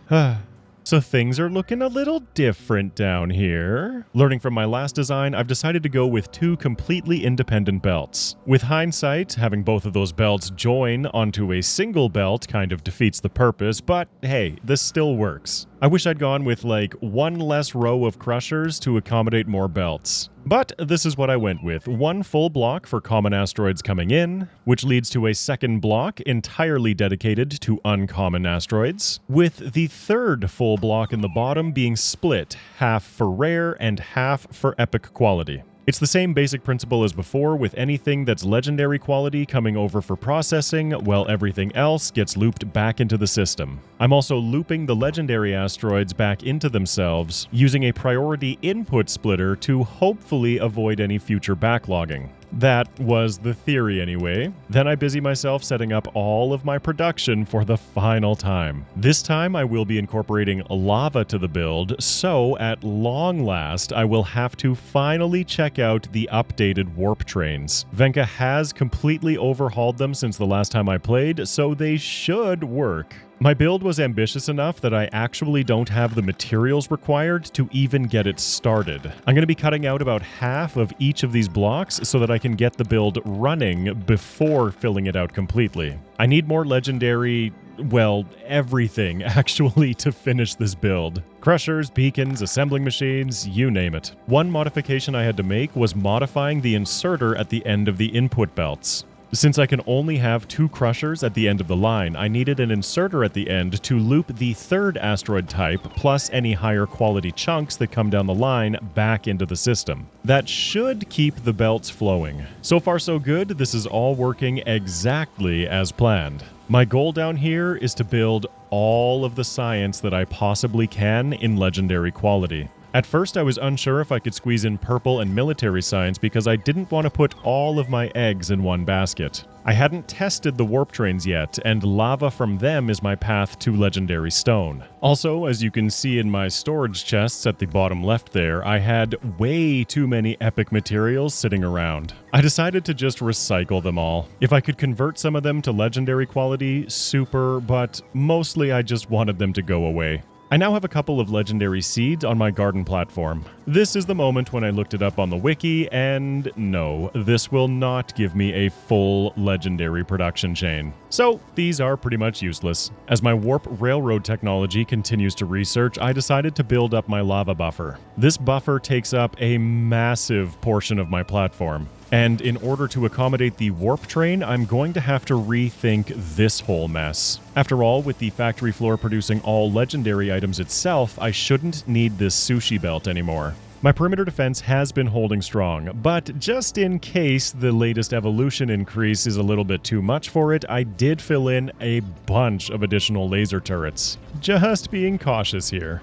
ha. So things are looking a little different down here. Learning from my last design, I've decided to go with 2 completely independent belts. With hindsight, having both of those belts join onto a single belt kind of defeats the purpose, but hey, this still works. I wish I'd gone with like 1 less row of crushers to accommodate more belts. But this is what I went with. 1 full block for common asteroids coming in, which leads to a second block entirely dedicated to uncommon asteroids, with the 3rd full block in the bottom being split, half for rare and half for epic quality. It's the same basic principle as before, with anything that's legendary quality coming over for processing, while everything else gets looped back into the system. I'm also looping the legendary asteroids back into themselves, using a priority input splitter to hopefully avoid any future backlogging. That was the theory anyway. Then I busy myself setting up all of my production for the final time. This time I will be incorporating lava to the build, so at long last I will have to finally check out the updated warp trains. Venka has completely overhauled them since the last time I played, so they should work. My build was ambitious enough that I actually don't have the materials required to even get it started. I'm going to be cutting out about half of each of these blocks so that I can get the build running before filling it out completely. I need more legendary, well, everything actually to finish this build. Crushers, beacons, assembling machines, you name it. One modification I had to make was modifying the inserter at the end of the input belts. Since I can only have 2 crushers at the end of the line, I needed an inserter at the end to loop the 3rd asteroid type plus any higher quality chunks that come down the line back into the system. That should keep the belts flowing. So far so good, this is all working exactly as planned. My goal down here is to build all of the science that I possibly can in legendary quality. At first, I was unsure if I could squeeze in purple and military science because I didn't want to put all of my eggs in one basket. I hadn't tested the warp trains yet, and lava from them is my path to legendary stone. Also, as you can see in my storage chests at the bottom left there, I had way too many epic materials sitting around. I decided to just recycle them all. If I could convert some of them to legendary quality, super, but mostly I just wanted them to go away. I now have a couple of legendary seeds on my garden platform. This is the moment when I looked it up on the wiki, and no, this will not give me a full legendary production chain. So these are pretty much useless. As my warp railroad technology continues to research, I decided to build up my lava buffer. This buffer takes up a massive portion of my platform. And in order to accommodate the warp train, I'm going to have to rethink this whole mess. After all, with the factory floor producing all legendary items itself, I shouldn't need this sushi belt anymore. My perimeter defense has been holding strong, but just in case the latest evolution increase is a little bit too much for it, I did fill in a bunch of additional laser turrets. Just being cautious here.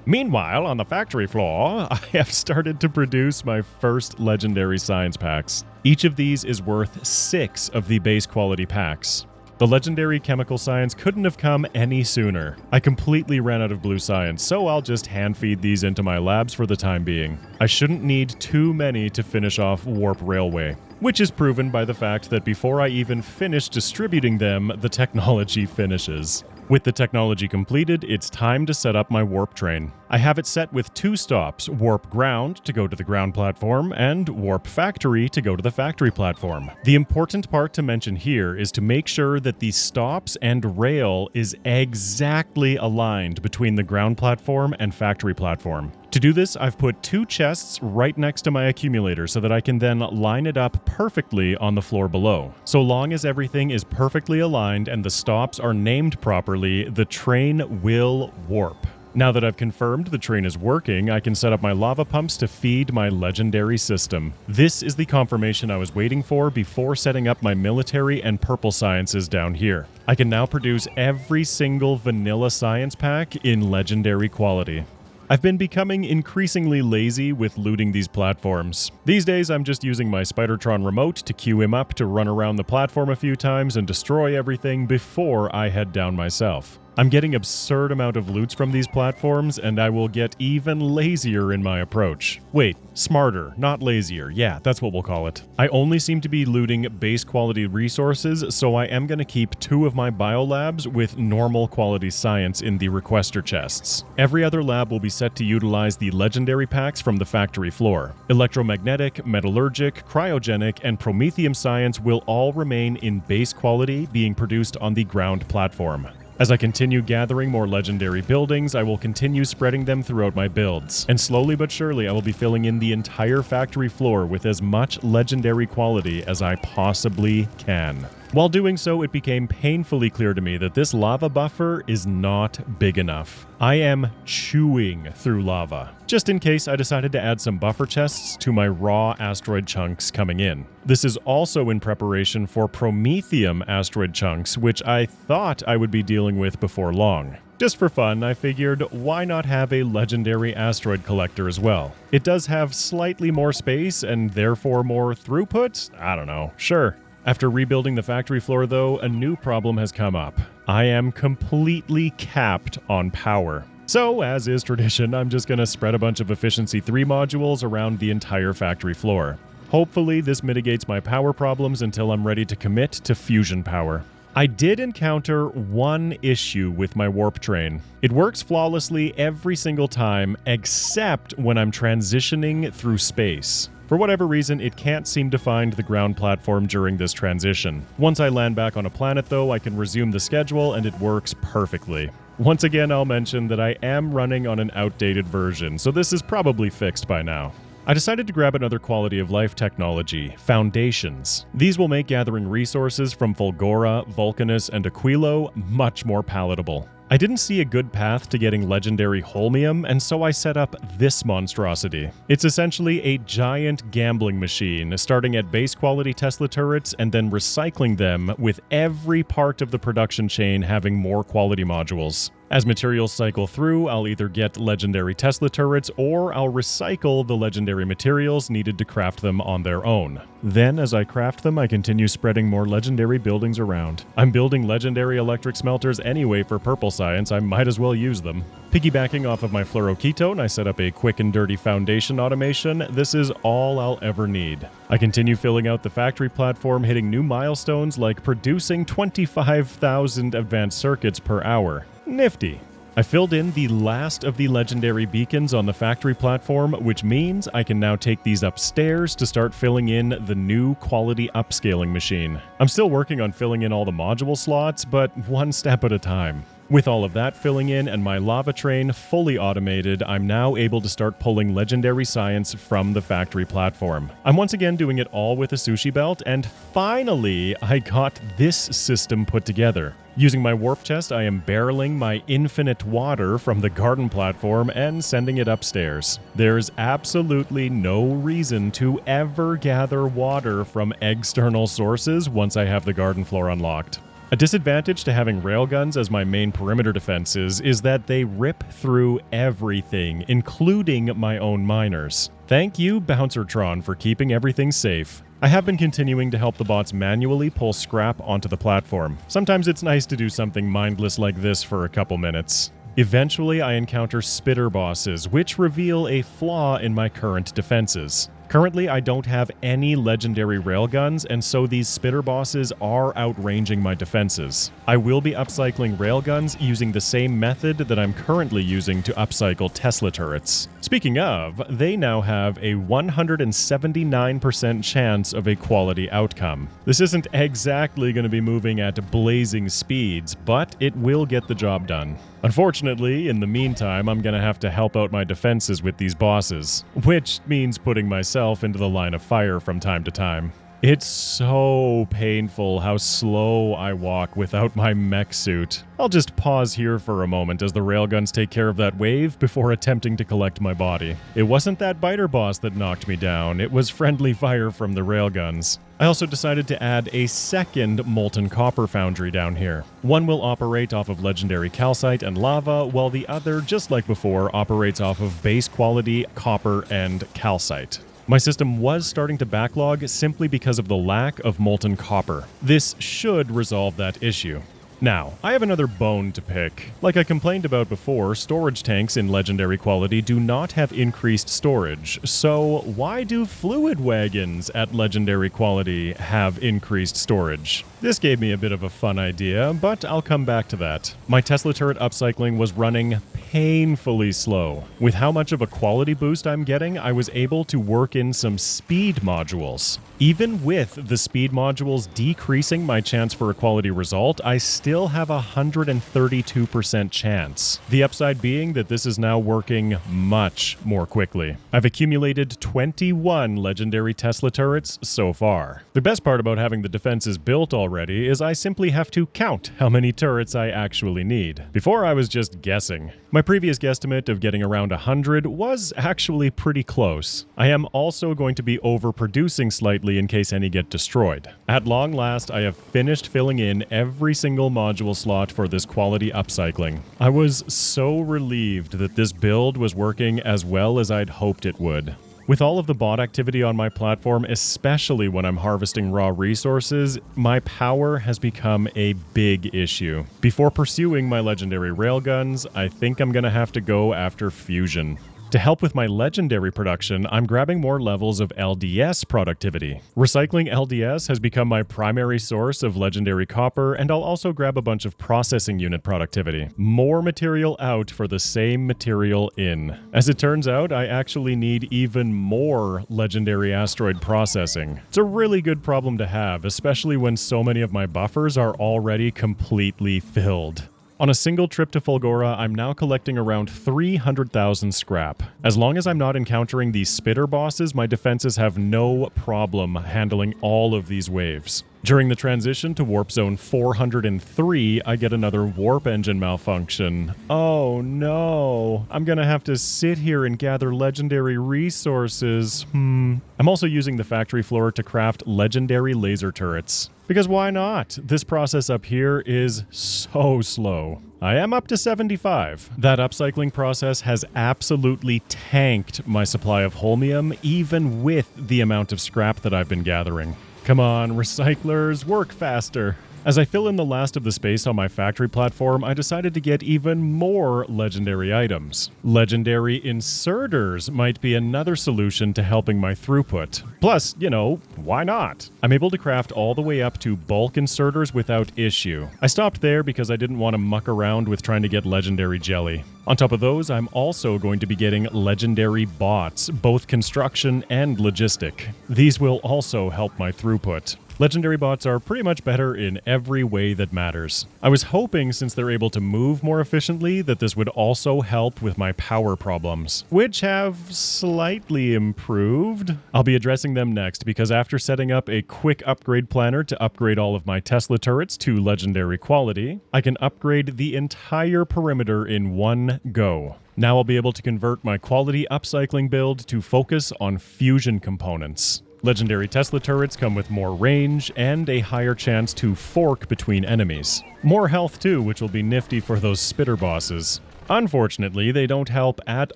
Meanwhile, on the factory floor, I have started to produce my first legendary science packs. Each of these is worth 6 of the base quality packs. The legendary chemical science couldn't have come any sooner. I completely ran out of blue science, so I'll just hand feed these into my labs for the time being. I shouldn't need too many to finish off Warp Railway, which is proven by the fact that before I even finish distributing them, the technology finishes. With the technology completed, it's time to set up my warp train. I have it set with 2 stops, Warp Ground to go to the ground platform, and Warp Factory to go to the factory platform. The important part to mention here is to make sure that the stops and rail is exactly aligned between the ground platform and factory platform. To do this, I've put 2 chests right next to my accumulator so that I can then line it up perfectly on the floor below. So long as everything is perfectly aligned and the stops are named properly, the train will warp. Now that I've confirmed the train is working, I can set up my lava pumps to feed my legendary system. This is the confirmation I was waiting for before setting up my military and purple sciences down here. I can now produce every single vanilla science pack in legendary quality. I've been becoming increasingly lazy with looting these platforms. These days, I'm just using my Spidertron remote to queue him up to run around the platform a few times and destroy everything before I head down myself. I'm getting absurd amount of loots from these platforms, and I will get even lazier in my approach. Wait, smarter, not lazier. Yeah, that's what we'll call it. I only seem to be looting base quality resources, so I am going to keep 2 of my biolabs with normal quality science in the requester chests. Every other lab will be set to utilize the legendary packs from the factory floor. Electromagnetic, metallurgic, cryogenic, and promethium science will all remain in base quality, being produced on the ground platform. As I continue gathering more legendary buildings, I will continue spreading them throughout my builds, and slowly but surely I will be filling in the entire factory floor with as much legendary quality as I possibly can. While doing so, it became painfully clear to me that this lava buffer is not big enough. I am chewing through lava. Just in case, I decided to add some buffer chests to my raw asteroid chunks coming in. This is also in preparation for promethium asteroid chunks, which I thought I would be dealing with before long. Just for fun, I figured why not have a legendary asteroid collector as well? It does have slightly more space and therefore more throughput? I don't know, sure. After rebuilding the factory floor though, a new problem has come up. I am completely capped on power. So, as is tradition, I'm just going to spread a bunch of Efficiency 3 modules around the entire factory floor. Hopefully, this mitigates my power problems until I'm ready to commit to fusion power. I did encounter one issue with my warp train. It works flawlessly every single time except when I'm transitioning through space. For whatever reason, it can't seem to find the ground platform during this transition. Once I land back on a planet though, I can resume the schedule and it works perfectly. Once again, I'll mention that I am running on an outdated version, so this is probably fixed by now. I decided to grab another quality of life technology, foundations. These will make gathering resources from Fulgora, Vulcanus, and Aquilo much more palatable. I didn't see a good path to getting legendary holmium, and so I set up this monstrosity. It's essentially a giant gambling machine, starting at base quality Tesla turrets and then recycling them with every part of the production chain having more quality modules. As materials cycle through, I'll either get legendary Tesla turrets or I'll recycle the legendary materials needed to craft them on their own. Then, as I craft them, I continue spreading more legendary buildings around. I'm building legendary electric smelters anyway for purple science, I might as well use them. Piggybacking off of my fluoroketone, I set up a quick and dirty foundation automation. This is all I'll ever need. I continue filling out the factory platform, hitting new milestones like producing 25,000 advanced circuits per hour. Nifty. I filled in the last of the legendary beacons on the factory platform, which means I can now take these upstairs to start filling in the new quality upscaling machine. I'm still working on filling in all the module slots, but one step at a time. With all of that filling in and my lava train fully automated, I'm now able to start pulling legendary science from the factory platform. I'm once again doing it all with a sushi belt, and finally, I got this system put together. Using my warp chest, I am barreling my infinite water from the garden platform and sending it upstairs. There's absolutely no reason to ever gather water from external sources once I have the garden floor unlocked. A disadvantage to having railguns as my main perimeter defenses is that they rip through everything, including my own miners. Thank you, Bouncertron, for keeping everything safe. I have been continuing to help the bots manually pull scrap onto the platform. Sometimes it's nice to do something mindless like this for a couple minutes. Eventually, I encounter spitter bosses, which reveal a flaw in my current defenses. Currently, I don't have any legendary railguns, and so these spitter bosses are outranging my defenses. I will be upcycling railguns using the same method that I'm currently using to upcycle Tesla turrets. Speaking of, they now have a 179% chance of a quality outcome. This isn't exactly going to be moving at blazing speeds, but it will get the job done. Unfortunately, in the meantime, I'm going to have to help out my defenses with these bosses, which means putting myself into the line of fire from time to time. It's so painful how slow I walk without my mech suit. I'll just pause here for a moment as the railguns take care of that wave before attempting to collect my body. It wasn't that biter boss that knocked me down, it was friendly fire from the railguns. I also decided to add a second molten copper foundry down here. One will operate off of legendary calcite and lava, while the other, just like before, operates off of base quality copper and calcite. My system was starting to backlog simply because of the lack of molten copper. This should resolve that issue. Now, I have another bone to pick. Like I complained about before, storage tanks in legendary quality do not have increased storage, so why do fluid wagons at legendary quality have increased storage? This gave me a bit of a fun idea, but I'll come back to that. My Tesla turret upcycling was running painfully slow. With how much of a quality boost I'm getting, I was able to work in some speed modules. Even with the speed modules decreasing my chance for a quality result, I still have a 132% chance. The upside being that this is now working much more quickly. I've accumulated 21 legendary Tesla turrets so far. The best part about having the defenses built already is I simply have to count how many turrets I actually need. Before I was just guessing. My previous guesstimate of getting around 100 was actually pretty close. I am also going to be overproducing slightly in case any get destroyed. At long last, I have finished filling in every single module slot for this quality upcycling. I was so relieved that this build was working as well as I'd hoped it would. With all of the bot activity on my platform, especially when I'm harvesting raw resources, my power has become a big issue. Before pursuing my legendary railguns, I think I'm gonna have to go after fusion. To help with my legendary production, I'm grabbing more levels of LDS productivity. Recycling LDS has become my primary source of legendary copper, and I'll also grab a bunch of processing unit productivity. More material out for the same material in. As it turns out, I actually need even more legendary asteroid processing. It's a really good problem to have, especially when so many of my buffers are already completely filled. On a single trip to Fulgora, I'm now collecting around 300,000 scrap. As long as I'm not encountering these spitter bosses, my defenses have no problem handling all of these waves. During the transition to Warp Zone 403, I get another warp engine malfunction. Oh no, I'm gonna have to sit here and gather legendary resources. I'm also using the factory floor to craft legendary laser turrets. Because why not? This process up here is so slow. I am up to 75. That upcycling process has absolutely tanked my supply of holmium, even with the amount of scrap that I've been gathering. Come on, recyclers, work faster. As I fill in the last of the space on my factory platform, I decided to get even more legendary items. Legendary inserters might be another solution to helping my throughput. Plus, you know, why not? I'm able to craft all the way up to bulk inserters without issue. I stopped there because I didn't want to muck around with trying to get legendary jelly. On top of those, I'm also going to be getting legendary bots, both construction and logistic. These will also help my throughput. Legendary bots are pretty much better in every way that matters. I was hoping, since they're able to move more efficiently, that this would also help with my power problems, which have slightly improved. I'll be addressing them next, because after setting up a quick upgrade planner to upgrade all of my Tesla turrets to legendary quality, I can upgrade the entire perimeter in one go. Now I'll be able to convert my quality upcycling build to focus on fusion components. Legendary Tesla turrets come with more range and a higher chance to fork between enemies. More health too, which will be nifty for those spitter bosses. Unfortunately, they don't help at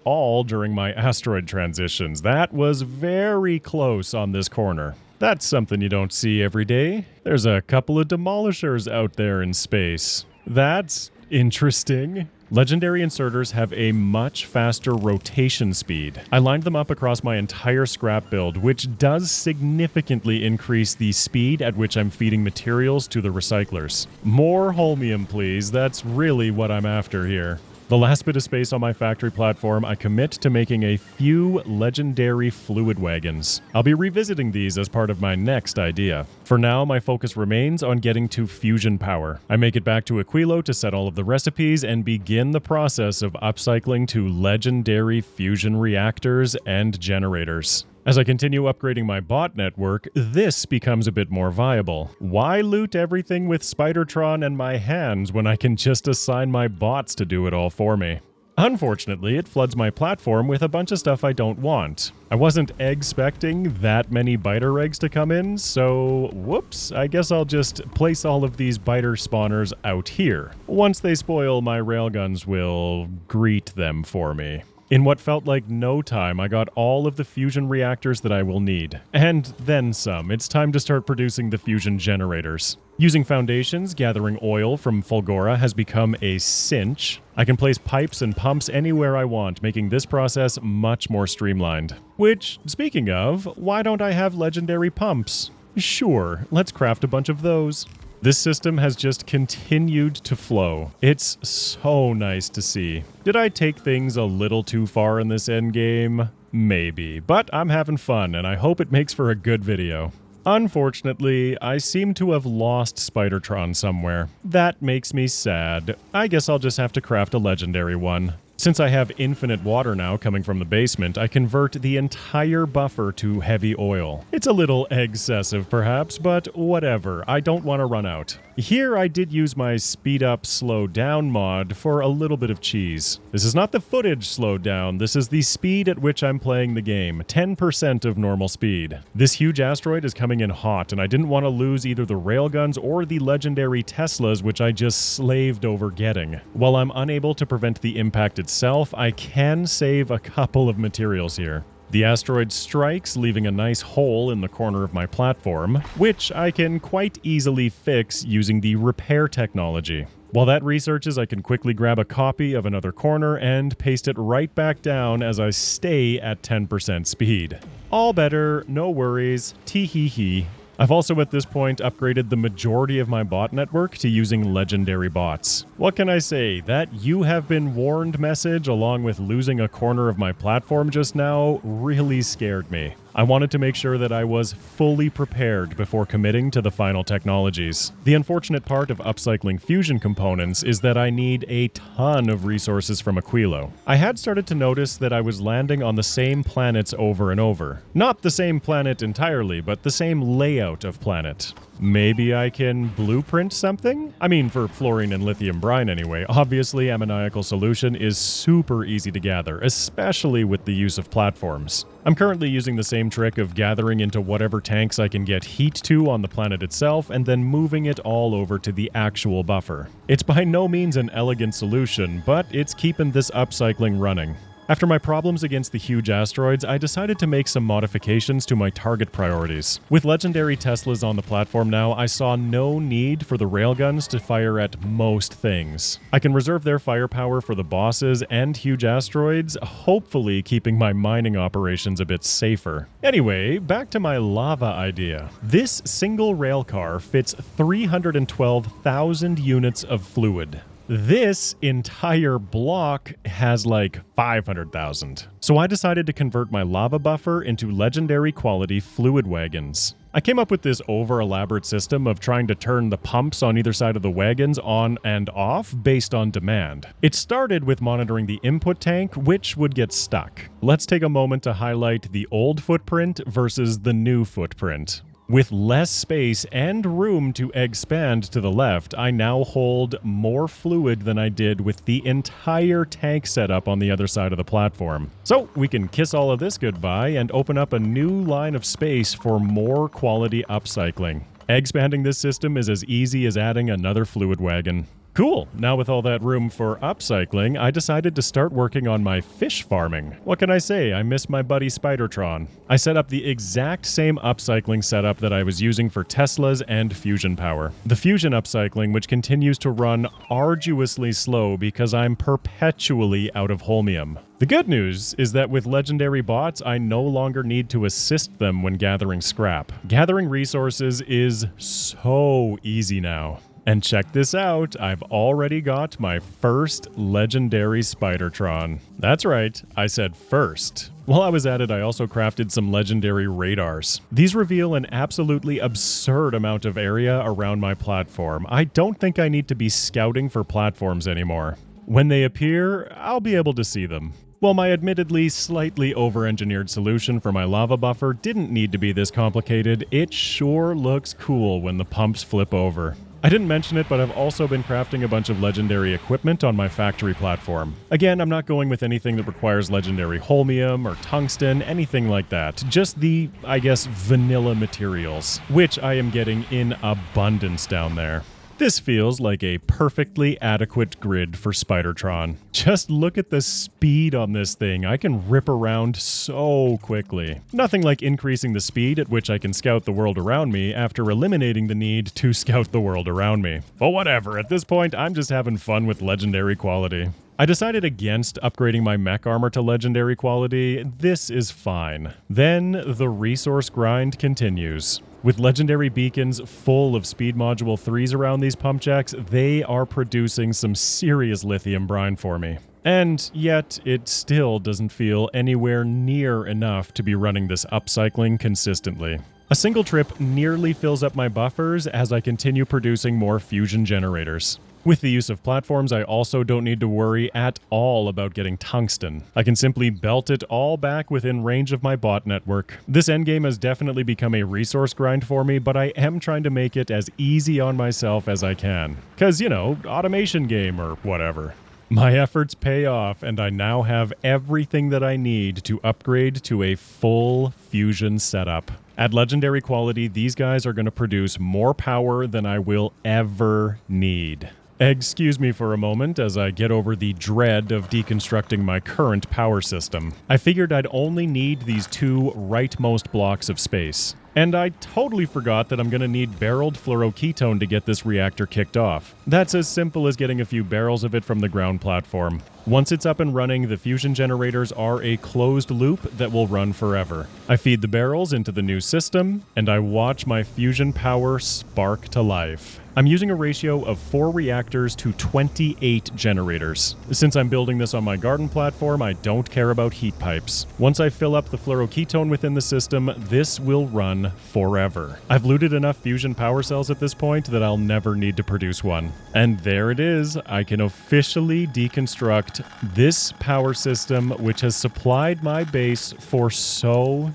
all during my asteroid transitions. That was very close on this corner. That's something you don't see every day. There's a couple of demolishers out there in space. That's interesting. Legendary inserters have a much faster rotation speed. I lined them up across my entire scrap build, which does significantly increase the speed at which I'm feeding materials to the recyclers. More holmium, please. That's really what I'm after here. The last bit of space on my factory platform, I commit to making a few legendary fluid wagons. I'll be revisiting these as part of my next idea. For now, my focus remains on getting to fusion power. I make it back to Aquilo to set all of the recipes and begin the process of upcycling to legendary fusion reactors and generators. As I continue upgrading my bot network, this becomes a bit more viable. Why loot everything with Spidertron and my hands when I can just assign my bots to do it all for me? Unfortunately, it floods my platform with a bunch of stuff I don't want. I wasn't expecting that many biter eggs to come in, so whoops, I guess I'll just place all of these biter spawners out here. Once they spoil, my railguns will greet them for me. In what felt like no time, I got all of the fusion reactors that I will need. And then some. It's time to start producing the fusion generators. Using foundations, gathering oil from Fulgora has become a cinch. I can place pipes and pumps anywhere I want, making this process much more streamlined. Which, speaking of, why don't I have legendary pumps? Sure, let's craft a bunch of those. This system has just continued to flow. It's so nice to see. Did I take things a little too far in this endgame? Maybe, but I'm having fun and I hope it makes for a good video. Unfortunately, I seem to have lost Spidertron somewhere. That makes me sad. I guess I'll just have to craft a legendary one. Since I have infinite water now coming from the basement, I convert the entire buffer to heavy oil. It's a little excessive perhaps, but whatever, I don't want to run out. Here I did use my speed up slow down mod for a little bit of cheese. This is not the footage slowed down, this is the speed at which I'm playing the game, 10% of normal speed. This huge asteroid is coming in hot and I didn't want to lose either the railguns or the legendary Teslas which I just slaved over getting. While I'm unable to prevent the impact itself, I can save a couple of materials here. The asteroid strikes, leaving a nice hole in the corner of my platform, which I can quite easily fix using the repair technology. While that researches, I can quickly grab a copy of another corner and paste it right back down as I stay at 10% speed. All better, no worries, tee-hee-hee. I've also at this point upgraded the majority of my bot network to using legendary bots. What can I say? That "you have been warned" message, along with losing a corner of my platform just now, really scared me. I wanted to make sure that I was fully prepared before committing to the final technologies. The unfortunate part of upcycling fusion components is that I need a ton of resources from Aquilo. I had started to notice that I was landing on the same planets over and over. Not the same planet entirely, but the same layout of planet. Maybe I can blueprint something? I mean, for fluorine and lithium brine anyway. Obviously, ammoniacal solution is super easy to gather, especially with the use of platforms. I'm currently using the same trick of gathering into whatever tanks I can get heat to on the planet itself and then moving it all over to the actual buffer. It's by no means an elegant solution, but it's keeping this upcycling running. After my problems against the huge asteroids, I decided to make some modifications to my target priorities. With legendary Teslas on the platform now, I saw no need for the railguns to fire at most things. I can reserve their firepower for the bosses and huge asteroids, hopefully keeping my mining operations a bit safer. Anyway, back to my lava idea. This single railcar fits 312,000 units of fluid. This entire block has like 500,000. So I decided to convert my lava buffer into legendary quality fluid wagons. I came up with this over-elaborate system of trying to turn the pumps on either side of the wagons on and off based on demand. It started with monitoring the input tank, which would get stuck. Let's take a moment to highlight the old footprint versus the new footprint. With less space and room to expand to the left, I now hold more fluid than I did with the entire tank setup on the other side of the platform. So we can kiss all of this goodbye and open up a new line of space for more quality upcycling. Expanding this system is as easy as adding another fluid wagon. Cool. Now with all that room for upcycling, I decided to start working on my fish farming. What can I say? I miss my buddy Spidertron. I set up the exact same upcycling setup that I was using for Teslas and fusion power. The fusion upcycling, which continues to run arduously slow because I'm perpetually out of holmium. The good news is that with legendary bots, I no longer need to assist them when gathering scrap. Gathering resources is so easy now. And check this out, I've already got my first legendary Spidertron. That's right, I said first. While I was at it, I also crafted some legendary radars. These reveal an absolutely absurd amount of area around my platform. I don't think I need to be scouting for platforms anymore. When they appear, I'll be able to see them. While my admittedly slightly over-engineered solution for my lava buffer didn't need to be this complicated, it sure looks cool when the pumps flip over. I didn't mention it, but I've also been crafting a bunch of legendary equipment on my factory platform. Again, I'm not going with anything that requires legendary holmium or tungsten, anything like that. Just the, I guess, vanilla materials, which I am getting in abundance down there. This feels like a perfectly adequate grid for Spidertron. Just look at the speed on this thing. I can rip around so quickly. Nothing like increasing the speed at which I can scout the world around me after eliminating the need to scout the world around me. But whatever, at this point, I'm just having fun with legendary quality. I decided against upgrading my mech armor to legendary quality. This is fine. Then the resource grind continues. With legendary beacons full of speed module 3s around these pump jacks, they are producing some serious lithium brine for me. And yet, it still doesn't feel anywhere near enough to be running this upcycling consistently. A single trip nearly fills up my buffers as I continue producing more fusion generators. With the use of platforms, I also don't need to worry at all about getting tungsten. I can simply belt it all back within range of my bot network. This endgame has definitely become a resource grind for me, but I am trying to make it as easy on myself as I can. 'Cause, you know, automation game or whatever. My efforts pay off, and I now have everything that I need to upgrade to a full fusion setup. At legendary quality, these guys are going to produce more power than I will ever need. Excuse me for a moment as I get over the dread of deconstructing my current power system. I figured I'd only need these 2 rightmost blocks of space. And I totally forgot that I'm going to need barreled fluoroketone to get this reactor kicked off. That's as simple as getting a few barrels of it from the ground platform. Once it's up and running, the fusion generators are a closed loop that will run forever. I feed the barrels into the new system, and I watch my fusion power spark to life. I'm using a ratio of 4 reactors to 28 generators. Since I'm building this on my garden platform, I don't care about heat pipes. Once I fill up the fluoroketone within the system, this will run forever. I've looted enough fusion power cells at this point that I'll never need to produce one. And there it is. I can officially deconstruct this power system, which has supplied my base for so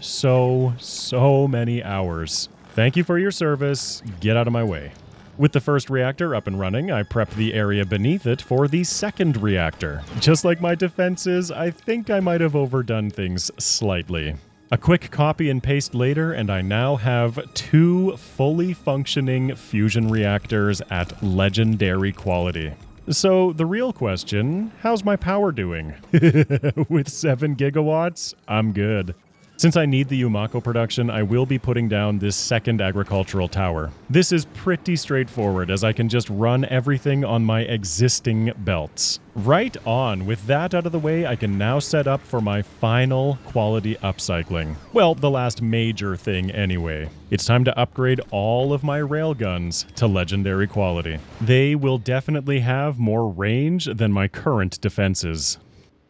many hours. Thank you for your service. Get out of my way. With the first reactor up and running, I prepped the area beneath it for the second reactor. Just like my defenses, I think I might have overdone things slightly. A quick copy and paste later, and I now have 2 fully functioning fusion reactors at legendary quality. So the real question, how's my power doing? With 7 gigawatts, I'm good. Since I need the Umako production, I will be putting down this second agricultural tower. This is pretty straightforward, as I can just run everything on my existing belts. Right on. With that out of the way, I can now set up for my final quality upcycling. Well, the last major thing anyway. It's time to upgrade all of my railguns to legendary quality. They will definitely have more range than my current defenses.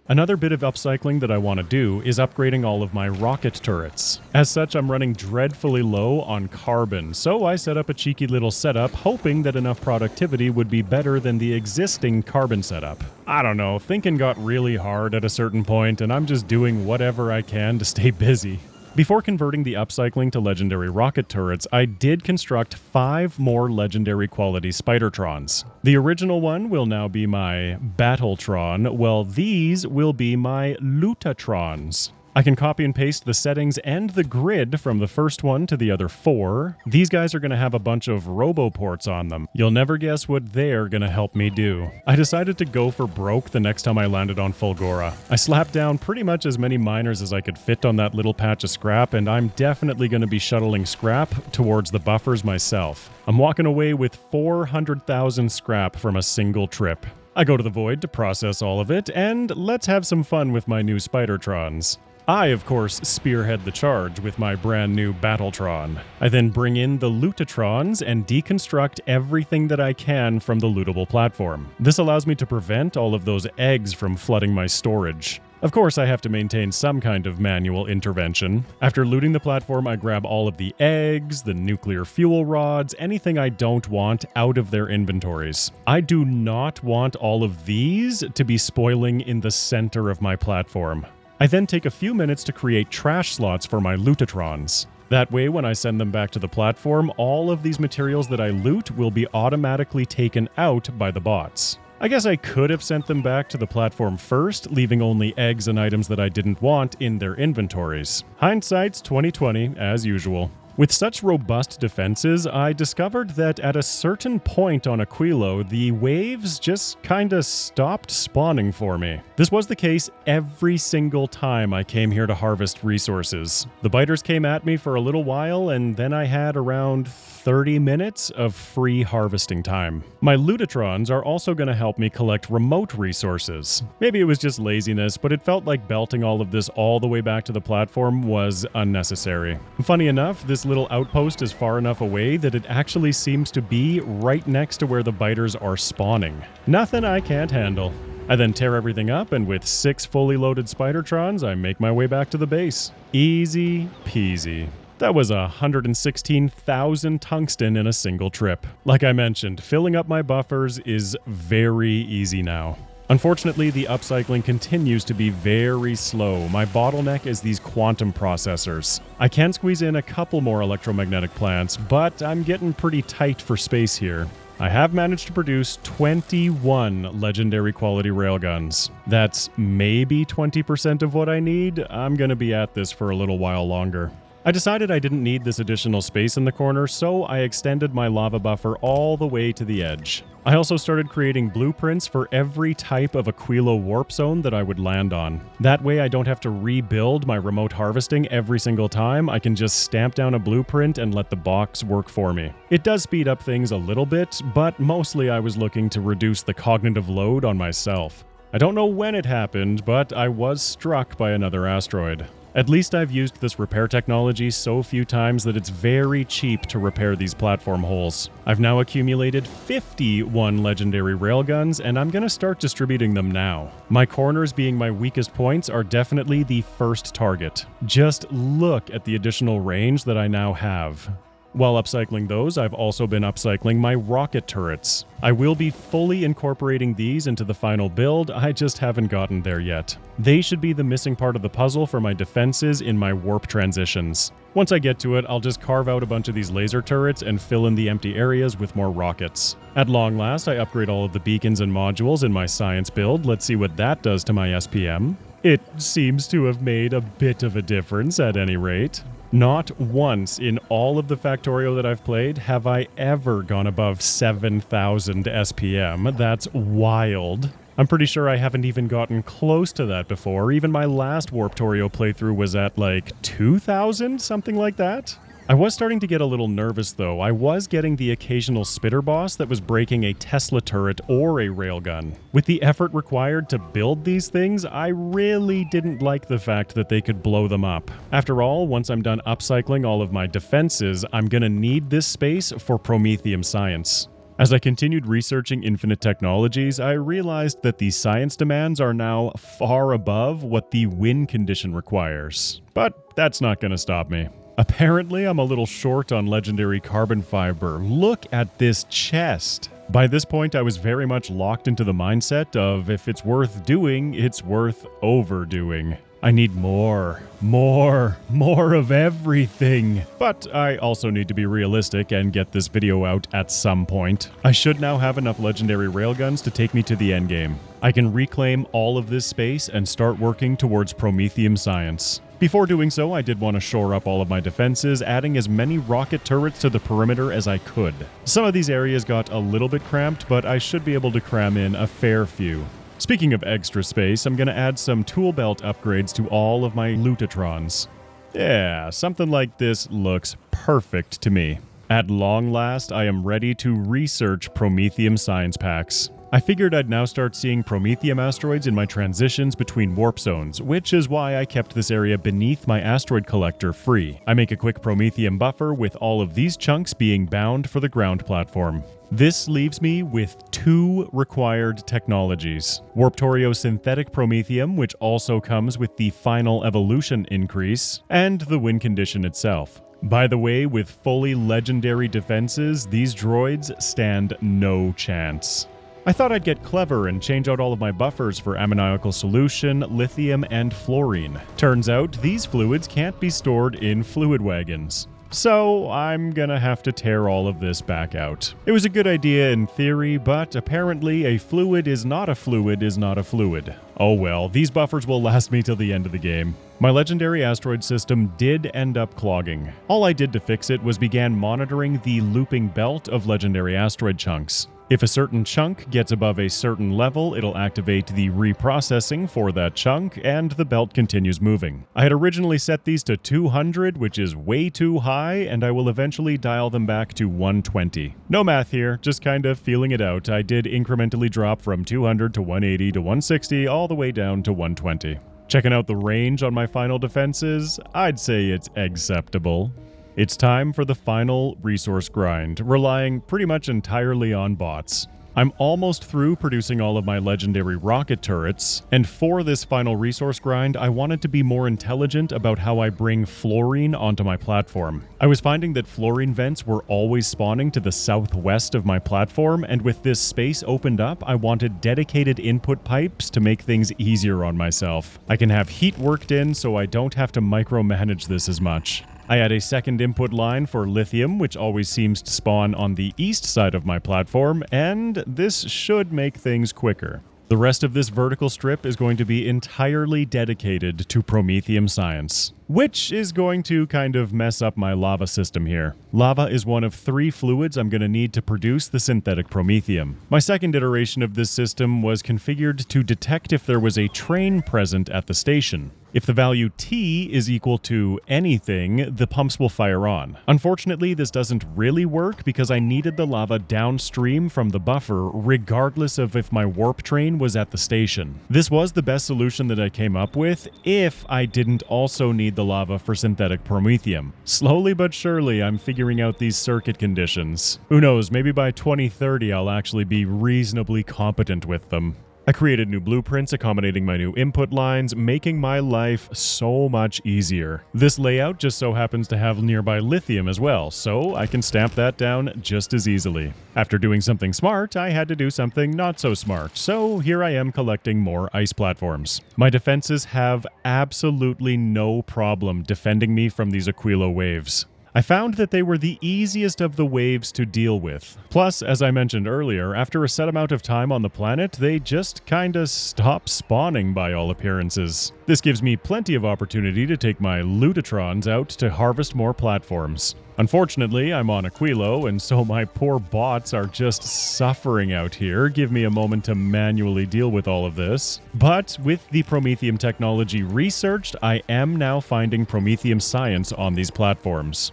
Another bit of upcycling that I want to do is upgrading all of my rocket turrets. As such, I'm running dreadfully low on carbon, so I set up a cheeky little setup hoping that enough productivity would be better than the existing carbon setup. I don't know, thinking got really hard at a certain point, and I'm just doing whatever I can to stay busy. Before converting the upcycling to legendary rocket turrets, I did construct 5 more legendary quality Spidertrons. The original one will now be my Battletron, while these will be my Lootatrons. I can copy and paste the settings and the grid from the first one to the other 4. These guys are going to have a bunch of roboports on them. You'll never guess what they're going to help me do. I decided to go for broke the next time I landed on Fulgora. I slapped down pretty much as many miners as I could fit on that little patch of scrap, and I'm definitely going to be shuttling scrap towards the buffers myself. I'm walking away with 400,000 scrap from a single trip. I go to the Void to process all of it, and let's have some fun with my new Spidertrons. I, of course, spearhead the charge with my brand new Battletron. I then bring in the Lootatrons and deconstruct everything that I can from the lootable platform. This allows me to prevent all of those eggs from flooding my storage. Of course, I have to maintain some kind of manual intervention. After looting the platform, I grab all of the eggs, the nuclear fuel rods, anything I don't want out of their inventories. I do not want all of these to be spoiling in the center of my platform. I then take a few minutes to create trash slots for my Lootatrons. That way, when I send them back to the platform, all of these materials that I loot will be automatically taken out by the bots. I guess I could have sent them back to the platform first, leaving only eggs and items that I didn't want in their inventories. Hindsight's 20/20, as usual. With such robust defenses, I discovered that at a certain point on Aquilo, the waves just kinda stopped spawning for me. This was the case every single time I came here to harvest resources. The biters came at me for a little while, and then I had around 30 minutes of free harvesting time. My Lootatrons are also going to help me collect remote resources. Maybe it was just laziness, but it felt like belting all of this all the way back to the platform was unnecessary. Funny enough, this little outpost is far enough away that it actually seems to be right next to where the biters are spawning. Nothing I can't handle. I then tear everything up, and with 6 fully loaded Spidertrons, I make my way back to the base. Easy peasy. That was 116,000 tungsten in a single trip. Like I mentioned, filling up my buffers is very easy now. Unfortunately, the upcycling continues to be very slow. My bottleneck is these quantum processors. I can squeeze in a couple more electromagnetic plants, but I'm getting pretty tight for space here. I have managed to produce 21 legendary quality railguns. That's maybe 20% of what I need. I'm going to be at this for a little while longer. I decided I didn't need this additional space in the corner, so I extended my lava buffer all the way to the edge. I also started creating blueprints for every type of Aquilo warp zone that I would land on. That way I don't have to rebuild my remote harvesting every single time. I can just stamp down a blueprint and let the box work for me. It does speed up things a little bit, but mostly I was looking to reduce the cognitive load on myself. I don't know when it happened, but I was struck by another asteroid. At least I've used this repair technology so few times that it's very cheap to repair these platform holes. I've now accumulated 51 legendary railguns, and I'm gonna start distributing them now. My corners being my weakest points are definitely the first target. Just look at the additional range that I now have. While upcycling those, I've also been upcycling my rocket turrets. I will be fully incorporating these into the final build, I just haven't gotten there yet. They should be the missing part of the puzzle for my defenses in my warp transitions. Once I get to it, I'll just carve out a bunch of these laser turrets and fill in the empty areas with more rockets. At long last, I upgrade all of the beacons and modules in my science build. Let's see what that does to my SPM. It seems to have made a bit of a difference at any rate. Not once in all of the Factorio that I've played have I ever gone above 7,000 SPM. That's wild. I'm pretty sure I haven't even gotten close to that before. Even my last Warptorio playthrough was at like 2,000, something like that. I was starting to get a little nervous though. I was getting the occasional spitter boss that was breaking a Tesla turret or a railgun. With the effort required to build these things, I really didn't like the fact that they could blow them up. After all, once I'm done upcycling all of my defenses, I'm gonna need this space for Prometheum science. As I continued researching infinite technologies, I realized that the science demands are now far above what the win condition requires. But that's not gonna stop me. Apparently, I'm a little short on legendary carbon fiber. Look at this chest. By this point, I was very much locked into the mindset of if it's worth doing, it's worth overdoing. I need more of everything. But I also need to be realistic and get this video out at some point. I should now have enough legendary railguns to take me to the endgame. I can reclaim all of this space and start working towards Prometheum science. Before doing so, I did want to shore up all of my defenses, adding as many rocket turrets to the perimeter as I could. Some of these areas got a little bit cramped, but I should be able to cram in a fair few. Speaking of extra space, I'm going to add some tool belt upgrades to all of my Lutatrons. Yeah, something like this looks perfect to me. At long last, I am ready to research Prometheum science packs. I figured I'd now start seeing Prometheum asteroids in my transitions between warp zones, which is why I kept this area beneath my asteroid collector free. I make a quick Prometheum buffer with all of these chunks being bound for the ground platform. This leaves me with 2 required technologies. Warptorio Synthetic Prometheum, which also comes with the final evolution increase, and the win condition itself. By the way, with fully legendary defenses, these droids stand no chance. I thought I'd get clever and change out all of my buffers for ammoniacal solution, lithium, and fluorine. Turns out these fluids can't be stored in fluid wagons. So I'm gonna have to tear all of this back out. It was a good idea in theory, but apparently a fluid is not a fluid is not a fluid. Oh well, these buffers will last me till the end of the game. My legendary asteroid system did end up clogging. All I did to fix it was began monitoring the looping belt of legendary asteroid chunks. If a certain chunk gets above a certain level, it'll activate the reprocessing for that chunk, and the belt continues moving. I had originally set these to 200, which is way too high, and I will eventually dial them back to 120. No math here, just kind of feeling it out. I did incrementally drop from 200 to 180 to 160, all the way down to 120. Checking out the range on my final defenses, I'd say it's acceptable. It's time for the final resource grind, relying pretty much entirely on bots. I'm almost through producing all of my legendary rocket turrets, and for this final resource grind, I wanted to be more intelligent about how I bring fluorine onto my platform. I was finding that fluorine vents were always spawning to the southwest of my platform, and with this space opened up, I wanted dedicated input pipes to make things easier on myself. I can have heat worked in so I don't have to micromanage this as much. I add a second input line for lithium, which always seems to spawn on the east side of my platform, and this should make things quicker. The rest of this vertical strip is going to be entirely dedicated to promethium science, which is going to kind of mess up my lava system here. Lava is one of 3 fluids I'm going to need to produce the synthetic promethium. My second iteration of this system was configured to detect if there was a train present at the station. If the value T is equal to anything, the pumps will fire on. Unfortunately, this doesn't really work because I needed the lava downstream from the buffer, regardless of if my warp train was at the station. This was the best solution that I came up with if I didn't also need the lava for synthetic promethium. Slowly but surely, I'm figuring out these circuit conditions. Who knows, maybe by 2030 I'll actually be reasonably competent with them. I created new blueprints accommodating my new input lines, making my life so much easier. This layout just so happens to have nearby lithium as well, so I can stamp that down just as easily. After doing something smart, I had to do something not so smart, so here I am collecting more ice platforms. My defenses have absolutely no problem defending me from these Aquilo waves. I found that they were the easiest of the waves to deal with. Plus, as I mentioned earlier, after a set amount of time on the planet, they just kinda stop spawning by all appearances. This gives me plenty of opportunity to take my Lutatrons out to harvest more platforms. Unfortunately, I'm on Aquilo, and so my poor bots are just suffering out here. Give me a moment to manually deal with all of this. But with the promethium technology researched, I am now finding promethium science on these platforms.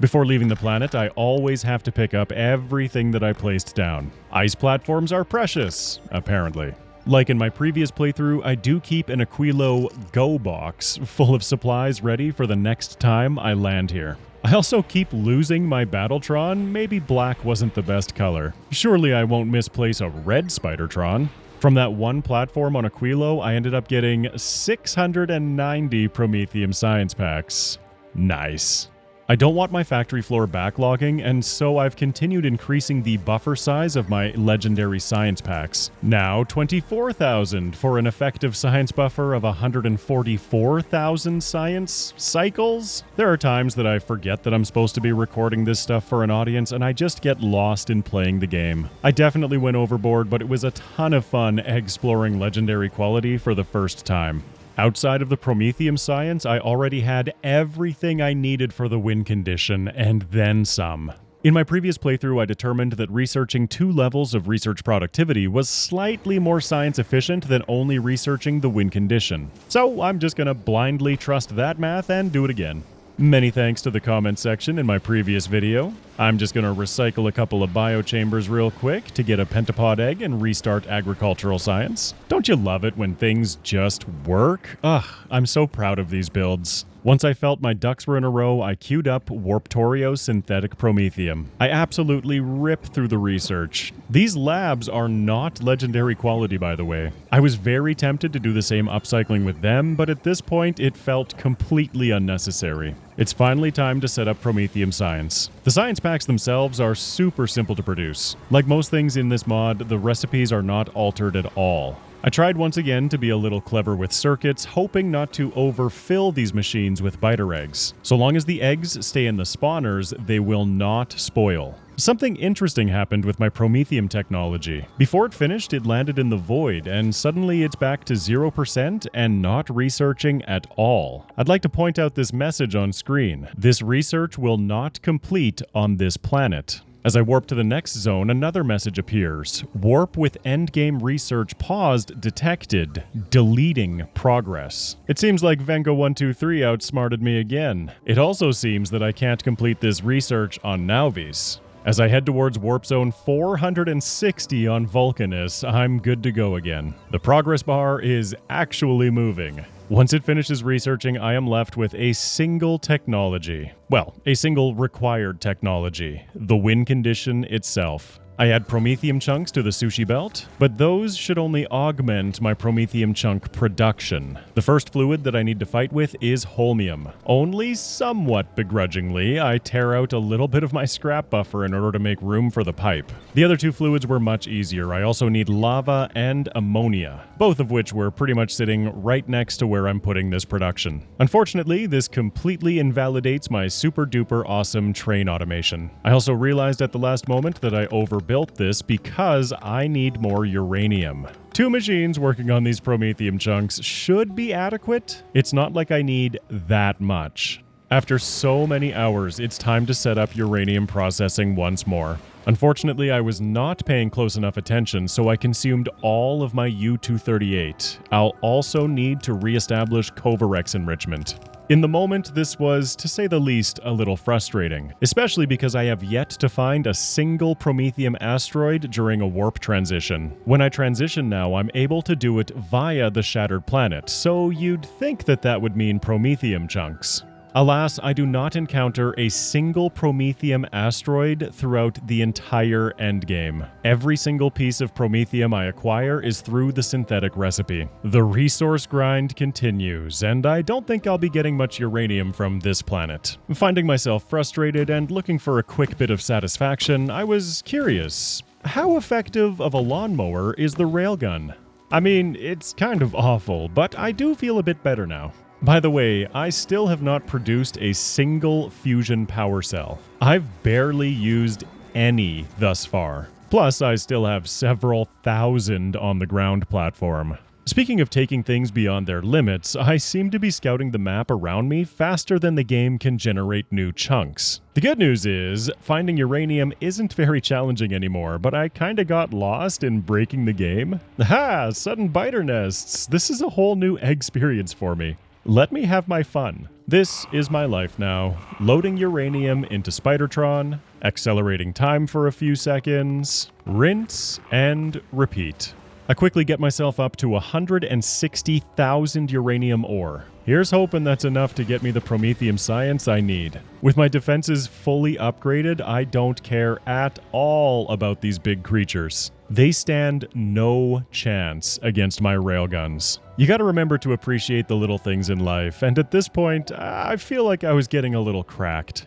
Before leaving the planet, I always have to pick up everything that I placed down. Ice platforms are precious, apparently. Like in my previous playthrough, I do keep an Aquilo Go box full of supplies ready for the next time I land here. I also keep losing my Battletron. Maybe black wasn't the best color. Surely I won't misplace a red Spidertron. From that one platform on Aquilo, I ended up getting 690 promethium science packs. Nice. I don't want my factory floor backlogging, and so I've continued increasing the buffer size of my legendary science packs. Now 24,000 for an effective science buffer of 144,000 science cycles. There are times that I forget that I'm supposed to be recording this stuff for an audience, and I just get lost in playing the game. I definitely went overboard, but it was a ton of fun exploring legendary quality for the first time. Outside of the promethium science, I already had everything I needed for the win condition, and then some. In my previous playthrough, I determined that researching 2 levels of research productivity was slightly more science efficient than only researching the win condition. So I'm just gonna blindly trust that math and do it again. Many thanks to the comment section in my previous video. I'm just going to recycle a couple of biochambers real quick to get a pentapod egg and restart agricultural science. Don't you love it when things just work? Ugh, I'm so proud of these builds. Once I felt my ducks were in a row, I queued up Warptorio synthetic promethium. I absolutely ripped through the research. These labs are not legendary quality, by the way. I was very tempted to do the same upcycling with them, but at this point it felt completely unnecessary. It's finally time to set up promethium science. The science packs themselves are super simple to produce. Like most things in this mod, the recipes are not altered at all. I tried once again to be a little clever with circuits, hoping not to overfill these machines with biter eggs. So long as the eggs stay in the spawners, they will not spoil. Something interesting happened with my promethium technology. Before it finished, it landed in the void, and suddenly it's back to 0% and not researching at all. I'd like to point out this message on screen. This research will not complete on this planet. As I warp to the next zone, another message appears. Warp with endgame research paused detected. Deleting progress. It seems like Vengo123 outsmarted me again. It also seems that I can't complete this research on Nauvis. As I head towards Warp Zone 460 on Vulcanus, I'm good to go again. The progress bar is actually moving. Once it finishes researching, I am left with a single technology. Well, a single required technology. The win condition itself. I add promethium chunks to the sushi belt, but those should only augment my promethium chunk production. The first fluid that I need to fight with is holmium. Only somewhat begrudgingly, I tear out a little bit of my scrap buffer in order to make room for the pipe. The other 2 fluids were much easier. I also need lava and ammonia, both of which were pretty much sitting right next to where I'm putting this production. Unfortunately, this completely invalidates my super duper awesome train automation. I also realized at the last moment that I overbuilt this because I need more uranium. 2 machines working on these promethium chunks should be adequate. It's not like I need that much. After so many hours, it's time to set up uranium processing once more. Unfortunately, I was not paying close enough attention, so I consumed all of my U-238. I'll also need to re-establish Kovarex enrichment. In the moment, this was, to say the least, a little frustrating, especially because I have yet to find a single promethium asteroid during a warp transition. When I transition now, I'm able to do it via the shattered planet, so you'd think that that would mean promethium chunks. Alas, I do not encounter a single promethium asteroid throughout the entire endgame. Every single piece of promethium I acquire is through the synthetic recipe. The resource grind continues, and I don't think I'll be getting much uranium from this planet. Finding myself frustrated and looking for a quick bit of satisfaction, I was curious. How effective of a lawnmower is the railgun? I mean, it's kind of awful, but I do feel a bit better now. By the way, I still have not produced a single fusion power cell. I've barely used any thus far. Plus, I still have several thousand on the ground platform. Speaking of taking things beyond their limits, I seem to be scouting the map around me faster than the game can generate new chunks. The good news is, finding uranium isn't very challenging anymore, but I kinda got lost in breaking the game. Ha! Sudden biter nests! This is a whole new experience for me. Let me have my fun. This is my life now. Loading uranium into Spidertron, accelerating time for a few seconds, rinse, and repeat. I quickly get myself up to 160,000 uranium ore. Here's hoping that's enough to get me the promethium science I need. With my defenses fully upgraded, I don't care at all about these big creatures. They stand no chance against my railguns. You gotta remember to appreciate the little things in life, and at this point, I feel like I was getting a little cracked.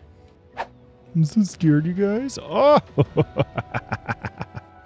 I'm so scared, you guys. Oh!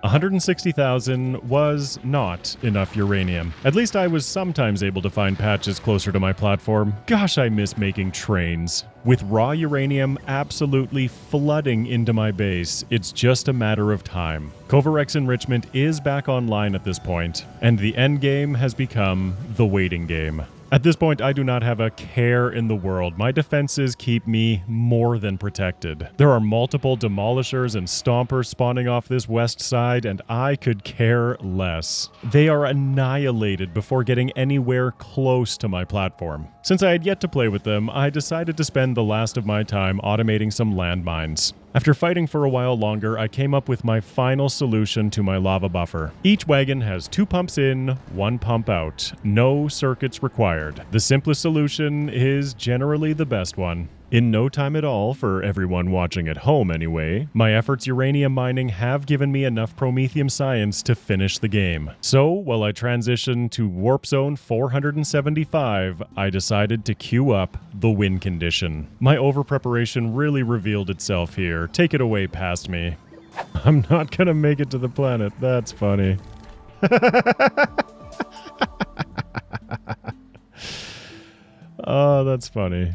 160,000 was not enough uranium. At least I was sometimes able to find patches closer to my platform. Gosh, I miss making trains. With raw uranium absolutely flooding into my base, it's just a matter of time. Kovarex enrichment is back online at this point, and the endgame has become the waiting game. At this point, I do not have a care in the world. My defenses keep me more than protected. There are multiple demolishers and stompers spawning off this west side, and I could care less. They are annihilated before getting anywhere close to my platform. Since I had yet to play with them, I decided to spend the last of my time automating some landmines. After fighting for a while longer, I came up with my final solution to my lava buffer. Each wagon has 2 pumps in, 1 pump out. No circuits required. The simplest solution is generally the best one. In no time at all, for everyone watching at home anyway, my efforts uranium mining have given me enough promethium science to finish the game. So, while I transition to Warp Zone 475, I decided to queue up the win condition. My over-preparation really revealed itself here. Take it away past me. I'm not gonna make it to the planet. That's funny. Oh, that's funny.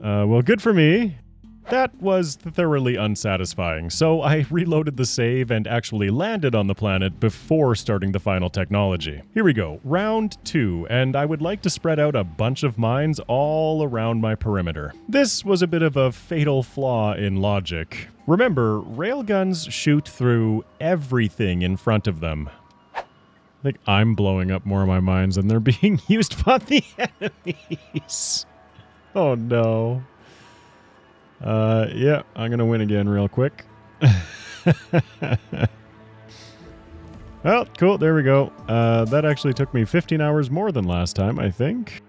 Well, good for me. That was thoroughly unsatisfying, so I reloaded the save and actually landed on the planet before starting the final technology. Here we go, round 2, and I would like to spread out a bunch of mines all around my perimeter. This was a bit of a fatal flaw in logic. Remember, railguns shoot through everything in front of them. I think I'm blowing up more of my mines than they're being used by the enemies. Oh no. Yeah, I'm gonna win again real quick. Well, cool, there we go. That actually took me 15 hours more than last time, I think.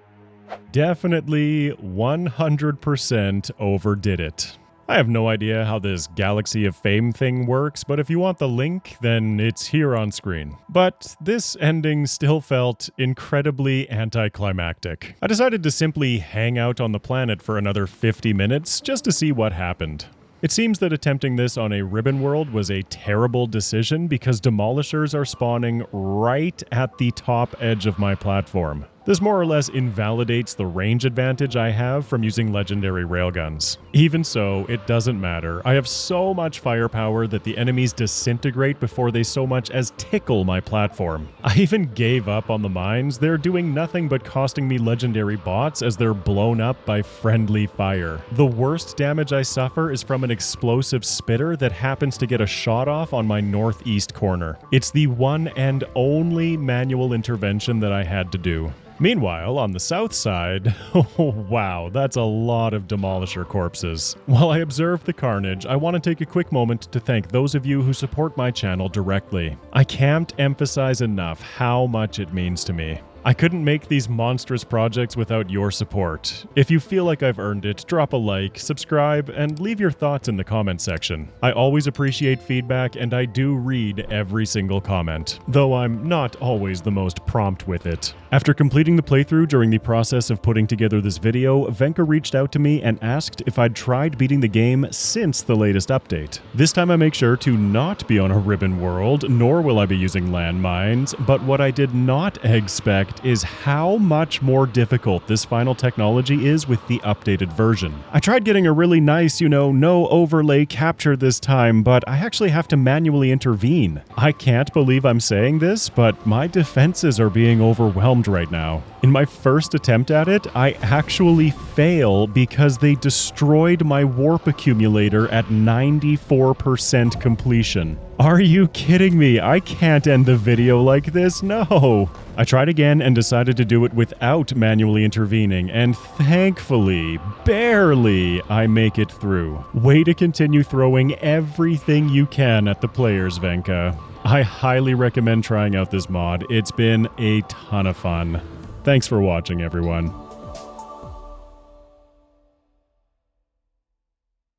Definitely 100% overdid it. I have no idea how this Galaxy of Fame thing works, but if you want the link, then it's here on screen. But this ending still felt incredibly anticlimactic. I decided to simply hang out on the planet for another 50 minutes just to see what happened. It seems that attempting this on a ribbon world was a terrible decision because demolishers are spawning right at the top edge of my platform. This more or less invalidates the range advantage I have from using legendary railguns. Even so, it doesn't matter. I have so much firepower that the enemies disintegrate before they so much as tickle my platform. I even gave up on the mines. They're doing nothing but costing me legendary bots as they're blown up by friendly fire. The worst damage I suffer is from an explosive spitter that happens to get a shot off on my northeast corner. It's the one and only manual intervention that I had to do. Meanwhile, on the south side, oh wow, that's a lot of Demolisher corpses. While I observe the carnage, I want to take a quick moment to thank those of you who support my channel directly. I can't emphasize enough how much it means to me. I couldn't make these monstrous projects without your support. If you feel like I've earned it, drop a like, subscribe, and leave your thoughts in the comment section. I always appreciate feedback, and I do read every single comment, though I'm not always the most prompt with it. After completing the playthrough during the process of putting together this video, Venka reached out to me and asked if I'd tried beating the game since the latest update. This time I make sure to not be on a ribbon world, nor will I be using landmines, but what I did not expect is how much more difficult this final technology is with the updated version. I tried getting a really nice, no overlay capture this time, but I actually have to manually intervene. I can't believe I'm saying this, but my defenses are being overwhelmed right now. In my first attempt at it, I actually fail because they destroyed my warp accumulator at 94% completion. Are you kidding me? I can't end the video like this, no! I tried again and decided to do it without manually intervening, and thankfully, barely, I make it through. Way to continue throwing everything you can at the players, Venka. I highly recommend trying out this mod. It's been a ton of fun. Thanks for watching, everyone.